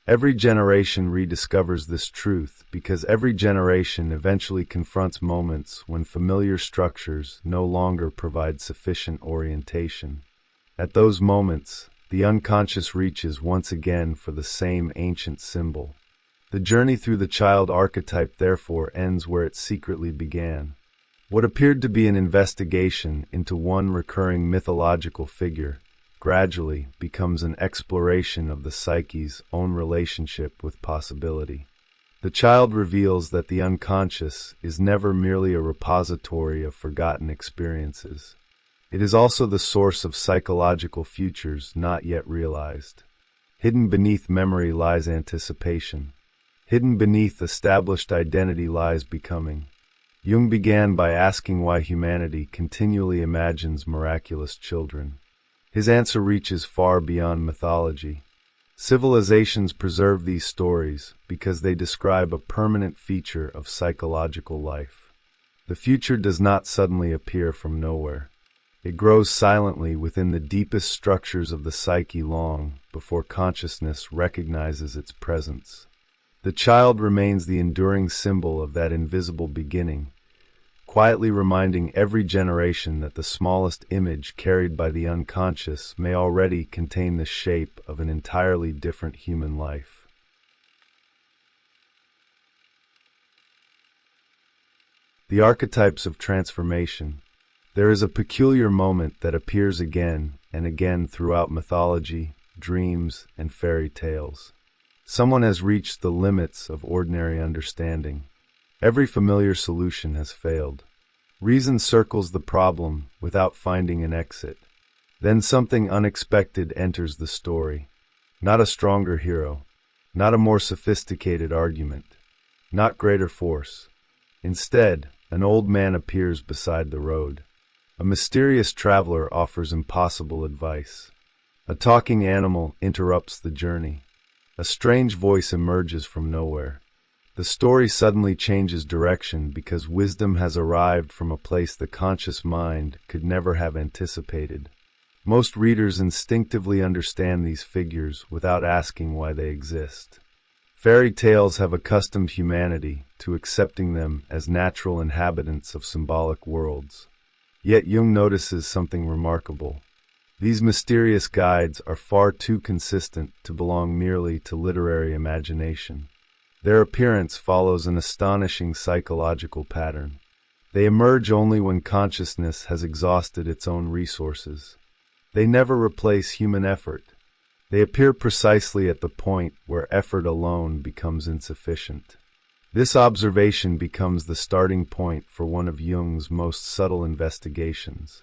Every generation rediscovers this truth because every generation eventually confronts moments when familiar structures no longer provide sufficient orientation. At those moments, the unconscious reaches once again for the same ancient symbol. The journey through the child archetype therefore ends where it secretly began. What appeared to be an investigation into one recurring mythological figure gradually becomes an exploration of the psyche's own relationship with possibility. The child reveals that the unconscious is never merely a repository of forgotten experiences. It is also the source of psychological futures not yet realized. Hidden beneath memory lies anticipation. Hidden beneath established identity lies becoming. Jung began by asking why humanity continually imagines miraculous children. His answer reaches far beyond mythology. Civilizations preserve these stories because they describe a permanent feature of psychological life. The future does not suddenly appear from nowhere. It grows silently within the deepest structures of the psyche long before consciousness recognizes its presence. The child remains the enduring symbol of that invisible beginning, quietly reminding every generation that the smallest image carried by the unconscious may already contain the shape of an entirely different human life. The Archetypes of Transformation. There is a peculiar moment that appears again and again throughout mythology, dreams, and fairy tales. Someone has reached the limits of ordinary understanding. Every familiar solution has failed. Reason circles the problem without finding an exit. Then something unexpected enters the story. Not a stronger hero, not a more sophisticated argument, not greater force. Instead, an old man appears beside the road. A mysterious traveler offers impossible advice. A talking animal interrupts the journey. A strange voice emerges from nowhere. The story suddenly changes direction because wisdom has arrived from a place the conscious mind could never have anticipated. Most readers instinctively understand these figures without asking why they exist. Fairy tales have accustomed humanity to accepting them as natural inhabitants of symbolic worlds. Yet Jung notices something remarkable. These mysterious guides are far too consistent to belong merely to literary imagination. Their appearance follows an astonishing psychological pattern. They emerge only when consciousness has exhausted its own resources. They never replace human effort. They appear precisely at the point where effort alone becomes insufficient. This observation becomes the starting point for one of Jung's most subtle investigations.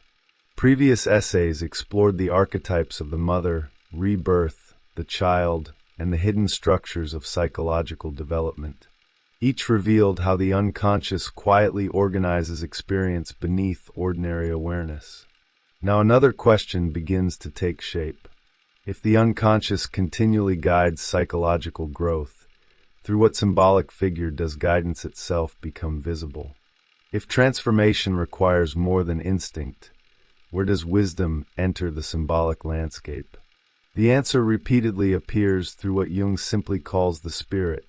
Previous essays explored the archetypes of the mother, rebirth, the child, and the hidden structures of psychological development. Each revealed how the unconscious quietly organizes experience beneath ordinary awareness. Now another question begins to take shape. If the unconscious continually guides psychological growth, through what symbolic figure does guidance itself become visible? If transformation requires more than instinct, where does wisdom enter the symbolic landscape? The answer repeatedly appears through what Jung simply calls the spirit.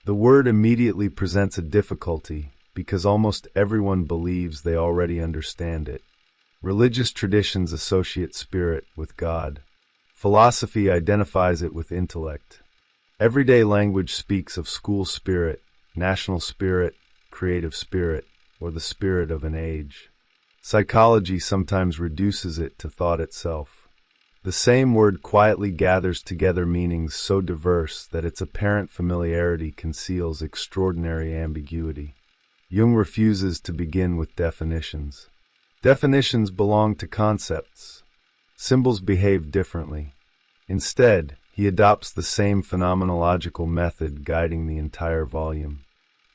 The word immediately presents a difficulty because almost everyone believes they already understand it. Religious traditions associate spirit with God. Philosophy identifies it with intellect. Everyday language speaks of school spirit, national spirit, creative spirit, or the spirit of an age. Psychology sometimes reduces it to thought itself. The same word quietly gathers together meanings so diverse that its apparent familiarity conceals extraordinary ambiguity. Jung refuses to begin with definitions. Definitions belong to concepts. Symbols behave differently. Instead, he adopts the same phenomenological method guiding the entire volume.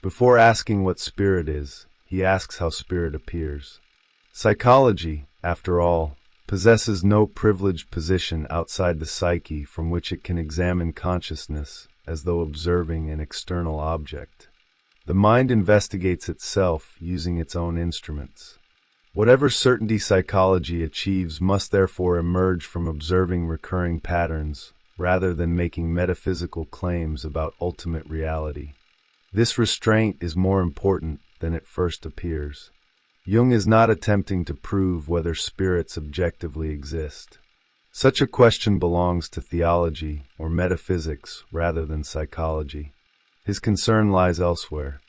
Before asking what spirit is, he asks how spirit appears. Psychology, after all, possesses no privileged position outside the psyche from which it can examine consciousness as though observing an external object. The mind investigates itself using its own instruments. Whatever certainty psychology achieves must therefore emerge from observing recurring patterns rather than making metaphysical claims about ultimate reality. This restraint is more important than it first appears. Jung is not attempting to prove whether spirits objectively exist. Such a question belongs to theology or metaphysics rather than psychology. His concern lies elsewhere.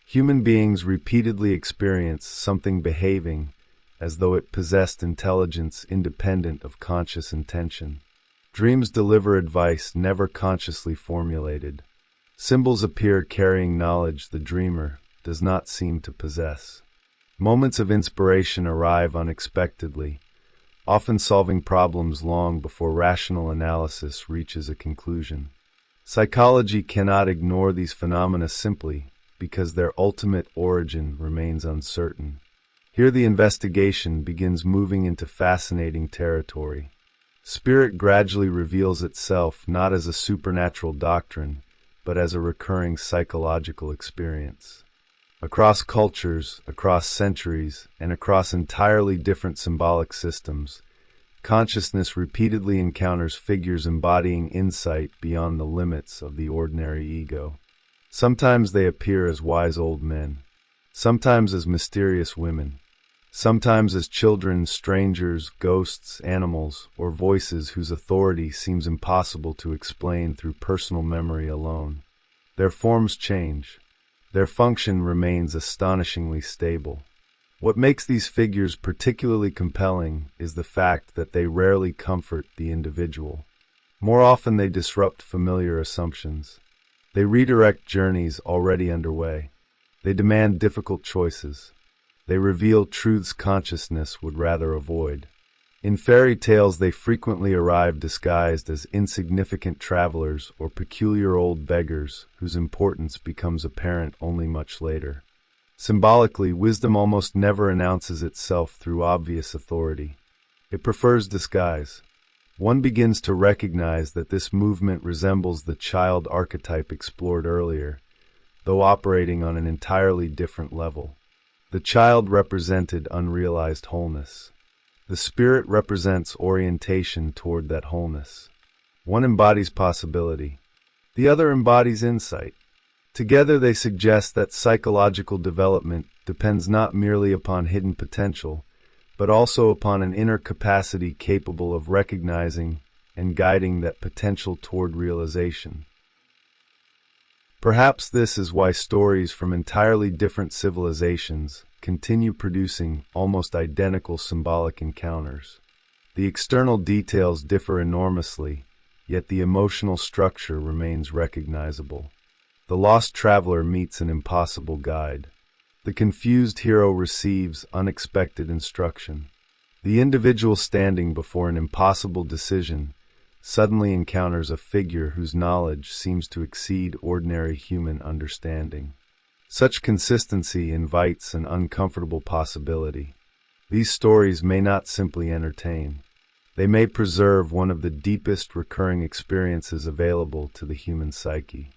Human beings repeatedly experience something behaving as though it possessed intelligence independent of conscious intention. Dreams deliver advice never consciously formulated. Symbols appear carrying knowledge the dreamer does not seem to possess. Moments of inspiration arrive unexpectedly, often solving problems long before rational analysis reaches a conclusion. Psychology cannot ignore these phenomena simply because their ultimate origin remains uncertain. Here the investigation begins moving into fascinating territory. Spirit gradually reveals itself not as a supernatural doctrine, but as a recurring psychological experience. Across cultures, across centuries, and across entirely different symbolic systems, consciousness repeatedly encounters figures embodying insight beyond the limits of the ordinary ego. Sometimes they appear as wise old men, sometimes as mysterious women, sometimes as children, strangers, ghosts, animals, or voices whose authority seems impossible to explain through personal memory alone. Their forms change. Their function remains astonishingly stable. What makes these figures particularly compelling is the fact that they rarely comfort the individual. More often they disrupt familiar assumptions. They redirect journeys already underway. They demand difficult choices. They reveal truths consciousness would rather avoid. In fairy tales, they frequently arrive disguised as insignificant travelers or peculiar old beggars whose importance becomes apparent only much later. Symbolically, wisdom almost never announces itself through obvious authority. It prefers disguise. One begins to recognize that this movement resembles the child archetype explored earlier, though operating on an entirely different level. The child represented unrealized wholeness. The spirit represents orientation toward that wholeness. One embodies possibility. The other embodies insight. Together they suggest that psychological development depends not merely upon hidden potential, but also upon an inner capacity capable of recognizing and guiding that potential toward realization. Perhaps this is why stories from entirely different civilizations continue producing almost identical symbolic encounters. The external details differ enormously, yet the emotional structure remains recognizable. The lost traveler meets an impossible guide. The confused hero receives unexpected instruction. The individual standing before an impossible decision suddenly encounters a figure whose knowledge seems to exceed ordinary human understanding. Such consistency invites an uncomfortable possibility. These stories may not simply entertain. They may preserve one of the deepest recurring experiences available to the human psyche.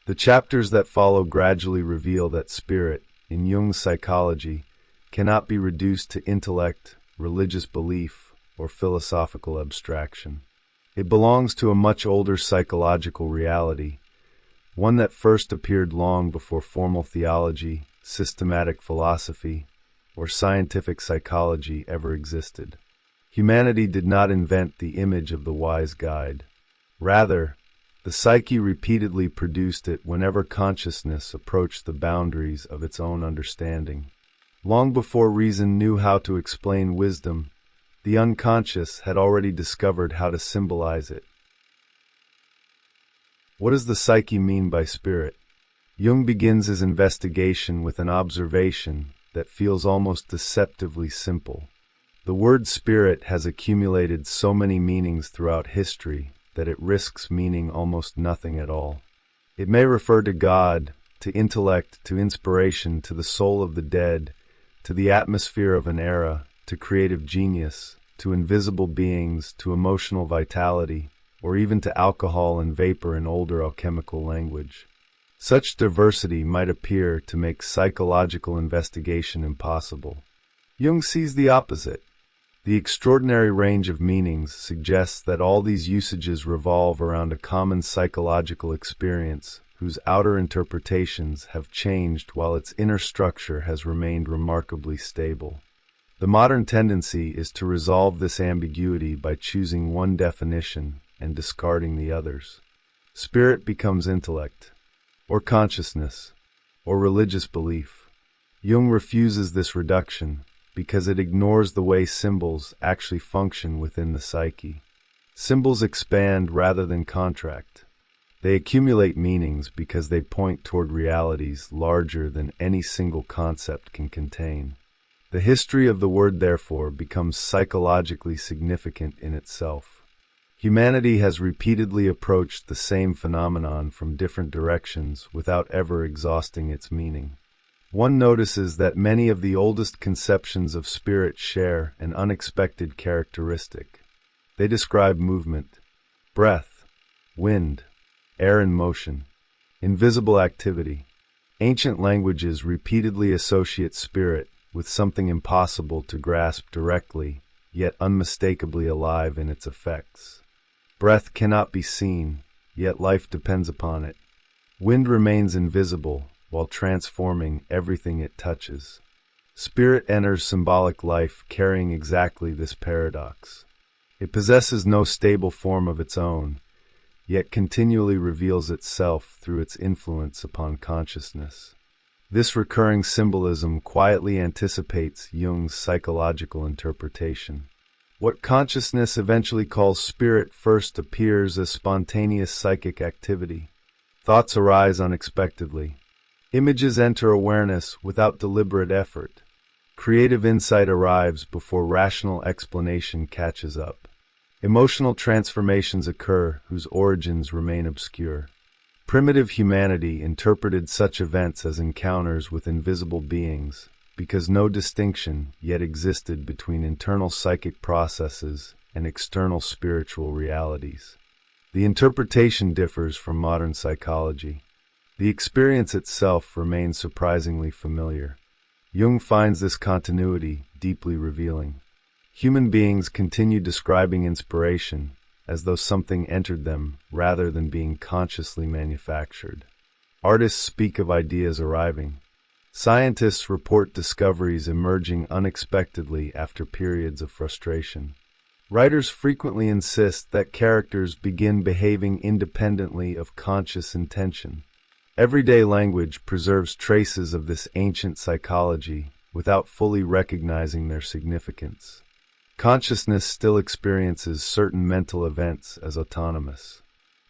The chapters that follow gradually reveal that spirit, in Jung's psychology, cannot be reduced to intellect, religious belief, or philosophical abstraction. It belongs to a much older psychological reality, one that first appeared long before formal theology, systematic philosophy, or scientific psychology ever existed. Humanity did not invent the image of the wise guide. Rather, the psyche repeatedly produced it whenever consciousness approached the boundaries of its own understanding. Long before reason knew how to explain wisdom, the unconscious had already discovered how to symbolize it. What does the psyche mean by spirit? Jung begins his investigation with an observation that feels almost deceptively simple. The word spirit has accumulated so many meanings throughout history that it risks meaning almost nothing at all. It may refer to God, to intellect, to inspiration, to the soul of the dead, to the atmosphere of an era, to creative genius, to invisible beings, to emotional vitality, or even to alcohol and vapor in older alchemical language. Such diversity might appear to make psychological investigation impossible. Jung sees the opposite. The extraordinary range of meanings suggests that all these usages revolve around a common psychological experience whose outer interpretations have changed while its inner structure has remained remarkably stable. The modern tendency is to resolve this ambiguity by choosing one definition and discarding the others. Spirit becomes intellect, or consciousness, or religious belief. Jung refuses this reduction because it ignores the way symbols actually function within the psyche. Symbols expand rather than contract. They accumulate meanings because they point toward realities larger than any single concept can contain. The history of the word, therefore, becomes psychologically significant in itself. Humanity has repeatedly approached the same phenomenon from different directions without ever exhausting its meaning. One notices that many of the oldest conceptions of spirit share an unexpected characteristic. They describe movement, breath, wind, air in motion, invisible activity. Ancient languages repeatedly associate spirit with something impossible to grasp directly, yet unmistakably alive in its effects. Breath cannot be seen, yet life depends upon it. Wind remains invisible, while transforming everything it touches. Spirit enters symbolic life carrying exactly this paradox. It possesses no stable form of its own, yet continually reveals itself through its influence upon consciousness. This recurring symbolism quietly anticipates Jung's psychological interpretation. What consciousness eventually calls spirit first appears as spontaneous psychic activity. Thoughts arise unexpectedly. Images enter awareness without deliberate effort. Creative insight arrives before rational explanation catches up. Emotional transformations occur whose origins remain obscure. Primitive humanity interpreted such events as encounters with invisible beings because no distinction yet existed between internal psychic processes and external spiritual realities. The interpretation differs from modern psychology. The experience itself remains surprisingly familiar. Jung finds this continuity deeply revealing. Human beings continue describing inspiration as though something entered them rather than being consciously manufactured. Artists speak of ideas arriving. Scientists report discoveries emerging unexpectedly after periods of frustration. Writers frequently insist that characters begin behaving independently of conscious intention. Everyday language preserves traces of this ancient psychology without fully recognizing their significance. Consciousness still experiences certain mental events as autonomous.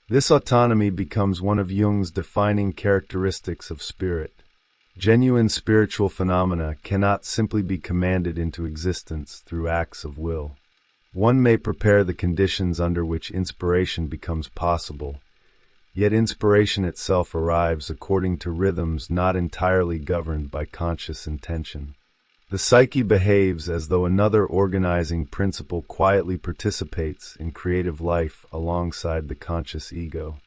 This autonomy becomes one of Jung's defining characteristics of spirit. Genuine spiritual phenomena cannot simply be commanded into existence through acts of will. One may prepare the conditions under which inspiration becomes possible, yet inspiration itself arrives according to rhythms not entirely governed by conscious intention. The psyche behaves as though another organizing principle quietly participates in creative life alongside the conscious ego.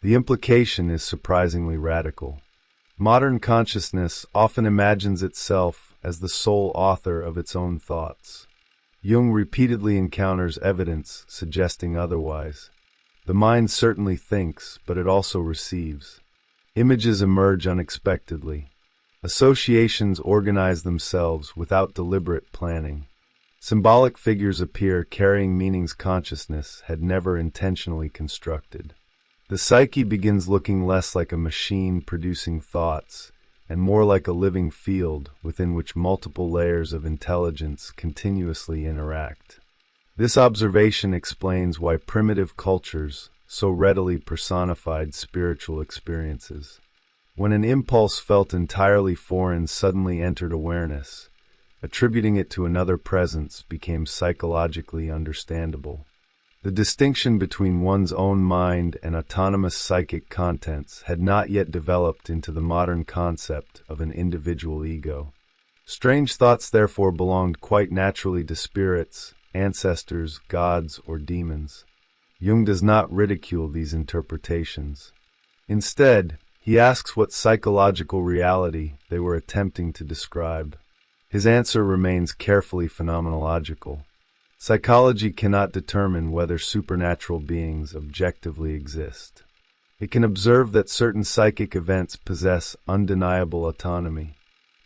The implication is surprisingly radical. Modern consciousness often imagines itself as the sole author of its own thoughts. Jung repeatedly encounters evidence suggesting otherwise. The mind certainly thinks, but it also receives. Images emerge unexpectedly. Associations organize themselves without deliberate planning. Symbolic figures appear carrying meanings consciousness had never intentionally constructed. The psyche begins looking less like a machine producing thoughts and more like a living field within which multiple layers of intelligence continuously interact. This observation explains why primitive cultures so readily personified spiritual experiences. When an impulse felt entirely foreign suddenly entered awareness, attributing it to another presence became psychologically understandable. The distinction between one's own mind and autonomous psychic contents had not yet developed into the modern concept of an individual ego. Strange thoughts therefore belonged quite naturally to spirits, ancestors, gods, or demons. Jung does not ridicule these interpretations. Instead, he asks what psychological reality they were attempting to describe. His answer remains carefully phenomenological. Psychology cannot determine whether supernatural beings objectively exist. It can observe that certain psychic events possess undeniable autonomy.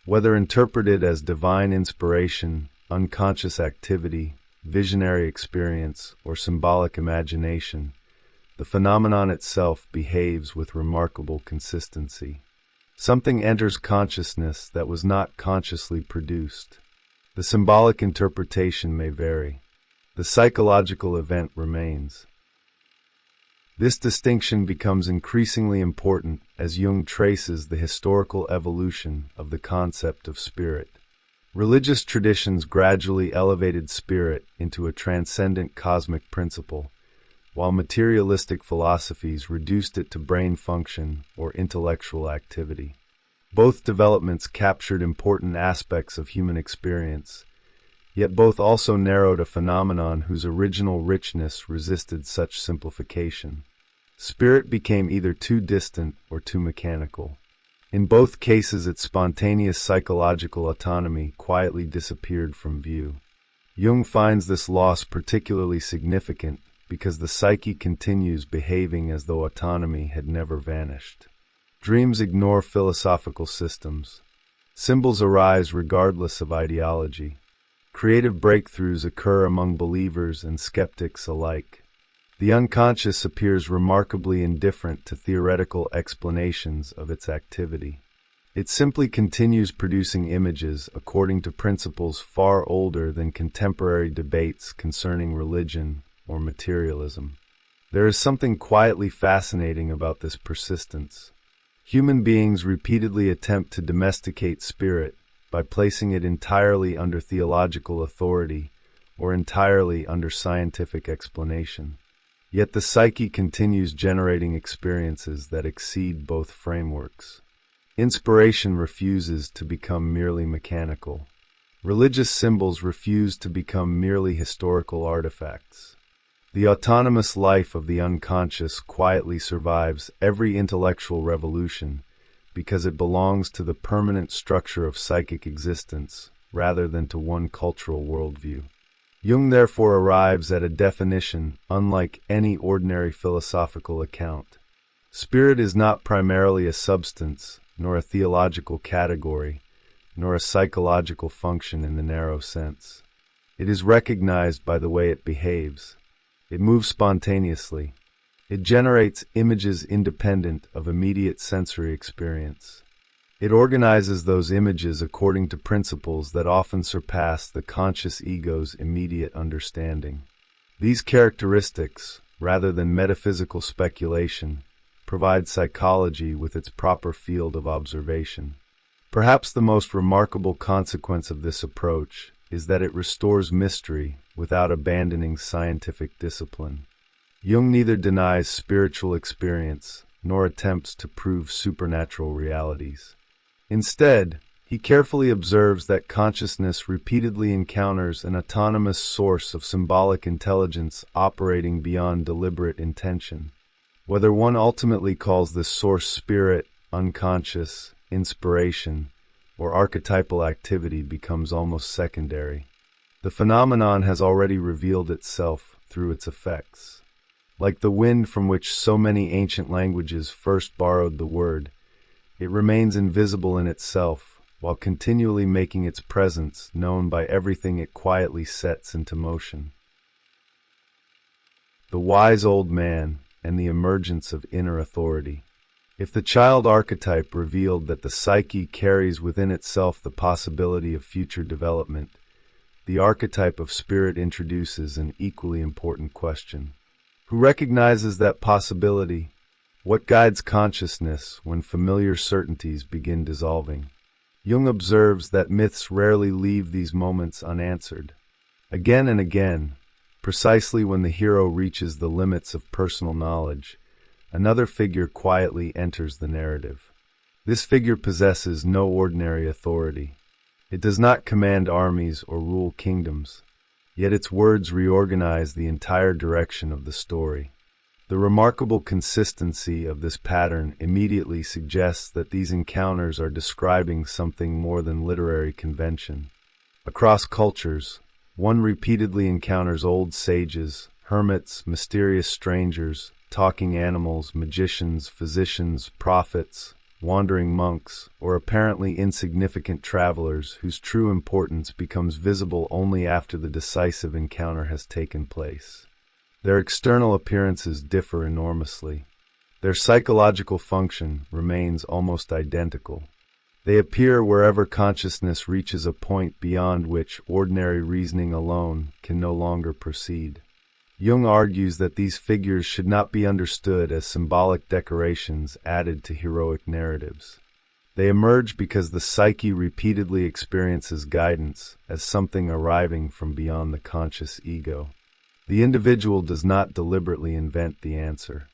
Whether interpreted as divine inspiration, unconscious activity, visionary experience, or symbolic imagination, the phenomenon itself behaves with remarkable consistency. Something enters consciousness that was not consciously produced. The symbolic interpretation may vary. The psychological event remains. This distinction becomes increasingly important as Jung traces the historical evolution of the concept of spirit. Religious traditions gradually elevated spirit into a transcendent cosmic principle, while materialistic philosophies reduced it to brain function or intellectual activity. Both developments captured important aspects of human experience, yet both also narrowed a phenomenon whose original richness resisted such simplification. Spirit became either too distant or too mechanical. In both cases, its spontaneous psychological autonomy quietly disappeared from view. Jung finds this loss particularly significant because the psyche continues behaving as though autonomy had never vanished. Dreams ignore philosophical systems. Symbols arise regardless of ideology. Creative breakthroughs occur among believers and skeptics alike. The unconscious appears remarkably indifferent to theoretical explanations of its activity. It simply continues producing images according to principles far older than contemporary debates concerning religion or materialism. There is something quietly fascinating about this persistence. Human beings repeatedly attempt to domesticate spirit by placing it entirely under theological authority or entirely under scientific explanation. Yet the psyche continues generating experiences that exceed both frameworks. Inspiration refuses to become merely mechanical. Religious symbols refuse to become merely historical artifacts. The autonomous life of the unconscious quietly survives every intellectual revolution because it belongs to the permanent structure of psychic existence rather than to one cultural worldview. Jung therefore arrives at a definition unlike any ordinary philosophical account. Spirit is not primarily a substance, nor a theological category, nor a psychological function in the narrow sense. It is recognized by the way it behaves. It moves spontaneously. It generates images independent of immediate sensory experience. It organizes those images according to principles that often surpass the conscious ego's immediate understanding. These characteristics, rather than metaphysical speculation, provide psychology with its proper field of observation. Perhaps the most remarkable consequence of this approach is that it restores mystery without abandoning scientific discipline. Jung neither denies spiritual experience nor attempts to prove supernatural realities. Instead, he carefully observes that consciousness repeatedly encounters an autonomous source of symbolic intelligence operating beyond deliberate intention. Whether one ultimately calls this source spirit, unconscious, inspiration, or archetypal activity becomes almost secondary. The phenomenon has already revealed itself through its effects. Like the wind from which so many ancient languages first borrowed the word, it remains invisible in itself, while continually making its presence known by everything it quietly sets into motion. The wise old man and the emergence of inner authority. If the child archetype revealed that the psyche carries within itself the possibility of future development, the archetype of spirit introduces an equally important question. Who recognizes that possibility? What guides consciousness when familiar certainties begin dissolving? Jung observes that myths rarely leave these moments unanswered. Again and again, precisely when the hero reaches the limits of personal knowledge, another figure quietly enters the narrative. This figure possesses no ordinary authority. It does not command armies or rule kingdoms, yet its words reorganize the entire direction of the story. The remarkable consistency of this pattern immediately suggests that these encounters are describing something more than literary convention. Across cultures, one repeatedly encounters old sages, hermits, mysterious strangers, talking animals, magicians, physicians, prophets, wandering monks, or apparently insignificant travelers whose true importance becomes visible only after the decisive encounter has taken place. Their external appearances differ enormously. Their psychological function remains almost identical. They appear wherever consciousness reaches a point beyond which ordinary reasoning alone can no longer proceed. Jung argues that these figures should not be understood as symbolic decorations added to heroic narratives. They emerge because the psyche repeatedly experiences guidance as something arriving from beyond the conscious ego. The individual does not deliberately invent the answer.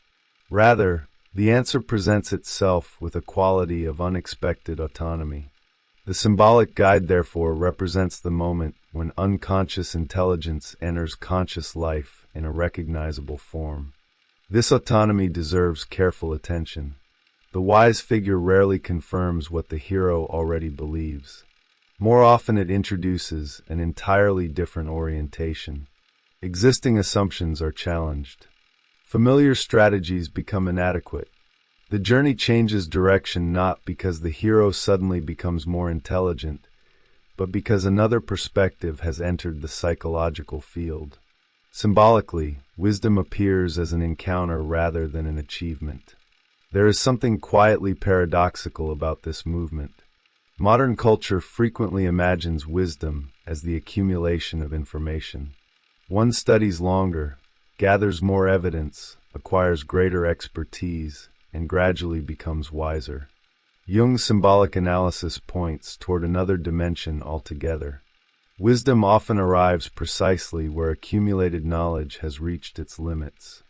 Rather, the answer presents itself with a quality of unexpected autonomy. The symbolic guide, therefore, represents the moment when unconscious intelligence enters conscious life in a recognizable form. This autonomy deserves careful attention. The wise figure rarely confirms what the hero already believes. More often it introduces an entirely different orientation. Existing assumptions are challenged. Familiar strategies become inadequate. The journey changes direction not because the hero suddenly becomes more intelligent, but because another perspective has entered the psychological field. Symbolically, wisdom appears as an encounter rather than an achievement. There is something quietly paradoxical about this movement. Modern culture frequently imagines wisdom as the accumulation of information. One studies longer, gathers more evidence, acquires greater expertise, and gradually becomes wiser. Jung's symbolic analysis points toward another dimension altogether. Wisdom often arrives precisely where accumulated knowledge has reached its limits.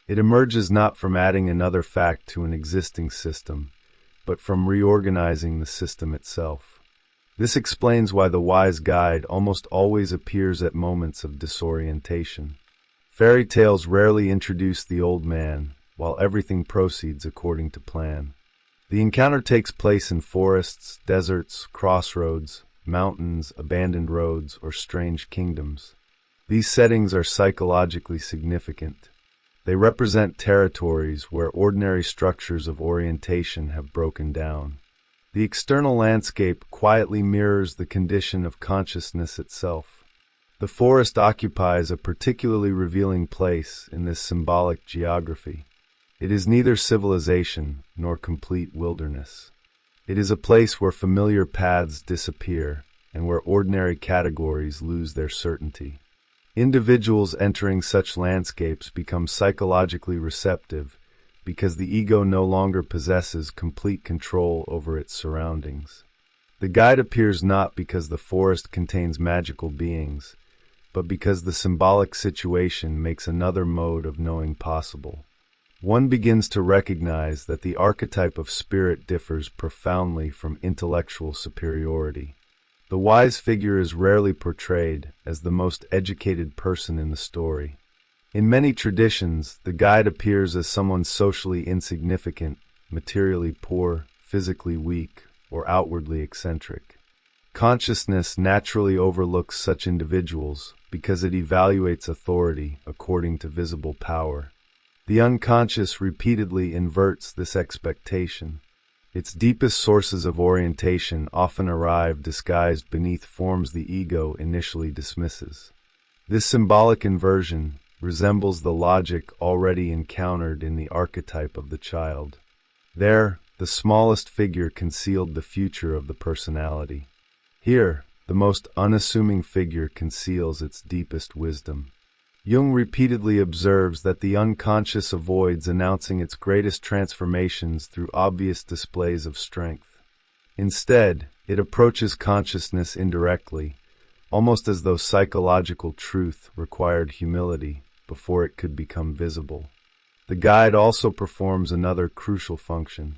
It emerges not from adding another fact to an existing system, but from reorganizing the system itself. This explains why the wise guide almost always appears at moments of disorientation. Fairy tales rarely introduce the old man, while everything proceeds according to plan. The encounter takes place in forests, deserts, crossroads, mountains, abandoned roads, or strange kingdoms. These settings are psychologically significant. They represent territories where ordinary structures of orientation have broken down. The external landscape quietly mirrors the condition of consciousness itself. The forest occupies a particularly revealing place in this symbolic geography. It is neither civilization nor complete wilderness. It is a place where familiar paths disappear and where ordinary categories lose their certainty. Individuals entering such landscapes become psychologically receptive because the ego no longer possesses complete control over its surroundings. The guide appears not because the forest contains magical beings, but because the symbolic situation makes another mode of knowing possible. One begins to recognize that the archetype of spirit differs profoundly from intellectual superiority. The wise figure is rarely portrayed as the most educated person in the story. In many traditions, the guide appears as someone socially insignificant, materially poor, physically weak, or outwardly eccentric. Consciousness naturally overlooks such individuals because it evaluates authority according to visible power. The unconscious repeatedly inverts this expectation. Its deepest sources of orientation often arrive disguised beneath forms the ego initially dismisses. This symbolic inversion resembles the logic already encountered in the archetype of the child. There, the smallest figure concealed the future of the personality. Here, the most unassuming figure conceals its deepest wisdom. Jung repeatedly observes that the unconscious avoids announcing its greatest transformations through obvious displays of strength. Instead, it approaches consciousness indirectly, almost as though psychological truth required humility before it could become visible. The guide also performs another crucial function.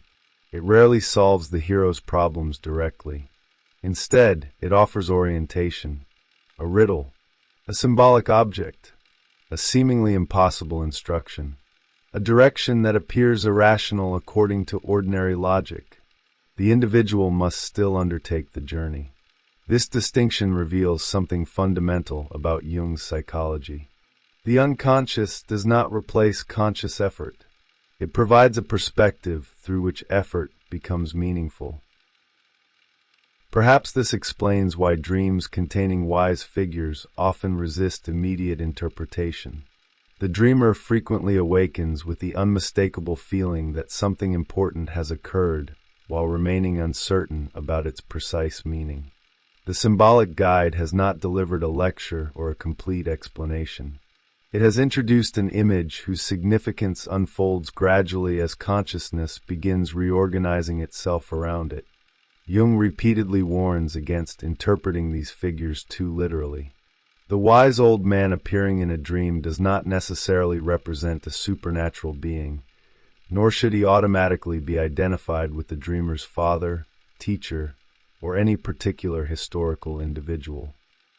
It rarely solves the hero's problems directly. Instead, it offers orientation, a riddle, a symbolic object, a seemingly impossible instruction, a direction that appears irrational according to ordinary logic. The individual must still undertake the journey. This distinction reveals something fundamental about Jung's psychology. The unconscious does not replace conscious effort. It provides a perspective through which effort becomes meaningful. Perhaps this explains why dreams containing wise figures often resist immediate interpretation. The dreamer frequently awakens with the unmistakable feeling that something important has occurred while remaining uncertain about its precise meaning. The symbolic guide has not delivered a lecture or a complete explanation. It has introduced an image whose significance unfolds gradually as consciousness begins reorganizing itself around it. Jung repeatedly warns against interpreting these figures too literally. The wise old man appearing in a dream does not necessarily represent a supernatural being, nor should he automatically be identified with the dreamer's father, teacher, or any particular historical individual.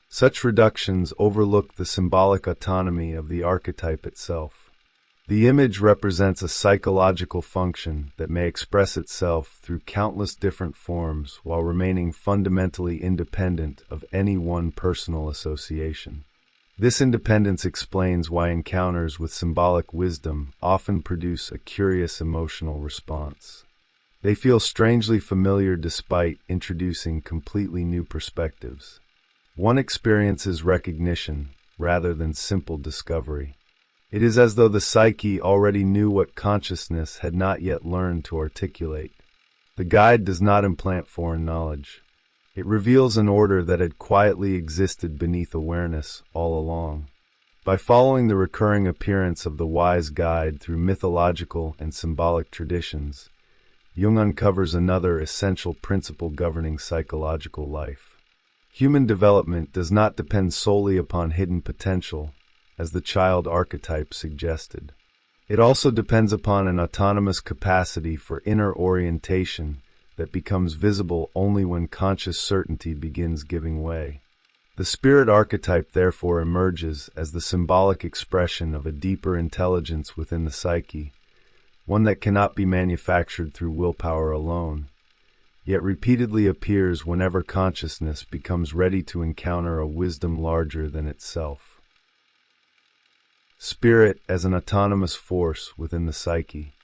Such reductions overlook the symbolic autonomy of the archetype itself. The image represents a psychological function that may express itself through countless different forms while remaining fundamentally independent of any one personal association. This independence explains why encounters with symbolic wisdom often produce a curious emotional response. They feel strangely familiar despite introducing completely new perspectives. One experiences recognition rather than simple discovery. It is as though the psyche already knew what consciousness had not yet learned to articulate. The guide does not implant foreign knowledge. It reveals an order that had quietly existed beneath awareness all along. By following the recurring appearance of the wise guide through mythological and symbolic traditions, Jung uncovers another essential principle governing psychological life. Human development does not depend solely upon hidden potential, as the child archetype suggested. It also depends upon an autonomous capacity for inner orientation that becomes visible only when conscious certainty begins giving way. The spirit archetype therefore emerges as the symbolic expression of a deeper intelligence within the psyche, one that cannot be manufactured through willpower alone, yet repeatedly appears whenever consciousness becomes ready to encounter a wisdom larger than itself. Spirit as an autonomous force within the psyche.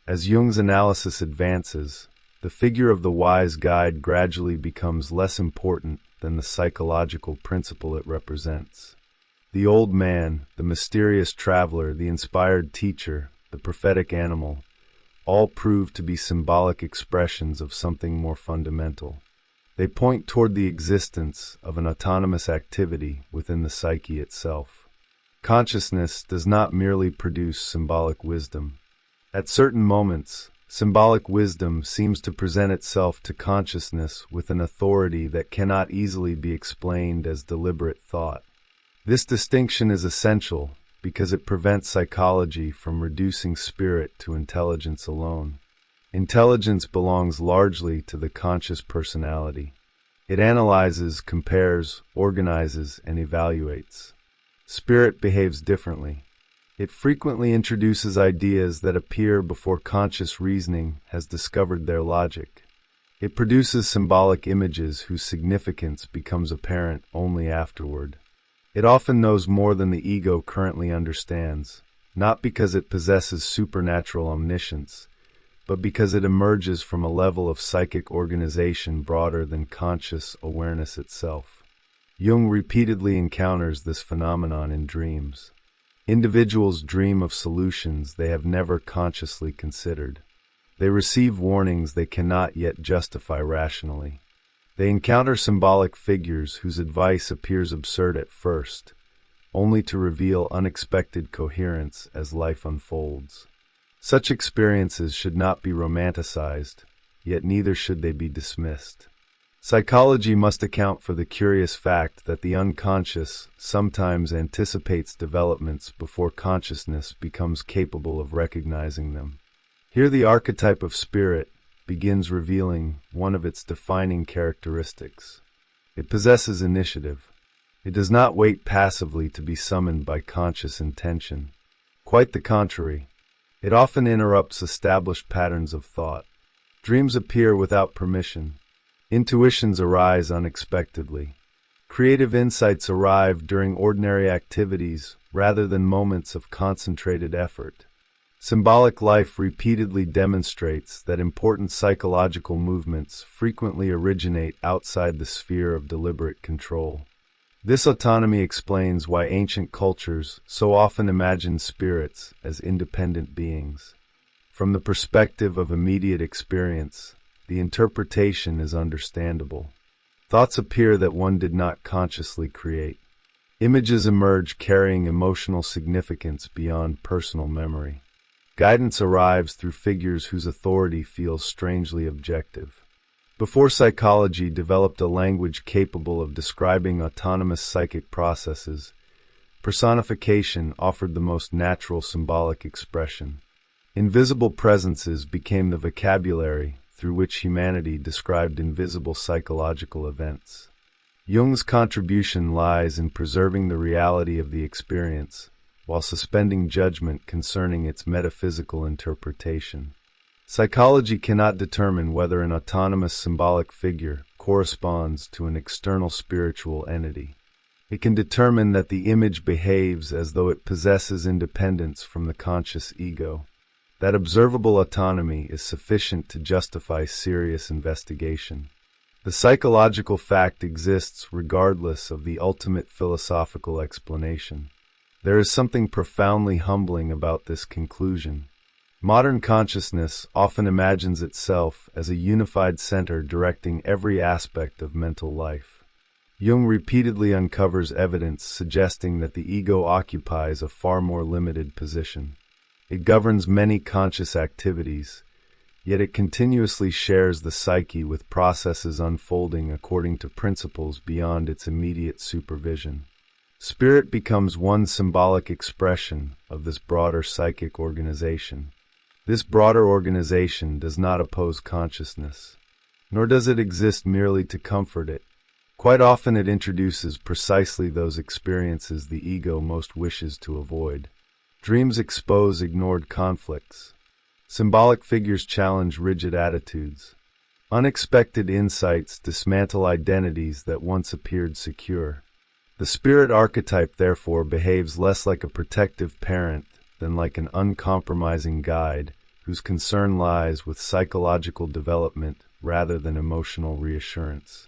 As Jung's analysis advances, the figure of the wise guide gradually becomes less important than the psychological principle it represents. The old man, the mysterious traveler, the inspired teacher, the prophetic animal, all prove to be symbolic expressions of something more fundamental. They point toward the existence of an autonomous activity within the psyche itself. Consciousness does not merely produce symbolic wisdom. At certain moments, symbolic wisdom seems to present itself to consciousness with an authority that cannot easily be explained as deliberate thought. This distinction is essential because it prevents psychology from reducing spirit to intelligence alone. Intelligence belongs largely to the conscious personality. It analyzes, compares, organizes, and evaluates. Spirit behaves differently. It frequently introduces ideas that appear before conscious reasoning has discovered their logic. It produces symbolic images whose significance becomes apparent only afterward. It often knows more than the ego currently understands, not because it possesses supernatural omniscience, but because it emerges from a level of psychic organization broader than conscious awareness itself. Jung repeatedly encounters this phenomenon in dreams. Individuals dream of solutions they have never consciously considered. They receive warnings they cannot yet justify rationally. They encounter symbolic figures whose advice appears absurd at first, only to reveal unexpected coherence as life unfolds. Such experiences should not be romanticized, yet neither should they be dismissed. Psychology must account for the curious fact that the unconscious sometimes anticipates developments before consciousness becomes capable of recognizing them. Here the archetype of spirit begins revealing one of its defining characteristics. It possesses initiative. It does not wait passively to be summoned by conscious intention. Quite the contrary. It often interrupts established patterns of thought. Dreams appear without permission. Intuitions arise unexpectedly. Creative insights arrive during ordinary activities rather than moments of concentrated effort. Symbolic life repeatedly demonstrates that important psychological movements frequently originate outside the sphere of deliberate control. This autonomy explains why ancient cultures so often imagined spirits as independent beings. From the perspective of immediate experience, the interpretation is understandable. Thoughts appear that one did not consciously create. Images emerge carrying emotional significance beyond personal memory. Guidance arrives through figures whose authority feels strangely objective. Before psychology developed a language capable of describing autonomous psychic processes, personification offered the most natural symbolic expression. Invisible presences became the vocabulary through which humanity described invisible psychological events. Jung's contribution lies in preserving the reality of the experience, while suspending judgment concerning its metaphysical interpretation. Psychology cannot determine whether an autonomous symbolic figure corresponds to an external spiritual entity. It can determine that the image behaves as though it possesses independence from the conscious ego. That observable autonomy is sufficient to justify serious investigation. The psychological fact exists regardless of the ultimate philosophical explanation. There is something profoundly humbling about this conclusion. Modern consciousness often imagines itself as a unified center directing every aspect of mental life. Jung repeatedly uncovers evidence suggesting that the ego occupies a far more limited position. It governs many conscious activities, yet it continuously shares the psyche with processes unfolding according to principles beyond its immediate supervision. Spirit becomes one symbolic expression of this broader psychic organization. This broader organization does not oppose consciousness, nor does it exist merely to comfort it. Quite often it introduces precisely those experiences the ego most wishes to avoid. Dreams expose ignored conflicts. Symbolic figures challenge rigid attitudes. Unexpected insights dismantle identities that once appeared secure. The spirit archetype, therefore, behaves less like a protective parent than like an uncompromising guide whose concern lies with psychological development rather than emotional reassurance.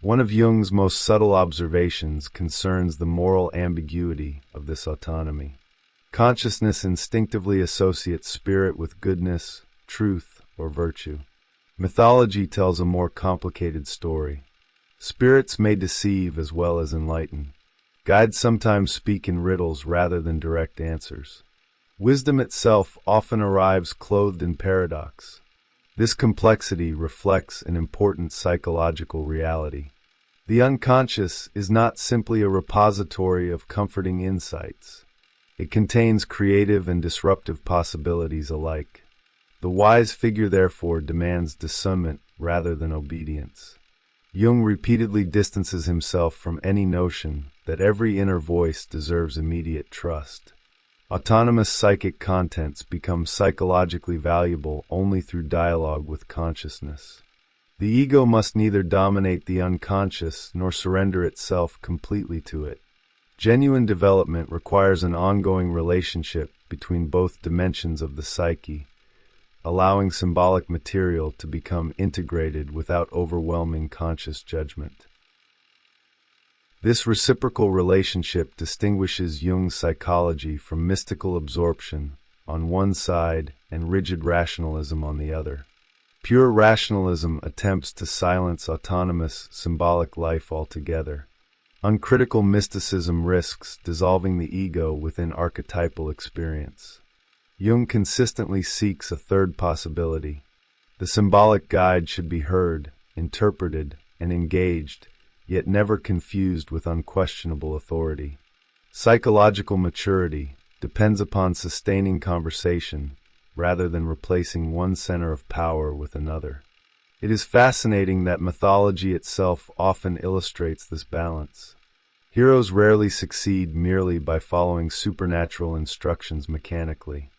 One of Jung's most subtle observations concerns the moral ambiguity of this autonomy. Consciousness instinctively associates spirit with goodness, truth, or virtue. Mythology tells a more complicated story. Spirits may deceive as well as enlighten. Guides sometimes speak in riddles rather than direct answers. Wisdom itself often arrives clothed in paradox. This complexity reflects an important psychological reality. The unconscious is not simply a repository of comforting insights. It contains creative and disruptive possibilities alike. The wise figure, therefore, demands discernment rather than obedience. Jung repeatedly distances himself from any notion that every inner voice deserves immediate trust. Autonomous psychic contents become psychologically valuable only through dialogue with consciousness. The ego must neither dominate the unconscious nor surrender itself completely to it. Genuine development requires an ongoing relationship between both dimensions of the psyche, allowing symbolic material to become integrated without overwhelming conscious judgment. This reciprocal relationship distinguishes Jung's psychology from mystical absorption on one side and rigid rationalism on the other. Pure rationalism attempts to silence autonomous, symbolic life altogether. Uncritical mysticism risks dissolving the ego within archetypal experience. Jung consistently seeks a third possibility. The symbolic guide should be heard, interpreted, and engaged, yet never confused with unquestionable authority. Psychological maturity depends upon sustaining conversation rather than replacing one center of power with another. It is fascinating that mythology itself often illustrates this balance. Heroes rarely succeed merely by following supernatural instructions mechanically.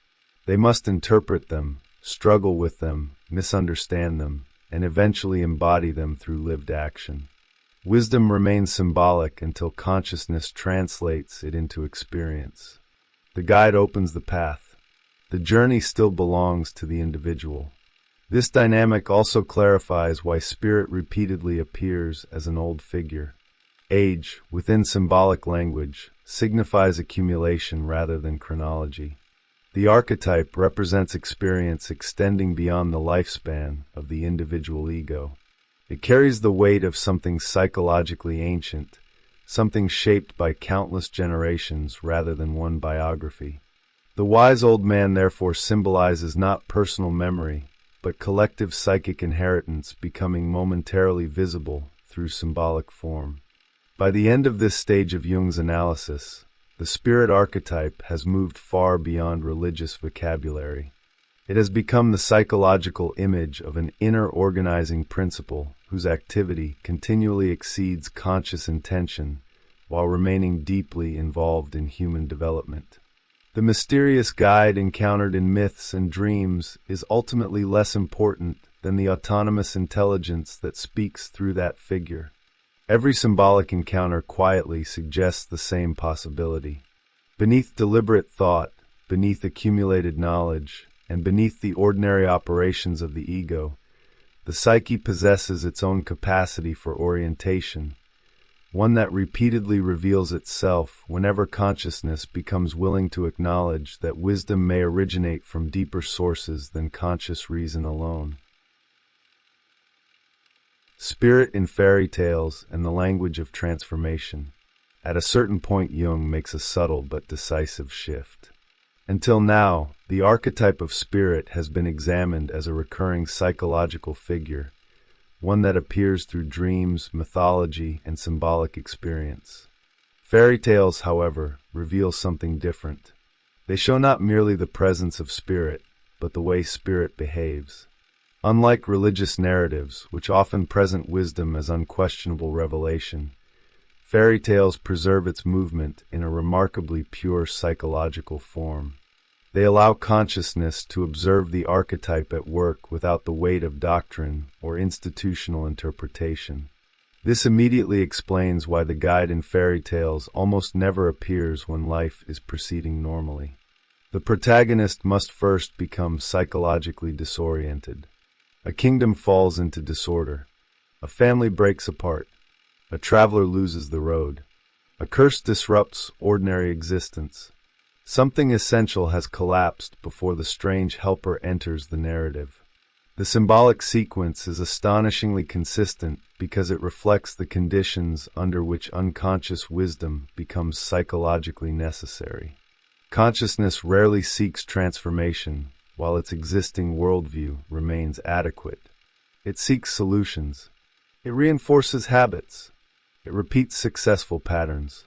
They must interpret them, struggle with them, misunderstand them, and eventually embody them through lived action. Wisdom remains symbolic until consciousness translates it into experience. The guide opens the path. The journey still belongs to the individual. This dynamic also clarifies why spirit repeatedly appears as an old figure. Age, within symbolic language, signifies accumulation rather than chronology. The archetype represents experience extending beyond the lifespan of the individual ego. It carries the weight of something psychologically ancient, something shaped by countless generations rather than one biography. The wise old man therefore symbolizes not personal memory, but collective psychic inheritance becoming momentarily visible through symbolic form. By the end of this stage of Jung's analysis, the spirit archetype has moved far beyond religious vocabulary. It has become the psychological image of an inner organizing principle whose activity continually exceeds conscious intention while remaining deeply involved in human development. The mysterious guide encountered in myths and dreams is ultimately less important than the autonomous intelligence that speaks through that figure. Every symbolic encounter quietly suggests the same possibility. Beneath deliberate thought, beneath accumulated knowledge, and beneath the ordinary operations of the ego, the psyche possesses its own capacity for orientation, one that repeatedly reveals itself whenever consciousness becomes willing to acknowledge that wisdom may originate from deeper sources than conscious reason alone. Spirit in fairy tales and the language of transformation. At a certain point, Jung makes a subtle but decisive shift. Until now, the archetype of spirit has been examined as a recurring psychological figure, one that appears through dreams, mythology, and symbolic experience. Fairy tales, however, reveal something different. They show not merely the presence of spirit, but the way spirit behaves. Unlike religious narratives, which often present wisdom as unquestionable revelation, fairy tales preserve its movement in a remarkably pure psychological form. They allow consciousness to observe the archetype at work without the weight of doctrine or institutional interpretation. This immediately explains why the guide in fairy tales almost never appears when life is proceeding normally. The protagonist must first become psychologically disoriented. A kingdom falls into disorder. A family breaks apart. A traveler loses the road. A curse disrupts ordinary existence. Something essential has collapsed before the strange helper enters the narrative. The symbolic sequence is astonishingly consistent because it reflects the conditions under which unconscious wisdom becomes psychologically necessary. Consciousness rarely seeks transformation, while its existing worldview remains adequate. It seeks solutions. It reinforces habits. It repeats successful patterns.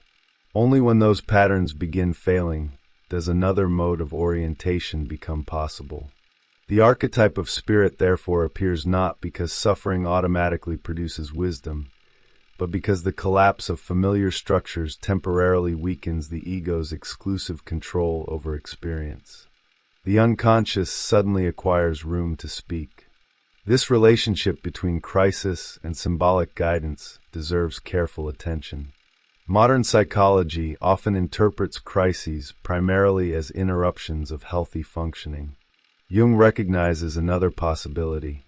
Only when those patterns begin failing does another mode of orientation become possible. The archetype of spirit therefore appears not because suffering automatically produces wisdom, but because the collapse of familiar structures temporarily weakens the ego's exclusive control over experience. The unconscious suddenly acquires room to speak. This relationship between crisis and symbolic guidance deserves careful attention. Modern psychology often interprets crises primarily as interruptions of healthy functioning. Jung recognizes another possibility.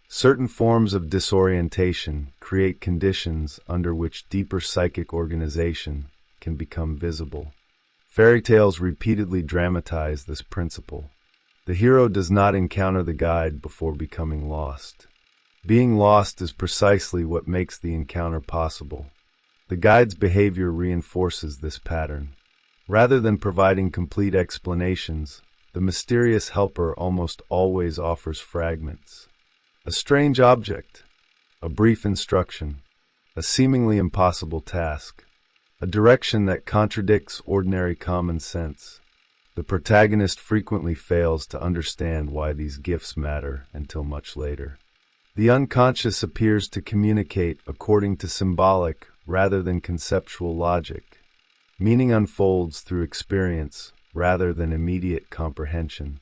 Certain forms of disorientation create conditions under which deeper psychic organization can become visible. Fairy tales repeatedly dramatize this principle. The hero does not encounter the guide before becoming lost. Being lost is precisely what makes the encounter possible. The guide's behavior reinforces this pattern. Rather than providing complete explanations, the mysterious helper almost always offers fragments. A strange object, a brief instruction, a seemingly impossible task, a direction that contradicts ordinary common sense. The protagonist frequently fails to understand why these gifts matter until much later. The unconscious appears to communicate according to symbolic rather than conceptual logic. Meaning unfolds through experience rather than immediate comprehension.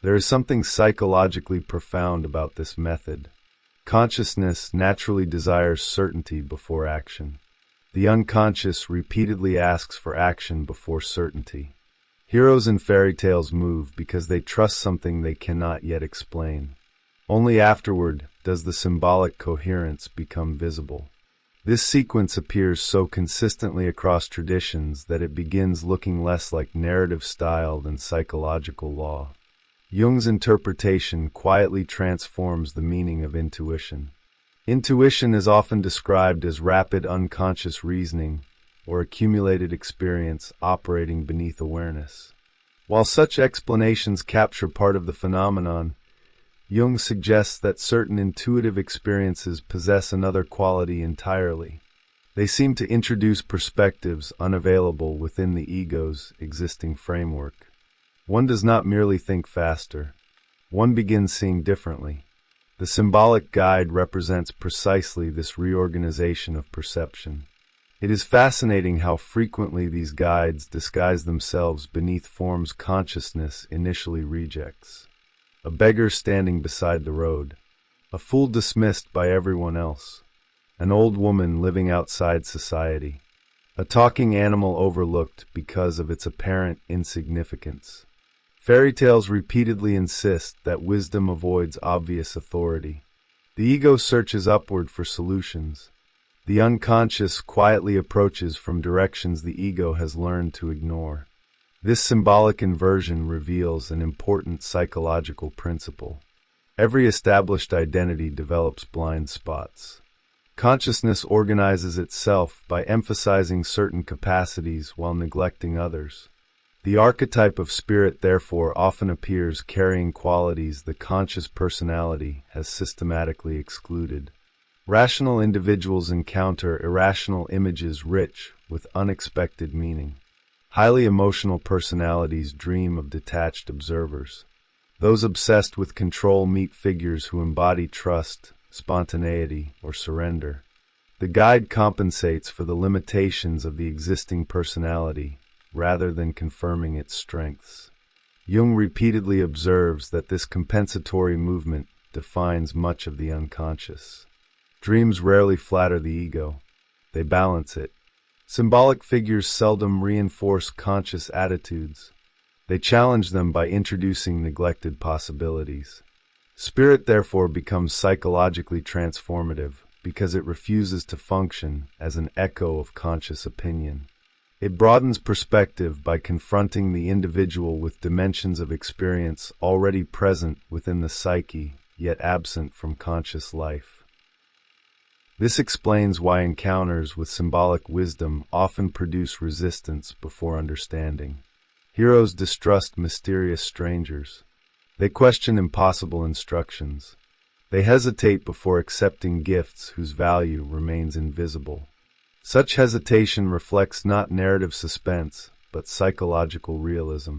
There is something psychologically profound about this method. Consciousness naturally desires certainty before action. The unconscious repeatedly asks for action before certainty. Heroes in fairy tales move because they trust something they cannot yet explain. Only afterward does the symbolic coherence become visible. This sequence appears so consistently across traditions that it begins looking less like narrative style than psychological law. Jung's interpretation quietly transforms the meaning of intuition. Intuition is often described as rapid unconscious reasoning or accumulated experience operating beneath awareness. While such explanations capture part of the phenomenon, Jung suggests that certain intuitive experiences possess another quality entirely. They seem to introduce perspectives unavailable within the ego's existing framework. One does not merely think faster. One begins seeing differently. The symbolic guide represents precisely this reorganization of perception. It is fascinating how frequently these guides disguise themselves beneath forms consciousness initially rejects. A beggar standing beside the road, a fool dismissed by everyone else, an old woman living outside society, a talking animal overlooked because of its apparent insignificance. Fairy tales repeatedly insist that wisdom avoids obvious authority. The ego searches upward for solutions. The unconscious quietly approaches from directions the ego has learned to ignore. This symbolic inversion reveals an important psychological principle. Every established identity develops blind spots. Consciousness organizes itself by emphasizing certain capacities while neglecting others. The archetype of spirit therefore often appears carrying qualities the conscious personality has systematically excluded. Rational individuals encounter irrational images rich with unexpected meaning. Highly emotional personalities dream of detached observers. Those obsessed with control meet figures who embody trust, spontaneity, or surrender. The guide compensates for the limitations of the existing personality, rather than confirming its strengths. Jung repeatedly observes that this compensatory movement defines much of the unconscious. Dreams rarely flatter the ego. They balance it. Symbolic figures seldom reinforce conscious attitudes. They challenge them by introducing neglected possibilities. Spirit therefore becomes psychologically transformative because it refuses to function as an echo of conscious opinion. It broadens perspective by confronting the individual with dimensions of experience already present within the psyche, yet absent from conscious life. This explains why encounters with symbolic wisdom often produce resistance before understanding. Heroes distrust mysterious strangers. They question impossible instructions. They hesitate before accepting gifts whose value remains invisible. Such hesitation reflects not narrative suspense, but psychological realism.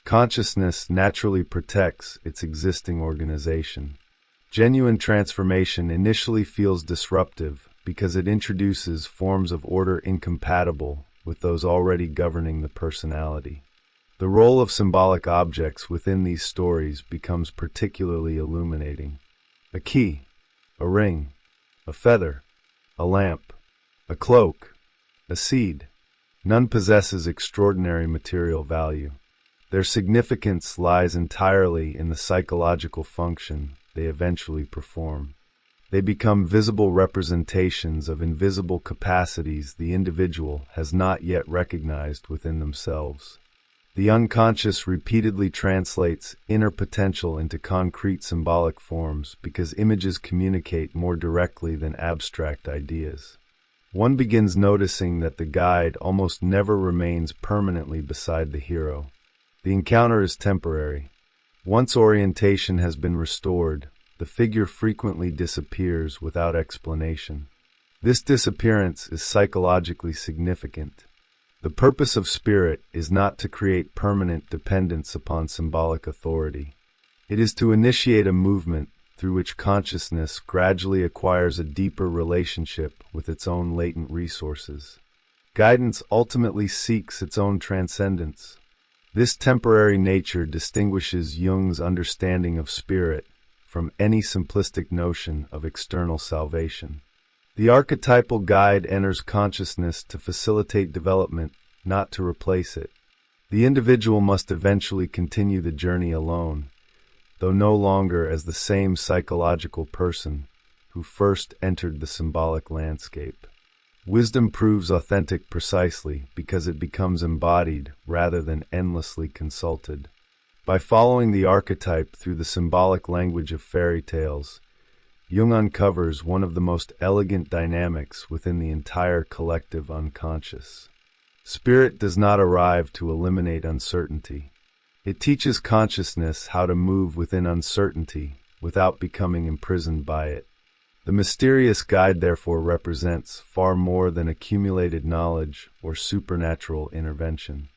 Consciousness naturally protects its existing organization. Genuine transformation initially feels disruptive because it introduces forms of order incompatible with those already governing the personality. The role of symbolic objects within these stories becomes particularly illuminating. A key, a ring, a feather, a lamp, a cloak, a seed. None possesses extraordinary material value. Their significance lies entirely in the psychological function they eventually perform. They become visible representations of invisible capacities the individual has not yet recognized within themselves. The unconscious repeatedly translates inner potential into concrete symbolic forms because images communicate more directly than abstract ideas. One begins noticing that the guide almost never remains permanently beside the hero. The encounter is temporary. Once orientation has been restored, the figure frequently disappears without explanation. This disappearance is psychologically significant. The purpose of spirit is not to create permanent dependence upon symbolic authority. It is to initiate a movement through which consciousness gradually acquires a deeper relationship with its own latent resources. Guidance ultimately seeks its own transcendence. This temporary nature distinguishes Jung's understanding of spirit from any simplistic notion of external salvation. The archetypal guide enters consciousness to facilitate development, not to replace it. The individual must eventually continue the journey alone, though no longer as the same psychological person who first entered the symbolic landscape. Wisdom proves authentic precisely because it becomes embodied rather than endlessly consulted. By following the archetype through the symbolic language of fairy tales, Jung uncovers one of the most elegant dynamics within the entire collective unconscious. Spirit does not arrive to eliminate uncertainty. It teaches consciousness how to move within uncertainty without becoming imprisoned by it. The mysterious guide therefore represents far more than accumulated knowledge or supernatural intervention.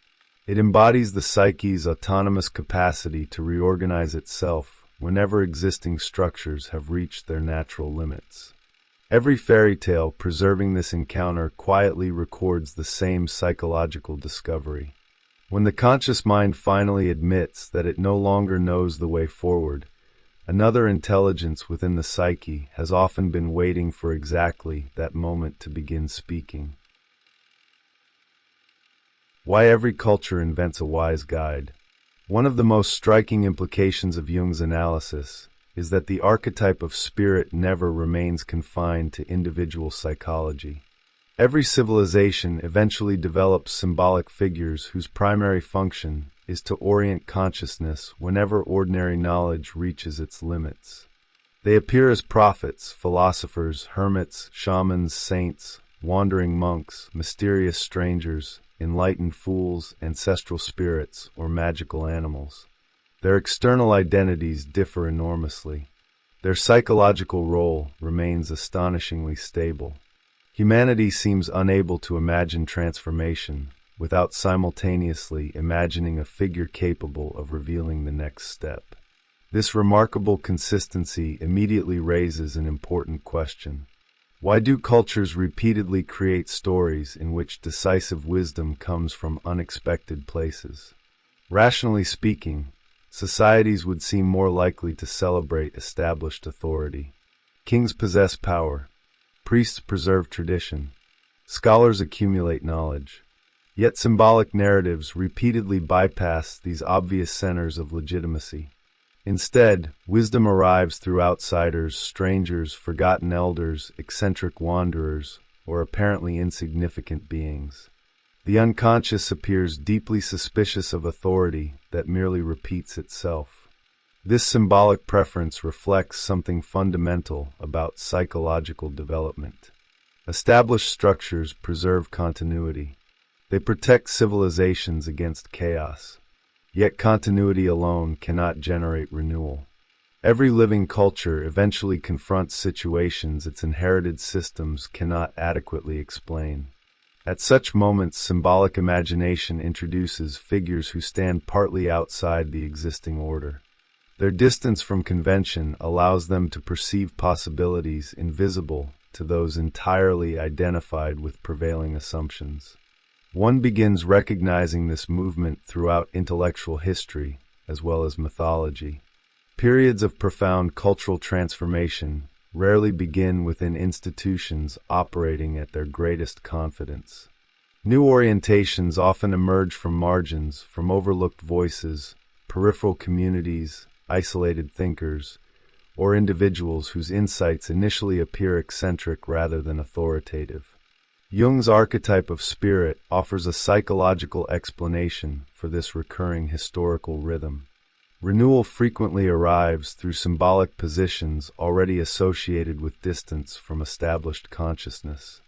It embodies the psyche's autonomous capacity to reorganize itself whenever existing structures have reached their natural limits. Every fairy tale preserving this encounter quietly records the same psychological discovery. When the conscious mind finally admits that it no longer knows the way forward, another intelligence within the psyche has often been waiting for exactly that moment to begin speaking. Why every culture invents a wise guide. One of the most striking implications of Jung's analysis is that the archetype of spirit never remains confined to individual psychology. Every civilization eventually develops symbolic figures whose primary function is to orient consciousness whenever ordinary knowledge reaches its limits. They appear as prophets, philosophers, hermits, shamans, saints, wandering monks, mysterious strangers, enlightened fools, ancestral spirits, or magical animals. Their external identities differ enormously. Their psychological role remains astonishingly stable. Humanity seems unable to imagine transformation without simultaneously imagining a figure capable of revealing the next step. This remarkable consistency immediately raises an important question. Why do cultures repeatedly create stories in which decisive wisdom comes from unexpected places? Rationally speaking, societies would seem more likely to celebrate established authority. Kings possess power. Priests preserve tradition. Scholars accumulate knowledge. Yet symbolic narratives repeatedly bypass these obvious centers of legitimacy. Instead, wisdom arrives through outsiders, strangers, forgotten elders, eccentric wanderers, or apparently insignificant beings. The unconscious appears deeply suspicious of authority that merely repeats itself. This symbolic preference reflects something fundamental about psychological development. Established structures preserve continuity. They protect civilizations against chaos. Yet continuity alone cannot generate renewal. Every living culture eventually confronts situations its inherited systems cannot adequately explain. At such moments, symbolic imagination introduces figures who stand partly outside the existing order. Their distance from convention allows them to perceive possibilities invisible to those entirely identified with prevailing assumptions. One begins recognizing this movement throughout intellectual history as well as mythology. Periods of profound cultural transformation rarely begin within institutions operating at their greatest confidence. New orientations often emerge from margins, from overlooked voices, peripheral communities, isolated thinkers, or individuals whose insights initially appear eccentric rather than authoritative. Jung's archetype of spirit offers a psychological explanation for this recurring historical rhythm. Renewal frequently arrives through symbolic positions already associated with distance from established consciousness.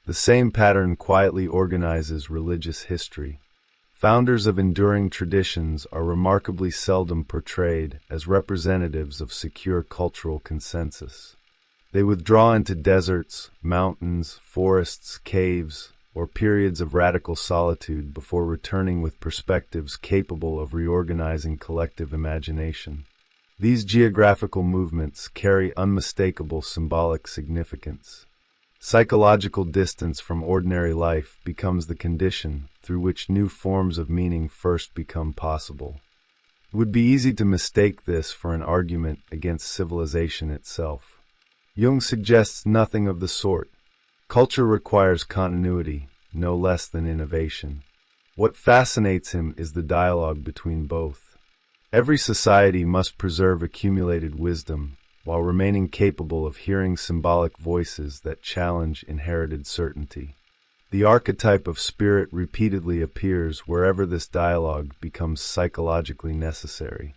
The same pattern quietly organizes religious history. Founders of enduring traditions are remarkably seldom portrayed as representatives of secure cultural consensus. They withdraw into deserts, mountains, forests, caves, or periods of radical solitude before returning with perspectives capable of reorganizing collective imagination. These geographical movements carry unmistakable symbolic significance. Psychological distance from ordinary life becomes the condition through which new forms of meaning first become possible. It would be easy to mistake this for an argument against civilization itself. Jung suggests nothing of the sort. Culture requires continuity, no less than innovation. What fascinates him is the dialogue between both. Every society must preserve accumulated wisdom while remaining capable of hearing symbolic voices that challenge inherited certainty. The archetype of spirit repeatedly appears wherever this dialogue becomes psychologically necessary.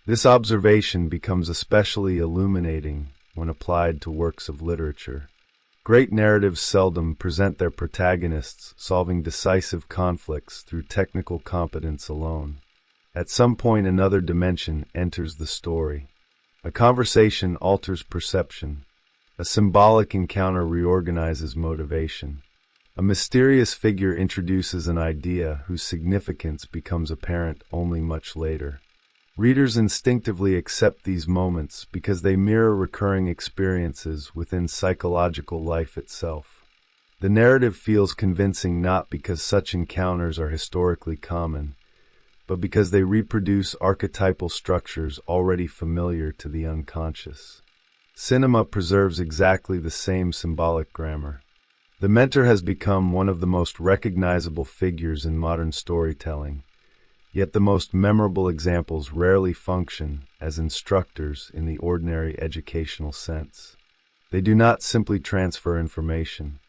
This observation becomes especially illuminating when applied to works of literature. Great narratives seldom present their protagonists solving decisive conflicts through technical competence alone. At some point, another dimension enters the story. A conversation alters perception. A symbolic encounter reorganizes motivation. A mysterious figure introduces an idea whose significance becomes apparent only much later. Readers instinctively accept these moments because they mirror recurring experiences within psychological life itself. The narrative feels convincing not because such encounters are historically common, but because they reproduce archetypal structures already familiar to the unconscious. Cinema preserves exactly the same symbolic grammar. The mentor has become one of the most recognizable figures in modern storytelling. Yet the most memorable examples rarely function as instructors in the ordinary educational sense. They do not simply transfer information.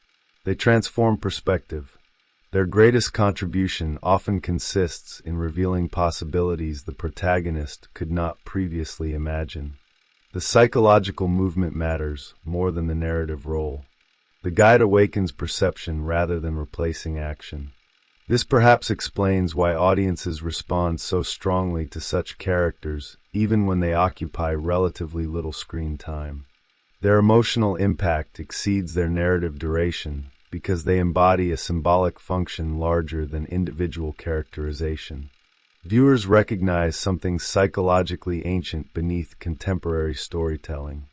They transform perspective. Their greatest contribution often consists in revealing possibilities the protagonist could not previously imagine. The psychological movement matters more than the narrative role. The guide awakens perception rather than replacing action. This perhaps explains why audiences respond so strongly to such characters, even when they occupy relatively little screen time. Their emotional impact exceeds their narrative duration because they embody a symbolic function larger than individual characterization. Viewers recognize something psychologically ancient beneath contemporary storytelling.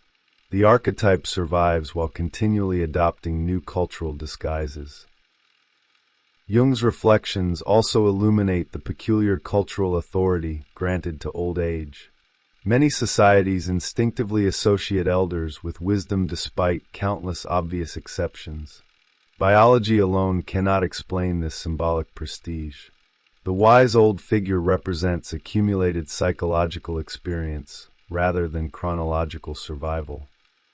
The archetype survives while continually adopting new cultural disguises. Jung's reflections also illuminate the peculiar cultural authority granted to old age. Many societies instinctively associate elders with wisdom despite countless obvious exceptions. Biology alone cannot explain this symbolic prestige. The wise old figure represents accumulated psychological experience rather than chronological survival.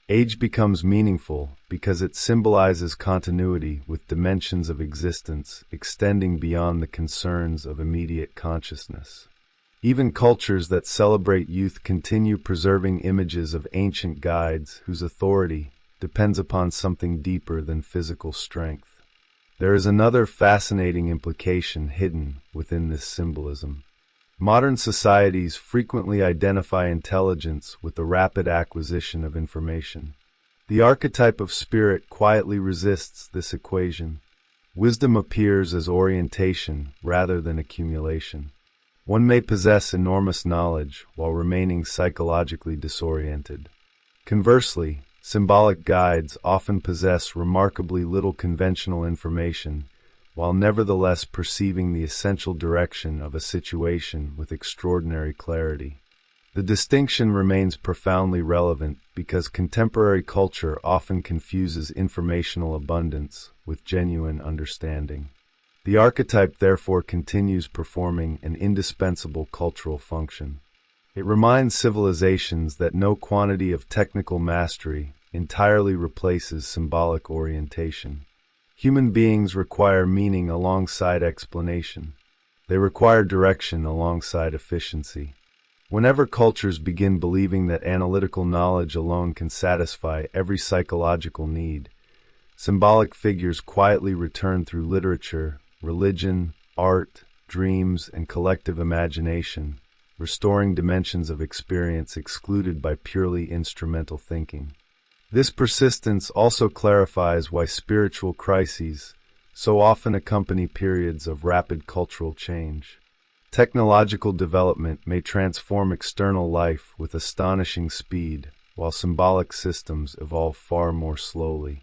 Age becomes meaningful because it symbolizes continuity with dimensions of existence extending beyond the concerns of immediate consciousness. Even cultures that celebrate youth continue preserving images of ancient guides whose authority depends upon something deeper than physical strength. There is another fascinating implication hidden within this symbolism. Modern societies frequently identify intelligence with the rapid acquisition of information. The archetype of spirit quietly resists this equation. Wisdom appears as orientation rather than accumulation. One may possess enormous knowledge while remaining psychologically disoriented. Conversely, symbolic guides often possess remarkably little conventional information, while nevertheless perceiving the essential direction of a situation with extraordinary clarity. The distinction remains profoundly relevant because contemporary culture often confuses informational abundance with genuine understanding. The archetype therefore continues performing an indispensable cultural function. It reminds civilizations that no quantity of technical mastery entirely replaces symbolic orientation. Human beings require meaning alongside explanation. They require direction alongside efficiency. Whenever cultures begin believing that analytical knowledge alone can satisfy every psychological need, symbolic figures quietly return through literature, religion, art, dreams, and collective imagination, restoring dimensions of experience excluded by purely instrumental thinking. This persistence also clarifies why spiritual crises so often accompany periods of rapid cultural change. Technological development may transform external life with astonishing speed, while symbolic systems evolve far more slowly.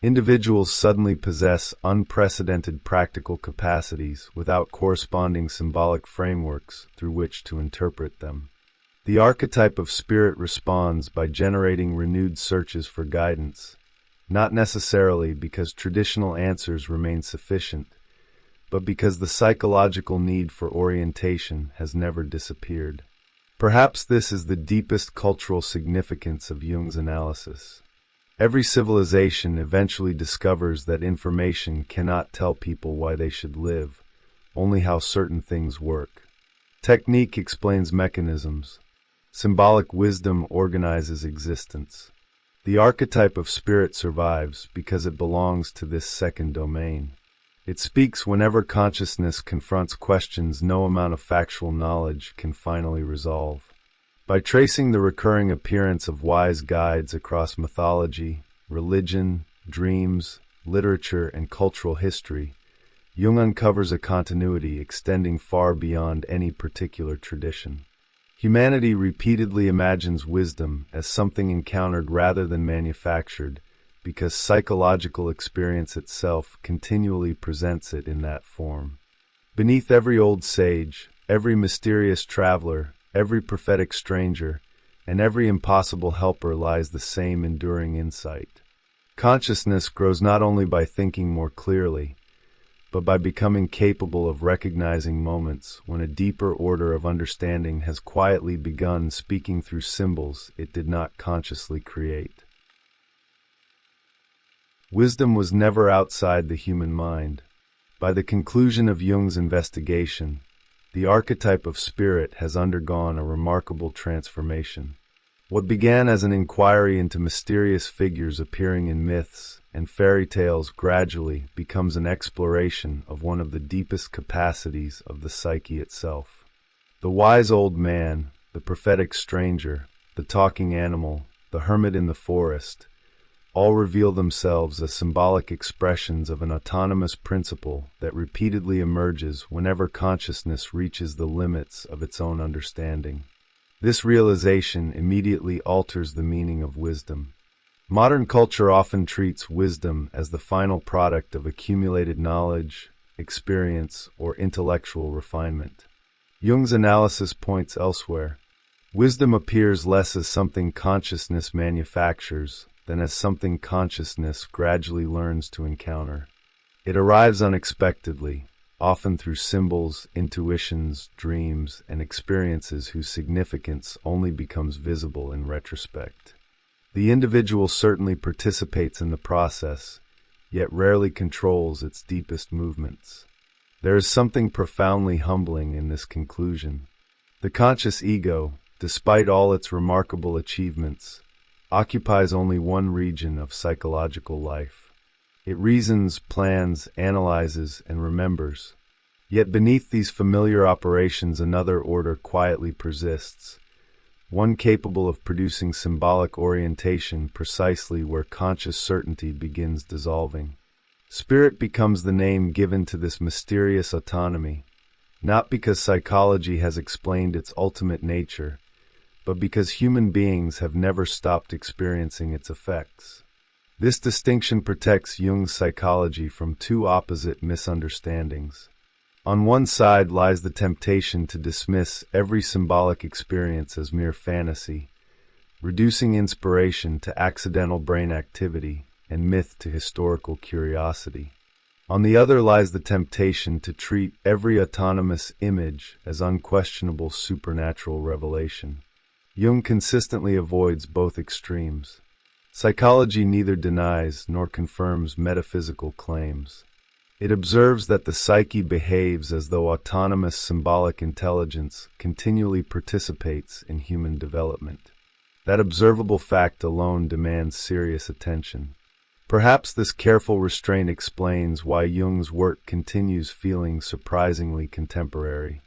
Individuals suddenly possess unprecedented practical capacities without corresponding symbolic frameworks through which to interpret them. The archetype of spirit responds by generating renewed searches for guidance, not necessarily because traditional answers remain sufficient, but because the psychological need for orientation has never disappeared. Perhaps this is the deepest cultural significance of Jung's analysis. Every civilization eventually discovers that information cannot tell people why they should live, only how certain things work. Technique explains mechanisms. Symbolic wisdom organizes existence. The archetype of spirit survives because it belongs to this second domain. It speaks whenever consciousness confronts questions no amount of factual knowledge can finally resolve. By tracing the recurring appearance of wise guides across mythology, religion, dreams, literature, and cultural history, Jung uncovers a continuity extending far beyond any particular tradition. Humanity repeatedly imagines wisdom as something encountered rather than manufactured, because psychological experience itself continually presents it in that form. Beneath every old sage, every mysterious traveler, every prophetic stranger, and every impossible helper lies the same enduring insight. Consciousness grows not only by thinking more clearly, but by becoming capable of recognizing moments when a deeper order of understanding has quietly begun speaking through symbols it did not consciously create. Wisdom was never outside the human mind. By the conclusion of Jung's investigation, the archetype of spirit has undergone a remarkable transformation. What began as an inquiry into mysterious figures appearing in myths and fairy tales gradually becomes an exploration of one of the deepest capacities of the psyche itself. The wise old man, the prophetic stranger, the talking animal, the hermit in the forest, all reveal themselves as symbolic expressions of an autonomous principle that repeatedly emerges whenever consciousness reaches the limits of its own understanding. This realization immediately alters the meaning of wisdom. Modern culture often treats wisdom as the final product of accumulated knowledge, experience, or intellectual refinement. Jung's analysis points elsewhere. Wisdom appears less as something consciousness manufactures than as something consciousness gradually learns to encounter. It arrives unexpectedly, often through symbols, intuitions, dreams, and experiences whose significance only becomes visible in retrospect. The individual certainly participates in the process, yet rarely controls its deepest movements. There is something profoundly humbling in this conclusion. The conscious ego, despite all its remarkable achievements, occupies only one region of psychological life. It reasons, plans, analyzes, and remembers. Yet beneath these familiar operations another order quietly persists, one capable of producing symbolic orientation precisely where conscious certainty begins dissolving. Spirit becomes the name given to this mysterious autonomy, not because psychology has explained its ultimate nature, but because human beings have never stopped experiencing its effects. This distinction protects Jung's psychology from two opposite misunderstandings. On one side lies the temptation to dismiss every symbolic experience as mere fantasy, reducing inspiration to accidental brain activity and myth to historical curiosity. On the other lies the temptation to treat every autonomous image as unquestionable supernatural revelation. Jung consistently avoids both extremes. Psychology neither denies nor confirms metaphysical claims. It observes that the psyche behaves as though autonomous symbolic intelligence continually participates in human development. That observable fact alone demands serious attention. Perhaps this careful restraint explains why Jung's work continues feeling surprisingly contemporary.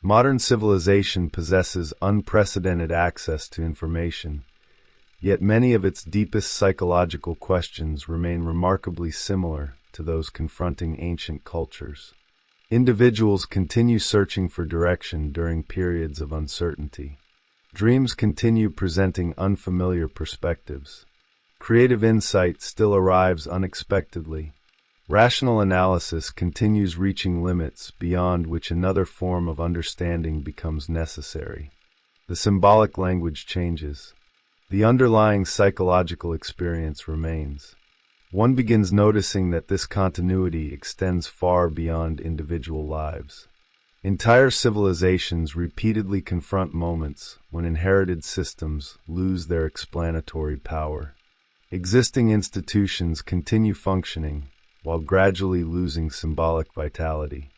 Modern civilization possesses unprecedented access to information, yet many of its deepest psychological questions remain remarkably similar to those confronting ancient cultures. Individuals continue searching for direction during periods of uncertainty. Dreams continue presenting unfamiliar perspectives. Creative insight still arrives unexpectedly. Rational analysis continues reaching limits beyond which another form of understanding becomes necessary. The symbolic language changes. The underlying psychological experience remains. One begins noticing that this continuity extends far beyond individual lives. Entire civilizations repeatedly confront moments when inherited systems lose their explanatory power. Existing institutions continue functioning while gradually losing symbolic vitality.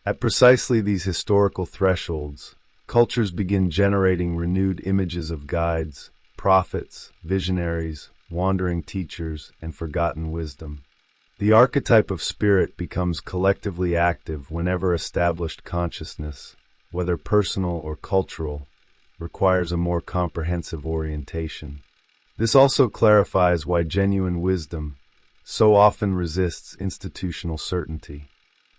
At precisely these historical thresholds, cultures begin generating renewed images of guides, prophets, visionaries, wandering teachers, and forgotten wisdom. The archetype of spirit becomes collectively active whenever established consciousness, whether personal or cultural, requires a more comprehensive orientation. This also clarifies why genuine wisdom so often resists institutional certainty.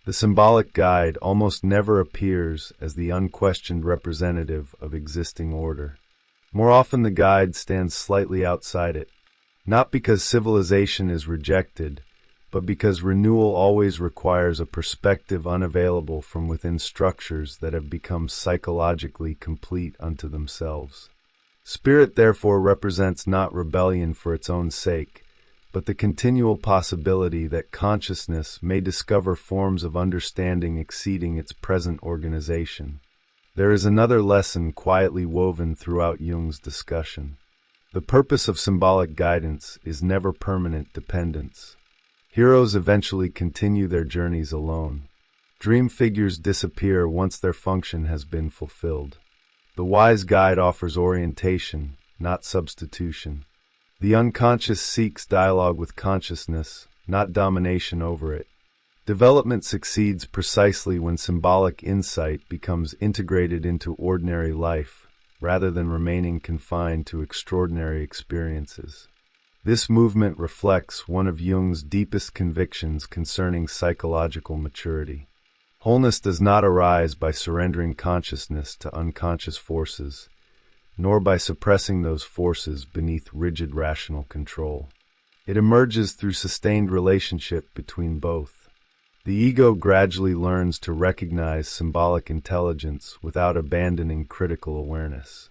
The symbolic guide almost never appears as the unquestioned representative of existing order. More often the guide stands slightly outside it, not because civilization is rejected, but because renewal always requires a perspective unavailable from within structures that have become psychologically complete unto themselves. Spirit therefore represents not rebellion for its own sake, but the continual possibility that consciousness may discover forms of understanding exceeding its present organization. There is another lesson quietly woven throughout Jung's discussion. The purpose of symbolic guidance is never permanent dependence. Heroes eventually continue their journeys alone. Dream figures disappear once their function has been fulfilled. The wise guide offers orientation, not substitution. The unconscious seeks dialogue with consciousness, not domination over it. Development succeeds precisely when symbolic insight becomes integrated into ordinary life, rather than remaining confined to extraordinary experiences. This movement reflects one of Jung's deepest convictions concerning psychological maturity. Wholeness does not arise by surrendering consciousness to unconscious forces, nor by suppressing those forces beneath rigid rational control. It emerges through sustained relationship between both. The ego gradually learns to recognize symbolic intelligence without abandoning critical awareness.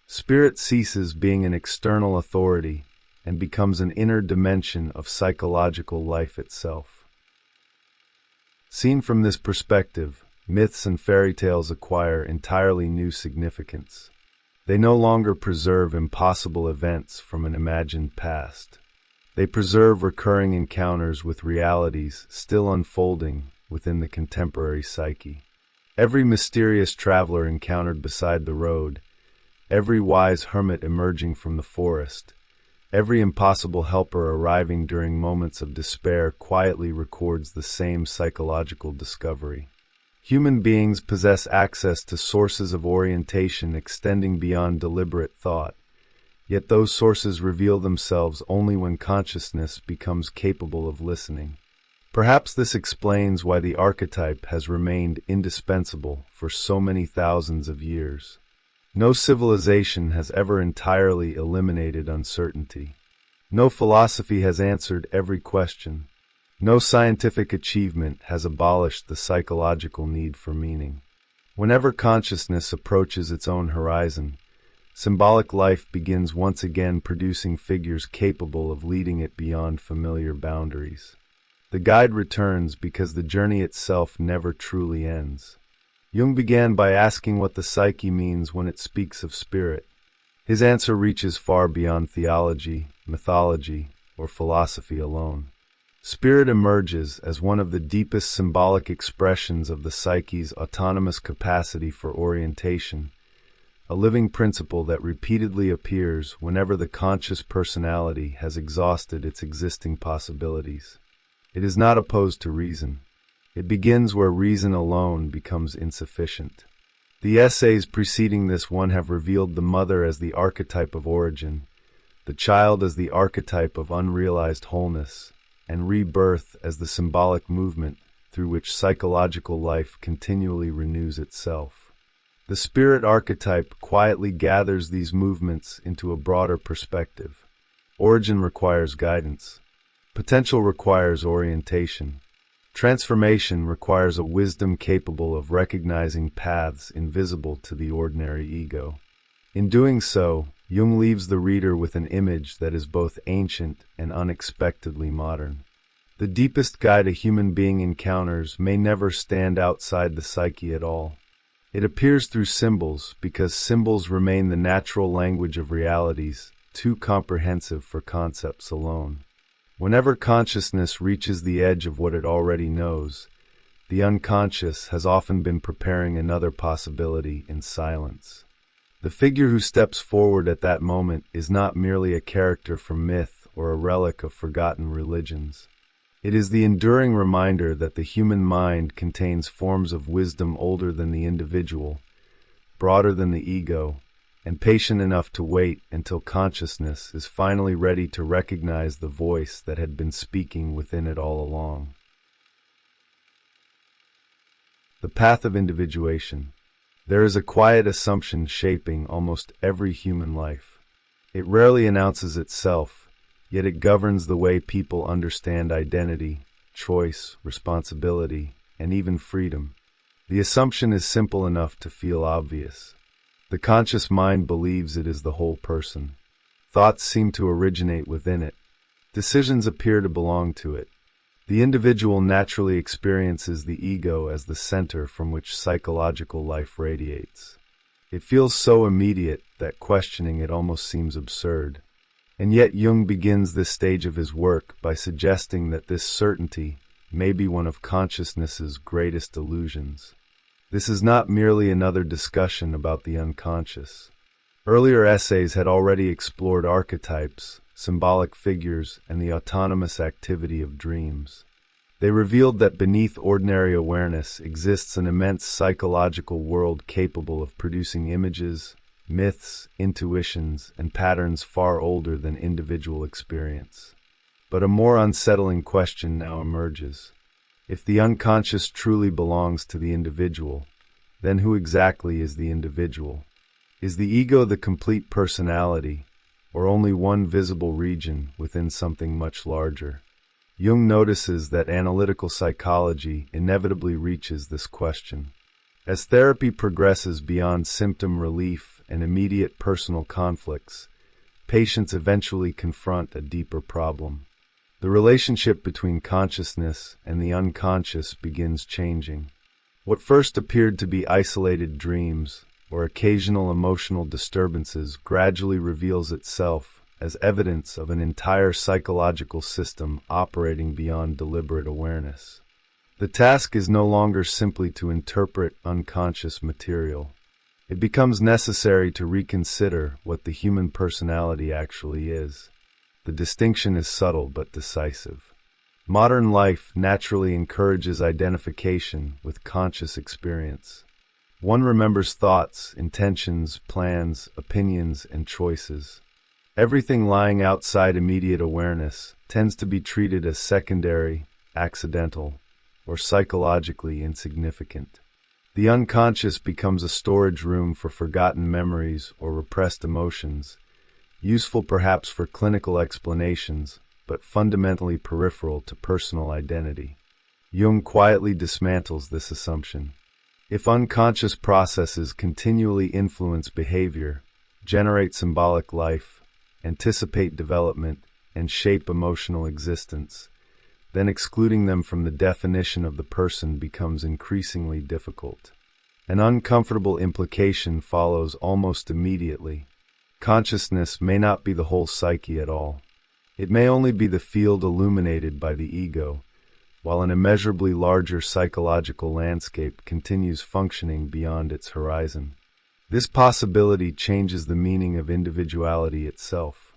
Spirit ceases being an external authority and becomes an inner dimension of psychological life itself. Seen from this perspective, myths and fairy tales acquire entirely new significance. They no longer preserve impossible events from an imagined past. They preserve recurring encounters with realities still unfolding within the contemporary psyche. Every mysterious traveler encountered beside the road, every wise hermit emerging from the forest, every impossible helper arriving during moments of despair quietly records the same psychological discovery. Human beings possess access to sources of orientation extending beyond deliberate thought, yet those sources reveal themselves only when consciousness becomes capable of listening. Perhaps this explains why the archetype has remained indispensable for so many thousands of years. No civilization has ever entirely eliminated uncertainty. No philosophy has answered every question. No scientific achievement has abolished the psychological need for meaning. Whenever consciousness approaches its own horizon, symbolic life begins once again producing figures capable of leading it beyond familiar boundaries. The guide returns because the journey itself never truly ends. Jung began by asking what the psyche means when it speaks of spirit. His answer reaches far beyond theology, mythology, or philosophy alone. Spirit emerges as one of the deepest symbolic expressions of the psyche's autonomous capacity for orientation, a living principle that repeatedly appears whenever the conscious personality has exhausted its existing possibilities. It is not opposed to reason. It begins where reason alone becomes insufficient. The essays preceding this one have revealed the mother as the archetype of origin, the child as the archetype of unrealized wholeness, and rebirth as the symbolic movement through which psychological life continually renews itself. The spirit archetype quietly gathers these movements into a broader perspective. Origin requires guidance. Potential requires orientation. Transformation requires a wisdom capable of recognizing paths invisible to the ordinary ego. In doing so, Jung leaves the reader with an image that is both ancient and unexpectedly modern. The deepest guide a human being encounters may never stand outside the psyche at all. It appears through symbols because symbols remain the natural language of realities, too comprehensive for concepts alone. Whenever consciousness reaches the edge of what it already knows, the unconscious has often been preparing another possibility in silence. The figure who steps forward at that moment is not merely a character from myth or a relic of forgotten religions. It is the enduring reminder that the human mind contains forms of wisdom older than the individual, broader than the ego, and patient enough to wait until consciousness is finally ready to recognize the voice that had been speaking within it all along. The Path of Individuation. There is a quiet assumption shaping almost every human life. It rarely announces itself, yet it governs the way people understand identity, choice, responsibility, and even freedom. The assumption is simple enough to feel obvious. The conscious mind believes it is the whole person. Thoughts seem to originate within it. Decisions appear to belong to it. The individual naturally experiences the ego as the center from which psychological life radiates. It feels so immediate that questioning it almost seems absurd. And yet Jung begins this stage of his work by suggesting that this certainty may be one of consciousness's greatest illusions. This is not merely another discussion about the unconscious. Earlier essays had already explored archetypes, symbolic figures, and the autonomous activity of dreams. They revealed that beneath ordinary awareness exists an immense psychological world capable of producing images, myths, intuitions, and patterns far older than individual experience. But a more unsettling question now emerges. If the unconscious truly belongs to the individual, then who exactly is the individual? Is the ego the complete personality, or only one visible region within something much larger? Jung notices that analytical psychology inevitably reaches this question. As therapy progresses beyond symptom relief and immediate personal conflicts, patients eventually confront a deeper problem. The relationship between consciousness and the unconscious begins changing. What first appeared to be isolated dreams or occasional emotional disturbances gradually reveals itself as evidence of an entire psychological system operating beyond deliberate awareness. The task is no longer simply to interpret unconscious material. It becomes necessary to reconsider what the human personality actually is. The distinction is subtle but decisive. Modern life naturally encourages identification with conscious experience. One remembers thoughts, intentions, plans, opinions, and choices. Everything lying outside immediate awareness tends to be treated as secondary, accidental, or psychologically insignificant. The unconscious becomes a storage room for forgotten memories or repressed emotions, useful perhaps for clinical explanations, but fundamentally peripheral to personal identity. Jung quietly dismantles this assumption. If unconscious processes continually influence behavior, generate symbolic life, anticipate development, and shape emotional existence, then excluding them from the definition of the person becomes increasingly difficult. An uncomfortable implication follows almost immediately. Consciousness may not be the whole psyche at all. It may only be the field illuminated by the ego, while an immeasurably larger psychological landscape continues functioning beyond its horizon. This possibility changes the meaning of individuality itself.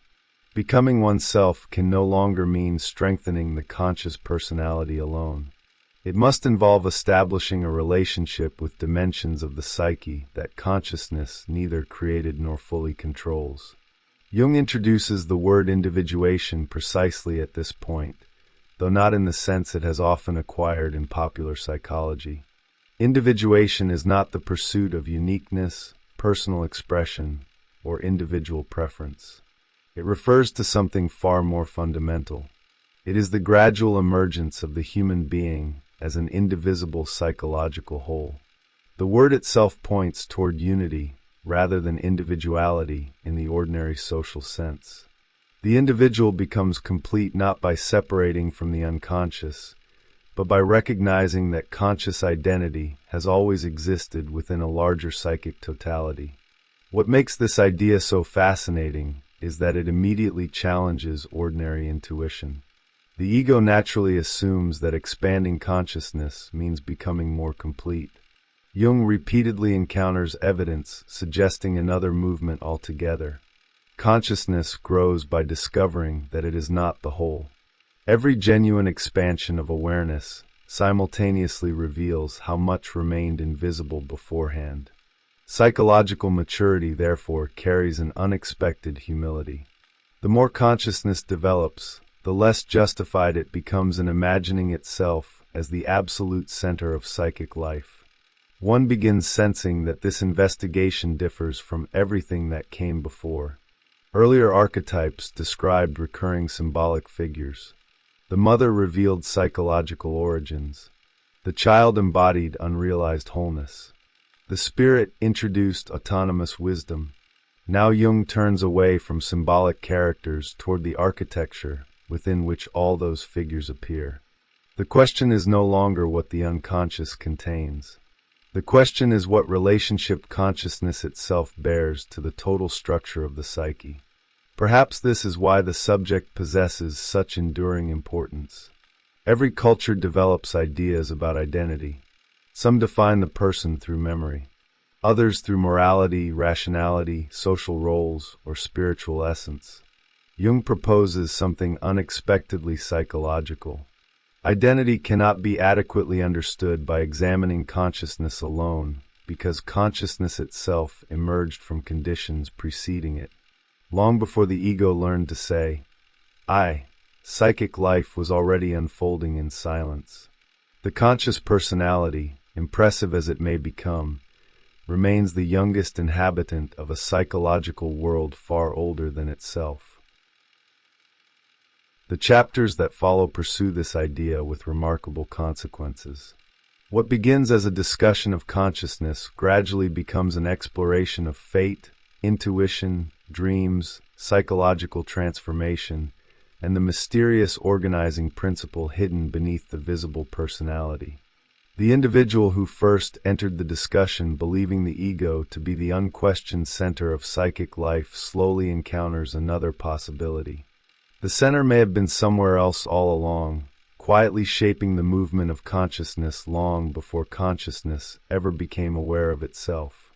Becoming oneself can no longer mean strengthening the conscious personality alone. It must involve establishing a relationship with dimensions of the psyche that consciousness neither created nor fully controls. Jung introduces the word individuation precisely at this point, though not in the sense it has often acquired in popular psychology. Individuation is not the pursuit of uniqueness, personal expression, or individual preference. It refers to something far more fundamental. It is the gradual emergence of the human being as an indivisible psychological whole. The word itself points toward unity rather than individuality in the ordinary social sense. The individual becomes complete not by separating from the unconscious, but by recognizing that conscious identity has always existed within a larger psychic totality. What makes this idea so fascinating is that it immediately challenges ordinary intuition. The ego naturally assumes that expanding consciousness means becoming more complete. Jung repeatedly encounters evidence suggesting another movement altogether. Consciousness grows by discovering that it is not the whole. Every genuine expansion of awareness simultaneously reveals how much remained invisible beforehand. Psychological maturity, therefore, carries an unexpected humility. The more consciousness develops, the less justified it becomes in imagining itself as the absolute center of psychic life. One begins sensing that this investigation differs from everything that came before. Earlier archetypes described recurring symbolic figures. The mother revealed psychological origins. The child embodied unrealized wholeness. The spirit introduced autonomous wisdom. Now Jung turns away from symbolic characters toward the architecture within which all those figures appear. The question is no longer what the unconscious contains. The question is what relationship consciousness itself bears to the total structure of the psyche. Perhaps this is why the subject possesses such enduring importance. Every culture develops ideas about identity. Some define the person through memory, others through morality, rationality, social roles, or spiritual essence. Jung proposes something unexpectedly psychological. Identity cannot be adequately understood by examining consciousness alone, because consciousness itself emerged from conditions preceding it. Long before the ego learned to say, I, psychic life was already unfolding in silence. The conscious personality, impressive as it may become, remains the youngest inhabitant of a psychological world far older than itself. The chapters that follow pursue this idea with remarkable consequences. What begins as a discussion of consciousness gradually becomes an exploration of fate, intuition, dreams, psychological transformation, and the mysterious organizing principle hidden beneath the visible personality. The individual who first entered the discussion believing the ego to be the unquestioned center of psychic life slowly encounters another possibility. The center may have been somewhere else all along, quietly shaping the movement of consciousness long before consciousness ever became aware of itself.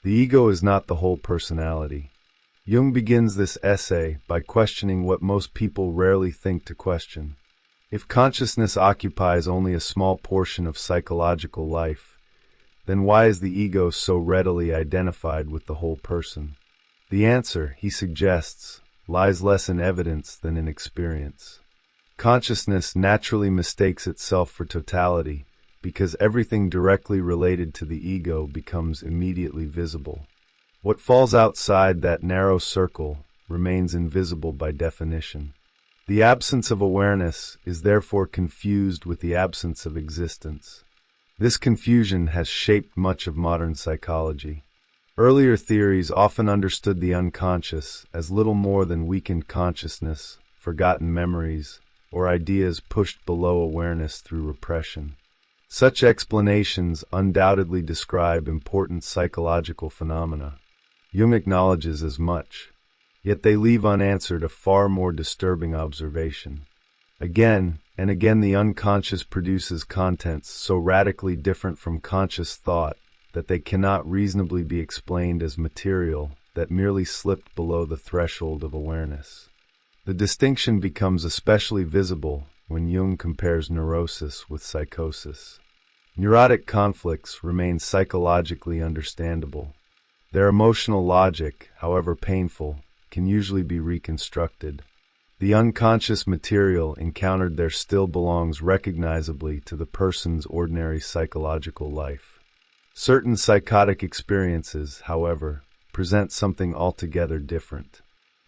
The ego is not the whole personality. Jung begins this essay by questioning what most people rarely think to question. If consciousness occupies only a small portion of psychological life, then why is the ego so readily identified with the whole person? The answer, he suggests, lies less in evidence than in experience. Consciousness naturally mistakes itself for totality because everything directly related to the ego becomes immediately visible. What falls outside that narrow circle remains invisible by definition. The absence of awareness is therefore confused with the absence of existence. This confusion has shaped much of modern psychology. Earlier theories often understood the unconscious as little more than weakened consciousness, forgotten memories, or ideas pushed below awareness through repression. Such explanations undoubtedly describe important psychological phenomena. Jung acknowledges as much, yet they leave unanswered a far more disturbing observation. Again and again the unconscious produces contents so radically different from conscious thought that they cannot reasonably be explained as material that merely slipped below the threshold of awareness. The distinction becomes especially visible when Jung compares neurosis with psychosis. Neurotic conflicts remain psychologically understandable. Their emotional logic, however painful, can usually be reconstructed. The unconscious material encountered there still belongs recognizably to the person's ordinary psychological life. Certain psychotic experiences, however, present something altogether different.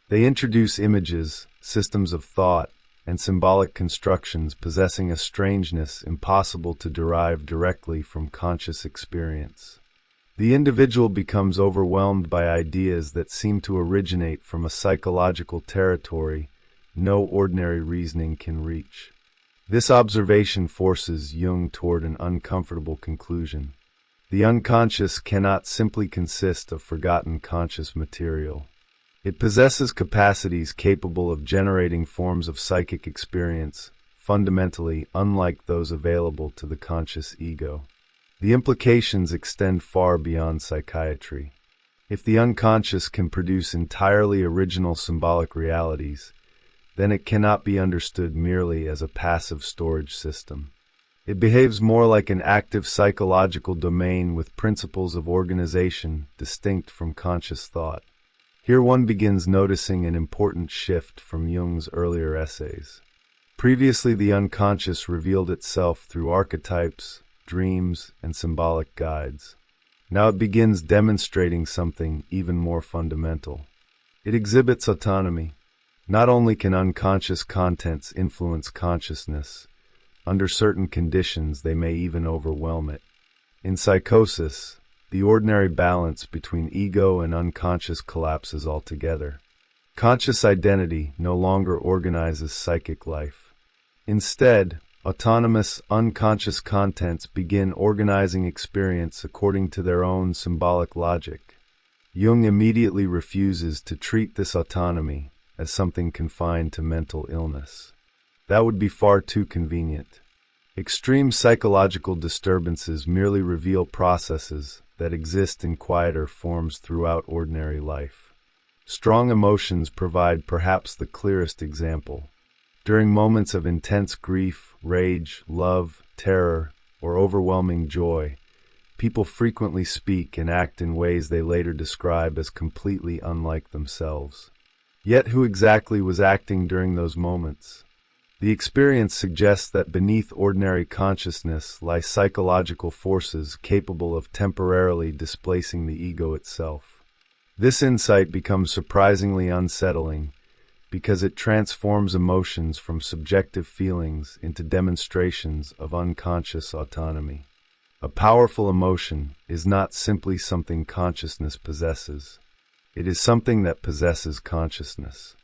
They introduce images, systems of thought, and symbolic constructions possessing a strangeness impossible to derive directly from conscious experience. The individual becomes overwhelmed by ideas that seem to originate from a psychological territory no ordinary reasoning can reach. This observation forces Jung toward an uncomfortable conclusion. The unconscious cannot simply consist of forgotten conscious material. It possesses capacities capable of generating forms of psychic experience fundamentally unlike those available to the conscious ego. The implications extend far beyond psychiatry. If the unconscious can produce entirely original symbolic realities, then it cannot be understood merely as a passive storage system. It behaves more like an active psychological domain with principles of organization distinct from conscious thought. Here one begins noticing an important shift from Jung's earlier essays. Previously, the unconscious revealed itself through archetypes, dreams, and symbolic guides. Now it begins demonstrating something even more fundamental. It exhibits autonomy. Not only can unconscious contents influence consciousness, under certain conditions they may even overwhelm it. In psychosis, the ordinary balance between ego and unconscious collapses altogether. Conscious identity no longer organizes psychic life. Instead, autonomous, unconscious contents begin organizing experience according to their own symbolic logic. Jung immediately refuses to treat this autonomy as something confined to mental illness. That would be far too convenient. Extreme psychological disturbances merely reveal processes that exist in quieter forms throughout ordinary life. Strong emotions provide perhaps the clearest example. During moments of intense grief, rage, love, terror, or overwhelming joy, people frequently speak and act in ways they later describe as completely unlike themselves. Yet who exactly was acting during those moments? The experience suggests that beneath ordinary consciousness lie psychological forces capable of temporarily displacing the ego itself. This insight becomes surprisingly unsettling because it transforms emotions from subjective feelings into demonstrations of unconscious autonomy. A powerful emotion is not simply something consciousness possesses. It is something that possesses consciousness.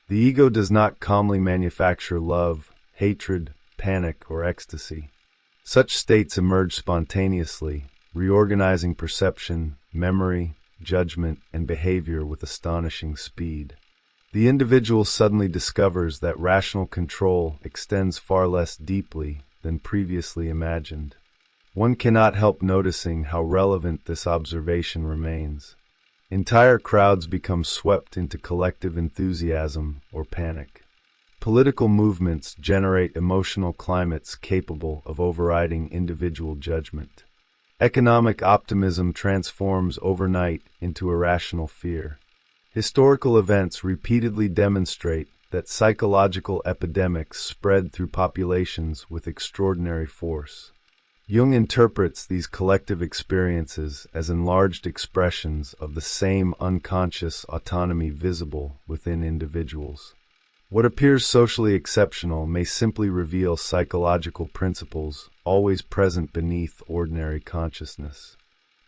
The ego does not calmly manufacture love, hatred, panic, or ecstasy. Such states emerge spontaneously, reorganizing perception, memory, judgment, and behavior with astonishing speed. The individual suddenly discovers that rational control extends far less deeply than previously imagined. One cannot help noticing how relevant this observation remains. Entire crowds become swept into collective enthusiasm or panic. Political movements generate emotional climates capable of overriding individual judgment. Economic optimism transforms overnight into irrational fear. Historical events repeatedly demonstrate that psychological epidemics spread through populations with extraordinary force. Jung interprets these collective experiences as enlarged expressions of the same unconscious autonomy visible within individuals. What appears socially exceptional may simply reveal psychological principles always present beneath ordinary consciousness.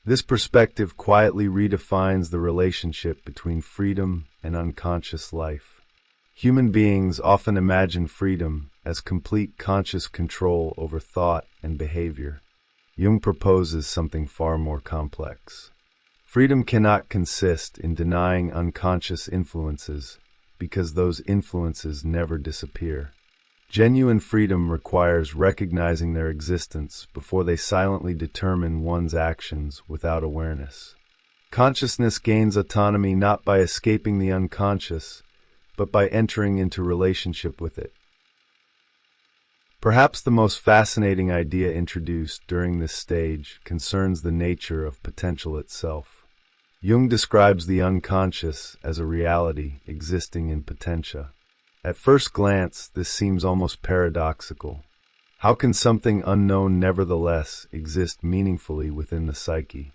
This perspective quietly redefines the relationship between freedom and unconscious life. Human beings often imagine freedom as complete conscious control over thought and behavior. Jung proposes something far more complex. Freedom cannot consist in denying unconscious influences, because those influences never disappear. Genuine freedom requires recognizing their existence before they silently determine one's actions without awareness. Consciousness gains autonomy not by escaping the unconscious, but by entering into relationship with it. Perhaps the most fascinating idea introduced during this stage concerns the nature of potential itself. Jung describes the unconscious as a reality existing in potentia. At first glance, this seems almost paradoxical. How can something unknown nevertheless exist meaningfully within the psyche?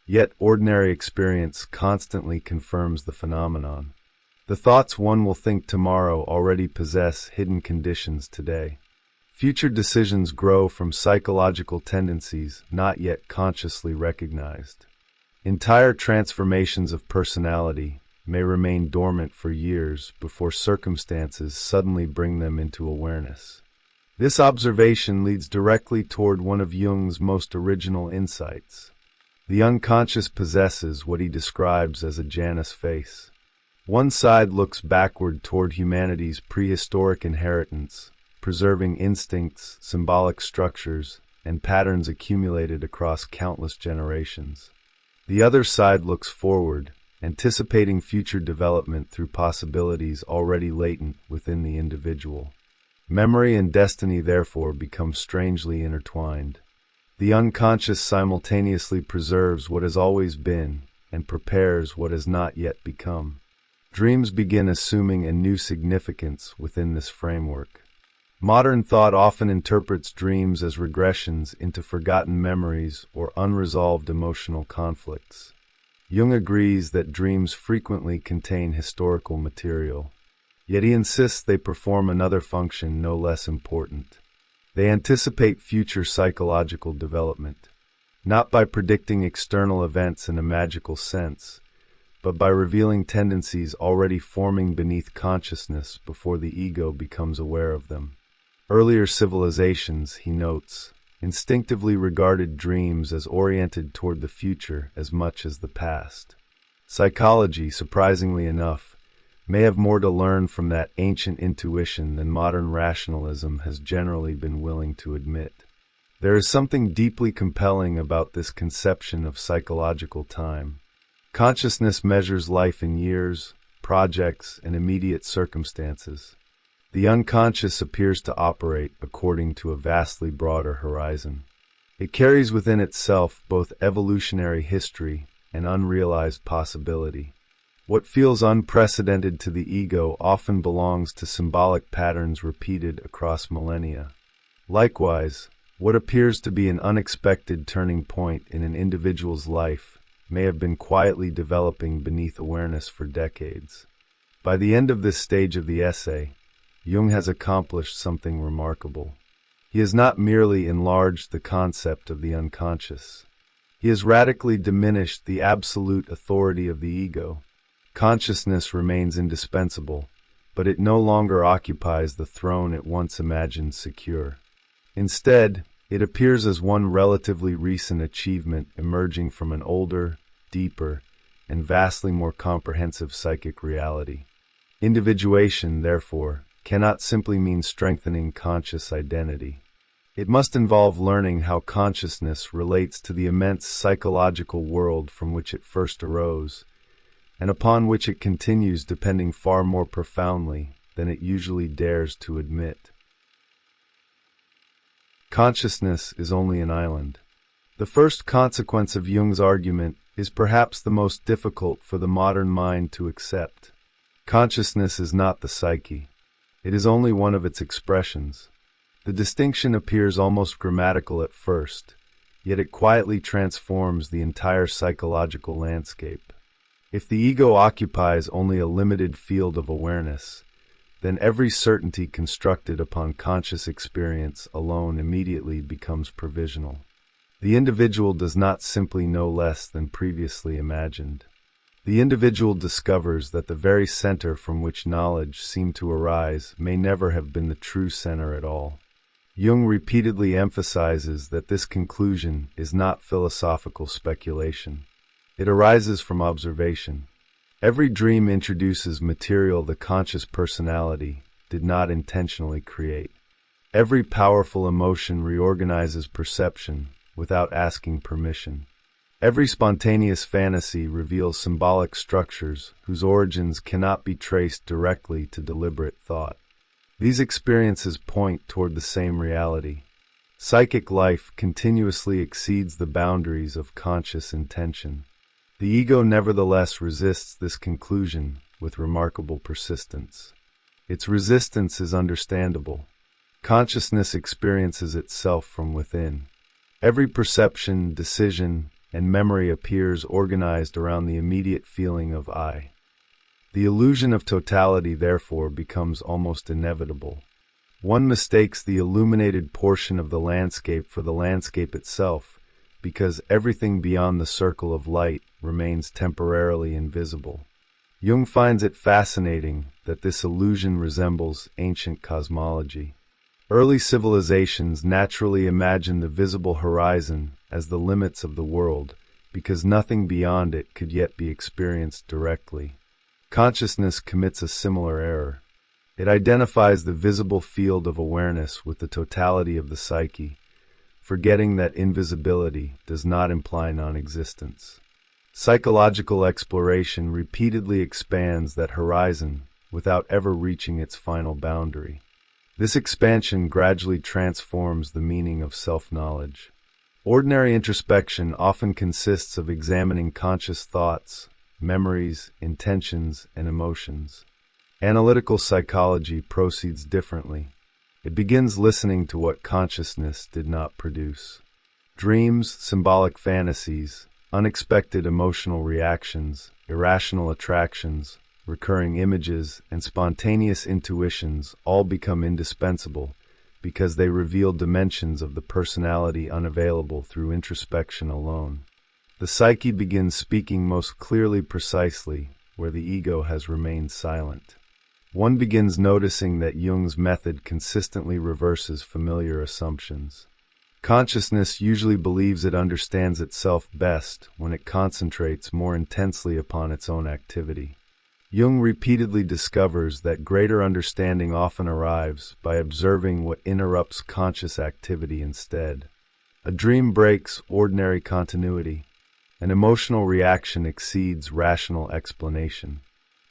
Yet ordinary experience constantly confirms the phenomenon. The thoughts one will think tomorrow already possess hidden conditions today. Future decisions grow from psychological tendencies not yet consciously recognized. Entire transformations of personality may remain dormant for years before circumstances suddenly bring them into awareness. This observation leads directly toward one of Jung's most original insights. The unconscious possesses what he describes as a Janus face. One side looks backward toward humanity's prehistoric inheritance, preserving instincts, symbolic structures, and patterns accumulated across countless generations. The other side looks forward, anticipating future development through possibilities already latent within the individual. Memory and destiny therefore become strangely intertwined. The unconscious simultaneously preserves what has always been and prepares what has not yet become. Dreams begin assuming a new significance within this framework. Modern thought often interprets dreams as regressions into forgotten memories or unresolved emotional conflicts. Jung agrees that dreams frequently contain historical material, yet he insists they perform another function no less important. They anticipate future psychological development, not by predicting external events in a magical sense, but by revealing tendencies already forming beneath consciousness before the ego becomes aware of them. Earlier civilizations, he notes, instinctively regarded dreams as oriented toward the future as much as the past. Psychology, surprisingly enough, may have more to learn from that ancient intuition than modern rationalism has generally been willing to admit. There is something deeply compelling about this conception of psychological time. Consciousness measures life in years, projects, and immediate circumstances. The unconscious appears to operate according to a vastly broader horizon. It carries within itself both evolutionary history and unrealized possibility. What feels unprecedented to the ego often belongs to symbolic patterns repeated across millennia. Likewise, what appears to be an unexpected turning point in an individual's life may have been quietly developing beneath awareness for decades. By the end of this stage of the essay, Jung has accomplished something remarkable. He has not merely enlarged the concept of the unconscious. He has radically diminished the absolute authority of the ego. Consciousness remains indispensable, but it no longer occupies the throne it once imagined secure. Instead, it appears as one relatively recent achievement emerging from an older, deeper, and vastly more comprehensive psychic reality. Individuation, therefore, cannot simply mean strengthening conscious identity. It must involve learning how consciousness relates to the immense psychological world from which it first arose, and upon which it continues depending far more profoundly than it usually dares to admit. Consciousness is only an island. The first consequence of Jung's argument is perhaps the most difficult for the modern mind to accept. Consciousness is not the psyche. It is only one of its expressions. The distinction appears almost grammatical at first, yet it quietly transforms the entire psychological landscape. If the ego occupies only a limited field of awareness, then every certainty constructed upon conscious experience alone immediately becomes provisional. The individual does not simply know less than previously imagined. The individual discovers that the very center from which knowledge seemed to arise may never have been the true center at all. Jung repeatedly emphasizes that this conclusion is not philosophical speculation. It arises from observation. Every dream introduces material the conscious personality did not intentionally create. Every powerful emotion reorganizes perception without asking permission. Every spontaneous fantasy reveals symbolic structures whose origins cannot be traced directly to deliberate thought. These experiences point toward the same reality. Psychic life continuously exceeds the boundaries of conscious intention. The ego nevertheless resists this conclusion with remarkable persistence. Its resistance is understandable. Consciousness experiences itself from within. Every perception, decision, and memory appears organized around the immediate feeling of I. The illusion of totality, therefore, becomes almost inevitable. One mistakes the illuminated portion of the landscape for the landscape itself, because everything beyond the circle of light remains temporarily invisible. Jung finds it fascinating that this illusion resembles ancient cosmology. Early civilizations naturally imagined the visible horizon as the limits of the world, because nothing beyond it could yet be experienced directly. Consciousness commits a similar error. It identifies the visible field of awareness with the totality of the psyche, forgetting that invisibility does not imply non-existence. Psychological exploration repeatedly expands that horizon without ever reaching its final boundary. This expansion gradually transforms the meaning of self-knowledge. Ordinary introspection often consists of examining conscious thoughts, memories, intentions, and emotions. Analytical psychology proceeds differently. It begins listening to what consciousness did not produce. Dreams, symbolic fantasies, unexpected emotional reactions, irrational attractions, recurring images, and spontaneous intuitions all become indispensable because they reveal dimensions of the personality unavailable through introspection alone. The psyche begins speaking most clearly precisely where the ego has remained silent. One begins noticing that Jung's method consistently reverses familiar assumptions. Consciousness usually believes it understands itself best when it concentrates more intensely upon its own activity. Jung repeatedly discovers that greater understanding often arrives by observing what interrupts conscious activity instead. A dream breaks ordinary continuity. An emotional reaction exceeds rational explanation.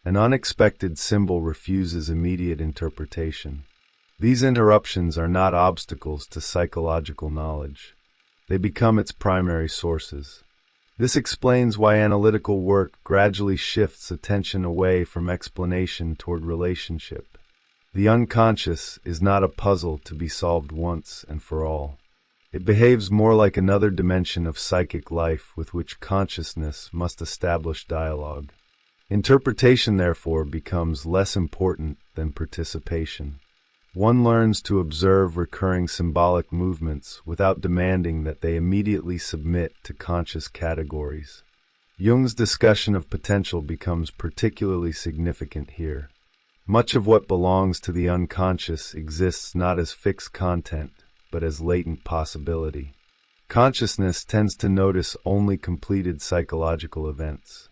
An unexpected symbol refuses immediate interpretation. These interruptions are not obstacles to psychological knowledge. They become its primary sources. This explains why analytical work gradually shifts attention away from explanation toward relationship. The unconscious is not a puzzle to be solved once and for all. It behaves more like another dimension of psychic life with which consciousness must establish dialogue. Interpretation, therefore, becomes less important than participation. One learns to observe recurring symbolic movements without demanding that they immediately submit to conscious categories. Jung's discussion of potential becomes particularly significant here. Much of what belongs to the unconscious exists not as fixed content, but as latent possibility. Consciousness tends to notice only completed psychological events.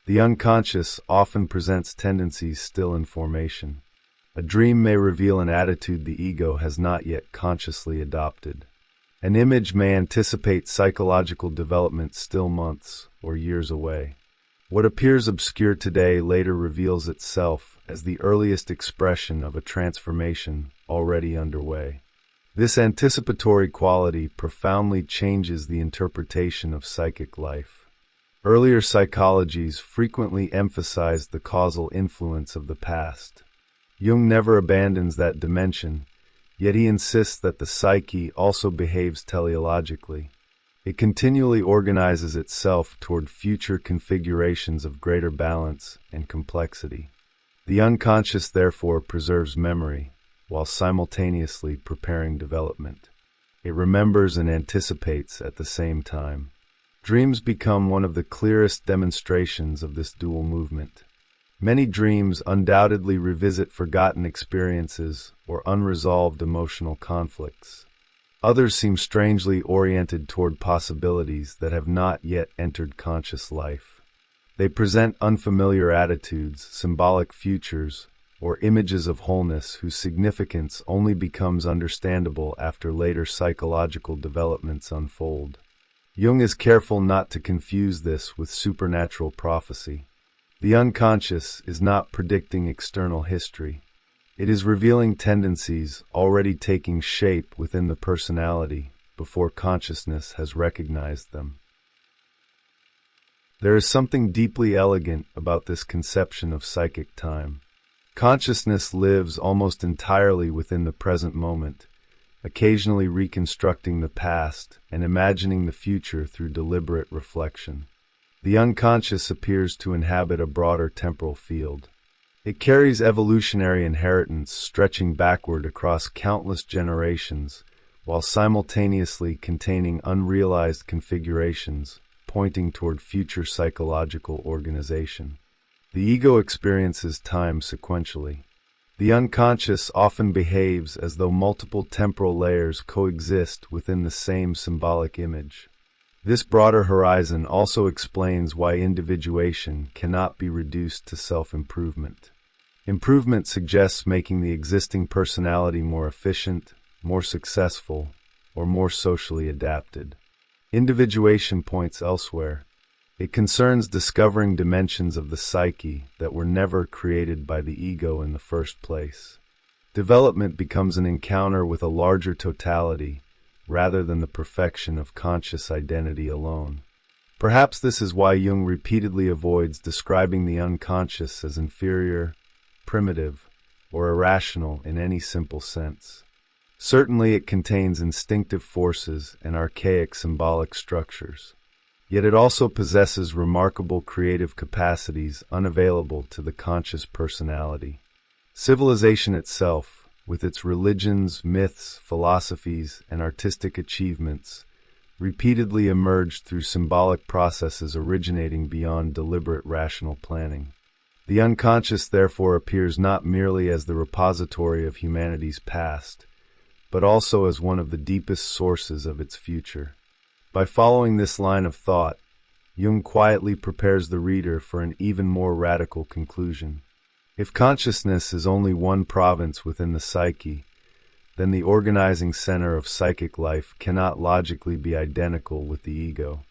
The unconscious often presents tendencies still in formation. A dream may reveal an attitude the ego has not yet consciously adopted. An image may anticipate psychological development still months or years away. What appears obscure today later reveals itself as the earliest expression of a transformation already underway. This anticipatory quality profoundly changes the interpretation of psychic life. Earlier psychologies frequently emphasized the causal influence of the past. Jung never abandons that dimension, yet he insists that the psyche also behaves teleologically. It continually organizes itself toward future configurations of greater balance and complexity. The unconscious, therefore, preserves memory, while simultaneously preparing development. It remembers and anticipates at the same time. Dreams become one of the clearest demonstrations of this dual movement. Many dreams undoubtedly revisit forgotten experiences or unresolved emotional conflicts. Others seem strangely oriented toward possibilities that have not yet entered conscious life. They present unfamiliar attitudes, symbolic futures, or images of wholeness whose significance only becomes understandable after later psychological developments unfold. Jung is careful not to confuse this with supernatural prophecy. The unconscious is not predicting external history. It is revealing tendencies already taking shape within the personality before consciousness has recognized them. There is something deeply elegant about this conception of psychic time. Consciousness lives almost entirely within the present moment, occasionally reconstructing the past and imagining the future through deliberate reflection. The unconscious appears to inhabit a broader temporal field. It carries evolutionary inheritance stretching backward across countless generations, while simultaneously containing unrealized configurations pointing toward future psychological organization. The ego experiences time sequentially. The unconscious often behaves as though multiple temporal layers coexist within the same symbolic image. This broader horizon also explains why individuation cannot be reduced to self-improvement. Improvement suggests making the existing personality more efficient, more successful, or more socially adapted. Individuation points elsewhere. It concerns discovering dimensions of the psyche that were never created by the ego in the first place. Development becomes an encounter with a larger totality, rather than the perfection of conscious identity alone. Perhaps this is why Jung repeatedly avoids describing the unconscious as inferior, primitive, or irrational in any simple sense. Certainly it contains instinctive forces and archaic symbolic structures. Yet it also possesses remarkable creative capacities unavailable to the conscious personality. Civilization itself, with its religions, myths, philosophies, and artistic achievements, repeatedly emerged through symbolic processes originating beyond deliberate rational planning. The unconscious, therefore, appears not merely as the repository of humanity's past, but also as one of the deepest sources of its future. By following this line of thought, Jung quietly prepares the reader for an even more radical conclusion. If consciousness is only one province within the psyche, then the organizing center of psychic life cannot logically be identical with the ego.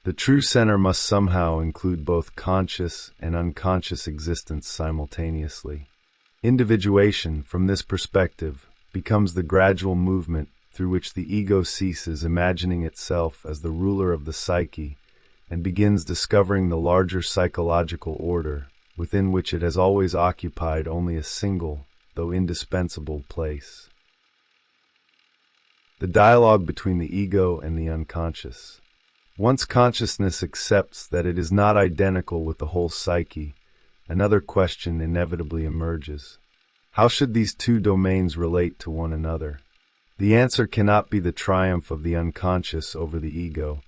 The true center must somehow include both conscious and unconscious existence simultaneously. Individuation, from this perspective, becomes the gradual movement through which the ego ceases imagining itself as the ruler of the psyche and begins discovering the larger psychological order, within which it has always occupied only a single, though indispensable, place. The dialogue between the ego and the unconscious. Once consciousness accepts that it is not identical with the whole psyche, another question inevitably emerges. How should these two domains relate to one another? The answer cannot be the triumph of the unconscious over the ego,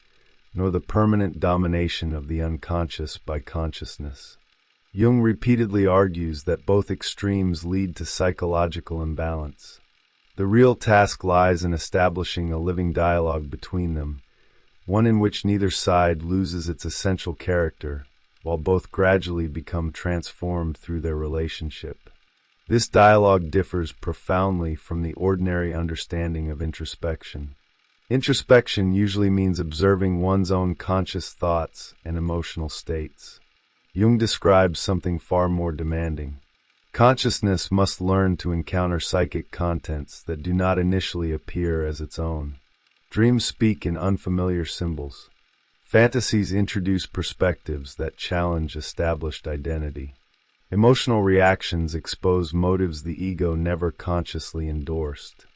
nor the permanent domination of the unconscious by consciousness. Jung repeatedly argues that both extremes lead to psychological imbalance. The real task lies in establishing a living dialogue between them, one in which neither side loses its essential character, while both gradually become transformed through their relationship. This dialogue differs profoundly from the ordinary understanding of introspection. Introspection usually means observing one's own conscious thoughts and emotional states. Jung describes something far more demanding. Consciousness must learn to encounter psychic contents that do not initially appear as its own. Dreams speak in unfamiliar symbols. Fantasies introduce perspectives that challenge established identity. Emotional reactions expose motives the ego never consciously endorsed.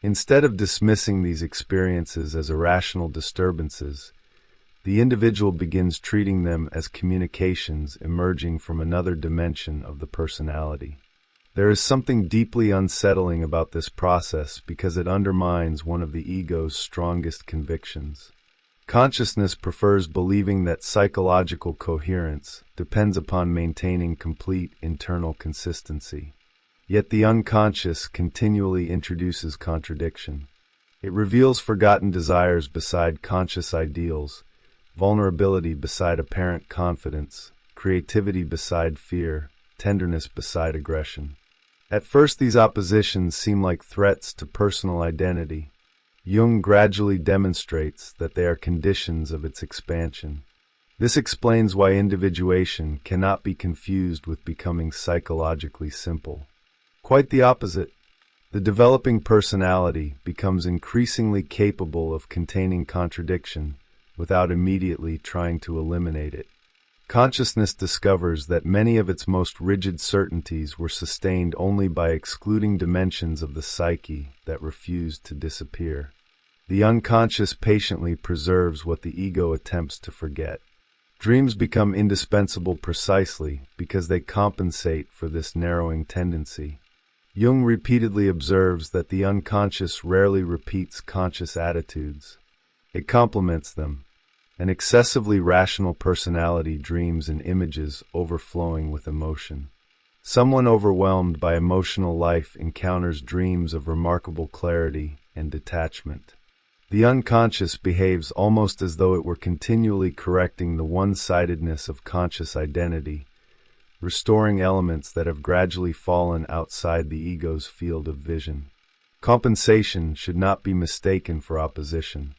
Instead of dismissing these experiences as irrational disturbances, the individual begins treating them as communications emerging from another dimension of the personality. There is something deeply unsettling about this process because it undermines one of the ego's strongest convictions. Consciousness prefers believing that psychological coherence depends upon maintaining complete internal consistency. Yet the unconscious continually introduces contradiction. It reveals forgotten desires beside conscious ideals, vulnerability beside apparent confidence, creativity beside fear, tenderness beside aggression. At first, these oppositions seem like threats to personal identity. Jung gradually demonstrates that they are conditions of its expansion. This explains why individuation cannot be confused with becoming psychologically simple. Quite the opposite. The developing personality becomes increasingly capable of containing contradiction without immediately trying to eliminate it. Consciousness discovers that many of its most rigid certainties were sustained only by excluding dimensions of the psyche that refused to disappear. The unconscious patiently preserves what the ego attempts to forget. Dreams become indispensable precisely because they compensate for this narrowing tendency. Jung repeatedly observes that the unconscious rarely repeats conscious attitudes. It complements them. An excessively rational personality dreams in images overflowing with emotion. Someone overwhelmed by emotional life encounters dreams of remarkable clarity and detachment. The unconscious behaves almost as though it were continually correcting the one-sidedness of conscious identity, restoring elements that have gradually fallen outside the ego's field of vision. Compensation should not be mistaken for opposition.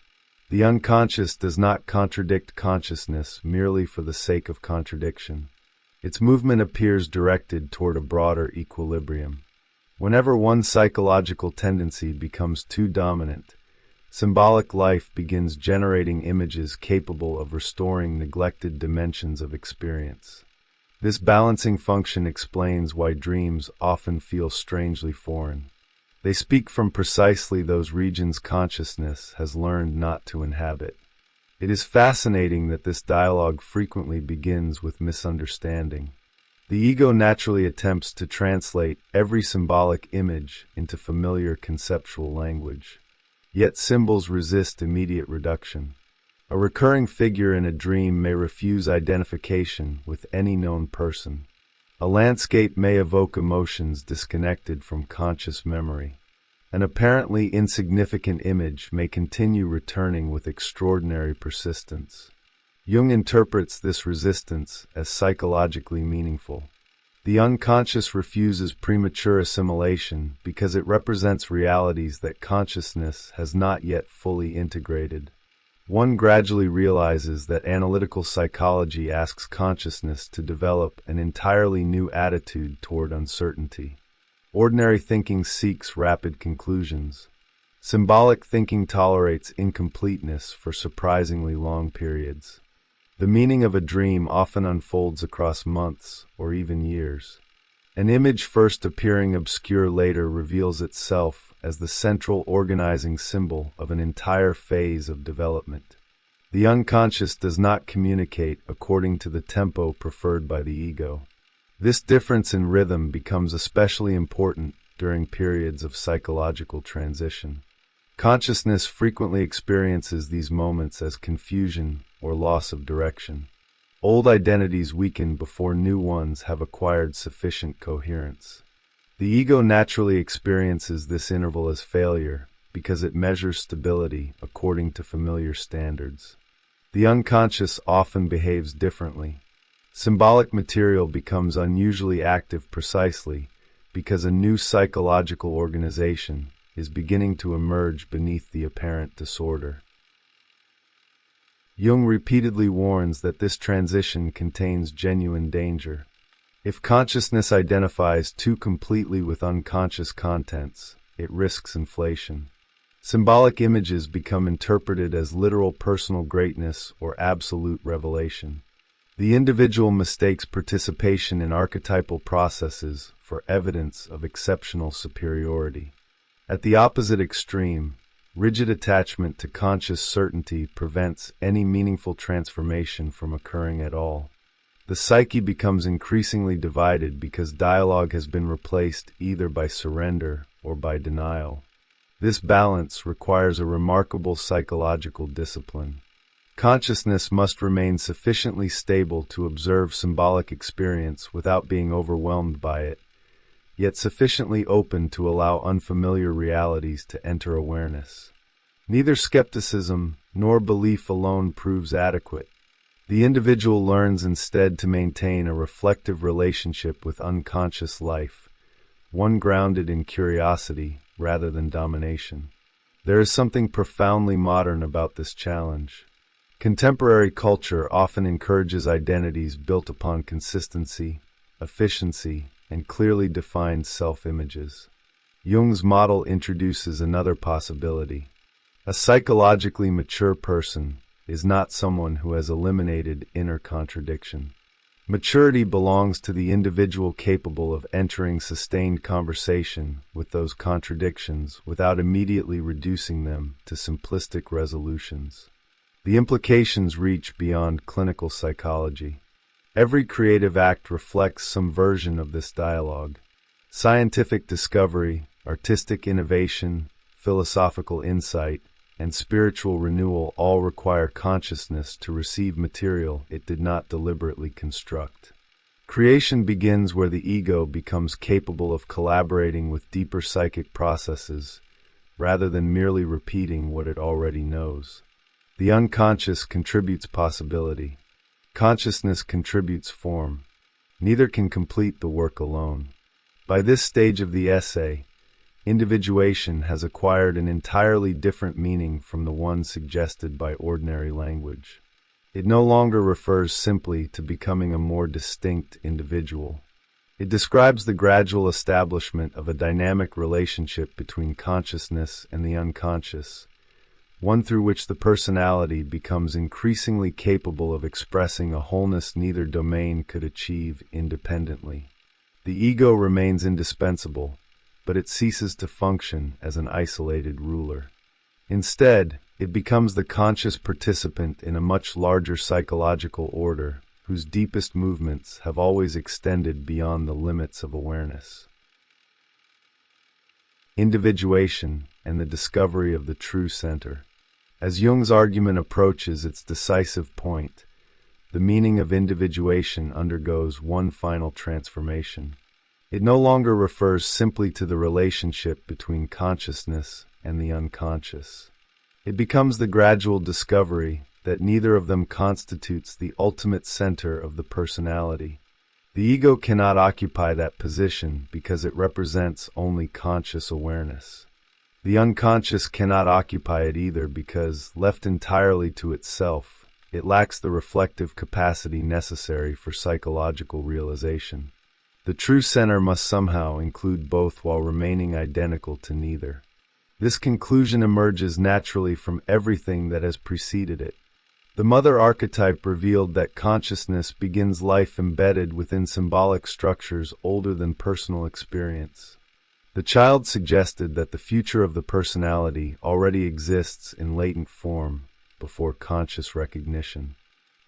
The unconscious does not contradict consciousness merely for the sake of contradiction. Its movement appears directed toward a broader equilibrium. Whenever one psychological tendency becomes too dominant, symbolic life begins generating images capable of restoring neglected dimensions of experience. This balancing function explains why dreams often feel strangely foreign. They speak from precisely those regions consciousness has learned not to inhabit. It is fascinating that this dialogue frequently begins with misunderstanding. The ego naturally attempts to translate every symbolic image into familiar conceptual language. Yet symbols resist immediate reduction. A recurring figure in a dream may refuse identification with any known person. A landscape may evoke emotions disconnected from conscious memory. An apparently insignificant image may continue returning with extraordinary persistence. Jung interprets this resistance as psychologically meaningful. The unconscious refuses premature assimilation because it represents realities that consciousness has not yet fully integrated. One gradually realizes that analytical psychology asks consciousness to develop an entirely new attitude toward uncertainty. Ordinary thinking seeks rapid conclusions. Symbolic thinking tolerates incompleteness for surprisingly long periods. The meaning of a dream often unfolds across months or even years. An image first appearing obscure later reveals itself as the central organizing symbol of an entire phase of development. The unconscious does not communicate according to the tempo preferred by the ego. This difference in rhythm becomes especially important during periods of psychological transition. Consciousness frequently experiences these moments as confusion or loss of direction. Old identities weaken before new ones have acquired sufficient coherence. The ego naturally experiences this interval as failure because it measures stability according to familiar standards. The unconscious often behaves differently. Symbolic material becomes unusually active precisely because a new psychological organization is beginning to emerge beneath the apparent disorder. Jung repeatedly warns that this transition contains genuine danger. If consciousness identifies too completely with unconscious contents, it risks inflation. Symbolic images become interpreted as literal personal greatness or absolute revelation. The individual mistakes participation in archetypal processes for evidence of exceptional superiority. At the opposite extreme, rigid attachment to conscious certainty prevents any meaningful transformation from occurring at all. The psyche becomes increasingly divided because dialogue has been replaced either by surrender or by denial. This balance requires a remarkable psychological discipline. Consciousness must remain sufficiently stable to observe symbolic experience without being overwhelmed by it, yet sufficiently open to allow unfamiliar realities to enter awareness. Neither skepticism nor belief alone proves adequate. The individual learns instead to maintain a reflective relationship with unconscious life, one grounded in curiosity rather than domination. There is something profoundly modern about this challenge. Contemporary culture often encourages identities built upon consistency, efficiency, and clearly defined self-images. Jung's model introduces another possibility. A psychologically mature person is not someone who has eliminated inner contradiction. Maturity belongs to the individual capable of entering sustained conversation with those contradictions without immediately reducing them to simplistic resolutions. The implications reach beyond clinical psychology. Every creative act reflects some version of this dialogue. Scientific discovery, artistic innovation, philosophical insight, and spiritual renewal all require consciousness to receive material it did not deliberately construct. Creation begins where the ego becomes capable of collaborating with deeper psychic processes, rather than merely repeating what it already knows. The unconscious contributes possibility. Consciousness contributes form. Neither can complete the work alone. By this stage of the essay, individuation has acquired an entirely different meaning from the one suggested by ordinary language. It no longer refers simply to becoming a more distinct individual. It describes the gradual establishment of a dynamic relationship between consciousness and the unconscious, one through which the personality becomes increasingly capable of expressing a wholeness neither domain could achieve independently. The ego remains indispensable, but it ceases to function as an isolated ruler. Instead, it becomes the conscious participant in a much larger psychological order, whose deepest movements have always extended beyond the limits of awareness. Individuation and the discovery of the true center. As Jung's argument approaches its decisive point, the meaning of individuation undergoes one final transformation. It no longer refers simply to the relationship between consciousness and the unconscious. It becomes the gradual discovery that neither of them constitutes the ultimate center of the personality. The ego cannot occupy that position because it represents only conscious awareness. The unconscious cannot occupy it either because, left entirely to itself, it lacks the reflective capacity necessary for psychological realization. The true center must somehow include both while remaining identical to neither. This conclusion emerges naturally from everything that has preceded it. The mother archetype revealed that consciousness begins life embedded within symbolic structures older than personal experience. The child suggested that the future of the personality already exists in latent form before conscious recognition.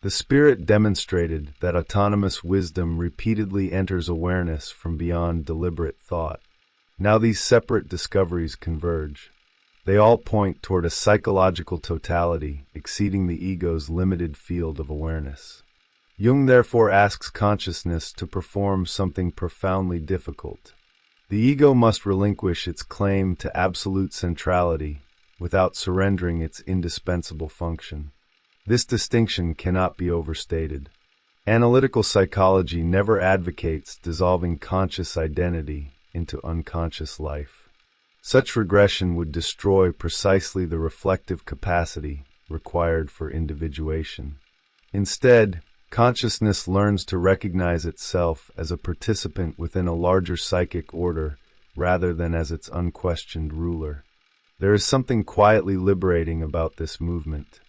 The spirit demonstrated that autonomous wisdom repeatedly enters awareness from beyond deliberate thought. Now these separate discoveries converge. They all point toward a psychological totality exceeding the ego's limited field of awareness. Jung therefore asks consciousness to perform something profoundly difficult. The ego must relinquish its claim to absolute centrality without surrendering its indispensable function. This distinction cannot be overstated. Analytical psychology never advocates dissolving conscious identity into unconscious life. Such regression would destroy precisely the reflective capacity required for individuation. Instead, consciousness learns to recognize itself as a participant within a larger psychic order rather than as its unquestioned ruler. There is something quietly liberating about this movement.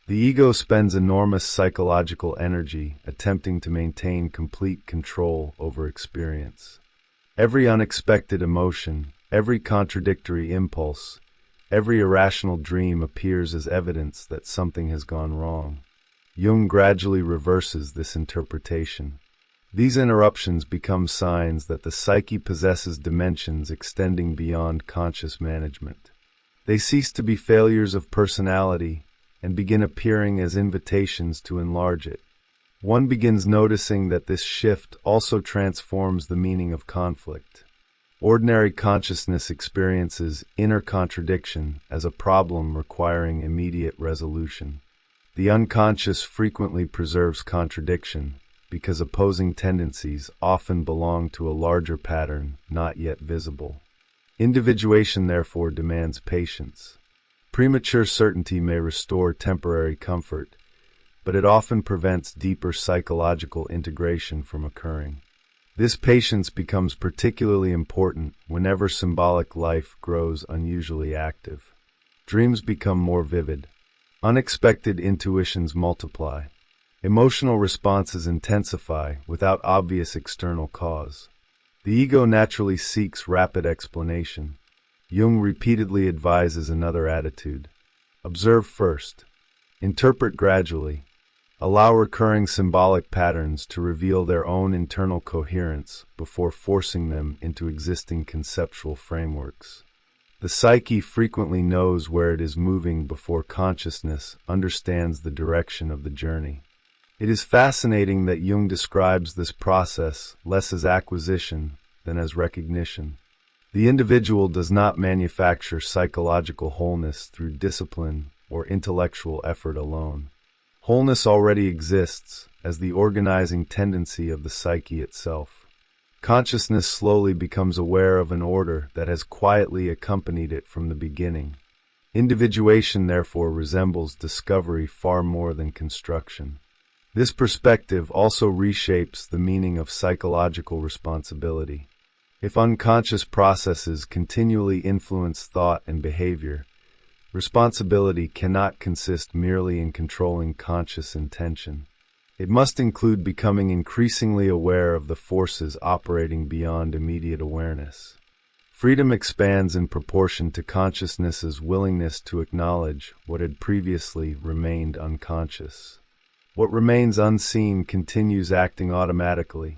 The ego spends enormous psychological energy attempting to maintain complete control over experience. Every unexpected emotion, every contradictory impulse, every irrational dream appears as evidence that something has gone wrong. Jung gradually reverses this interpretation. These interruptions become signs that the psyche possesses dimensions extending beyond conscious management. They cease to be failures of personality and begin appearing as invitations to enlarge it. One begins noticing that this shift also transforms the meaning of conflict. Ordinary consciousness experiences inner contradiction as a problem requiring immediate resolution. The unconscious frequently preserves contradiction because opposing tendencies often belong to a larger pattern not yet visible. Individuation therefore demands patience. Premature certainty may restore temporary comfort, but it often prevents deeper psychological integration from occurring. This patience becomes particularly important whenever symbolic life grows unusually active. Dreams become more vivid. Unexpected intuitions multiply. Emotional responses intensify without obvious external cause. The ego naturally seeks rapid explanation. Jung repeatedly advises another attitude. Observe first. Interpret gradually. Allow recurring symbolic patterns to reveal their own internal coherence before forcing them into existing conceptual frameworks. The psyche frequently knows where it is moving before consciousness understands the direction of the journey. It is fascinating that Jung describes this process less as acquisition than as recognition. The individual does not manufacture psychological wholeness through discipline or intellectual effort alone. Wholeness already exists as the organizing tendency of the psyche itself. Consciousness slowly becomes aware of an order that has quietly accompanied it from the beginning. Individuation therefore resembles discovery far more than construction. This perspective also reshapes the meaning of psychological responsibility. If unconscious processes continually influence thought and behavior, responsibility cannot consist merely in controlling conscious intention. It must include becoming increasingly aware of the forces operating beyond immediate awareness. Freedom expands in proportion to consciousness's willingness to acknowledge what had previously remained unconscious. What remains unseen continues acting automatically.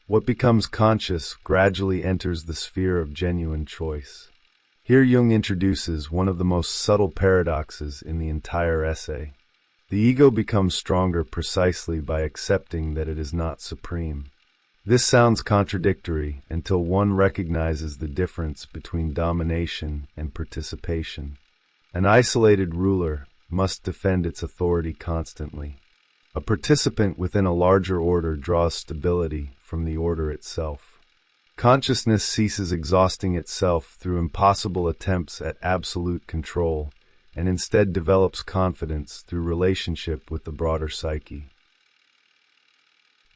What becomes conscious gradually enters the sphere of genuine choice. Here Jung introduces one of the most subtle paradoxes in the entire essay. The ego becomes stronger precisely by accepting that it is not supreme. This sounds contradictory until one recognizes the difference between domination and participation. An isolated ruler must defend its authority constantly. A participant within a larger order draws stability from the order itself. Consciousness ceases exhausting itself through impossible attempts at absolute control, and instead develops confidence through relationship with the broader psyche.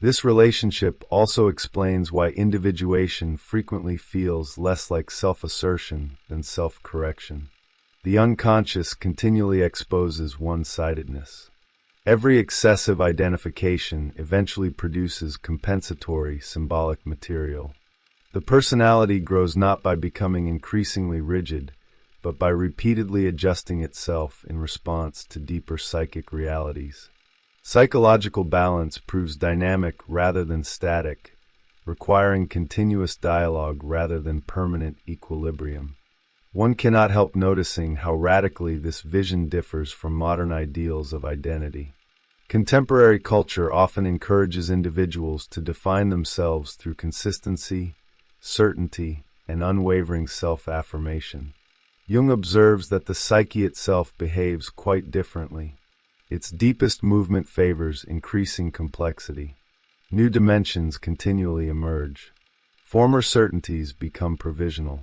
This relationship also explains why individuation frequently feels less like self-assertion than self-correction. The unconscious continually exposes one-sidedness. Every excessive identification eventually produces compensatory symbolic material. The personality grows not by becoming increasingly rigid, but by repeatedly adjusting itself in response to deeper psychic realities. Psychological balance proves dynamic rather than static, requiring continuous dialogue rather than permanent equilibrium. One cannot help noticing how radically this vision differs from modern ideals of identity. Contemporary culture often encourages individuals to define themselves through consistency, certainty, and unwavering self-affirmation. Jung observes that the psyche itself behaves quite differently. Its deepest movement favors increasing complexity. New dimensions continually emerge. Former certainties become provisional.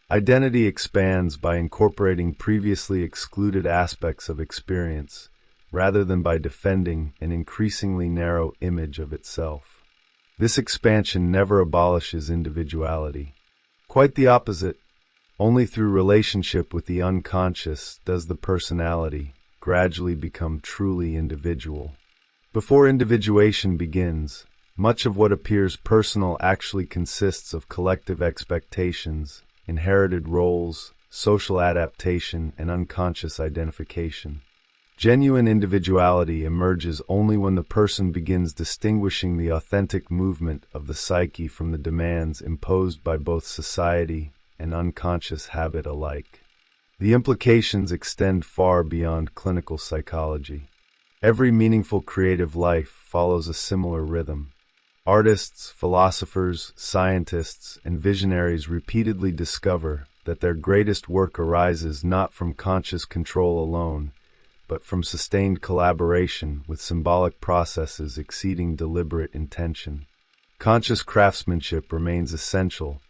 Identity expands by incorporating previously excluded aspects of experience, rather than by defending an increasingly narrow image of itself. This expansion never abolishes individuality. Quite the opposite. Only through relationship with the unconscious does the personality gradually become truly individual. Before individuation begins, much of what appears personal actually consists of collective expectations, inherited roles, social adaptation, and unconscious identification. Genuine individuality emerges only when the person begins distinguishing the authentic movement of the psyche from the demands imposed by both society and unconscious habit alike. The implications extend far beyond clinical psychology. Every meaningful creative life follows a similar rhythm. Artists, philosophers, scientists, and visionaries repeatedly discover that their greatest work arises not from conscious control alone, but from sustained collaboration with symbolic processes exceeding deliberate intention. Conscious craftsmanship remains essential,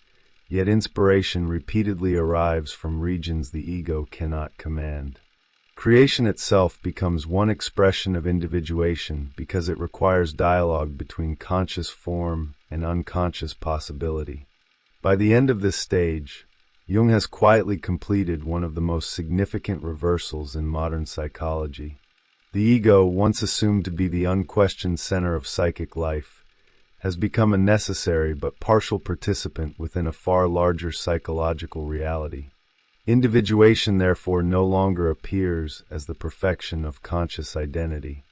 yet inspiration repeatedly arrives from regions the ego cannot command. Creation itself becomes one expression of individuation because it requires dialogue between conscious form and unconscious possibility. By the end of this stage, Jung has quietly completed one of the most significant reversals in modern psychology. The ego, once assumed to be the unquestioned center of psychic life, has become a necessary but partial participant within a far larger psychological reality. Individuation, therefore, no longer appears as the perfection of conscious identity.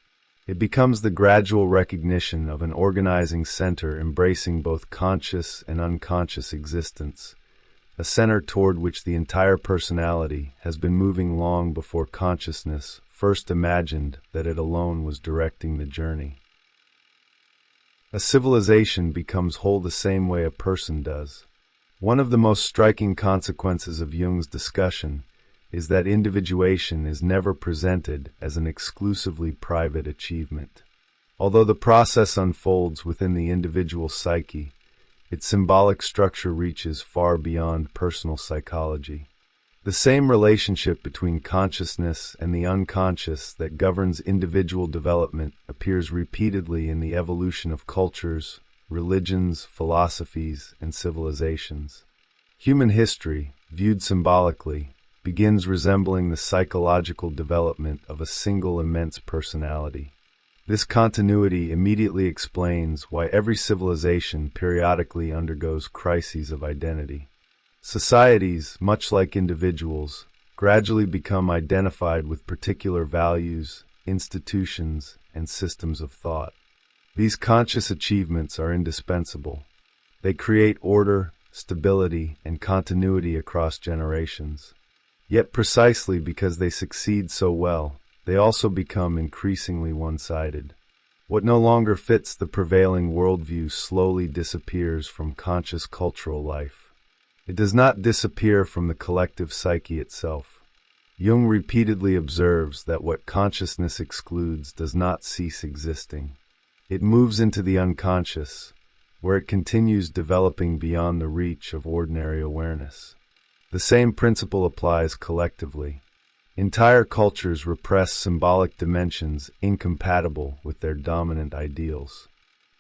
It becomes the gradual recognition of an organizing center embracing both conscious and unconscious existence, a center toward which the entire personality has been moving long before consciousness first imagined that it alone was directing the journey. A civilization becomes whole the same way a person does. One of the most striking consequences of Jung's discussion is that individuation is never presented as an exclusively private achievement. Although the process unfolds within the individual psyche, its symbolic structure reaches far beyond personal psychology. The same relationship between consciousness and the unconscious that governs individual development appears repeatedly in the evolution of cultures, religions, philosophies, and civilizations. Human history, viewed symbolically, begins resembling the psychological development of a single immense personality. This continuity immediately explains why every civilization periodically undergoes crises of identity. Societies, much like individuals, gradually become identified with particular values, institutions, and systems of thought. These conscious achievements are indispensable. They create order, stability, and continuity across generations. Yet precisely because they succeed so well, they also become increasingly one-sided. What no longer fits the prevailing worldview slowly disappears from conscious cultural life. It does not disappear from the collective psyche itself. Jung repeatedly observes that what consciousness excludes does not cease existing. It moves into the unconscious, where it continues developing beyond the reach of ordinary awareness. The same principle applies collectively. Entire cultures repress symbolic dimensions incompatible with their dominant ideals.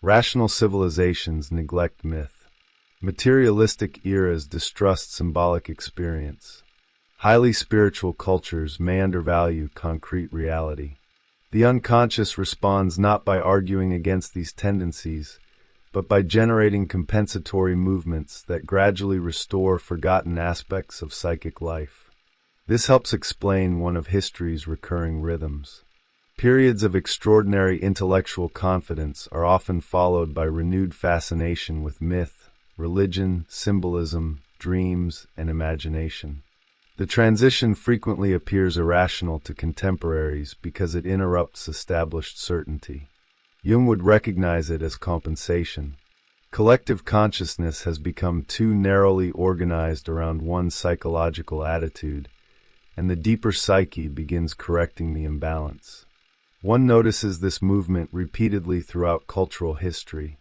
Rational civilizations neglect myth. Materialistic eras distrust symbolic experience. Highly spiritual cultures may undervalue concrete reality. The unconscious responds not by arguing against these tendencies, but by generating compensatory movements that gradually restore forgotten aspects of psychic life. This helps explain one of history's recurring rhythms. Periods of extraordinary intellectual confidence are often followed by renewed fascination with myth, religion, symbolism, dreams, and imagination. The transition frequently appears irrational to contemporaries because it interrupts established certainty. Jung would recognize it as compensation. Collective consciousness has become too narrowly organized around one psychological attitude, and the deeper psyche begins correcting the imbalance. One notices this movement repeatedly throughout cultural history.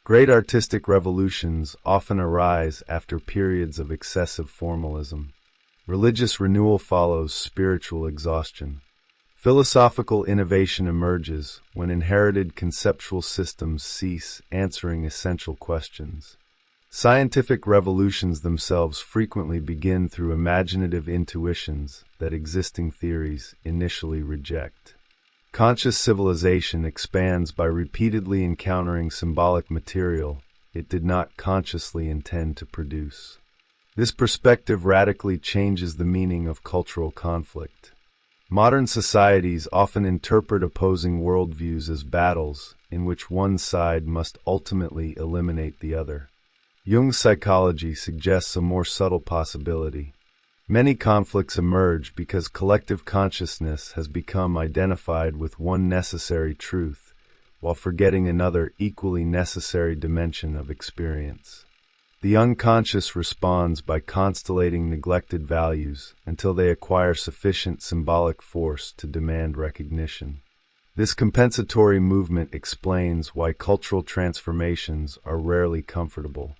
Great artistic revolutions often arise after periods of excessive formalism. Religious renewal follows spiritual exhaustion. Philosophical innovation emerges when inherited conceptual systems cease answering essential questions. Scientific revolutions themselves frequently begin through imaginative intuitions that existing theories initially reject. Conscious civilization expands by repeatedly encountering symbolic material it did not consciously intend to produce. This perspective radically changes the meaning of cultural conflict. Modern societies often interpret opposing worldviews as battles in which one side must ultimately eliminate the other. Jung's psychology suggests a more subtle possibility. Many conflicts emerge because collective consciousness has become identified with one necessary truth, while forgetting another equally necessary dimension of experience. The unconscious responds by constellating neglected values until they acquire sufficient symbolic force to demand recognition. This compensatory movement explains why cultural transformations are rarely comfortable.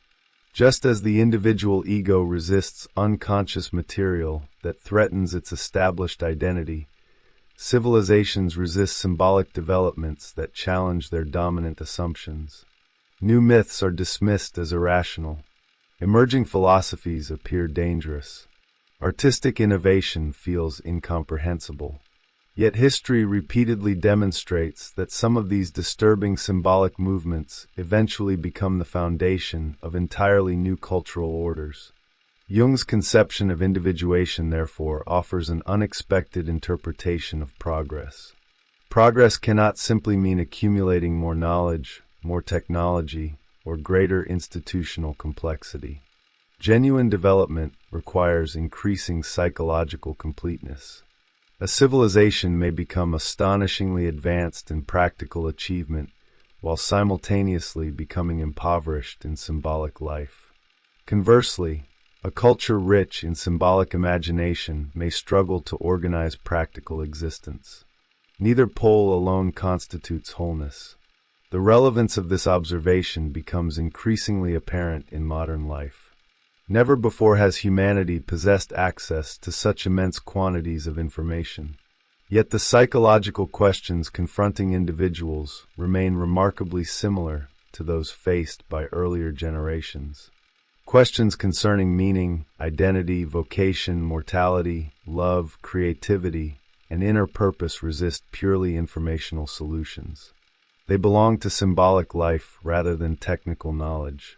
Just as the individual ego resists unconscious material that threatens its established identity, civilizations resist symbolic developments that challenge their dominant assumptions. New myths are dismissed as irrational. Emerging philosophies appear dangerous. Artistic innovation feels incomprehensible. Yet history repeatedly demonstrates that some of these disturbing symbolic movements eventually become the foundation of entirely new cultural orders. Jung's conception of individuation, therefore, offers an unexpected interpretation of progress. Progress cannot simply mean accumulating more knowledge, more technology, or greater institutional complexity. Genuine development requires increasing psychological completeness. A civilization may become astonishingly advanced in practical achievement while simultaneously becoming impoverished in symbolic life. Conversely, a culture rich in symbolic imagination may struggle to organize practical existence. Neither pole alone constitutes wholeness. The relevance of this observation becomes increasingly apparent in modern life. Never before has humanity possessed access to such immense quantities of information. Yet the psychological questions confronting individuals remain remarkably similar to those faced by earlier generations. Questions concerning meaning, identity, vocation, mortality, love, creativity, and inner purpose resist purely informational solutions. They belong to symbolic life rather than technical knowledge.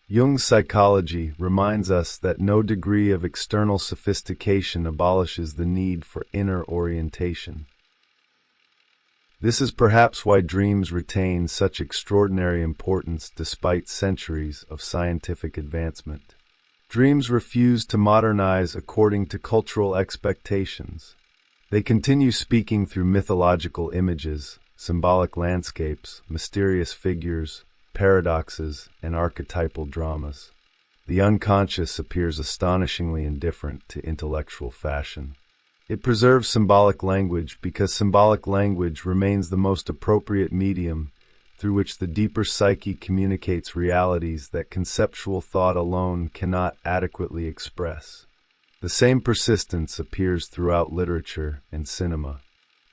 Jung's psychology reminds us that no degree of external sophistication abolishes the need for inner orientation. This is perhaps why dreams retain such extraordinary importance despite centuries of scientific advancement. Dreams refuse to modernize according to cultural expectations. They continue speaking through mythological images, symbolic landscapes, mysterious figures, paradoxes, and archetypal dramas. The unconscious appears astonishingly indifferent to intellectual fashion. It preserves symbolic language because symbolic language remains the most appropriate medium through which the deeper psyche communicates realities that conceptual thought alone cannot adequately express. The same persistence appears throughout literature and cinema.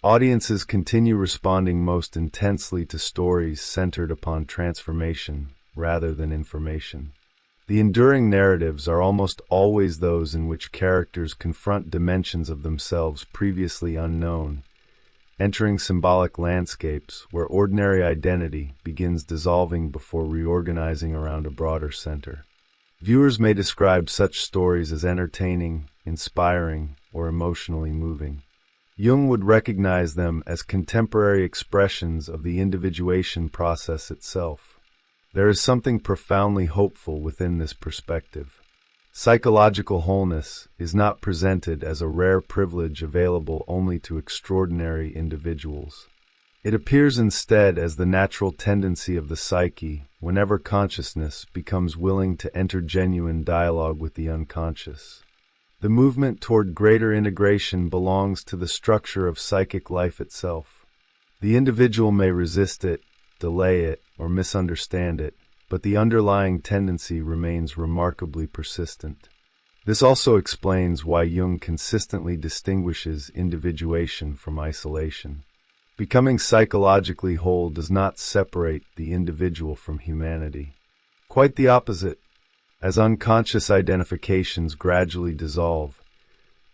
Audiences continue responding most intensely to stories centered upon transformation rather than information. The enduring narratives are almost always those in which characters confront dimensions of themselves previously unknown, entering symbolic landscapes where ordinary identity begins dissolving before reorganizing around a broader center. Viewers may describe such stories as entertaining, inspiring, or emotionally moving. Jung would recognize them as contemporary expressions of the individuation process itself. There is something profoundly hopeful within this perspective. Psychological wholeness is not presented as a rare privilege available only to extraordinary individuals. It appears instead as the natural tendency of the psyche whenever consciousness becomes willing to enter genuine dialogue with the unconscious. The movement toward greater integration belongs to the structure of psychic life itself. The individual may resist it, delay it, or misunderstand it, but the underlying tendency remains remarkably persistent. This also explains why Jung consistently distinguishes individuation from isolation. Becoming psychologically whole does not separate the individual from humanity. Quite the opposite. As unconscious identifications gradually dissolve,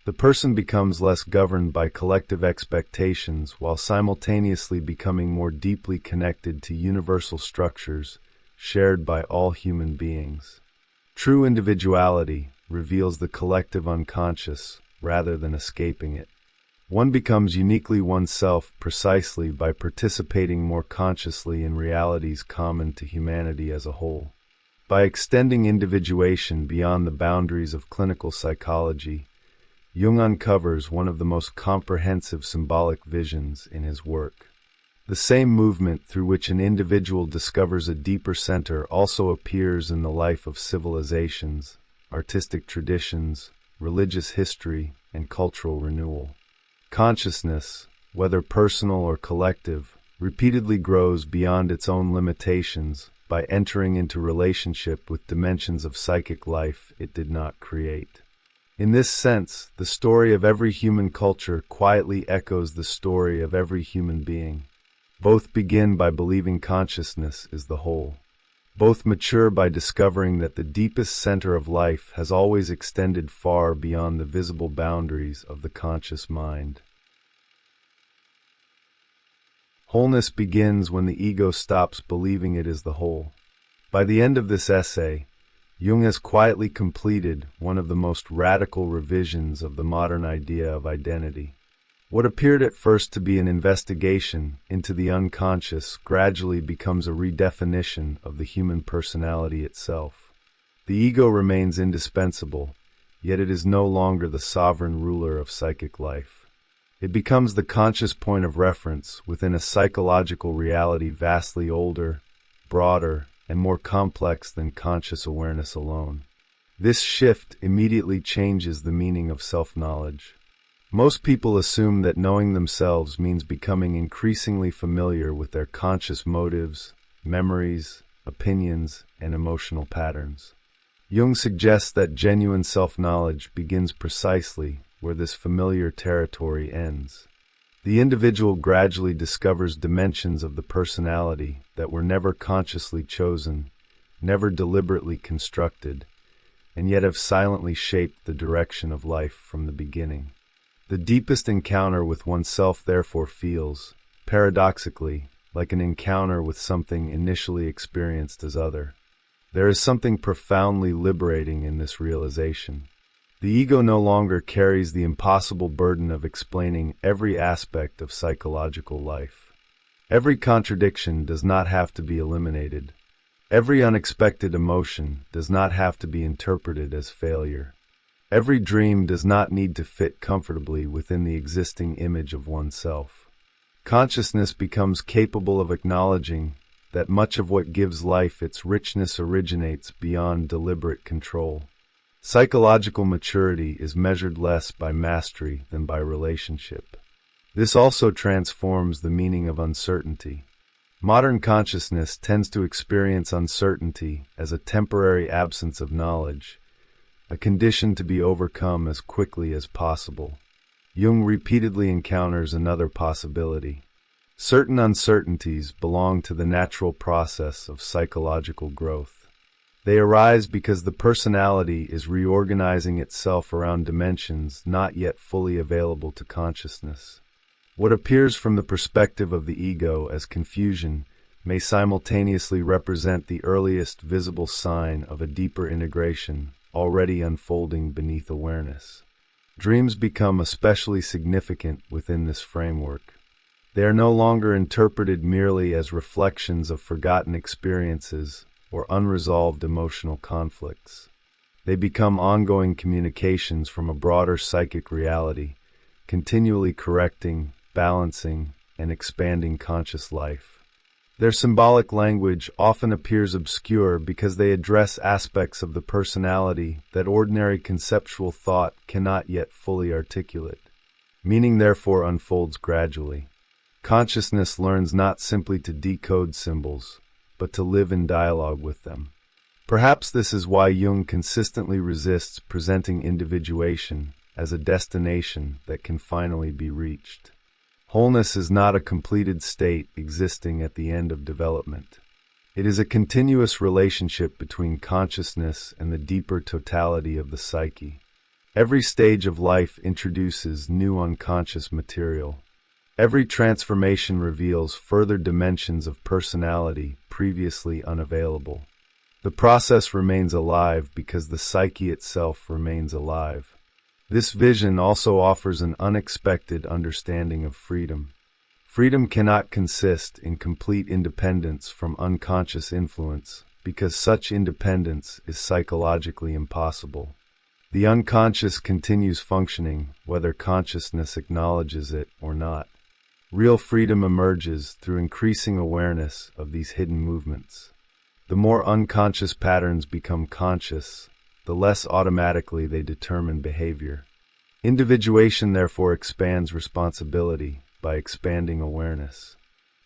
the person becomes less governed by collective expectations while simultaneously becoming more deeply connected to universal structures shared by all human beings. True individuality reveals the collective unconscious rather than escaping it. One becomes uniquely oneself precisely by participating more consciously in realities common to humanity as a whole. By extending individuation beyond the boundaries of clinical psychology, Jung uncovers one of the most comprehensive symbolic visions in his work. The same movement through which an individual discovers a deeper center also appears in the life of civilizations, artistic traditions, religious history, and cultural renewal. Consciousness, whether personal or collective, repeatedly grows beyond its own limitations by entering into relationship with dimensions of psychic life it did not create. In this sense, the story of every human culture quietly echoes the story of every human being. Both begin by believing consciousness is the whole. Both mature by discovering that the deepest center of life has always extended far beyond the visible boundaries of the conscious mind. Wholeness begins when the ego stops believing it is the whole. By the end of this essay, Jung has quietly completed one of the most radical revisions of the modern idea of identity. What appeared at first to be an investigation into the unconscious gradually becomes a redefinition of the human personality itself. The ego remains indispensable, yet it is no longer the sovereign ruler of psychic life. It becomes the conscious point of reference within a psychological reality vastly older, broader, and more complex than conscious awareness alone. This shift immediately changes the meaning of self-knowledge. Most people assume that knowing themselves means becoming increasingly familiar with their conscious motives, memories, opinions, and emotional patterns. Jung suggests that genuine self-knowledge begins precisely where this familiar territory ends. The individual gradually discovers dimensions of the personality that were never consciously chosen, never deliberately constructed, and yet have silently shaped the direction of life from the beginning. The deepest encounter with oneself therefore feels, paradoxically, like an encounter with something initially experienced as other. There is something profoundly liberating in this realization. The ego no longer carries the impossible burden of explaining every aspect of psychological life. Every contradiction does not have to be eliminated. Every unexpected emotion does not have to be interpreted as failure. Every dream does not need to fit comfortably within the existing image of oneself. Consciousness becomes capable of acknowledging that much of what gives life its richness originates beyond deliberate control. Psychological maturity is measured less by mastery than by relationship. This also transforms the meaning of uncertainty. Modern consciousness tends to experience uncertainty as a temporary absence of knowledge, a condition to be overcome as quickly as possible. Jung repeatedly encounters another possibility. Certain uncertainties belong to the natural process of psychological growth. They arise because the personality is reorganizing itself around dimensions not yet fully available to consciousness. What appears from the perspective of the ego as confusion may simultaneously represent the earliest visible sign of a deeper integration already unfolding beneath awareness. Dreams become especially significant within this framework. They are no longer interpreted merely as reflections of forgotten experiences or unresolved emotional conflicts. They become ongoing communications from a broader psychic reality, continually correcting, balancing, and expanding conscious life. Their symbolic language often appears obscure because they address aspects of the personality that ordinary conceptual thought cannot yet fully articulate. Meaning therefore unfolds gradually. Consciousness learns not simply to decode symbols, but to live in dialogue with them. Perhaps this is why Jung consistently resists presenting individuation as a destination that can finally be reached. Wholeness is not a completed state existing at the end of development. It is a continuous relationship between consciousness and the deeper totality of the psyche. Every stage of life introduces new unconscious material. Every transformation reveals further dimensions of personality previously unavailable. The process remains alive because the psyche itself remains alive. This vision also offers an unexpected understanding of freedom. Freedom cannot consist in complete independence from unconscious influence, because such independence is psychologically impossible. The unconscious continues functioning, whether consciousness acknowledges it or not. Real freedom emerges through increasing awareness of these hidden movements. The more unconscious patterns become conscious, the less automatically they determine behavior. Individuation therefore expands responsibility by expanding awareness.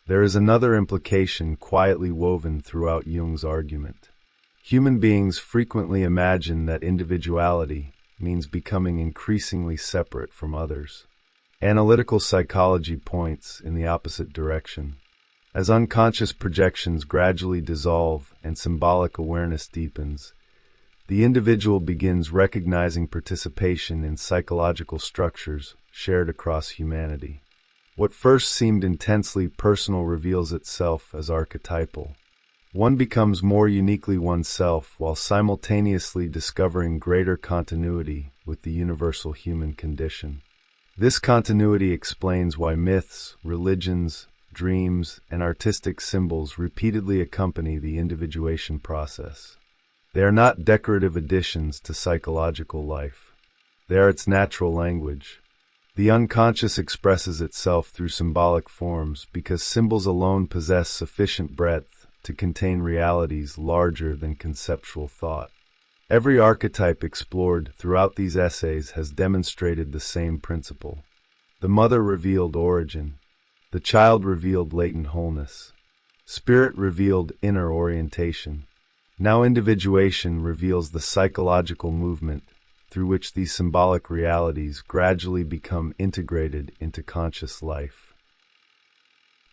There is another implication quietly woven throughout Jung's argument. Human beings frequently imagine that individuality means becoming increasingly separate from others. Analytical psychology points in the opposite direction. As unconscious projections gradually dissolve and symbolic awareness deepens, the individual begins recognizing participation in psychological structures shared across humanity. What first seemed intensely personal reveals itself as archetypal. One becomes more uniquely oneself while simultaneously discovering greater continuity with the universal human condition. This continuity explains why myths, religions, dreams, and artistic symbols repeatedly accompany the individuation process. They are not decorative additions to psychological life. They are its natural language. The unconscious expresses itself through symbolic forms because symbols alone possess sufficient breadth to contain realities larger than conceptual thought. Every archetype explored throughout these essays has demonstrated the same principle. The mother revealed origin. The child revealed latent wholeness. Spirit revealed inner orientation. Now individuation reveals the psychological movement through which these symbolic realities gradually become integrated into conscious life.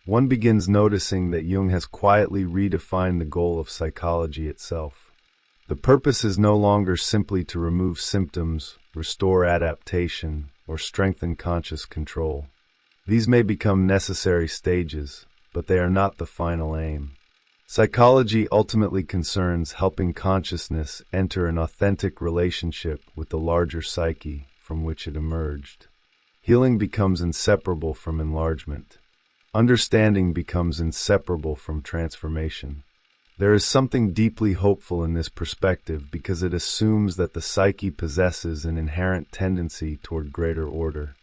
One begins noticing that Jung has quietly redefined the goal of psychology itself. The purpose is no longer simply to remove symptoms, restore adaptation, or strengthen conscious control. These may become necessary stages, but they are not the final aim. Psychology ultimately concerns helping consciousness enter an authentic relationship with the larger psyche from which it emerged. Healing becomes inseparable from enlargement. Understanding becomes inseparable from transformation. There is something deeply hopeful in this perspective because it assumes that the psyche possesses an inherent tendency toward greater order.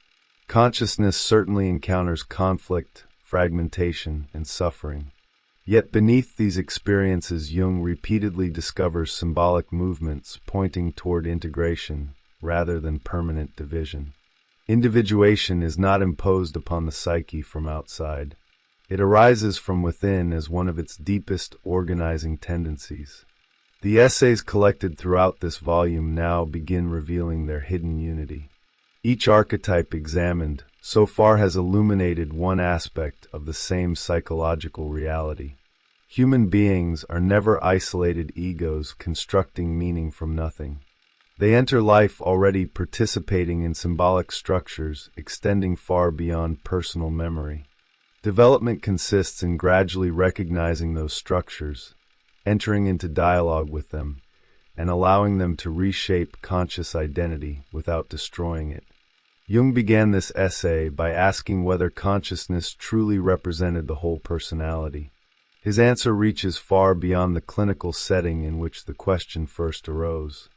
Consciousness certainly encounters conflict, fragmentation, and suffering. Yet beneath these experiences, Jung repeatedly discovers symbolic movements pointing toward integration rather than permanent division. Individuation is not imposed upon the psyche from outside. It arises from within as one of its deepest organizing tendencies. The essays collected throughout this volume now begin revealing their hidden unity. Each archetype examined so far has illuminated one aspect of the same psychological reality. Human beings are never isolated egos constructing meaning from nothing. They enter life already participating in symbolic structures extending far beyond personal memory. Development consists in gradually recognizing those structures, entering into dialogue with them, and allowing them to reshape conscious identity without destroying it. Jung began this essay by asking whether consciousness truly represented the whole personality. His answer reaches far beyond the clinical setting in which the question first arose.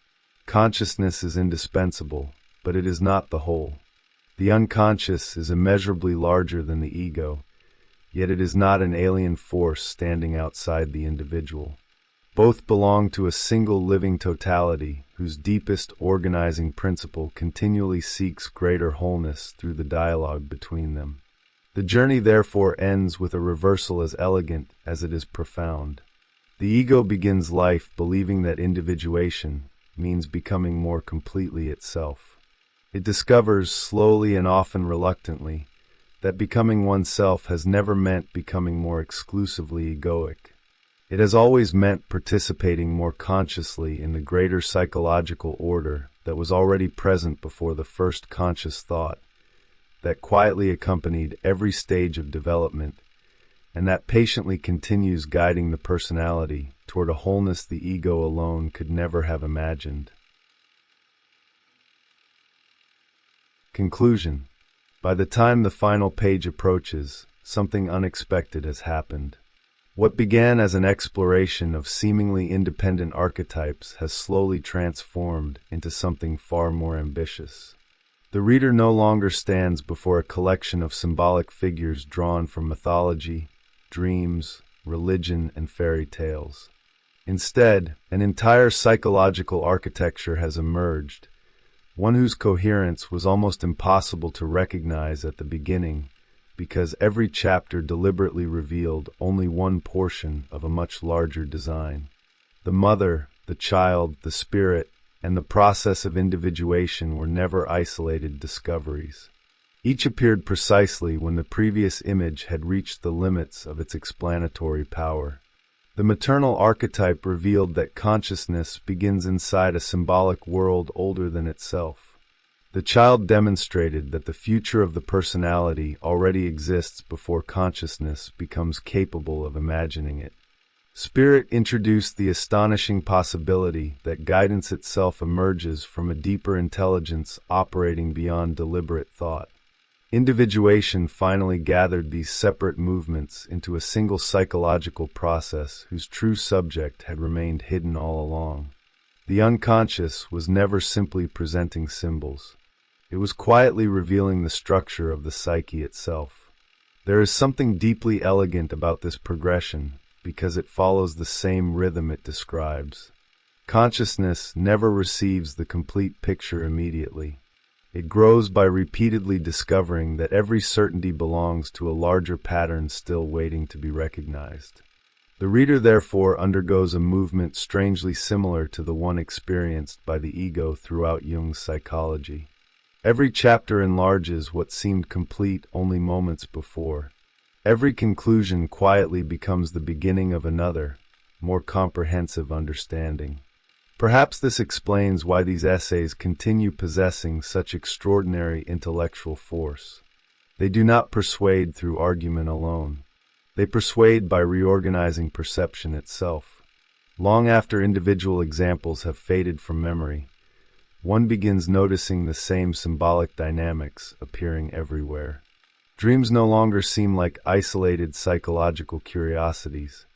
Consciousness is indispensable, but it is not the whole. The unconscious is immeasurably larger than the ego, yet it is not an alien force standing outside the individual. Both belong to a single living totality whose deepest organizing principle continually seeks greater wholeness through the dialogue between them. The journey therefore ends with a reversal as elegant as it is profound. The ego begins life believing that individuation means becoming more completely itself. It discovers, slowly and often reluctantly, that becoming oneself has never meant becoming more exclusively egoic. It has always meant participating more consciously in the greater psychological order that was already present before the first conscious thought, that quietly accompanied every stage of development, and that patiently continues guiding the personality toward a wholeness the ego alone could never have imagined. Conclusion. By the time the final page approaches, something unexpected has happened. What began as an exploration of seemingly independent archetypes has slowly transformed into something far more ambitious. The reader no longer stands before a collection of symbolic figures drawn from mythology, dreams, religion, and fairy tales. Instead, an entire psychological architecture has emerged, one whose coherence was almost impossible to recognize at the beginning, because every chapter deliberately revealed only one portion of a much larger design. The mother, the child, the spirit, and the process of individuation were never isolated discoveries. Each appeared precisely when the previous image had reached the limits of its explanatory power. The maternal archetype revealed that consciousness begins inside a symbolic world older than itself. The child demonstrated that the future of the personality already exists before consciousness becomes capable of imagining it. Spirit introduced the astonishing possibility that guidance itself emerges from a deeper intelligence operating beyond deliberate thought. Individuation finally gathered these separate movements into a single psychological process whose true subject had remained hidden all along. The unconscious was never simply presenting symbols. It was quietly revealing the structure of the psyche itself. There is something deeply elegant about this progression because it follows the same rhythm it describes. Consciousness never receives the complete picture immediately. It grows by repeatedly discovering that every certainty belongs to a larger pattern still waiting to be recognized. The reader therefore undergoes a movement strangely similar to the one experienced by the ego throughout Jung's psychology. Every chapter enlarges what seemed complete only moments before. Every conclusion quietly becomes the beginning of another, more comprehensive understanding. Perhaps this explains why these essays continue possessing such extraordinary intellectual force. They do not persuade through argument alone. They persuade by reorganizing perception itself. Long after individual examples have faded from memory, one begins noticing the same symbolic dynamics appearing everywhere. Dreams no longer seem like isolated psychological curiosities.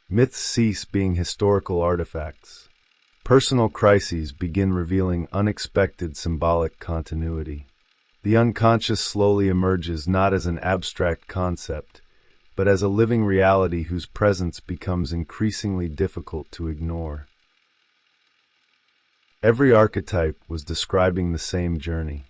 Myths cease being historical artifacts. Personal crises begin revealing unexpected symbolic continuity. The unconscious slowly emerges not as an abstract concept, but as a living reality whose presence becomes increasingly difficult to ignore. Every archetype was describing the same journey.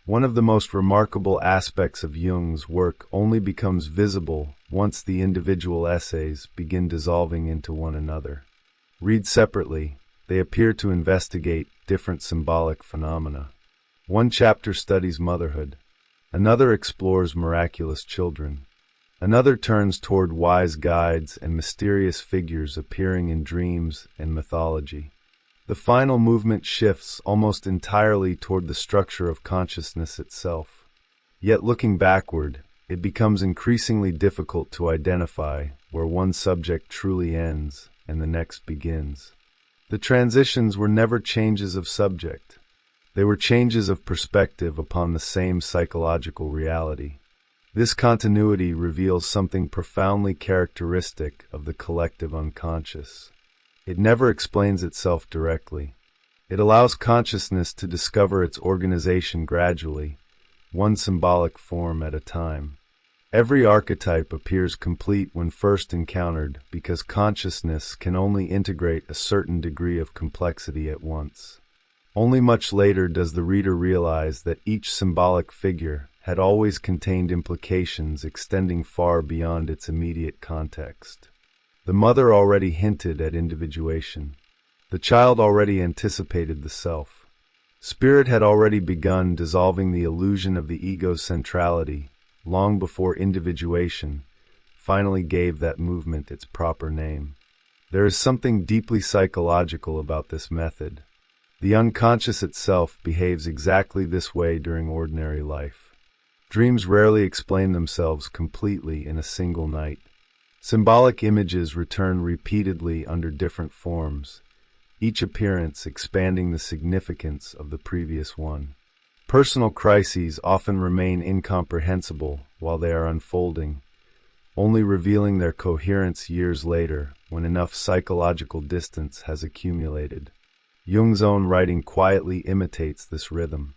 One of the most remarkable aspects of Jung's work only becomes visible once the individual essays begin dissolving into one another. Read separately, they appear to investigate different symbolic phenomena. One chapter studies motherhood. Another explores miraculous children. Another turns toward wise guides and mysterious figures appearing in dreams and mythology. The final movement shifts almost entirely toward the structure of consciousness itself. Yet looking backward, it becomes increasingly difficult to identify where one subject truly ends and the next begins. The transitions were never changes of subject. They were changes of perspective upon the same psychological reality. This continuity reveals something profoundly characteristic of the collective unconscious. It never explains itself directly. It allows consciousness to discover its organization gradually, one symbolic form at a time. Every archetype appears complete when first encountered because consciousness can only integrate a certain degree of complexity at once. Only much later does the reader realize that each symbolic figure had always contained implications extending far beyond its immediate context. The mother already hinted at individuation. The child already anticipated the self. Spirit had already begun dissolving the illusion of the ego's centrality long before individuation finally gave that movement its proper name. There is something deeply psychological about this method. The unconscious itself behaves exactly this way during ordinary life. Dreams rarely explain themselves completely in a single night. Symbolic images return repeatedly under different forms, each appearance expanding the significance of the previous one. Personal crises often remain incomprehensible while they are unfolding, only revealing their coherence years later when enough psychological distance has accumulated. Jung's own writing quietly imitates this rhythm.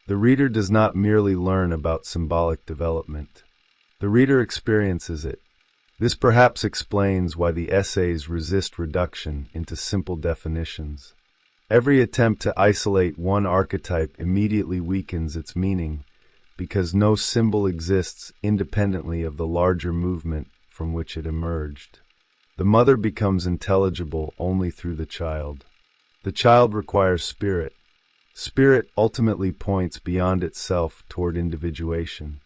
The reader does not merely learn about symbolic development. The reader experiences it. This perhaps explains why the essays resist reduction into simple definitions. Every attempt to isolate one archetype immediately weakens its meaning, because no symbol exists independently of the larger movement from which it emerged. The mother becomes intelligible only through the child. The child requires spirit. Spirit ultimately points beyond itself toward individuation.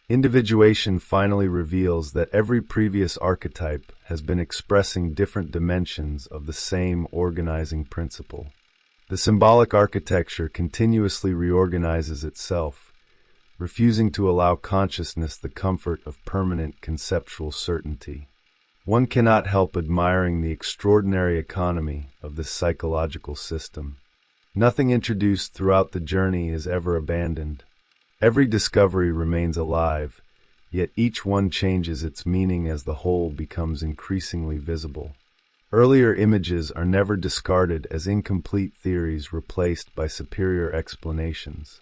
Individuation finally reveals that every previous archetype has been expressing different dimensions of the same organizing principle. The symbolic architecture continuously reorganizes itself, refusing to allow consciousness the comfort of permanent conceptual certainty. One cannot help admiring the extraordinary economy of this psychological system. Nothing introduced throughout the journey is ever abandoned. Every discovery remains alive, yet each one changes its meaning as the whole becomes increasingly visible. Earlier images are never discarded as incomplete theories replaced by superior explanations.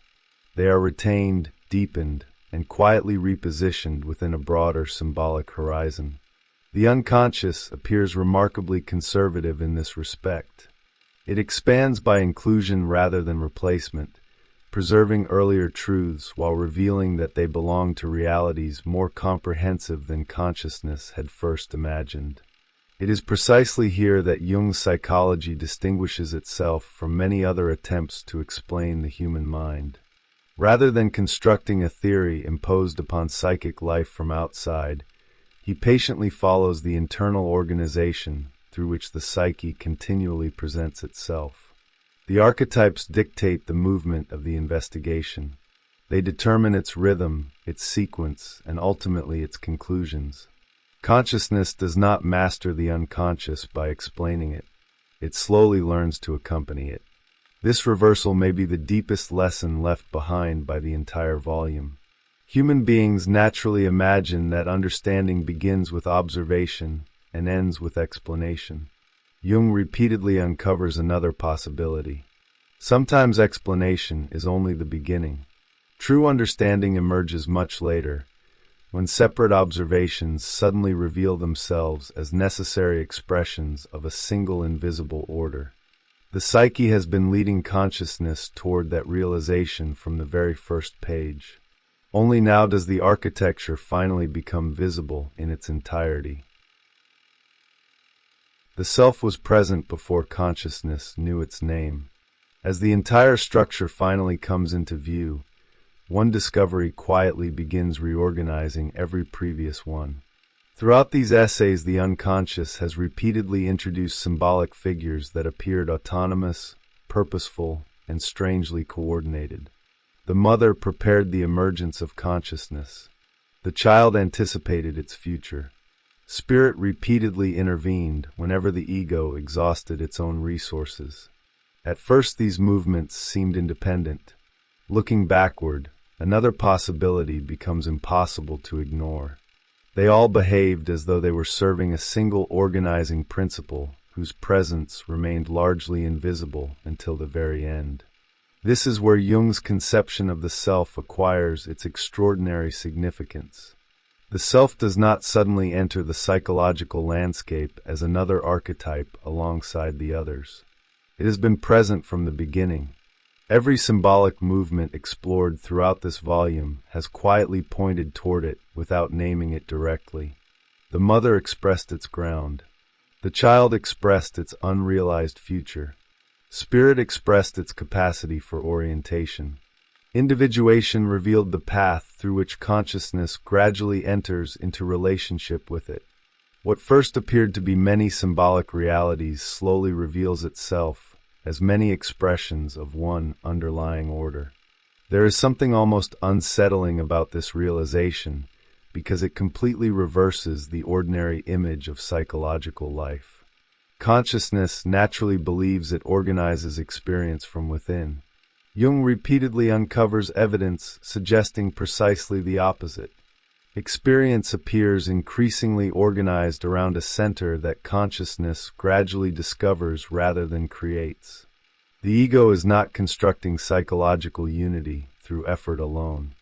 They are retained, deepened, and quietly repositioned within a broader symbolic horizon. The unconscious appears remarkably conservative in this respect. It expands by inclusion rather than replacement, preserving earlier truths while revealing that they belong to realities more comprehensive than consciousness had first imagined. It is precisely here that Jung's psychology distinguishes itself from many other attempts to explain the human mind. Rather than constructing a theory imposed upon psychic life from outside, he patiently follows the internal organization through which the psyche continually presents itself. The archetypes dictate the movement of the investigation. They determine its rhythm, its sequence, and ultimately its conclusions. Consciousness does not master the unconscious by explaining it. It slowly learns to accompany it. This reversal may be the deepest lesson left behind by the entire volume. Human beings naturally imagine that understanding begins with observation and ends with explanation. Jung repeatedly uncovers another possibility. Sometimes explanation is only the beginning. True understanding emerges much later, when separate observations suddenly reveal themselves as necessary expressions of a single invisible order. The psyche has been leading consciousness toward that realization from the very first page. Only now does the architecture finally become visible in its entirety. The self was present before consciousness knew its name. As the entire structure finally comes into view, one discovery quietly begins reorganizing every previous one. Throughout these essays, the unconscious has repeatedly introduced symbolic figures that appeared autonomous, purposeful, and strangely coordinated. The mother prepared the emergence of consciousness. The child anticipated its future. Spirit repeatedly intervened whenever the ego exhausted its own resources. At first, these movements seemed independent. Looking backward, another possibility becomes impossible to ignore. They all behaved as though they were serving a single organizing principle whose presence remained largely invisible until the very end. This is where Jung's conception of the self acquires its extraordinary significance. The self does not suddenly enter the psychological landscape as another archetype alongside the others. It has been present from the beginning. Every symbolic movement explored throughout this volume has quietly pointed toward it without naming it directly. The mother expressed its ground. The child expressed its unrealized future. Spirit expressed its capacity for orientation. Individuation revealed the path through which consciousness gradually enters into relationship with it. What first appeared to be many symbolic realities slowly reveals itself as many expressions of one underlying order. There is something almost unsettling about this realization because it completely reverses the ordinary image of psychological life. Consciousness naturally believes it organizes experience from within. Jung repeatedly uncovers evidence suggesting precisely the opposite. Experience appears increasingly organized around a center that consciousness gradually discovers rather than creates. The ego is not constructing psychological unity through effort alone.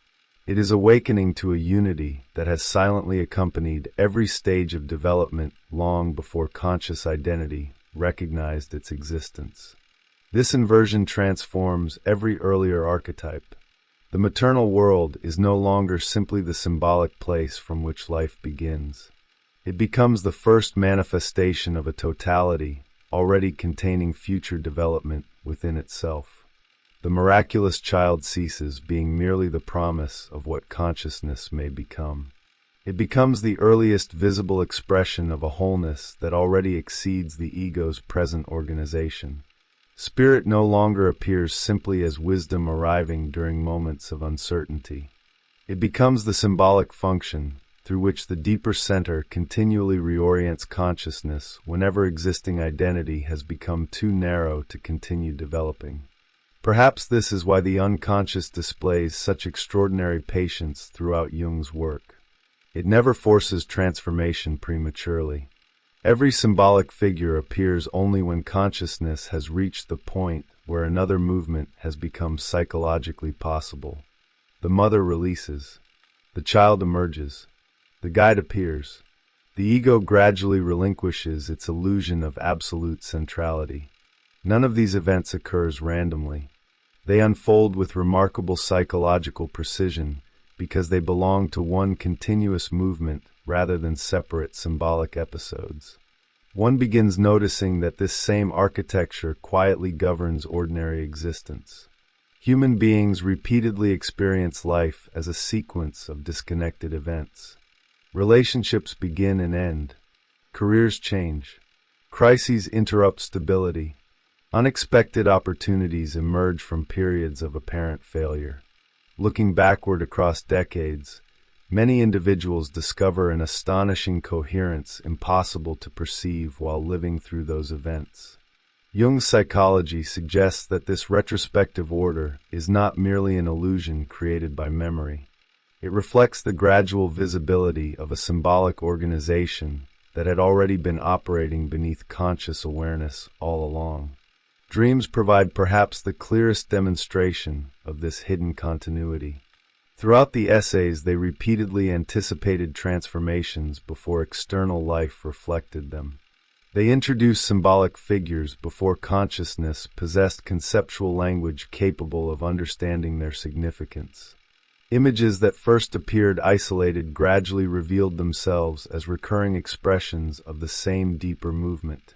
It is awakening to a unity that has silently accompanied every stage of development long before conscious identity recognized its existence. This inversion transforms every earlier archetype. The maternal world is no longer simply the symbolic place from which life begins. It becomes the first manifestation of a totality already containing future development within itself. The miraculous child ceases being merely the promise of what consciousness may become. It becomes the earliest visible expression of a wholeness that already exceeds the ego's present organization. Spirit no longer appears simply as wisdom arriving during moments of uncertainty. It becomes the symbolic function through which the deeper center continually reorients consciousness whenever existing identity has become too narrow to continue developing. Perhaps this is why the unconscious displays such extraordinary patience throughout Jung's work. It never forces transformation prematurely. Every symbolic figure appears only when consciousness has reached the point where another movement has become psychologically possible. The mother releases. The child emerges. The guide appears. The ego gradually relinquishes its illusion of absolute centrality. None of these events occurs randomly. They unfold with remarkable psychological precision because they belong to one continuous movement rather than separate symbolic episodes. One begins noticing that this same architecture quietly governs ordinary existence. Human beings repeatedly experience life as a sequence of disconnected events. Relationships begin and end. Careers change. Crises interrupt stability. Unexpected opportunities emerge from periods of apparent failure. Looking backward across decades, many individuals discover an astonishing coherence impossible to perceive while living through those events. Jung's psychology suggests that this retrospective order is not merely an illusion created by memory. It reflects the gradual visibility of a symbolic organization that had already been operating beneath conscious awareness all along. Dreams provide perhaps the clearest demonstration of this hidden continuity. Throughout the essays, they repeatedly anticipated transformations before external life reflected them. They introduced symbolic figures before consciousness possessed conceptual language capable of understanding their significance. Images that first appeared isolated gradually revealed themselves as recurring expressions of the same deeper movement.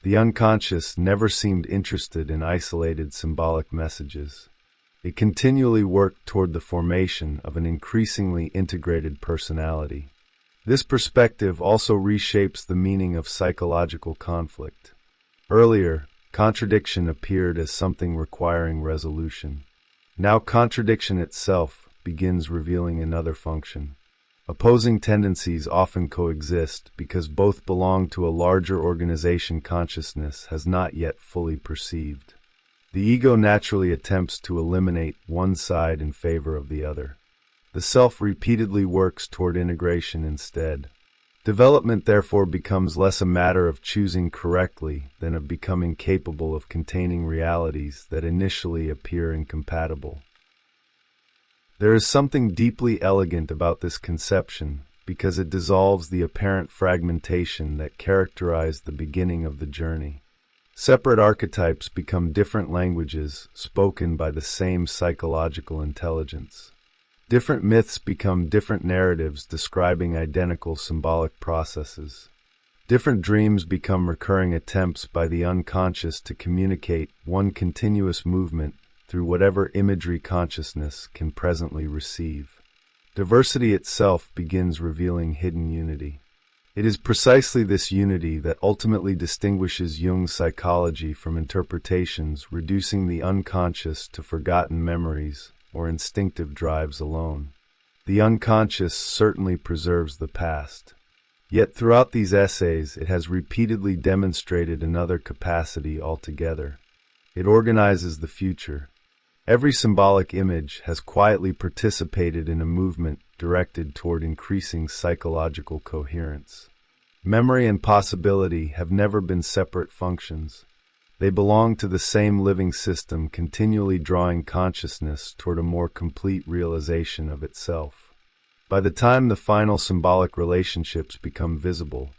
The unconscious never seemed interested in isolated symbolic messages. It continually worked toward the formation of an increasingly integrated personality. This perspective also reshapes the meaning of psychological conflict. Earlier, contradiction appeared as something requiring resolution. Now contradiction itself begins revealing another function. Opposing tendencies often coexist because both belong to a larger organization consciousness has not yet fully perceived. The ego naturally attempts to eliminate one side in favor of the other. The self repeatedly works toward integration instead. Development therefore becomes less a matter of choosing correctly than of becoming capable of containing realities that initially appear incompatible. There is something deeply elegant about this conception because it dissolves the apparent fragmentation that characterized the beginning of the journey. Separate archetypes become different languages spoken by the same psychological intelligence. Different myths become different narratives describing identical symbolic processes. Different dreams become recurring attempts by the unconscious to communicate one continuous movement through whatever imagery consciousness can presently receive. Diversity itself begins revealing hidden unity. It is precisely this unity that ultimately distinguishes Jung's psychology from interpretations reducing the unconscious to forgotten memories or instinctive drives alone. The unconscious certainly preserves the past. Yet throughout these essays it has repeatedly demonstrated another capacity altogether. It organizes the future. Every symbolic image has quietly participated in a movement directed toward increasing psychological coherence. Memory and possibility have never been separate functions. They belong to the same living system, continually drawing consciousness toward a more complete realization of itself. By the time the final symbolic relationships become visible,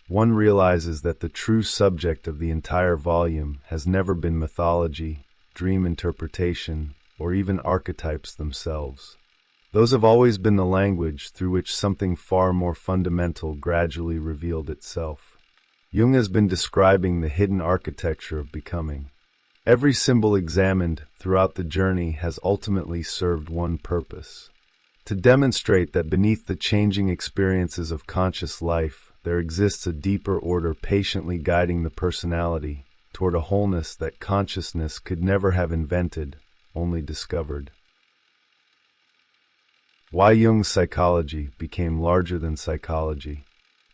one realizes that the true subject of the entire volume has never been mythology, dream interpretation, or even archetypes themselves. Those have always been the language through which something far more fundamental gradually revealed itself. Jung has been describing the hidden architecture of becoming. Every symbol examined throughout the journey has ultimately served one purpose: to demonstrate that beneath the changing experiences of conscious life, there exists a deeper order patiently guiding the personality toward a wholeness that consciousness could never have invented, only discovered. Why Jung's psychology became larger than psychology.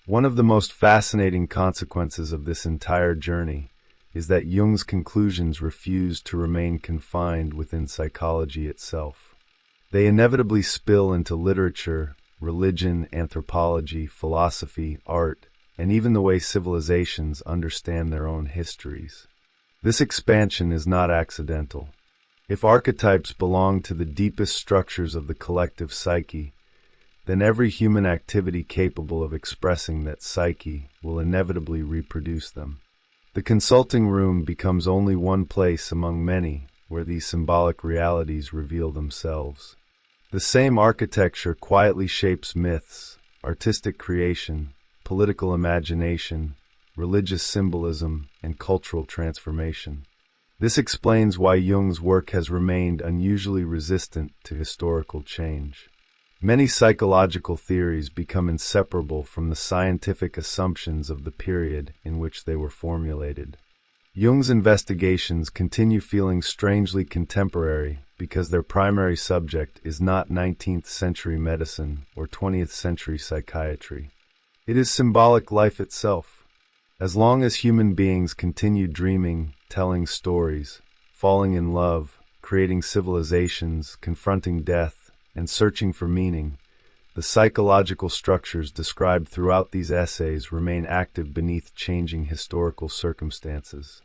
One of the most fascinating consequences of this entire journey is that Jung's conclusions refuse to remain confined within psychology itself. They inevitably spill into literature, religion, anthropology, philosophy, art, and even the way civilizations understand their own histories. This expansion is not accidental. If archetypes belong to the deepest structures of the collective psyche, then every human activity capable of expressing that psyche will inevitably reproduce them. The consulting room becomes only one place among many where these symbolic realities reveal themselves. The same architecture quietly shapes myths, artistic creation, political imagination, religious symbolism, and cultural transformation. This explains why Jung's work has remained unusually resistant to historical change. Many psychological theories become inseparable from the scientific assumptions of the period in which they were formulated. Jung's investigations continue feeling strangely contemporary because their primary subject is not 19th century medicine or 20th century psychiatry. It is symbolic life itself. As long as human beings continue dreaming, telling stories, falling in love, creating civilizations, confronting death, and searching for meaning, the psychological structures described throughout these essays remain active beneath changing historical circumstances.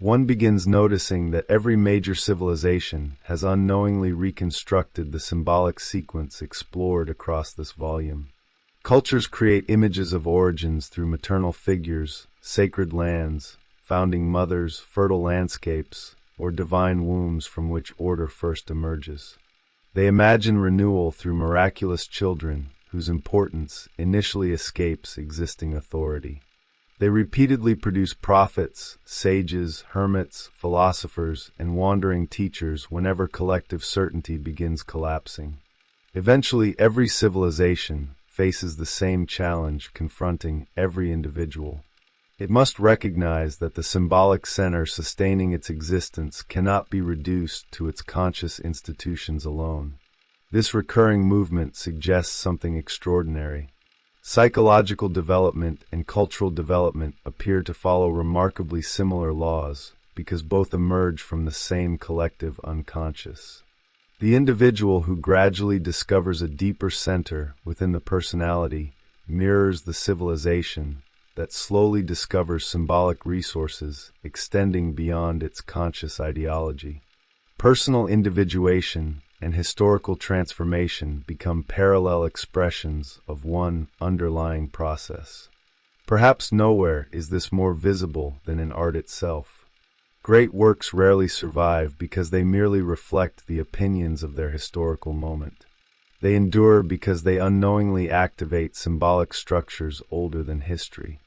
One begins noticing that every major civilization has unknowingly reconstructed the symbolic sequence explored across this volume. Cultures create images of origins through maternal figures, sacred lands, founding mothers, fertile landscapes, or divine wombs from which order first emerges. They imagine renewal through miraculous children whose importance initially escapes existing authority. They repeatedly produce prophets, sages, hermits, philosophers, and wandering teachers whenever collective certainty begins collapsing. Eventually, every civilization faces the same challenge confronting every individual. It must recognize that the symbolic center sustaining its existence cannot be reduced to its conscious institutions alone. This recurring movement suggests something extraordinary. Psychological development and cultural development appear to follow remarkably similar laws because both emerge from the same collective unconscious. The individual who gradually discovers a deeper center within the personality mirrors the civilization that slowly discovers symbolic resources extending beyond its conscious ideology. Personal individuation and historical transformation become parallel expressions of one underlying process. Perhaps nowhere is this more visible than in art itself. Great works rarely survive because they merely reflect the opinions of their historical moment. They endure because they unknowingly activate symbolic structures older than history.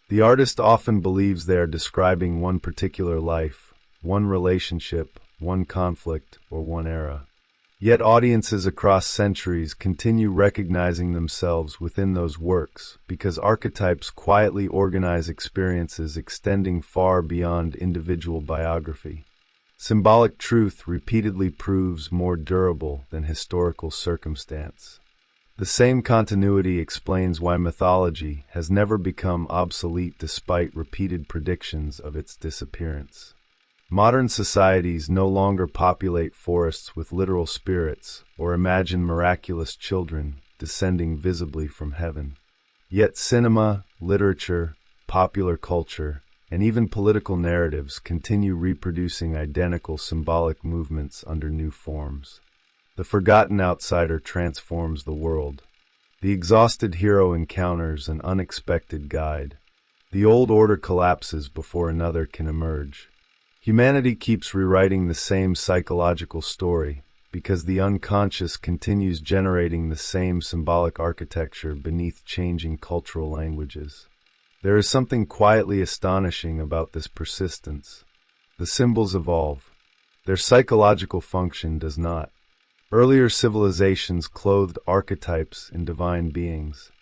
The artist often believes they are describing one particular life, one relationship, one conflict, or one era. Yet audiences across centuries continue recognizing themselves within those works because archetypes quietly organize experiences extending far beyond individual biography. Symbolic truth repeatedly proves more durable than historical circumstance. The same continuity explains why mythology has never become obsolete despite repeated predictions of its disappearance. Modern societies no longer populate forests with literal spirits or imagine miraculous children descending visibly from heaven. Yet cinema, literature, popular culture, and even political narratives continue reproducing identical symbolic movements under new forms. The forgotten outsider transforms the world. The exhausted hero encounters an unexpected guide. The old order collapses before another can emerge. Humanity keeps rewriting the same psychological story because the unconscious continues generating the same symbolic architecture beneath changing cultural languages. There is something quietly astonishing about this persistence. The symbols evolve. Their psychological function does not. Earlier civilizations clothed archetypes in divine beings.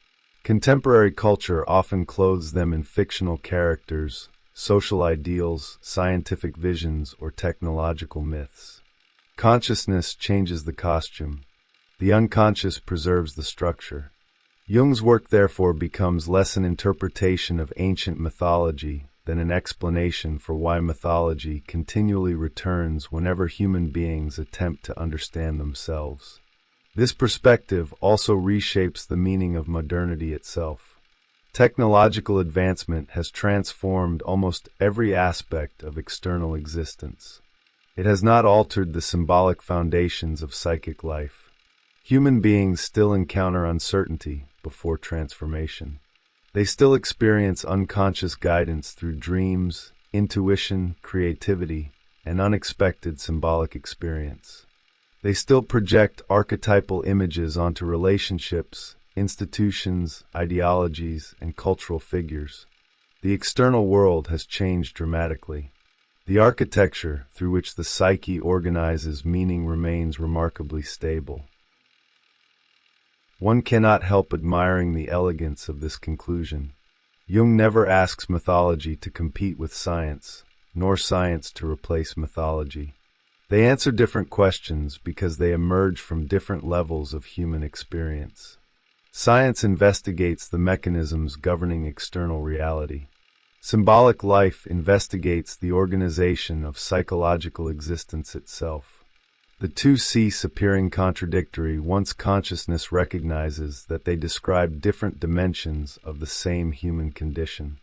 Contemporary culture often clothes them in fictional characters, social ideals, scientific visions, or technological myths. Consciousness changes the costume. The unconscious preserves the structure. Jung's work therefore becomes less an interpretation of ancient mythology than an explanation for why mythology continually returns whenever human beings attempt to understand themselves. This perspective also reshapes the meaning of modernity itself. Technological advancement has transformed almost every aspect of external existence. It has not altered the symbolic foundations of psychic life. Human beings still encounter uncertainty before transformation. They still experience unconscious guidance through dreams, intuition, creativity, and unexpected symbolic experience. They still project archetypal images onto relationships, institutions, ideologies, and cultural figures. The external world has changed dramatically. The architecture through which the psyche organizes meaning remains remarkably stable. One cannot help admiring the elegance of this conclusion. Jung never asks mythology to compete with science, nor science to replace mythology. They answer different questions because they emerge from different levels of human experience. Science investigates the mechanisms governing external reality. Symbolic life investigates the organization of psychological existence itself. The two cease appearing contradictory once consciousness recognizes that they describe different dimensions of the same human condition.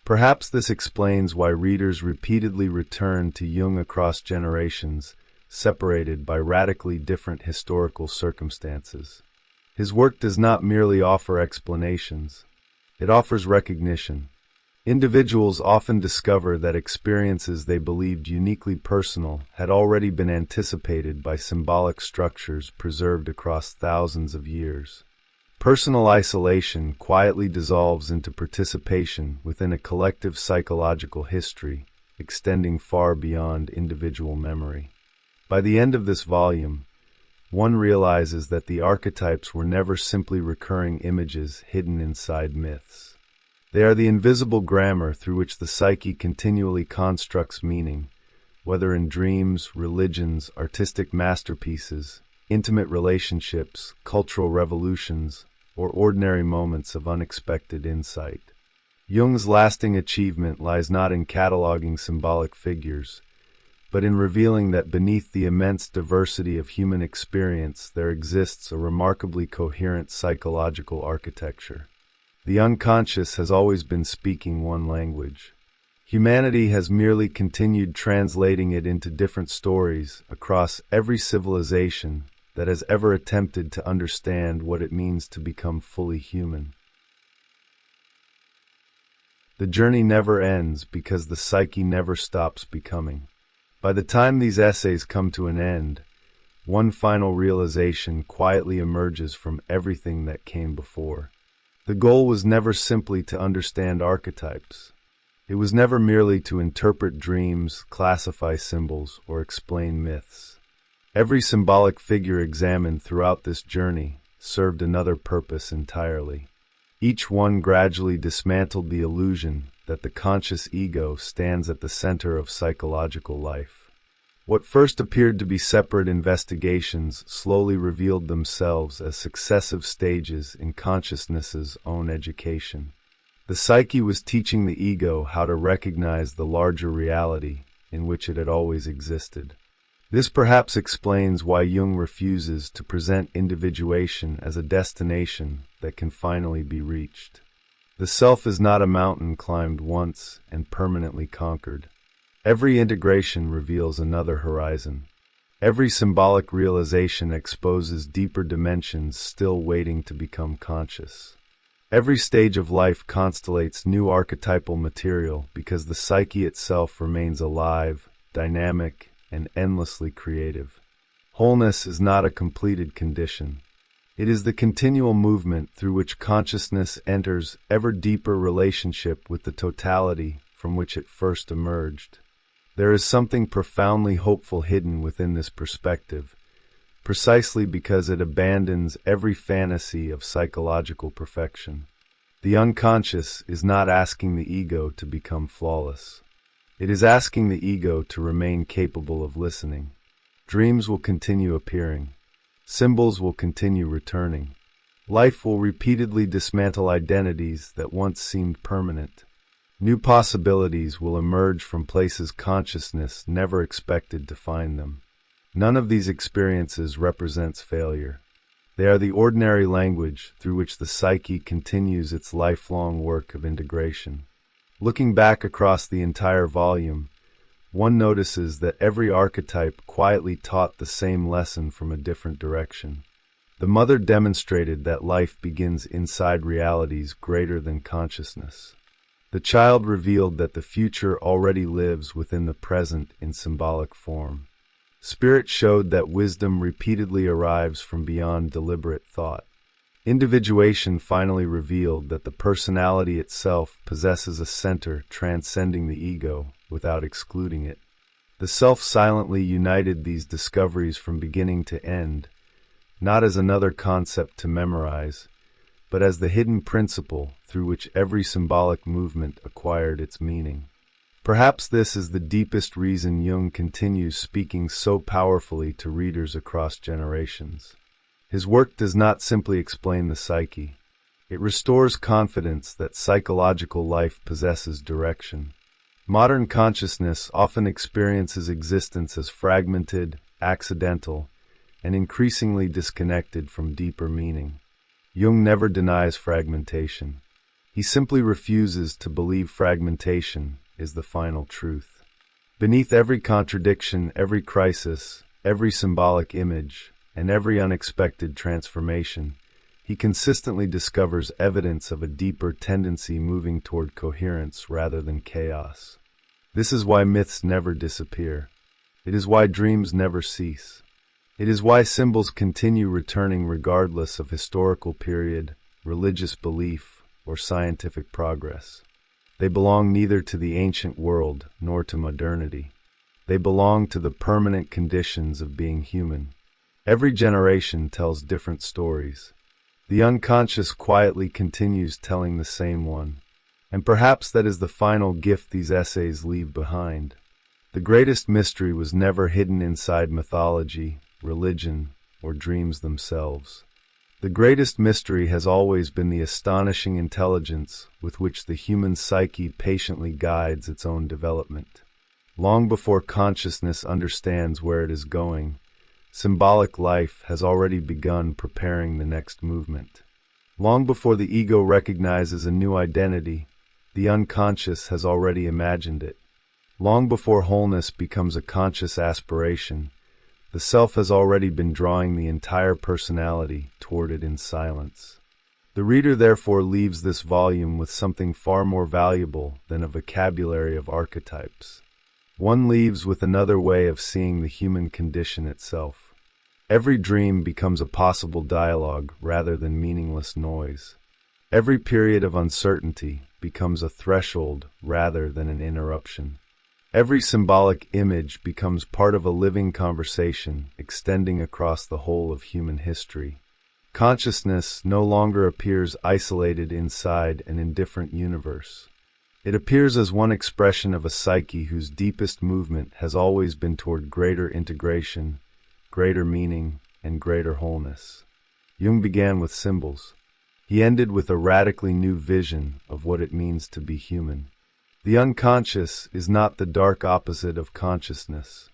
Perhaps this explains why readers repeatedly return to Jung across generations, separated by radically different historical circumstances. His work does not merely offer explanations. It offers recognition. Individuals often discover that experiences they believed uniquely personal had already been anticipated by symbolic structures preserved across thousands of years. Personal isolation quietly dissolves into participation within a collective psychological history, extending far beyond individual memory. By the end of this volume, one realizes that the archetypes were never simply recurring images hidden inside myths. They are the invisible grammar through which the psyche continually constructs meaning, whether in dreams, religions, artistic masterpieces, intimate relationships, cultural revolutions, or ordinary moments of unexpected insight. Jung's lasting achievement lies not in cataloging symbolic figures, but in revealing that beneath the immense diversity of human experience there exists a remarkably coherent psychological architecture. The unconscious has always been speaking one language. Humanity has merely continued translating it into different stories across every civilization that has ever attempted to understand what it means to become fully human. The journey never ends because the psyche never stops becoming. By the time these essays come to an end, one final realization quietly emerges from everything that came before. The goal was never simply to understand archetypes. It was never merely to interpret dreams, classify symbols, or explain myths. Every symbolic figure examined throughout this journey served another purpose entirely. Each one gradually dismantled the illusion that the conscious ego stands at the center of psychological life. What first appeared to be separate investigations slowly revealed themselves as successive stages in consciousness's own education. The psyche was teaching the ego how to recognize the larger reality in which it had always existed. This perhaps explains why Jung refuses to present individuation as a destination that can finally be reached. The self is not a mountain climbed once and permanently conquered. Every integration reveals another horizon. Every symbolic realization exposes deeper dimensions still waiting to become conscious. Every stage of life constellates new archetypal material because the psyche itself remains alive, dynamic, and endlessly creative. Wholeness is not a completed condition. It is the continual movement through which consciousness enters ever deeper relationship with the totality from which it first emerged. There is something profoundly hopeful hidden within this perspective, precisely because it abandons every fantasy of psychological perfection. The unconscious is not asking the ego to become flawless. It is asking the ego to remain capable of listening. Dreams will continue appearing. Symbols will continue returning. Life will repeatedly dismantle identities that once seemed permanent. New possibilities will emerge from places consciousness never expected to find them. None of these experiences represents failure. They are the ordinary language through which the psyche continues its lifelong work of integration. Looking back across the entire volume, one notices that every archetype quietly taught the same lesson from a different direction. The mother demonstrated that life begins inside realities greater than consciousness. The child revealed that the future already lives within the present in symbolic form. Spirit showed that wisdom repeatedly arrives from beyond deliberate thought. Individuation finally revealed that the personality itself possesses a center transcending the ego without excluding it. The self silently united these discoveries from beginning to end, not as another concept to memorize, but as the hidden principle through which every symbolic movement acquired its meaning. Perhaps this is the deepest reason Jung continues speaking so powerfully to readers across generations. His work does not simply explain the psyche. It restores confidence that psychological life possesses direction. Modern consciousness often experiences existence as fragmented, accidental, and increasingly disconnected from deeper meaning. Jung never denies fragmentation. He simply refuses to believe fragmentation is the final truth. Beneath every contradiction, every crisis, every symbolic image, and every unexpected transformation, he consistently discovers evidence of a deeper tendency moving toward coherence rather than chaos. This is why myths never disappear. It is why dreams never cease. It is why symbols continue returning regardless of historical period, religious belief, or scientific progress. They belong neither to the ancient world nor to modernity. They belong to the permanent conditions of being human. Every generation tells different stories. The unconscious quietly continues telling the same one. And perhaps that is the final gift these essays leave behind. The greatest mystery was never hidden inside mythology, religion, or dreams themselves. The greatest mystery has always been the astonishing intelligence with which the human psyche patiently guides its own development. Long before consciousness understands where it is going, symbolic life has already begun preparing the next movement. Long before the ego recognizes a new identity, the unconscious has already imagined it. Long before wholeness becomes a conscious aspiration, the self has already been drawing the entire personality toward it in silence. The reader therefore leaves this volume with something far more valuable than a vocabulary of archetypes. One leaves with another way of seeing the human condition itself. Every dream becomes a possible dialogue rather than meaningless noise. Every period of uncertainty becomes a threshold rather than an interruption. Every symbolic image becomes part of a living conversation extending across the whole of human history. Consciousness no longer appears isolated inside an indifferent universe. It appears as one expression of a psyche whose deepest movement has always been toward greater integration, greater meaning, and greater wholeness. Jung began with symbols. He ended with a radically new vision of what it means to be human. The unconscious is not the dark opposite of consciousness.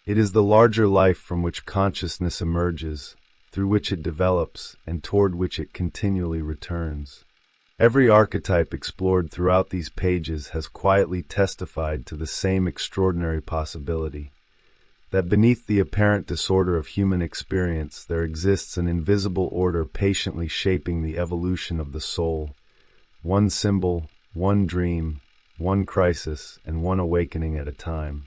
It is the larger life from which consciousness emerges, through which it develops, and toward which it continually returns. Every archetype explored throughout these pages has quietly testified to the same extraordinary possibility, that beneath the apparent disorder of human experience there exists an invisible order patiently shaping the evolution of the soul, one symbol, one dream, one crisis, and one awakening at a time.